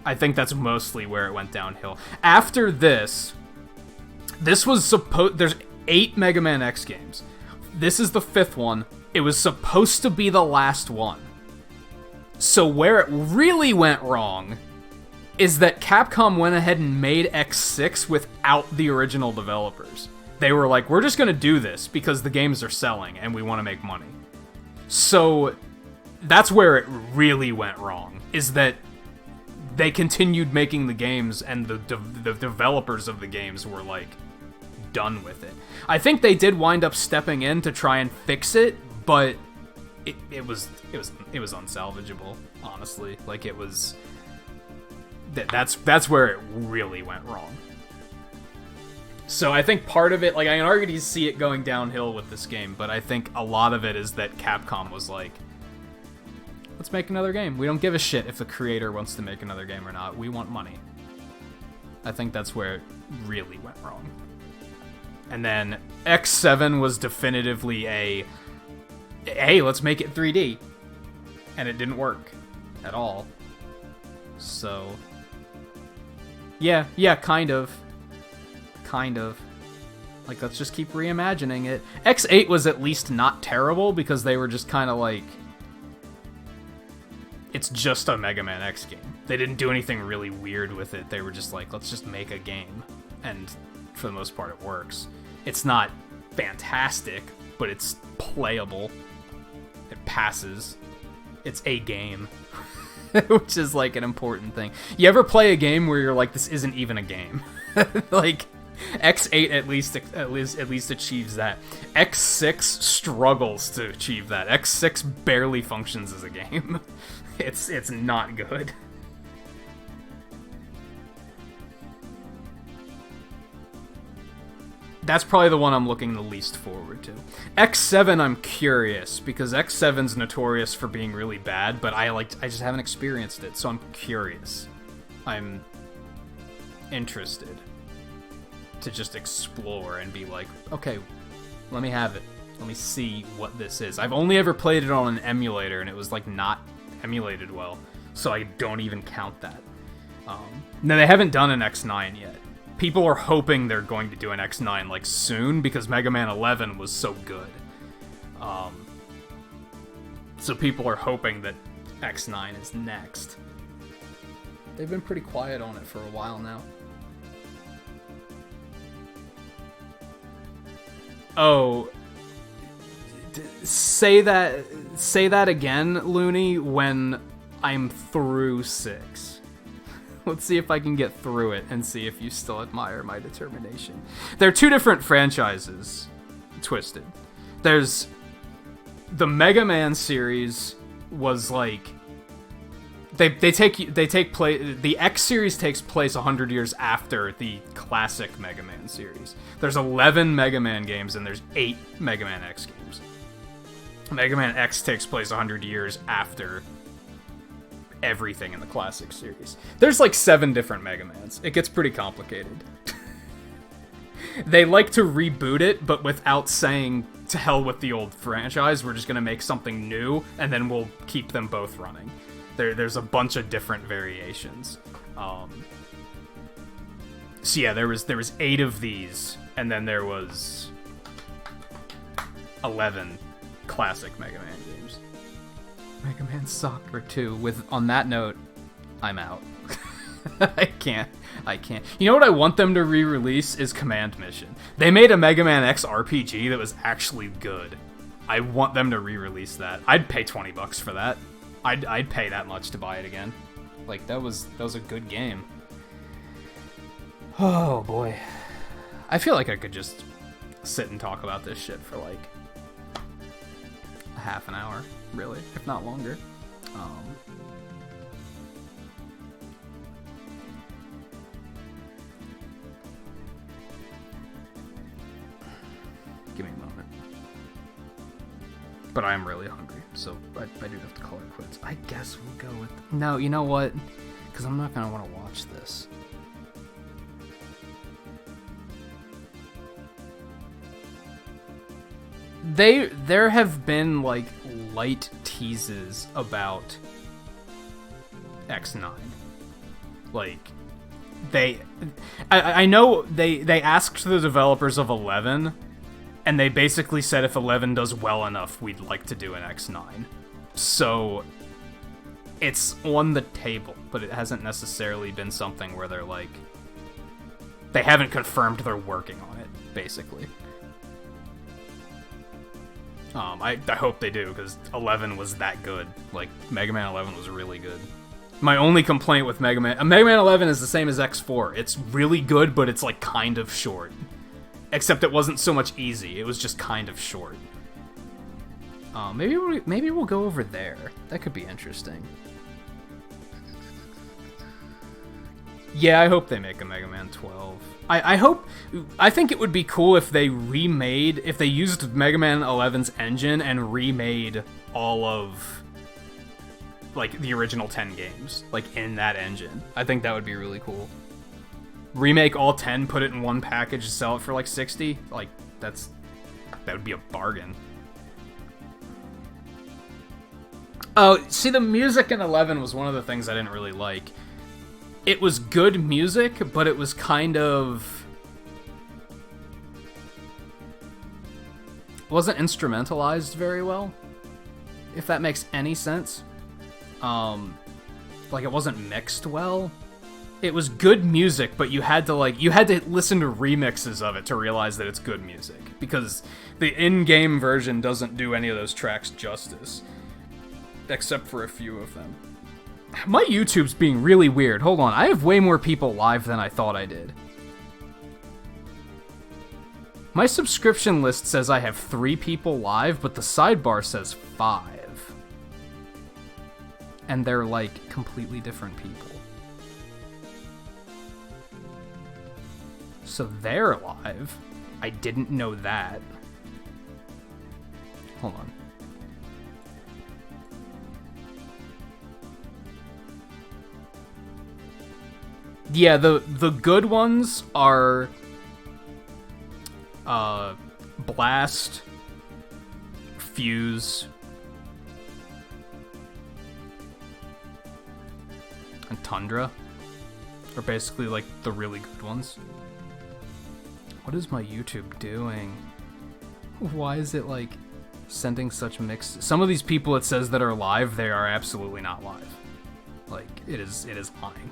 I think that's mostly where it went downhill. After this was there's 8 Mega Man X games. This is the 5th one. It was supposed to be the last one. So where it really went wrong is that Capcom went ahead and made X6 without the original developers. They were like, we're just gonna do this because the games are selling and we want to make money. So that's where it really went wrong, is that they continued making the games and the developers of the games were like done with it. I think they did wind up stepping in to try and fix it, but it was unsalvageable, honestly. Like, it was that's where it really went wrong. So I think part of it, like, I can already see it going downhill with this game, but I think a lot of it is that Capcom was like, let's make another game. We don't give a shit if the creator wants to make another game or not. We want money. I think that's where it really went wrong. And then X7 was definitively hey, let's make it 3D. And it didn't work at all. So, yeah, kind of. Like, let's just keep reimagining it. X8 was at least not terrible because they were just kind of like, it's just a Mega Man X game. They didn't do anything really weird with it. They were just like, let's just make a game. And for the most part, it works. It's not fantastic, but it's playable. It passes. It's a game. Which is, like, an important thing. You ever play a game where you're like, this isn't even a game? Like, X8 at least achieves that. X6 struggles to achieve that. X6 barely functions as a game. It's not good. that's probably the one I'm looking the least forward to. X7 I'm curious, because X7's notorious for being really bad, but I just haven't experienced it, so I'm curious. I'm interested to just explore and be like, okay, let me have it. Let me see what this is. I've only ever played it on an emulator, and it was like not emulated well, so I don't even count that. No, they haven't done an X9 yet. People are hoping they're going to do an X9 like soon because Mega Man 11 was so good. So people are hoping that X9 is next. They've been pretty quiet on it for a while now. Oh, say that again, Looney, when I'm through 6. Let's see if I can get through it and see if you still admire my determination. There are two different franchises, Twisted. There's the Mega Man series was like they take place. The X series takes place 100 years after the classic Mega Man series. There's 11 Mega Man games and there's 8 Mega Man X games. Mega Man X takes place 100 years after everything in the classic series. There's like 7 different Mega Mans. It gets pretty complicated. They like to reboot it, but without saying to hell with the old franchise, we're just gonna make something new, and then we'll keep them both running. There's a bunch of different variations. So yeah, there was 8 of these, and then there was 11 classic Mega Man games. Mega Man Soccer 2. On that note, I'm out. I can't. You know what I want them to re-release is Command Mission. They made a Mega Man X RPG that was actually good. I want them to re-release that. I'd pay $20 for that. I'd pay that much to buy it again. Like, that was a good game. Oh boy. I feel like I could just sit and talk about this shit for like a half an hour, really, if not longer. Give me a moment. But I am really hungry, so I do have to call it quits. I guess we'll go with... No, you know what? Because I'm not going to want to watch this. There have been, like, light teases about X9. Like, I know they asked the developers of 11, and they basically said if 11 does well enough, we'd like to do an X9. So, it's on the table, but it hasn't necessarily been something where they're like... They haven't confirmed they're working on it, basically. I hope they do, because 11 was that good. Like, Mega Man 11 was really good. My only complaint with Mega Man 11 is the same as X4. It's really good, but it's, like, kind of short. Except it wasn't so much easy, it was just kind of short. Maybe we'll go over there. That could be interesting. Yeah, I hope they make a Mega Man 12. I think it would be cool if they used Mega Man 11's engine and remade all of, like, the original 10 games, like, in that engine. I think that would be really cool. Remake all 10, put it in one package, sell it for, like, 60? Like, that would be a bargain. Oh, see, the music in 11 was one of the things I didn't really like. It was good music, but it was kind of... wasn't instrumentalized very well, if that makes any sense. Like, it wasn't mixed well. It was good music, but you had to listen to remixes of it to realize that it's good music, because the in-game version doesn't do any of those tracks justice, except for a few of them. My YouTube's being really weird. Hold on, I have way more people live than I thought I did. My subscription list says I have 3 people live, but the sidebar says 5. And they're, like, completely different people. So they're live. I didn't know that. Hold on. Yeah, the good ones are Blast, Fuse, and Tundra are basically like the really good ones. What is my YouTube doing? Why is it like sending such mixed? Some of these people it says that are live, they are absolutely not live. Like it is lying.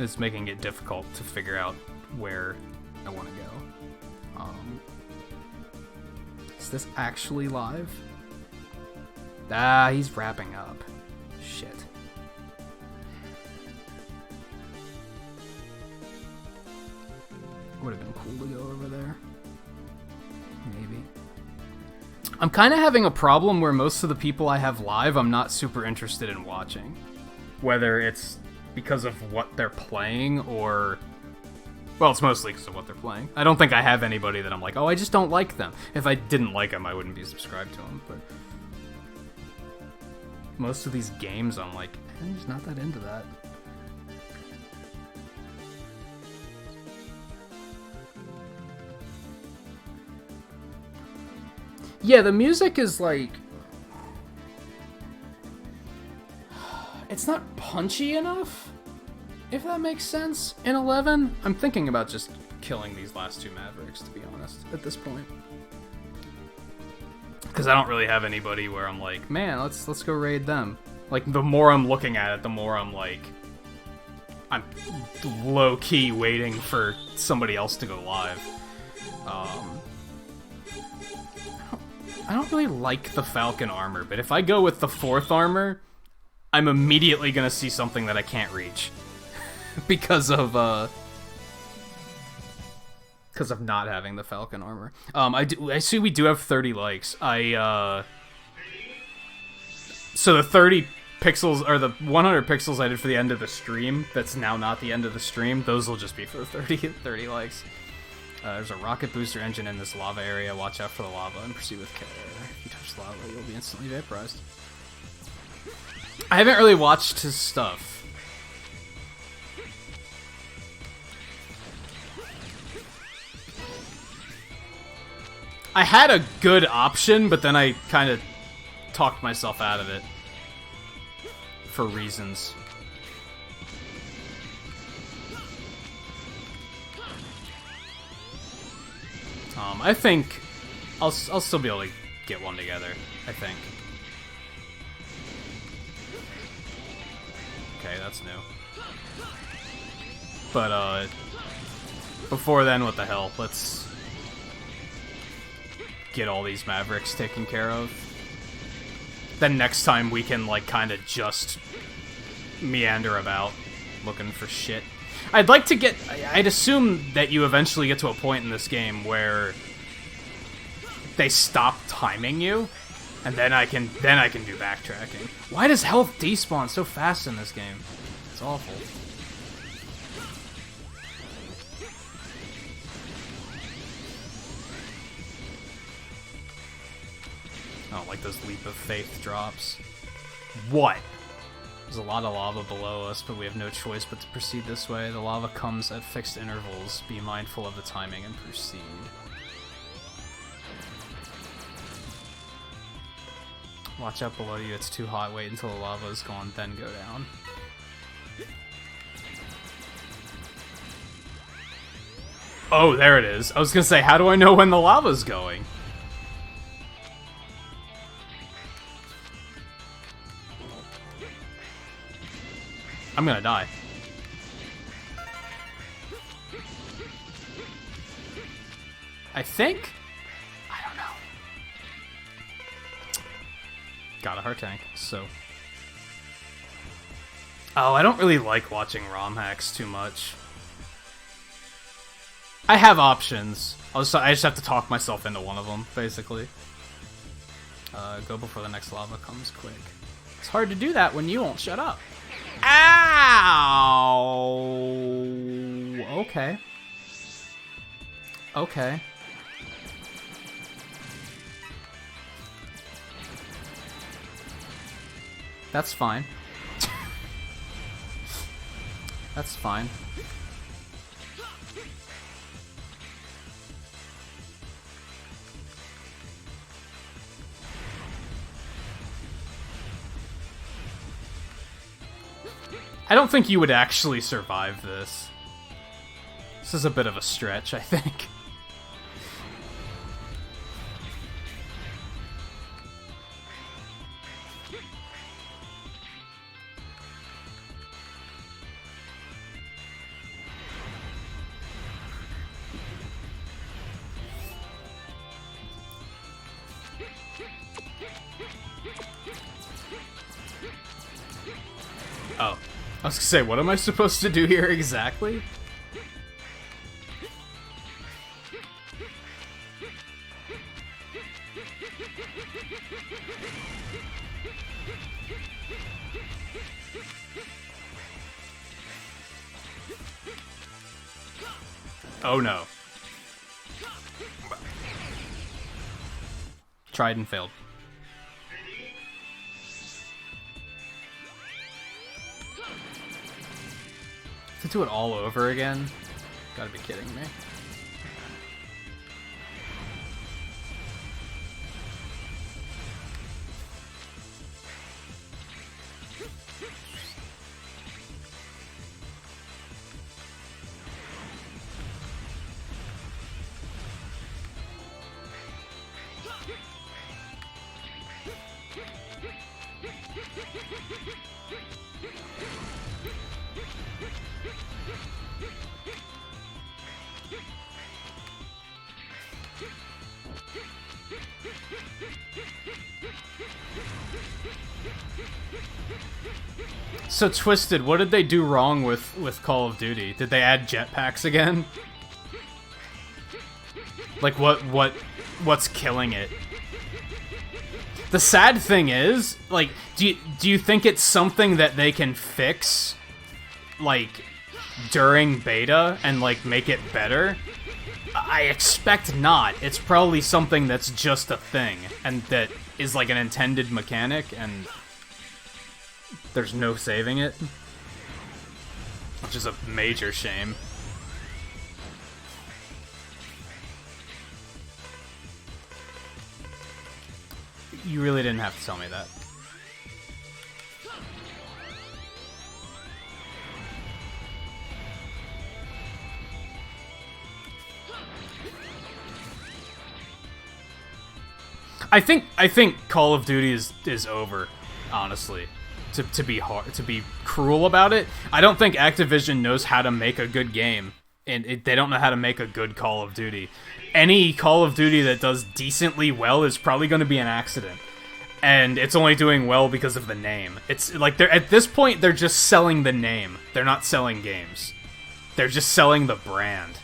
It's making it difficult to figure out where I want to go. Is this actually live? Ah, he's wrapping up. Shit. Would have been cool to go over there. Maybe. I'm kind of having a problem where most of the people I have live, I'm not super interested in watching. Whether it's because of what they're playing or... Well, it's mostly because of what they're playing. I don't think I have anybody that I'm like, oh, I just don't like them. If I didn't like them, I wouldn't be subscribed to them, but... Most of these games, I'm like, I'm just not that into that. Yeah, the music is like... It's not punchy enough, if that makes sense. In 11, I'm thinking about just killing these last two Mavericks, to be honest, at this point. Because I don't really have anybody where I'm like, man, let's go raid them. Like, the more I'm looking at it, the more I'm like... I'm low-key waiting for somebody else to go live. I don't really like the Falcon armor, but if I go with the 4th armor, I'm immediately gonna see something that I can't reach. because of not having the Falcon armor. I see we do have 30 likes. So the 30 pixels, or the 100 pixels I did for the end of the stream, that's now not the end of the stream, those will just be for the 30 likes. There's a rocket booster engine in this lava area. Watch out for the lava and proceed with care. If you touch lava, you'll be instantly vaporized. I haven't really watched his stuff. I had a good option, but then I kind of talked myself out of it. For reasons. I think I'll still be able to get one together, I think. Okay, that's new. But, before then, what the hell? Let's get all these Mavericks taken care of. Then next time we can, like, kind of just meander about looking for shit. I'd like to get... I'd assume that you eventually get to a point in this game where they stop timing you, and then I can do backtracking. Why does health despawn so fast in this game? It's awful. I don't like those leap of faith drops. What? There's a lot of lava below us, but we have no choice but to proceed this way. The lava comes at fixed intervals. Be mindful of the timing and proceed. Watch out below you, it's too hot. Wait until the lava is gone, then go down. Oh, there it is. I was gonna say, how do I know when the lava's going? I'm gonna die. I think? I don't know. Got a heart tank, so... Oh, I don't really like watching ROM hacks too much. I have options. I just have to talk myself into one of them, basically. Go before the next lava comes quick. It's hard to do that when you won't shut up. Ow! Okay. Okay. That's fine. That's fine. I don't think you would actually survive this. This is a bit of a stretch, I think. Oh. I was gonna say, what am I supposed to do here exactly? Oh no. Tried and failed. To do it all over again? Gotta be kidding me. So Twisted, what did they do wrong with Call of Duty? Did they add jetpacks again? Like what's killing it? The sad thing is, like, do you think it's something that they can fix, like, during beta and like make it better? I expect not. It's probably something that's just a thing and that is like an intended mechanic and there's no saving it, which is a major shame. You really didn't have to tell me that. I think Call of Duty is over, honestly. To be cruel about it, I don't think Activision knows how to make a good game, and they don't know how to make a good Call of Duty. Any Call of Duty that does decently well is probably going to be an accident, and it's only doing well because of the name. It's like they're at this point they're just selling the name. They're not selling games. They're just selling the brand.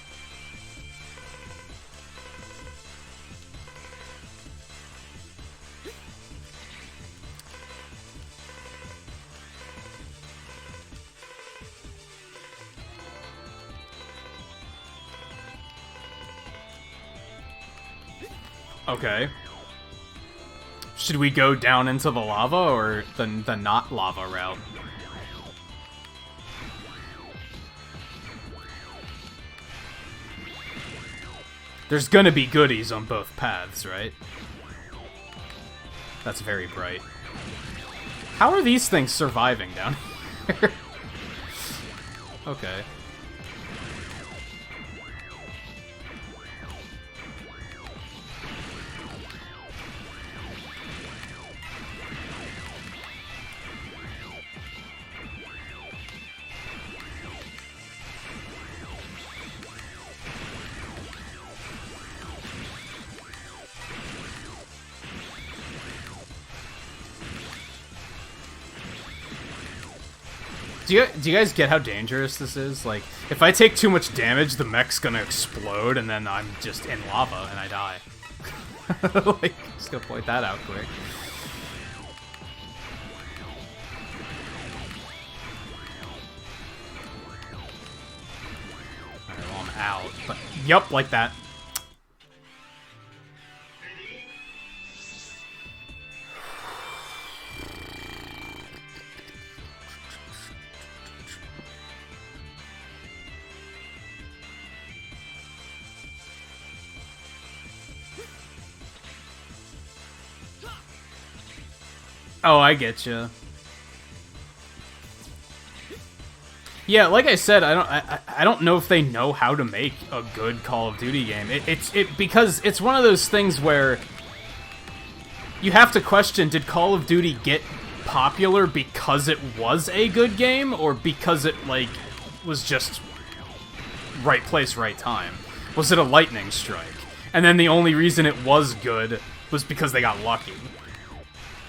Okay. Should we go down into the lava or the not lava route? There's gonna be goodies on both paths, right? That's very bright. How are these things surviving down here? Okay. Do you guys get how dangerous this is? Like, if I take too much damage, the mech's gonna explode, and then I'm just in lava, and I die. Like, just gonna point that out quick. Alright, well, I'm out. But, yup, like that. Oh, I get you. Yeah, like I said, I don't know if they know how to make a good Call of Duty game. Because it's one of those things where you have to question, did Call of Duty get popular because it was a good game, or because it, like, was just right place, right time? Was it a lightning strike? And then the only reason it was good was because they got lucky.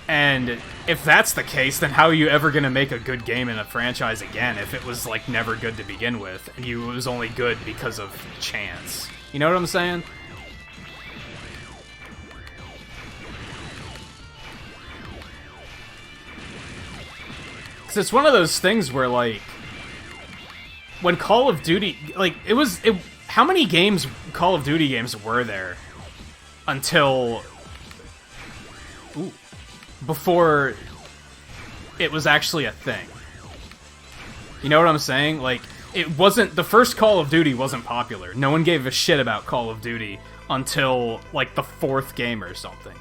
And if that's the case, then how are you ever going to make a good game in a franchise again if it was, like, never good to begin with, and it was only good because of chance? You know what I'm saying? Because it's one of those things where, like, when Call of Duty, like, how many Call of Duty games were there until before it was actually a thing? You know what I'm saying? Like, the first Call of Duty wasn't popular. No one gave a shit about Call of Duty until, like, the 4th game or something.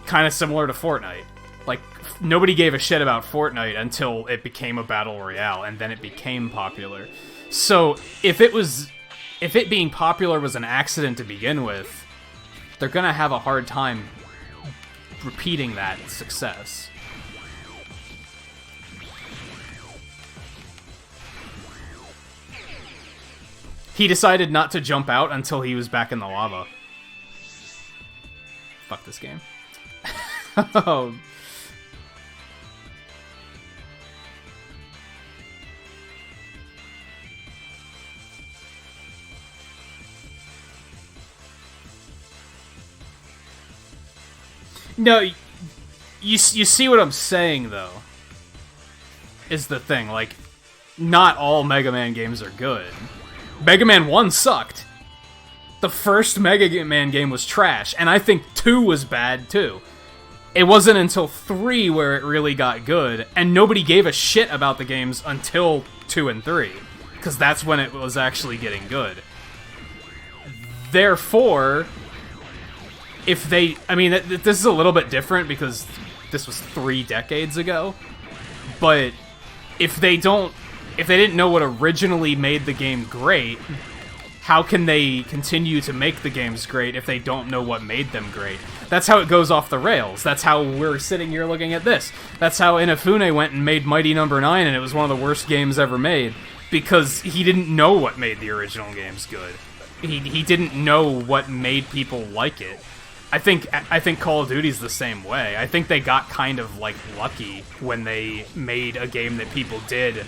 Kind of similar to Fortnite. Like, nobody gave a shit about Fortnite until it became a battle royale, and then it became popular. So, if it being popular was an accident to begin with, they're gonna have a hard time repeating that success. He decided not to jump out until he was back in the lava. Fuck this game. Oh. No, you see what I'm saying, though, is the thing. Like, not all Mega Man games are good. Mega Man 1 sucked. The first Mega Man game was trash, and I think 2 was bad, too. It wasn't until 3 where it really got good, and nobody gave a shit about the games until 2 and 3, because that's when it was actually getting good. Therefore, if they... I mean, this is a little bit different because this was 3 decades ago, but if they didn't know what originally made the game great, how can they continue to make the games great if they don't know what made them great? That's how it goes off the rails. That's how we're sitting here looking at this. That's how Inafune went and made Mighty Number 9, and it was one of the worst games ever made, because he didn't know what made the original games good. He didn't know what made people like it. I think Call of Duty's the same way. I think they got kind of, like, lucky when they made a game that did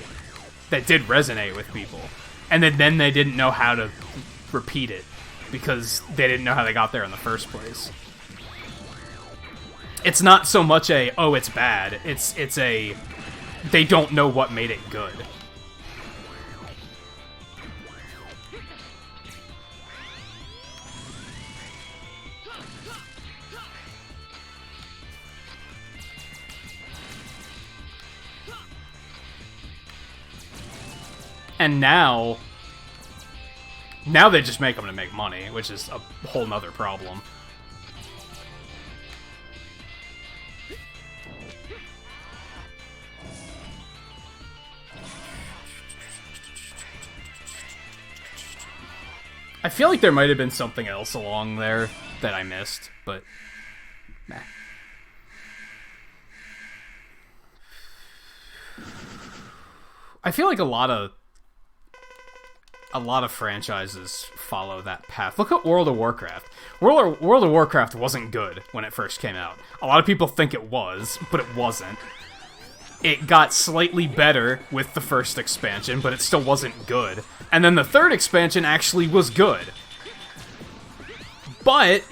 resonate with people. And then they didn't know how to repeat it, because they didn't know how they got there in the first place. It's not so much oh, it's bad. It's they don't know what made it good. And now they just make them to make money, which is a whole nother problem. I feel like there might have been something else along there that I missed, but nah. I feel like a lot of franchises follow that path. Look at World of Warcraft. World of Warcraft wasn't good when it first came out. A lot of people think it was, but it wasn't. It got slightly better with the first expansion, but it still wasn't good. And then the third expansion actually was good. But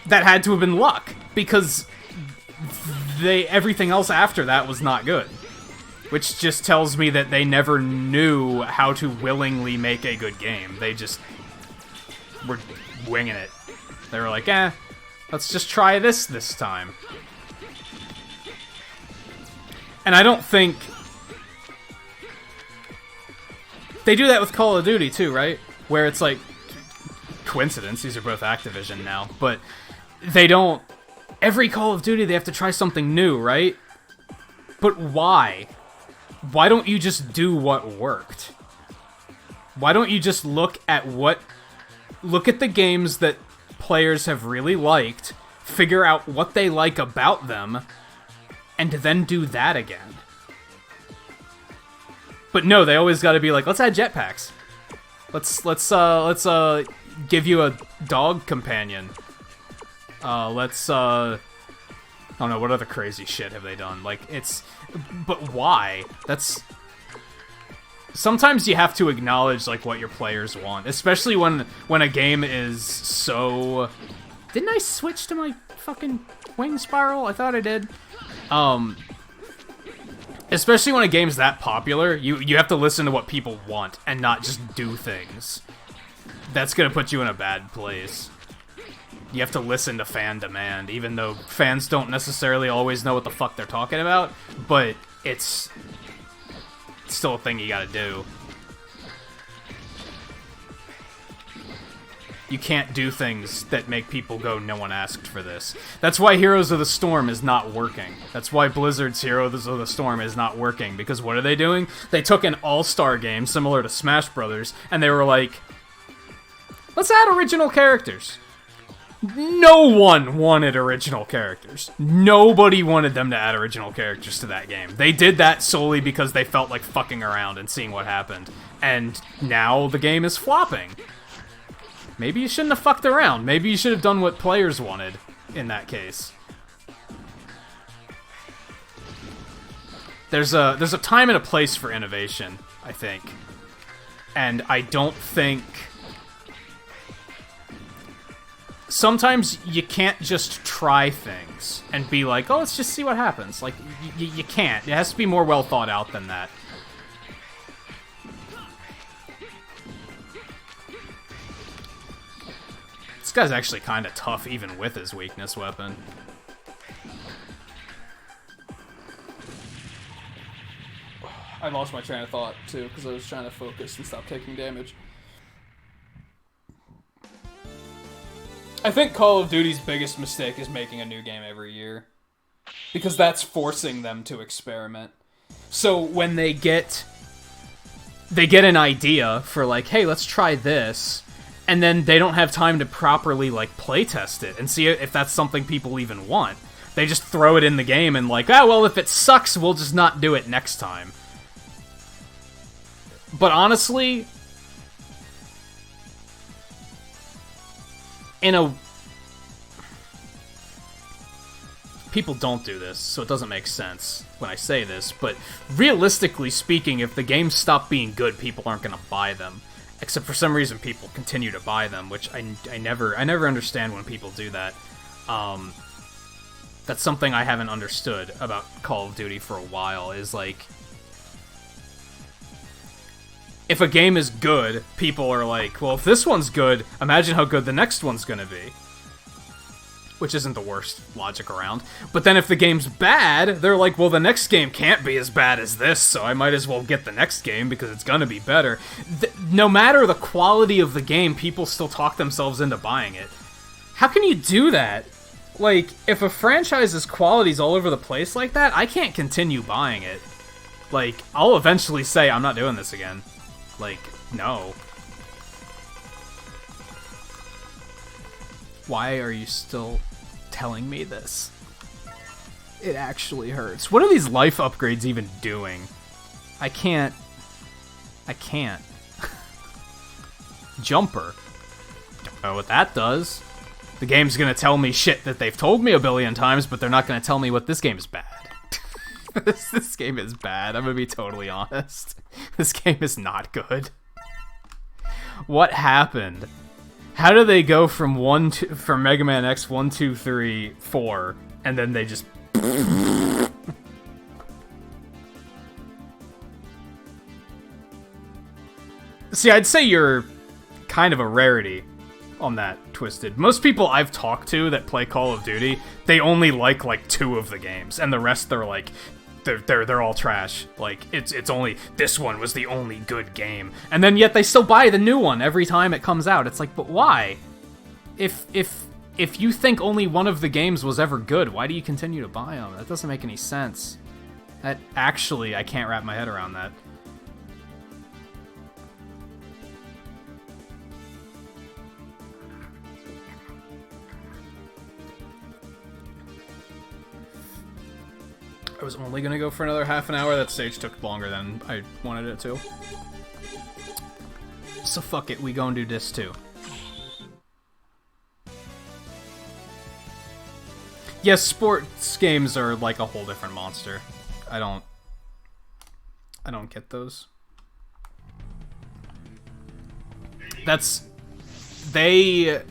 that had to have been luck, because everything else after that was not good. Which just tells me that they never knew how to willingly make a good game. They just were winging it. They were like, let's just try this time. And I don't think... They do that with Call of Duty too, right? Where it's like... Coincidence, these are both Activision now. But they don't every Call of Duty they have to try something new, right? But why? Why don't you just do what worked? Why don't you just look at the games that players have really liked, figure out what they like about them, and then do that again? But no, they always got to be like, let's add jetpacks. Let's give you a dog companion. I don't know, what other crazy shit have they done? Like, but why? Sometimes you have to acknowledge, like, what your players want. Especially when a game is so... Didn't I switch to my fucking wing spiral? I thought I did. Especially when a game's that popular, you have to listen to what people want and not just do things. That's gonna put you in a bad place. You have to listen to fan demand, even though fans don't necessarily always know what the fuck they're talking about, but it's still a thing you gotta do. You can't do things that make people go, no one asked for this. That's why Heroes of the Storm is not working. That's why Blizzard's Heroes of the Storm is not working, because what are they doing? They took an all-star game similar to Smash Brothers, and they were like, let's add original characters. No one wanted original characters. Nobody wanted them to add original characters to that game. They did that solely because they felt like fucking around and seeing what happened. And now the game is flopping. Maybe you shouldn't have fucked around. Maybe you should have done what players wanted in that case. There's a time and a place for innovation, I think. And I don't think... Sometimes you can't just try things and be like, oh, let's just see what happens. Like, you can't. It has to be more well thought out than that. This guy's actually kind of tough even with his weakness weapon. I lost my train of thought, too, because I was trying to focus and stop taking damage. I think Call of Duty's biggest mistake is making a new game every year. Because that's forcing them to experiment. So when they get an idea for like, hey, let's try this, and then they don't have time to properly like playtest it and see if that's something people even want. They just throw it in the game and like, ah, well, if it sucks, we'll just not do it next time. But honestly, people don't do this, so it doesn't make sense when I say this, but realistically speaking, if the games stop being good, people aren't going to buy them. Except for some reason people continue to buy them, which I never understand when people do that. That's something I haven't understood about Call of Duty for a while, is like, if a game is good, people are like, well, if this one's good, imagine how good the next one's gonna be. Which isn't the worst logic around. But then if the game's bad, they're like, well, the next game can't be as bad as this, so I might as well get the next game because it's gonna be better. No matter the quality of the game, people still talk themselves into buying it. How can you do that? Like, if a franchise's quality's all over the place like that, I can't continue buying it. Like, I'll eventually say, I'm not doing this again. Like, no. Why are you still telling me this? It actually hurts. What are these life upgrades even doing? I can't. Jumper. Don't know what that does. The game's gonna tell me shit that they've told me a billion times, but they're not gonna tell me what this game is bad. This game is bad. I'm gonna be totally honest. This game is not good. What happened? How do they go from from Mega Man X 1, 2, 3, 4, and then they just... See, I'd say you're kind of a rarity on that, Twisted. Most people I've talked to that play Call of Duty, they only like 2 of the games, and the rest they're like, they're all trash. Like, it's only, this one was the only good game. And then yet they still buy the new one every time it comes out. It's like, but why? If if you think only one of the games was ever good, why do you continue to buy them? That doesn't make any sense. That actually, I can't wrap my head around that. I was only gonna go for another half an hour. That stage took longer than I wanted it to. So fuck it, we go and do this too. Yes, sports games are like a whole different monster. I don't get those. They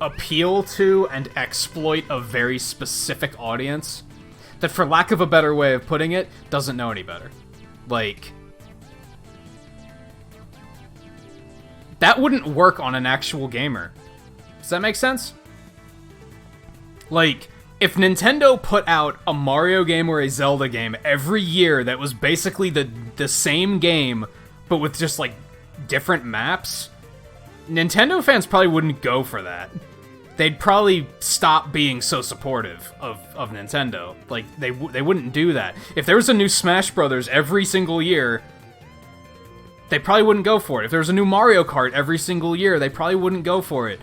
appeal to and exploit a very specific audience that, for lack of a better way of putting it, doesn't know any better. Like, that wouldn't work on an actual gamer. Does that make sense? Like, if Nintendo put out a Mario game or a Zelda game every year that was basically the same game, but with just, like, different maps, Nintendo fans probably wouldn't go for that. They'd probably stop being so supportive of Nintendo. Like, they wouldn't do that. If there was a new Smash Brothers every single year, they probably wouldn't go for it. If there was a new Mario Kart every single year, they probably wouldn't go for it.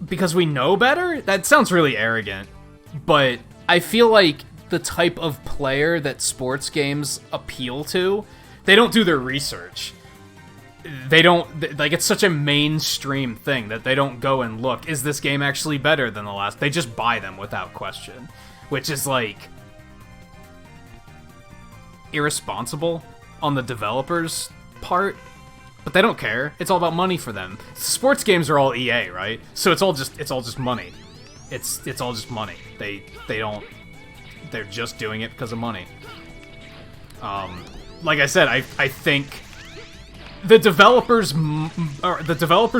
Because we know better? That sounds really arrogant. But I feel like the type of player that sports games appeal to, they don't do their research. They don't, like, it's such a mainstream thing that they don't go and look, is this game actually better than the last? They just buy them without question. Which is, like, irresponsible on the developers' part. But they don't care. It's all about money for them. Sports games are all EA, right? So it's all just money. It's all just money. They're just doing it because of money. Like I said, I think the developers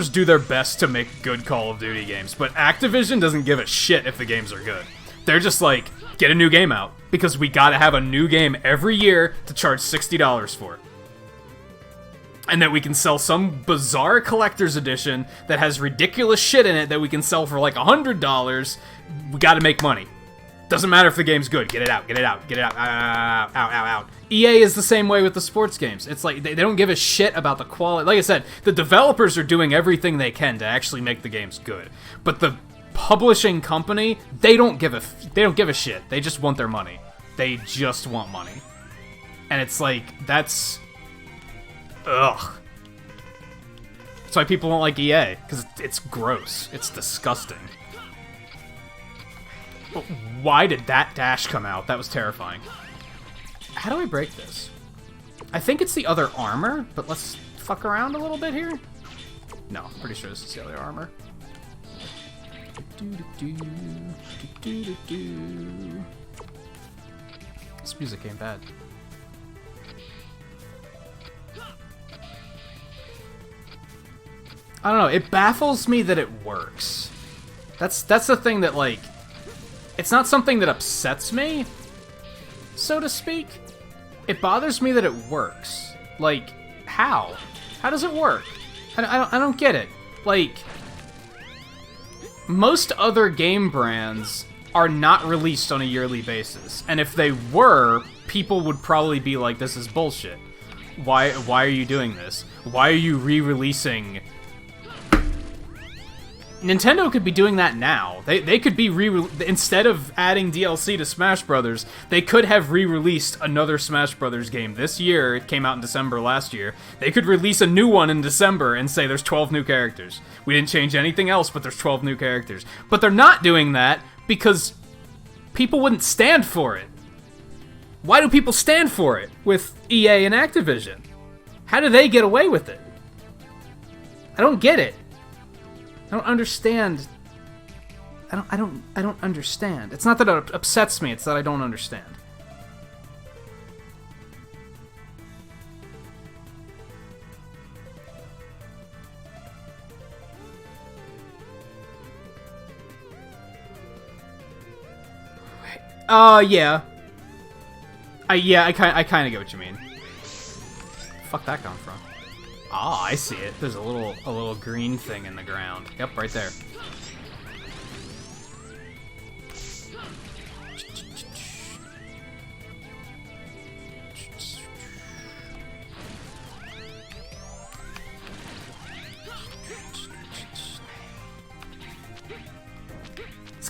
do their best to make good Call of Duty games, but Activision doesn't give a shit if the games are good. They're just like, get a new game out, because we gotta have a new game every year to charge $60 for. And that we can sell some bizarre collector's edition that has ridiculous shit in it that we can sell for like $100. We gotta make money. Doesn't matter if the game's good. Get it out, get it out, get it out, out. EA is the same way with the sports games. It's like, they don't give a shit about the quality. Like I said, the developers are doing everything they can to actually make the games good. But the publishing company, they don't give a shit. They just want their money. They just want money. And it's like, that's... Ugh. That's why people don't like EA, because it's gross. It's disgusting. But why did that dash come out? That was terrifying. How do I break this? I think it's the other armor, but let's fuck around a little bit here. No, I'm pretty sure this is the other armor. This music ain't bad. I don't know, it baffles me that it works. That's the thing that, like, it's not something that upsets me, so to speak. It bothers me that it works. Like, how? How does it work? I don't get it. Like, most other game brands are not released on a yearly basis, and if they were, people would probably be like, this is bullshit. Why are you doing this? Why are you re-releasing... Nintendo could be doing that now. They could be instead of adding DLC to Smash Brothers, they could have re-released another Smash Brothers game this year. It came out in December last year. They could release a new one in December and say there's 12 new characters. We didn't change anything else, but there's 12 new characters. But they're not doing that because people wouldn't stand for it. Why do people stand for it with EA and Activision? How do they get away with it? I don't get it. I don't understand. I don't understand. It's not that it upsets me, it's that I don't understand. Yeah. I kind of get what you mean. Fuck that come from? Ah, I see it. There's a little green thing in the ground. Yep, right there.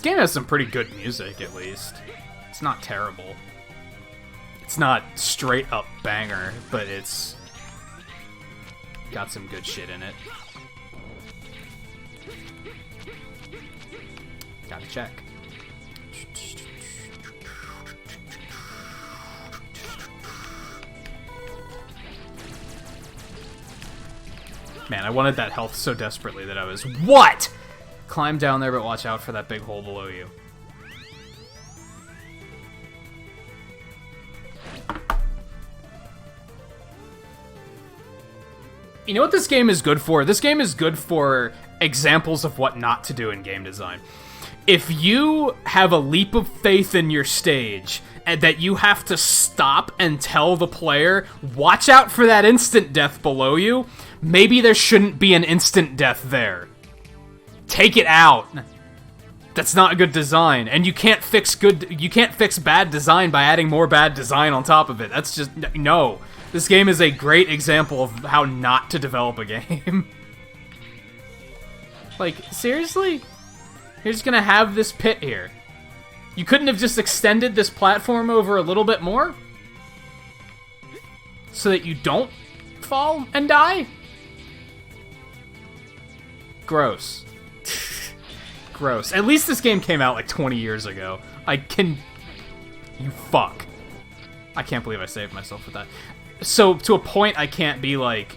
game has some pretty good music, at least. It's not terrible. It's not straight up banger, but it's got some good shit in it. Gotta check. Man, I wanted that health so desperately that I was... What?! Climb down there, but watch out for that big hole below you. You know what this game is good for? This game is good for examples of what not to do in game design. If you have a leap of faith in your stage, and that you have to stop and tell the player, watch out for that instant death below you, maybe there shouldn't be an instant death there. Take it out. That's not good design, and you can't fix bad design by adding more bad design on top of it. That's just, no. This game is a great example of how not to develop a game. Like, seriously? You're just gonna have this pit here. You couldn't have just extended this platform over a little bit more? So that you don't fall and die? Gross. Gross. At least this game came out like 20 years ago. You fuck. I can't believe I saved myself with that. So, to a point, I can't be like,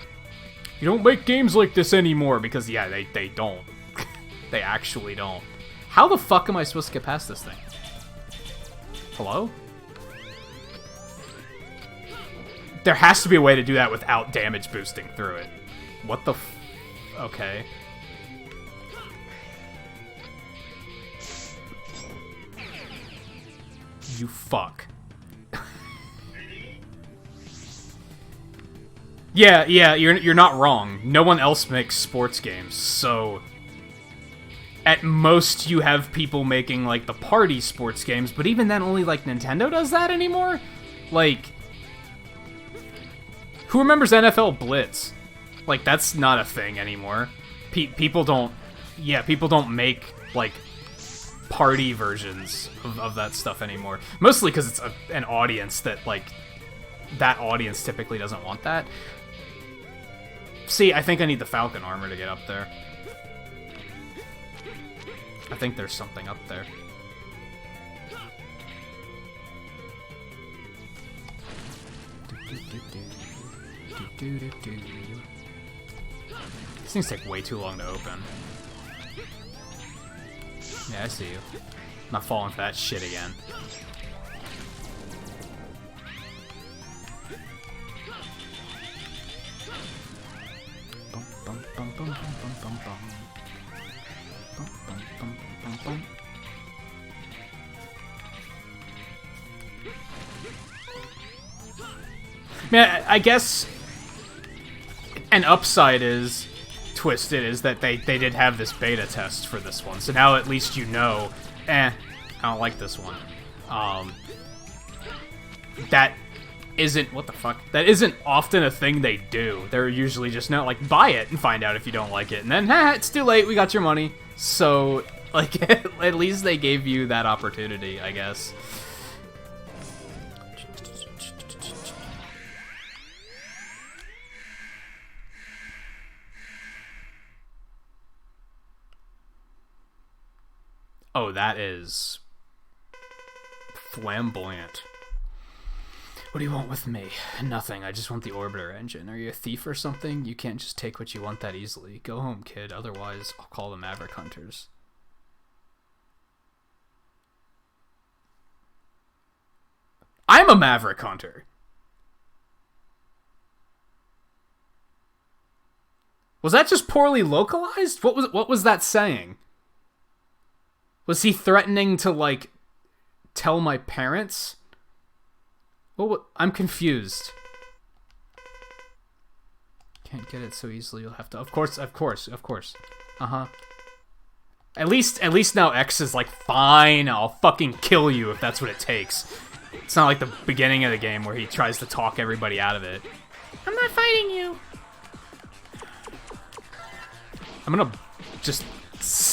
you don't make games like this anymore, because, yeah, they don't. They actually don't. How the fuck am I supposed to get past this thing? Hello? There has to be a way to do that without damage boosting through it. What the f... Okay. You fuck. Yeah, you're not wrong. No one else makes sports games, so... At most, you have people making, like, the party sports games, but even then, only, like, Nintendo does that anymore? Like... Who remembers NFL Blitz? Like, that's not a thing anymore. People don't... Yeah, people don't make, like, party versions of that stuff anymore. Mostly because it's an audience that, like... That audience typically doesn't want that. See, I think I need the Falcon armor to get up there. I think there's something up there. These things take way too long to open. Yeah, I see you. I'm not falling for that shit again. Bum, bum, bum, bum, bum, bum, bum. Man, I guess an upside is Twisted is that they did have this beta test for this one, so now at least you know, I don't like this one. That isn't, what the fuck? That isn't often a thing they do. They're usually just not like, buy it and find out if you don't like it, and then, it's too late, we got your money. So, like, at least they gave you that opportunity, I guess. Oh, that is flamboyant. What do you want with me? Nothing, I just want the Orbiter engine. Are you a thief or something? You can't just take what you want that easily. Go home, kid, otherwise I'll call the Maverick Hunters. I'm a Maverick Hunter! Was that just poorly localized? What was that saying? Was he threatening to, like, tell my parents? What? I'm confused. Can't get it so easily, you'll have to... Of course. Uh-huh. At least now X is like, fine, I'll fucking kill you if that's what it takes. It's not like the beginning of the game where he tries to talk everybody out of it. I'm not fighting you. I'm gonna just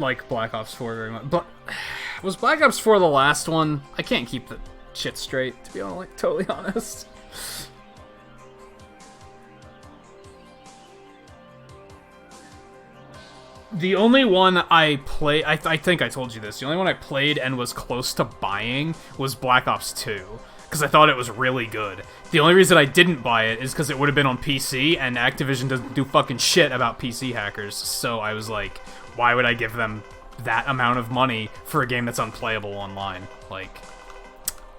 like Black Ops 4 very much. But was Black Ops 4 the last one? I can't keep the shit straight, to be totally honest. The only one I play, I think I told you this, the only one I played and was close to buying was Black Ops 2, because I thought it was really good. The only reason I didn't buy it is because it would have been on PC, and Activision doesn't do fucking shit about PC hackers, so I was like, why would I give them that amount of money for a game that's unplayable online? Like,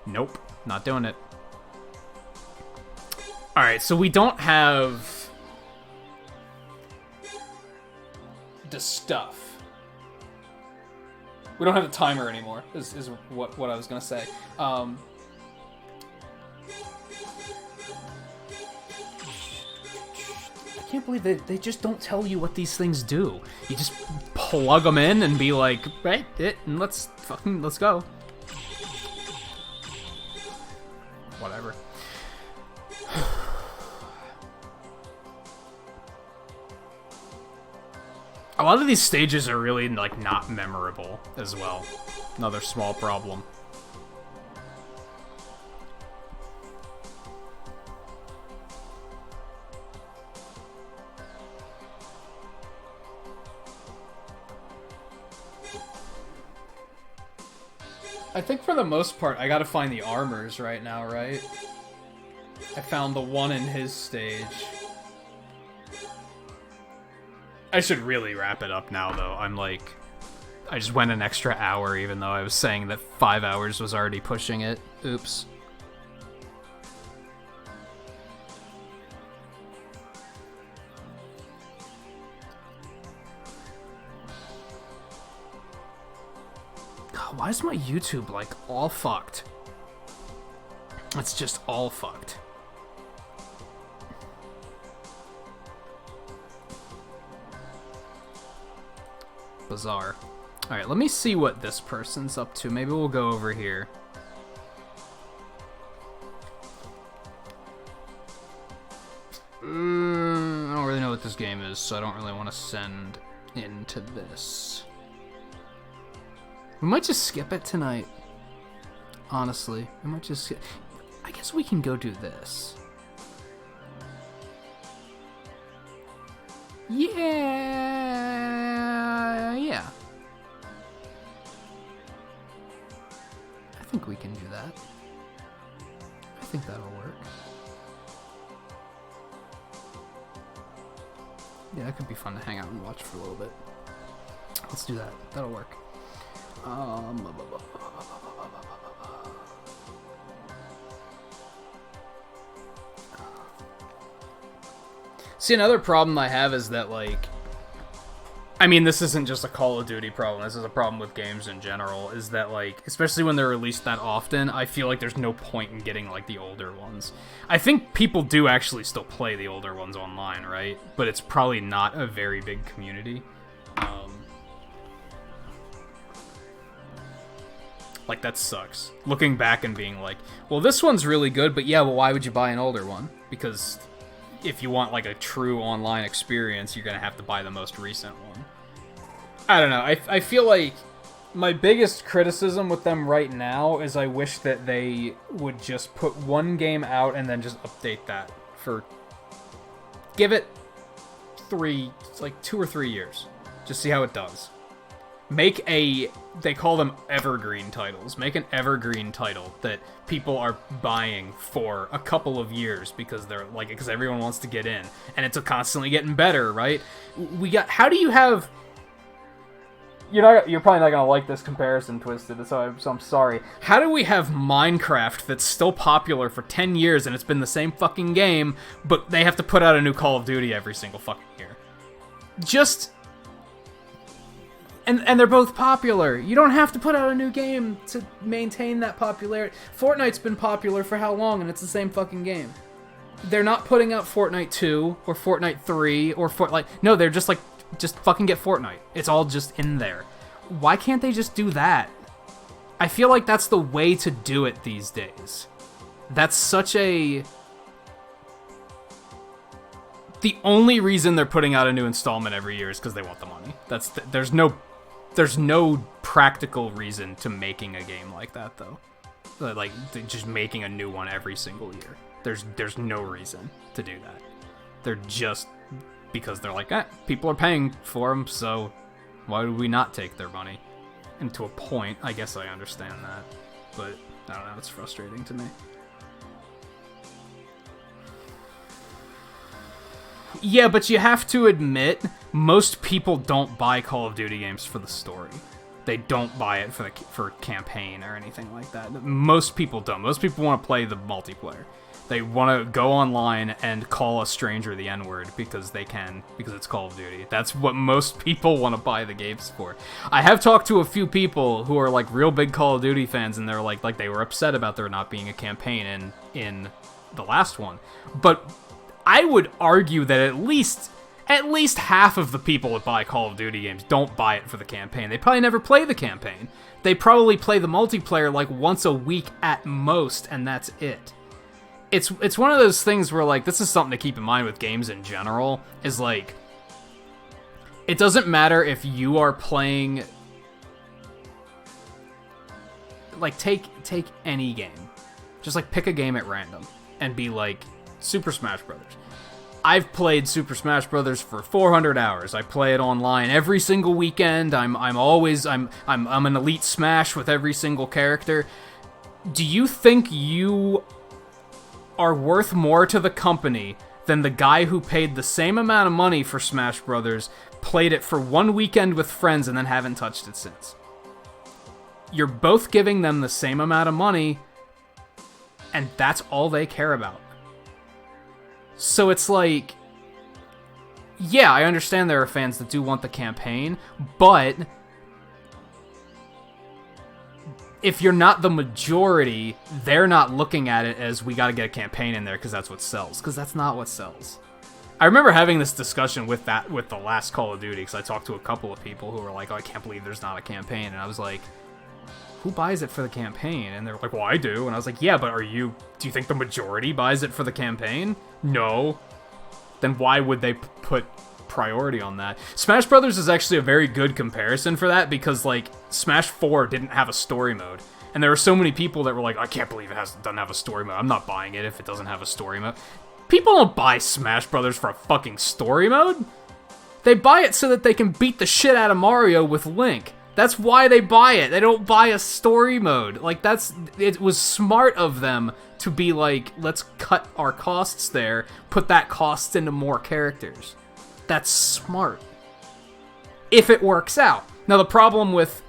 nope, not doing it. Alright, so we don't have the stuff. We don't have a timer anymore, is what I was gonna say. I can't believe they just don't tell you what these things do. You just plug them in and be like, right, and let's go. Whatever. A lot of these stages are really, like, not memorable as well. Another small problem. I think for the most part, I gotta find the armors right now, right? I found the one in his stage. I should really wrap it up now, though. I'm like... I just went an extra hour, even though I was saying that 5 hours was already pushing it. Oops. God, why is my YouTube, like, all fucked? It's just all fucked. Bizarre. Alright, let me see what this person's up to. Maybe we'll go over here. I don't really know what this game is, so I don't really want to send into this. We might just skip it tonight. Honestly, we might just skip. I guess we can go do this. Yeah. I think we can do that. I think that'll work. Yeah, that could be fun to hang out and watch for a little bit. Let's do that. That'll work. See, another problem I have is that, like... I mean, this isn't just a Call of Duty problem, this is a problem with games in general, is that, like, especially when they're released that often, I feel like there's no point in getting, like, the older ones. I think people do actually still play the older ones online, right? But it's probably not a very big community. Like, that sucks. Looking back and being like, well, this one's really good, but yeah, well, why would you buy an older one? Because if you want, like, a true online experience, you're gonna have to buy the most recent one. I don't know, I feel like my biggest criticism with them right now is I wish that they would just put one game out and then just update that for... Give it 2 or 3 years. Just see how it does. Make a... They call them evergreen titles. Make an evergreen title that people are buying for a couple of years because they're like, because everyone wants to get in, and it's constantly getting better, right? How do you have... You're probably not gonna like this comparison, Twisted, so I'm sorry. How do we have Minecraft that's still popular for 10 years and it's been the same fucking game, but they have to put out a new Call of Duty every single fucking year? Just... And they're both popular. You don't have to put out a new game to maintain that popularity. Fortnite's been popular for how long, and it's the same fucking game. They're not putting out Fortnite 2, or Fortnite 3, or Fortnite... No, they're just like, just fucking get Fortnite. It's all just in there. Why can't they just do that? I feel like that's the way to do it these days. That's such a... The only reason they're putting out a new installment every year is because they want the money. There's There's no practical reason to making a game like that, though. Like, just making a new one every single year. There's no reason to do that. They're just... because they're like, people are paying for them, so why would we not take their money? And to a point, I guess I understand that. But, I don't know, it's frustrating to me. Yeah, but you have to admit, most people don't buy Call of Duty games for the story. They don't buy it for campaign or anything like that. Most people don't. Most people want to play the multiplayer. They want to go online and call a stranger the N-word because they can, because it's Call of Duty. That's what most people want to buy the games for. I have talked to a few people who are like real big Call of Duty fans, and they're like they were upset about there not being a campaign in the last one. But I would argue that at least half of the people that buy Call of Duty games don't buy it for the campaign. They probably never play the campaign. They probably play the multiplayer like once a week at most, and that's it. It's one of those things where, like, this is something to keep in mind with games in general, is, like, it doesn't matter if you are playing, like, take any game. Just, like, pick a game at random and be like, Super Smash Brothers. I've played Super Smash Brothers for 400 hours. I play it online every single weekend. I'm an elite Smash with every single character. Do you think you are worth more to the company than the guy who paid the same amount of money for Smash Brothers, played it for one weekend with friends, and then haven't touched it since? You're both giving them the same amount of money, and that's all they care about. So it's like, yeah, I understand there are fans that do want the campaign, but if you're not the majority, they're not looking at it as we gotta get a campaign in there because that's what sells. Because that's not what sells. I remember having this discussion with the last Call of Duty, because I talked to a couple of people who were like, oh, I can't believe there's not a campaign. And I was like, who buys it for the campaign? And they're like, well, I do. And I was like, yeah, but do you think the majority buys it for the campaign? No. Then why would they put priority on that? Smash Brothers is actually a very good comparison for that, because, like, Smash 4 didn't have a story mode. And there were so many people that were like, I can't believe it doesn't have a story mode. I'm not buying it if it doesn't have a story mode. People don't buy Smash Brothers for a fucking story mode. They buy it so that they can beat the shit out of Mario with Link. That's why they buy it. They don't buy a story mode. Like, it was smart of them to be like, let's cut our costs there, put that cost into more characters. That's smart. If it works out. Now, the problem with...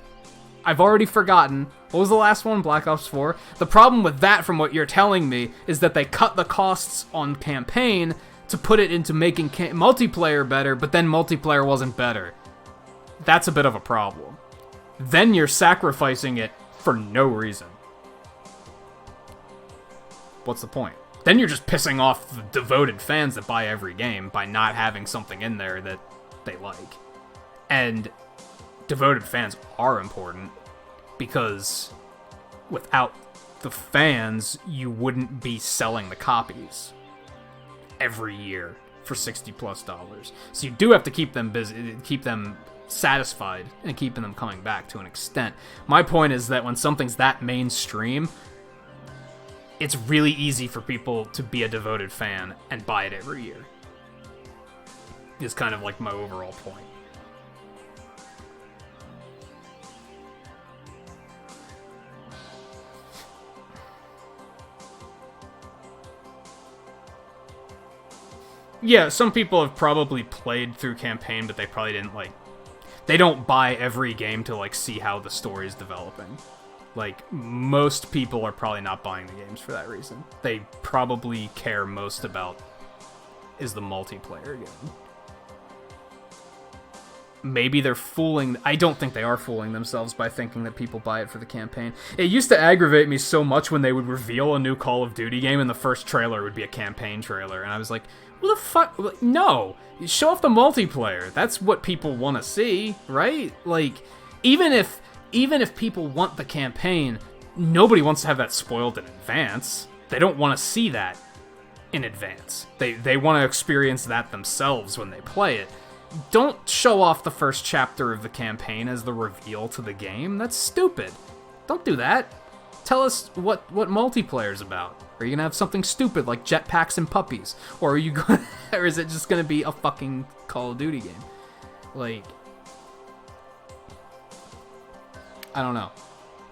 I've already forgotten. What was the last one? Black Ops 4? The problem with that, from what you're telling me, is that they cut the costs on campaign to put it into making multiplayer better, but then multiplayer wasn't better. That's a bit of a problem. Then you're sacrificing it for no reason. What's the point? Then you're just pissing off the devoted fans that buy every game by not having something in there that they like. And devoted fans are important, because without the fans, you wouldn't be selling the copies every year for $60+. So you do have to keep them busy, keep them satisfied, and keeping them coming back to an extent. My point is that when something's that mainstream, it's really easy for people to be a devoted fan and buy it every year. Is kind of like my overall point. Yeah, some people have probably played through campaign, but they probably didn't, like... They don't buy every game to, like, see how the story is developing. Like, most people are probably not buying the games for that reason. They probably care most about, is the multiplayer game. Maybe they're fooling... I don't think they are fooling themselves by thinking that people buy it for the campaign. It used to aggravate me so much when they would reveal a new Call of Duty game and the first trailer would be a campaign trailer, and I was like, what the fuck? No! Show off the multiplayer. That's what people want to see, right? Like, even if people want the campaign, nobody wants to have that spoiled in advance. They don't want to see that in advance. They want to experience that themselves when they play it. don't show off the first chapter of the campaign as the reveal to the game. That's stupid. Don't do that. Tell us what multiplayer's about. Are you gonna have something stupid like jetpacks and puppies, or are you gonna, or is it just gonna be a fucking Call of Duty game? Like, I don't know.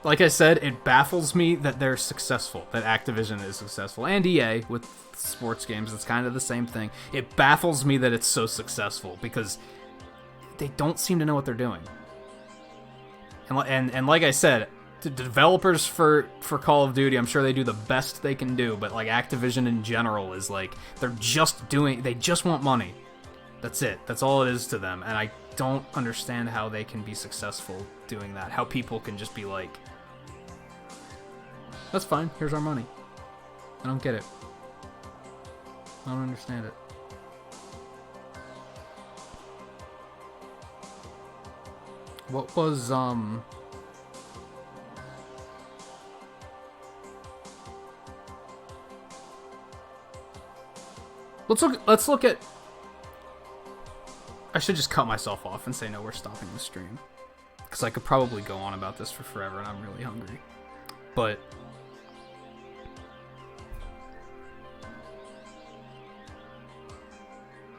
Like I said, it baffles me that they're successful, that Activision is successful, and EA with sports games. It's kind of the same thing. It baffles me that it's so successful because they don't seem to know what they're doing. And like I said, the developers for Call of Duty, I'm sure they do the best they can do, but like Activision in general is like, they just want money. That's it. That's all it is to them. And I don't understand how they can be successful doing that. How people can just be like, that's fine, here's our money. I don't get it. I don't understand it. What was, Let's look at... I should just cut myself off and say no, we're stopping the stream. Because I could probably go on about this for forever and I'm really hungry. But...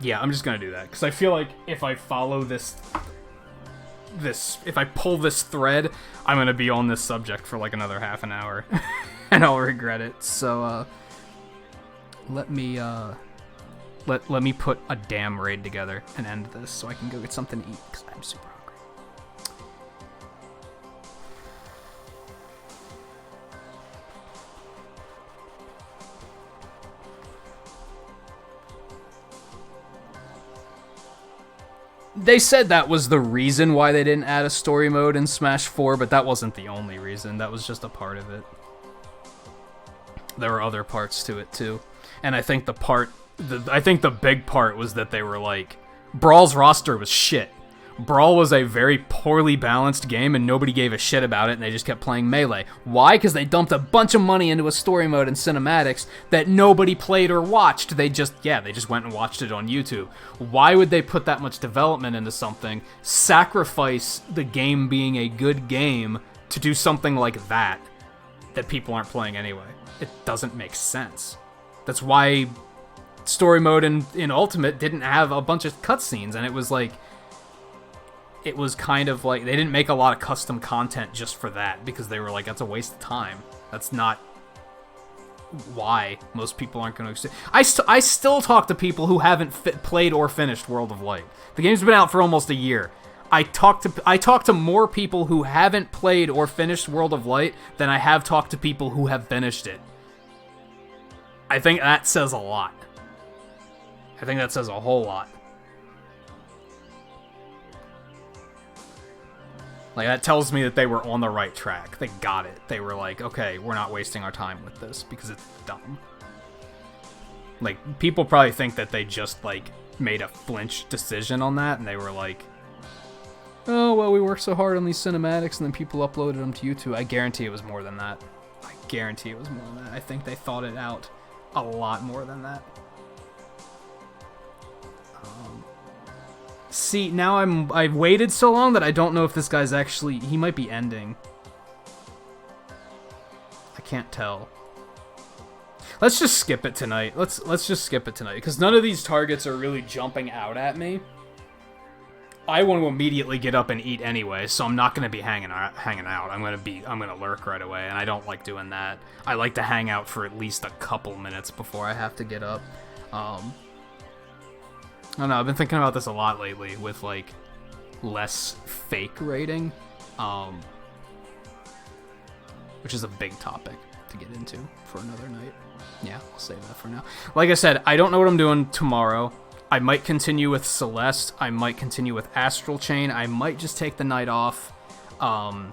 yeah, I'm just gonna do that. Because I feel like if I follow this... if I pull this thread, I'm gonna be on this subject for like another half an hour. And I'll regret it. So, let me put a damn raid together and end this so I can go get something to eat, because I'm super hungry. They said that was the reason why they didn't add a story mode in Smash 4, but that wasn't the only reason. That was just a part of it. There were other parts to it, too. And I think the big part was that they were like, Brawl's roster was shit. Brawl was a very poorly balanced game and nobody gave a shit about it and they just kept playing Melee. Why? Because they dumped a bunch of money into a story mode and cinematics that nobody played or watched. They just went and watched it on YouTube. Why would they put that much development into something, sacrifice the game being a good game to do something like that people aren't playing anyway? It doesn't make sense. That's why story mode in Ultimate didn't have a bunch of cutscenes, and it was kind of like they didn't make a lot of custom content just for that, because they were like, that's a waste of time. That's not why most people aren't going to... I still talk to people who haven't played or finished World of Light. The game's been out for almost a year. I talk to more people who haven't played or finished World of Light than I have talked to people who have finished it. I think that says a lot. I think that says a whole lot. Like, that tells me that they were on the right track. They got it. They were like, okay, we're not wasting our time with this because it's dumb. Like, people probably think that they just, like, made a flinch decision on that, and they were like, oh, well, we worked so hard on these cinematics, and then people uploaded them to YouTube. I guarantee it was more than that. I guarantee it was more than that. I think they thought it out a lot more than that. See, now I've waited so long that I don't know if this guy's actually... He might be ending. I can't tell. Let's just skip it tonight. Let's just skip it tonight, because none of these targets are really jumping out at me. I want to immediately get up and eat anyway, so I'm not going to be hanging out. I'm going to lurk right away, and I don't like doing that. I like to hang out for at least a couple minutes before I have to get up. I don't know, I've been thinking about this a lot lately with, like, less fake rating, which is a big topic to get into for another night. Yeah, I'll save that for now. Like I said, I don't know what I'm doing tomorrow. I might continue with Celeste. I might continue with Astral Chain. I might just take the night off. So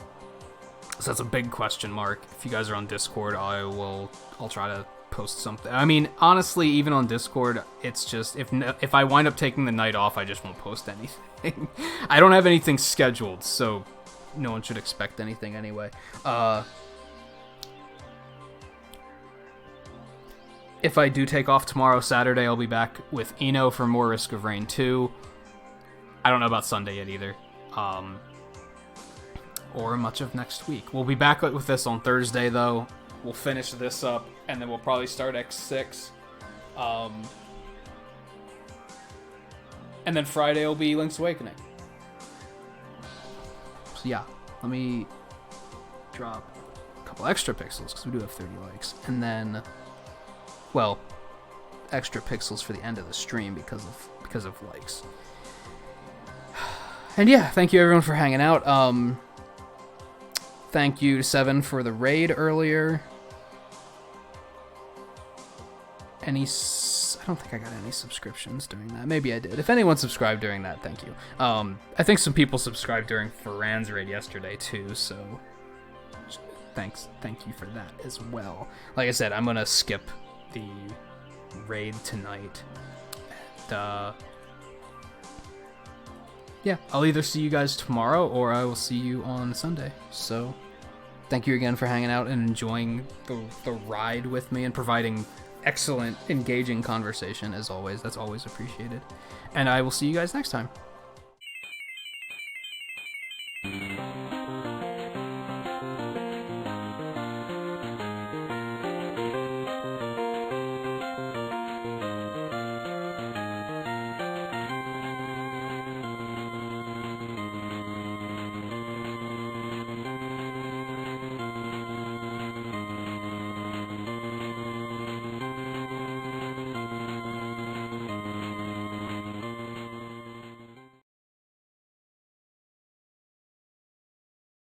that's a big question mark. If you guys are on Discord, I'll try to post something. I mean, honestly, even on Discord, it's just, if I wind up taking the night off, I just won't post anything. I don't have anything scheduled, so no one should expect anything anyway. If I do take off tomorrow, Saturday, I'll be back with Eno for more Risk of Rain 2. I don't know about Sunday yet either. Or much of next week. We'll be back with this on Thursday, though. We'll finish this up, and then we'll probably start X6. And then Friday will be Link's Awakening. So yeah, let me drop a couple extra pixels, because we do have 30 likes. And then, well, extra pixels for the end of the stream because of likes. And yeah, thank you everyone for hanging out. Thank you to Seven for the raid earlier. I don't think I got any subscriptions during that. Maybe I did. If anyone subscribed during that, thank you. I think some people subscribed during Ferran's raid yesterday too, so thank you for that as well. Like I said, I'm gonna skip the raid tonight. And, yeah, I'll either see you guys tomorrow or I will see you on Sunday. So thank you again for hanging out and enjoying the ride with me and providing excellent, engaging conversation as always. That's always appreciated. And I will see you guys next time.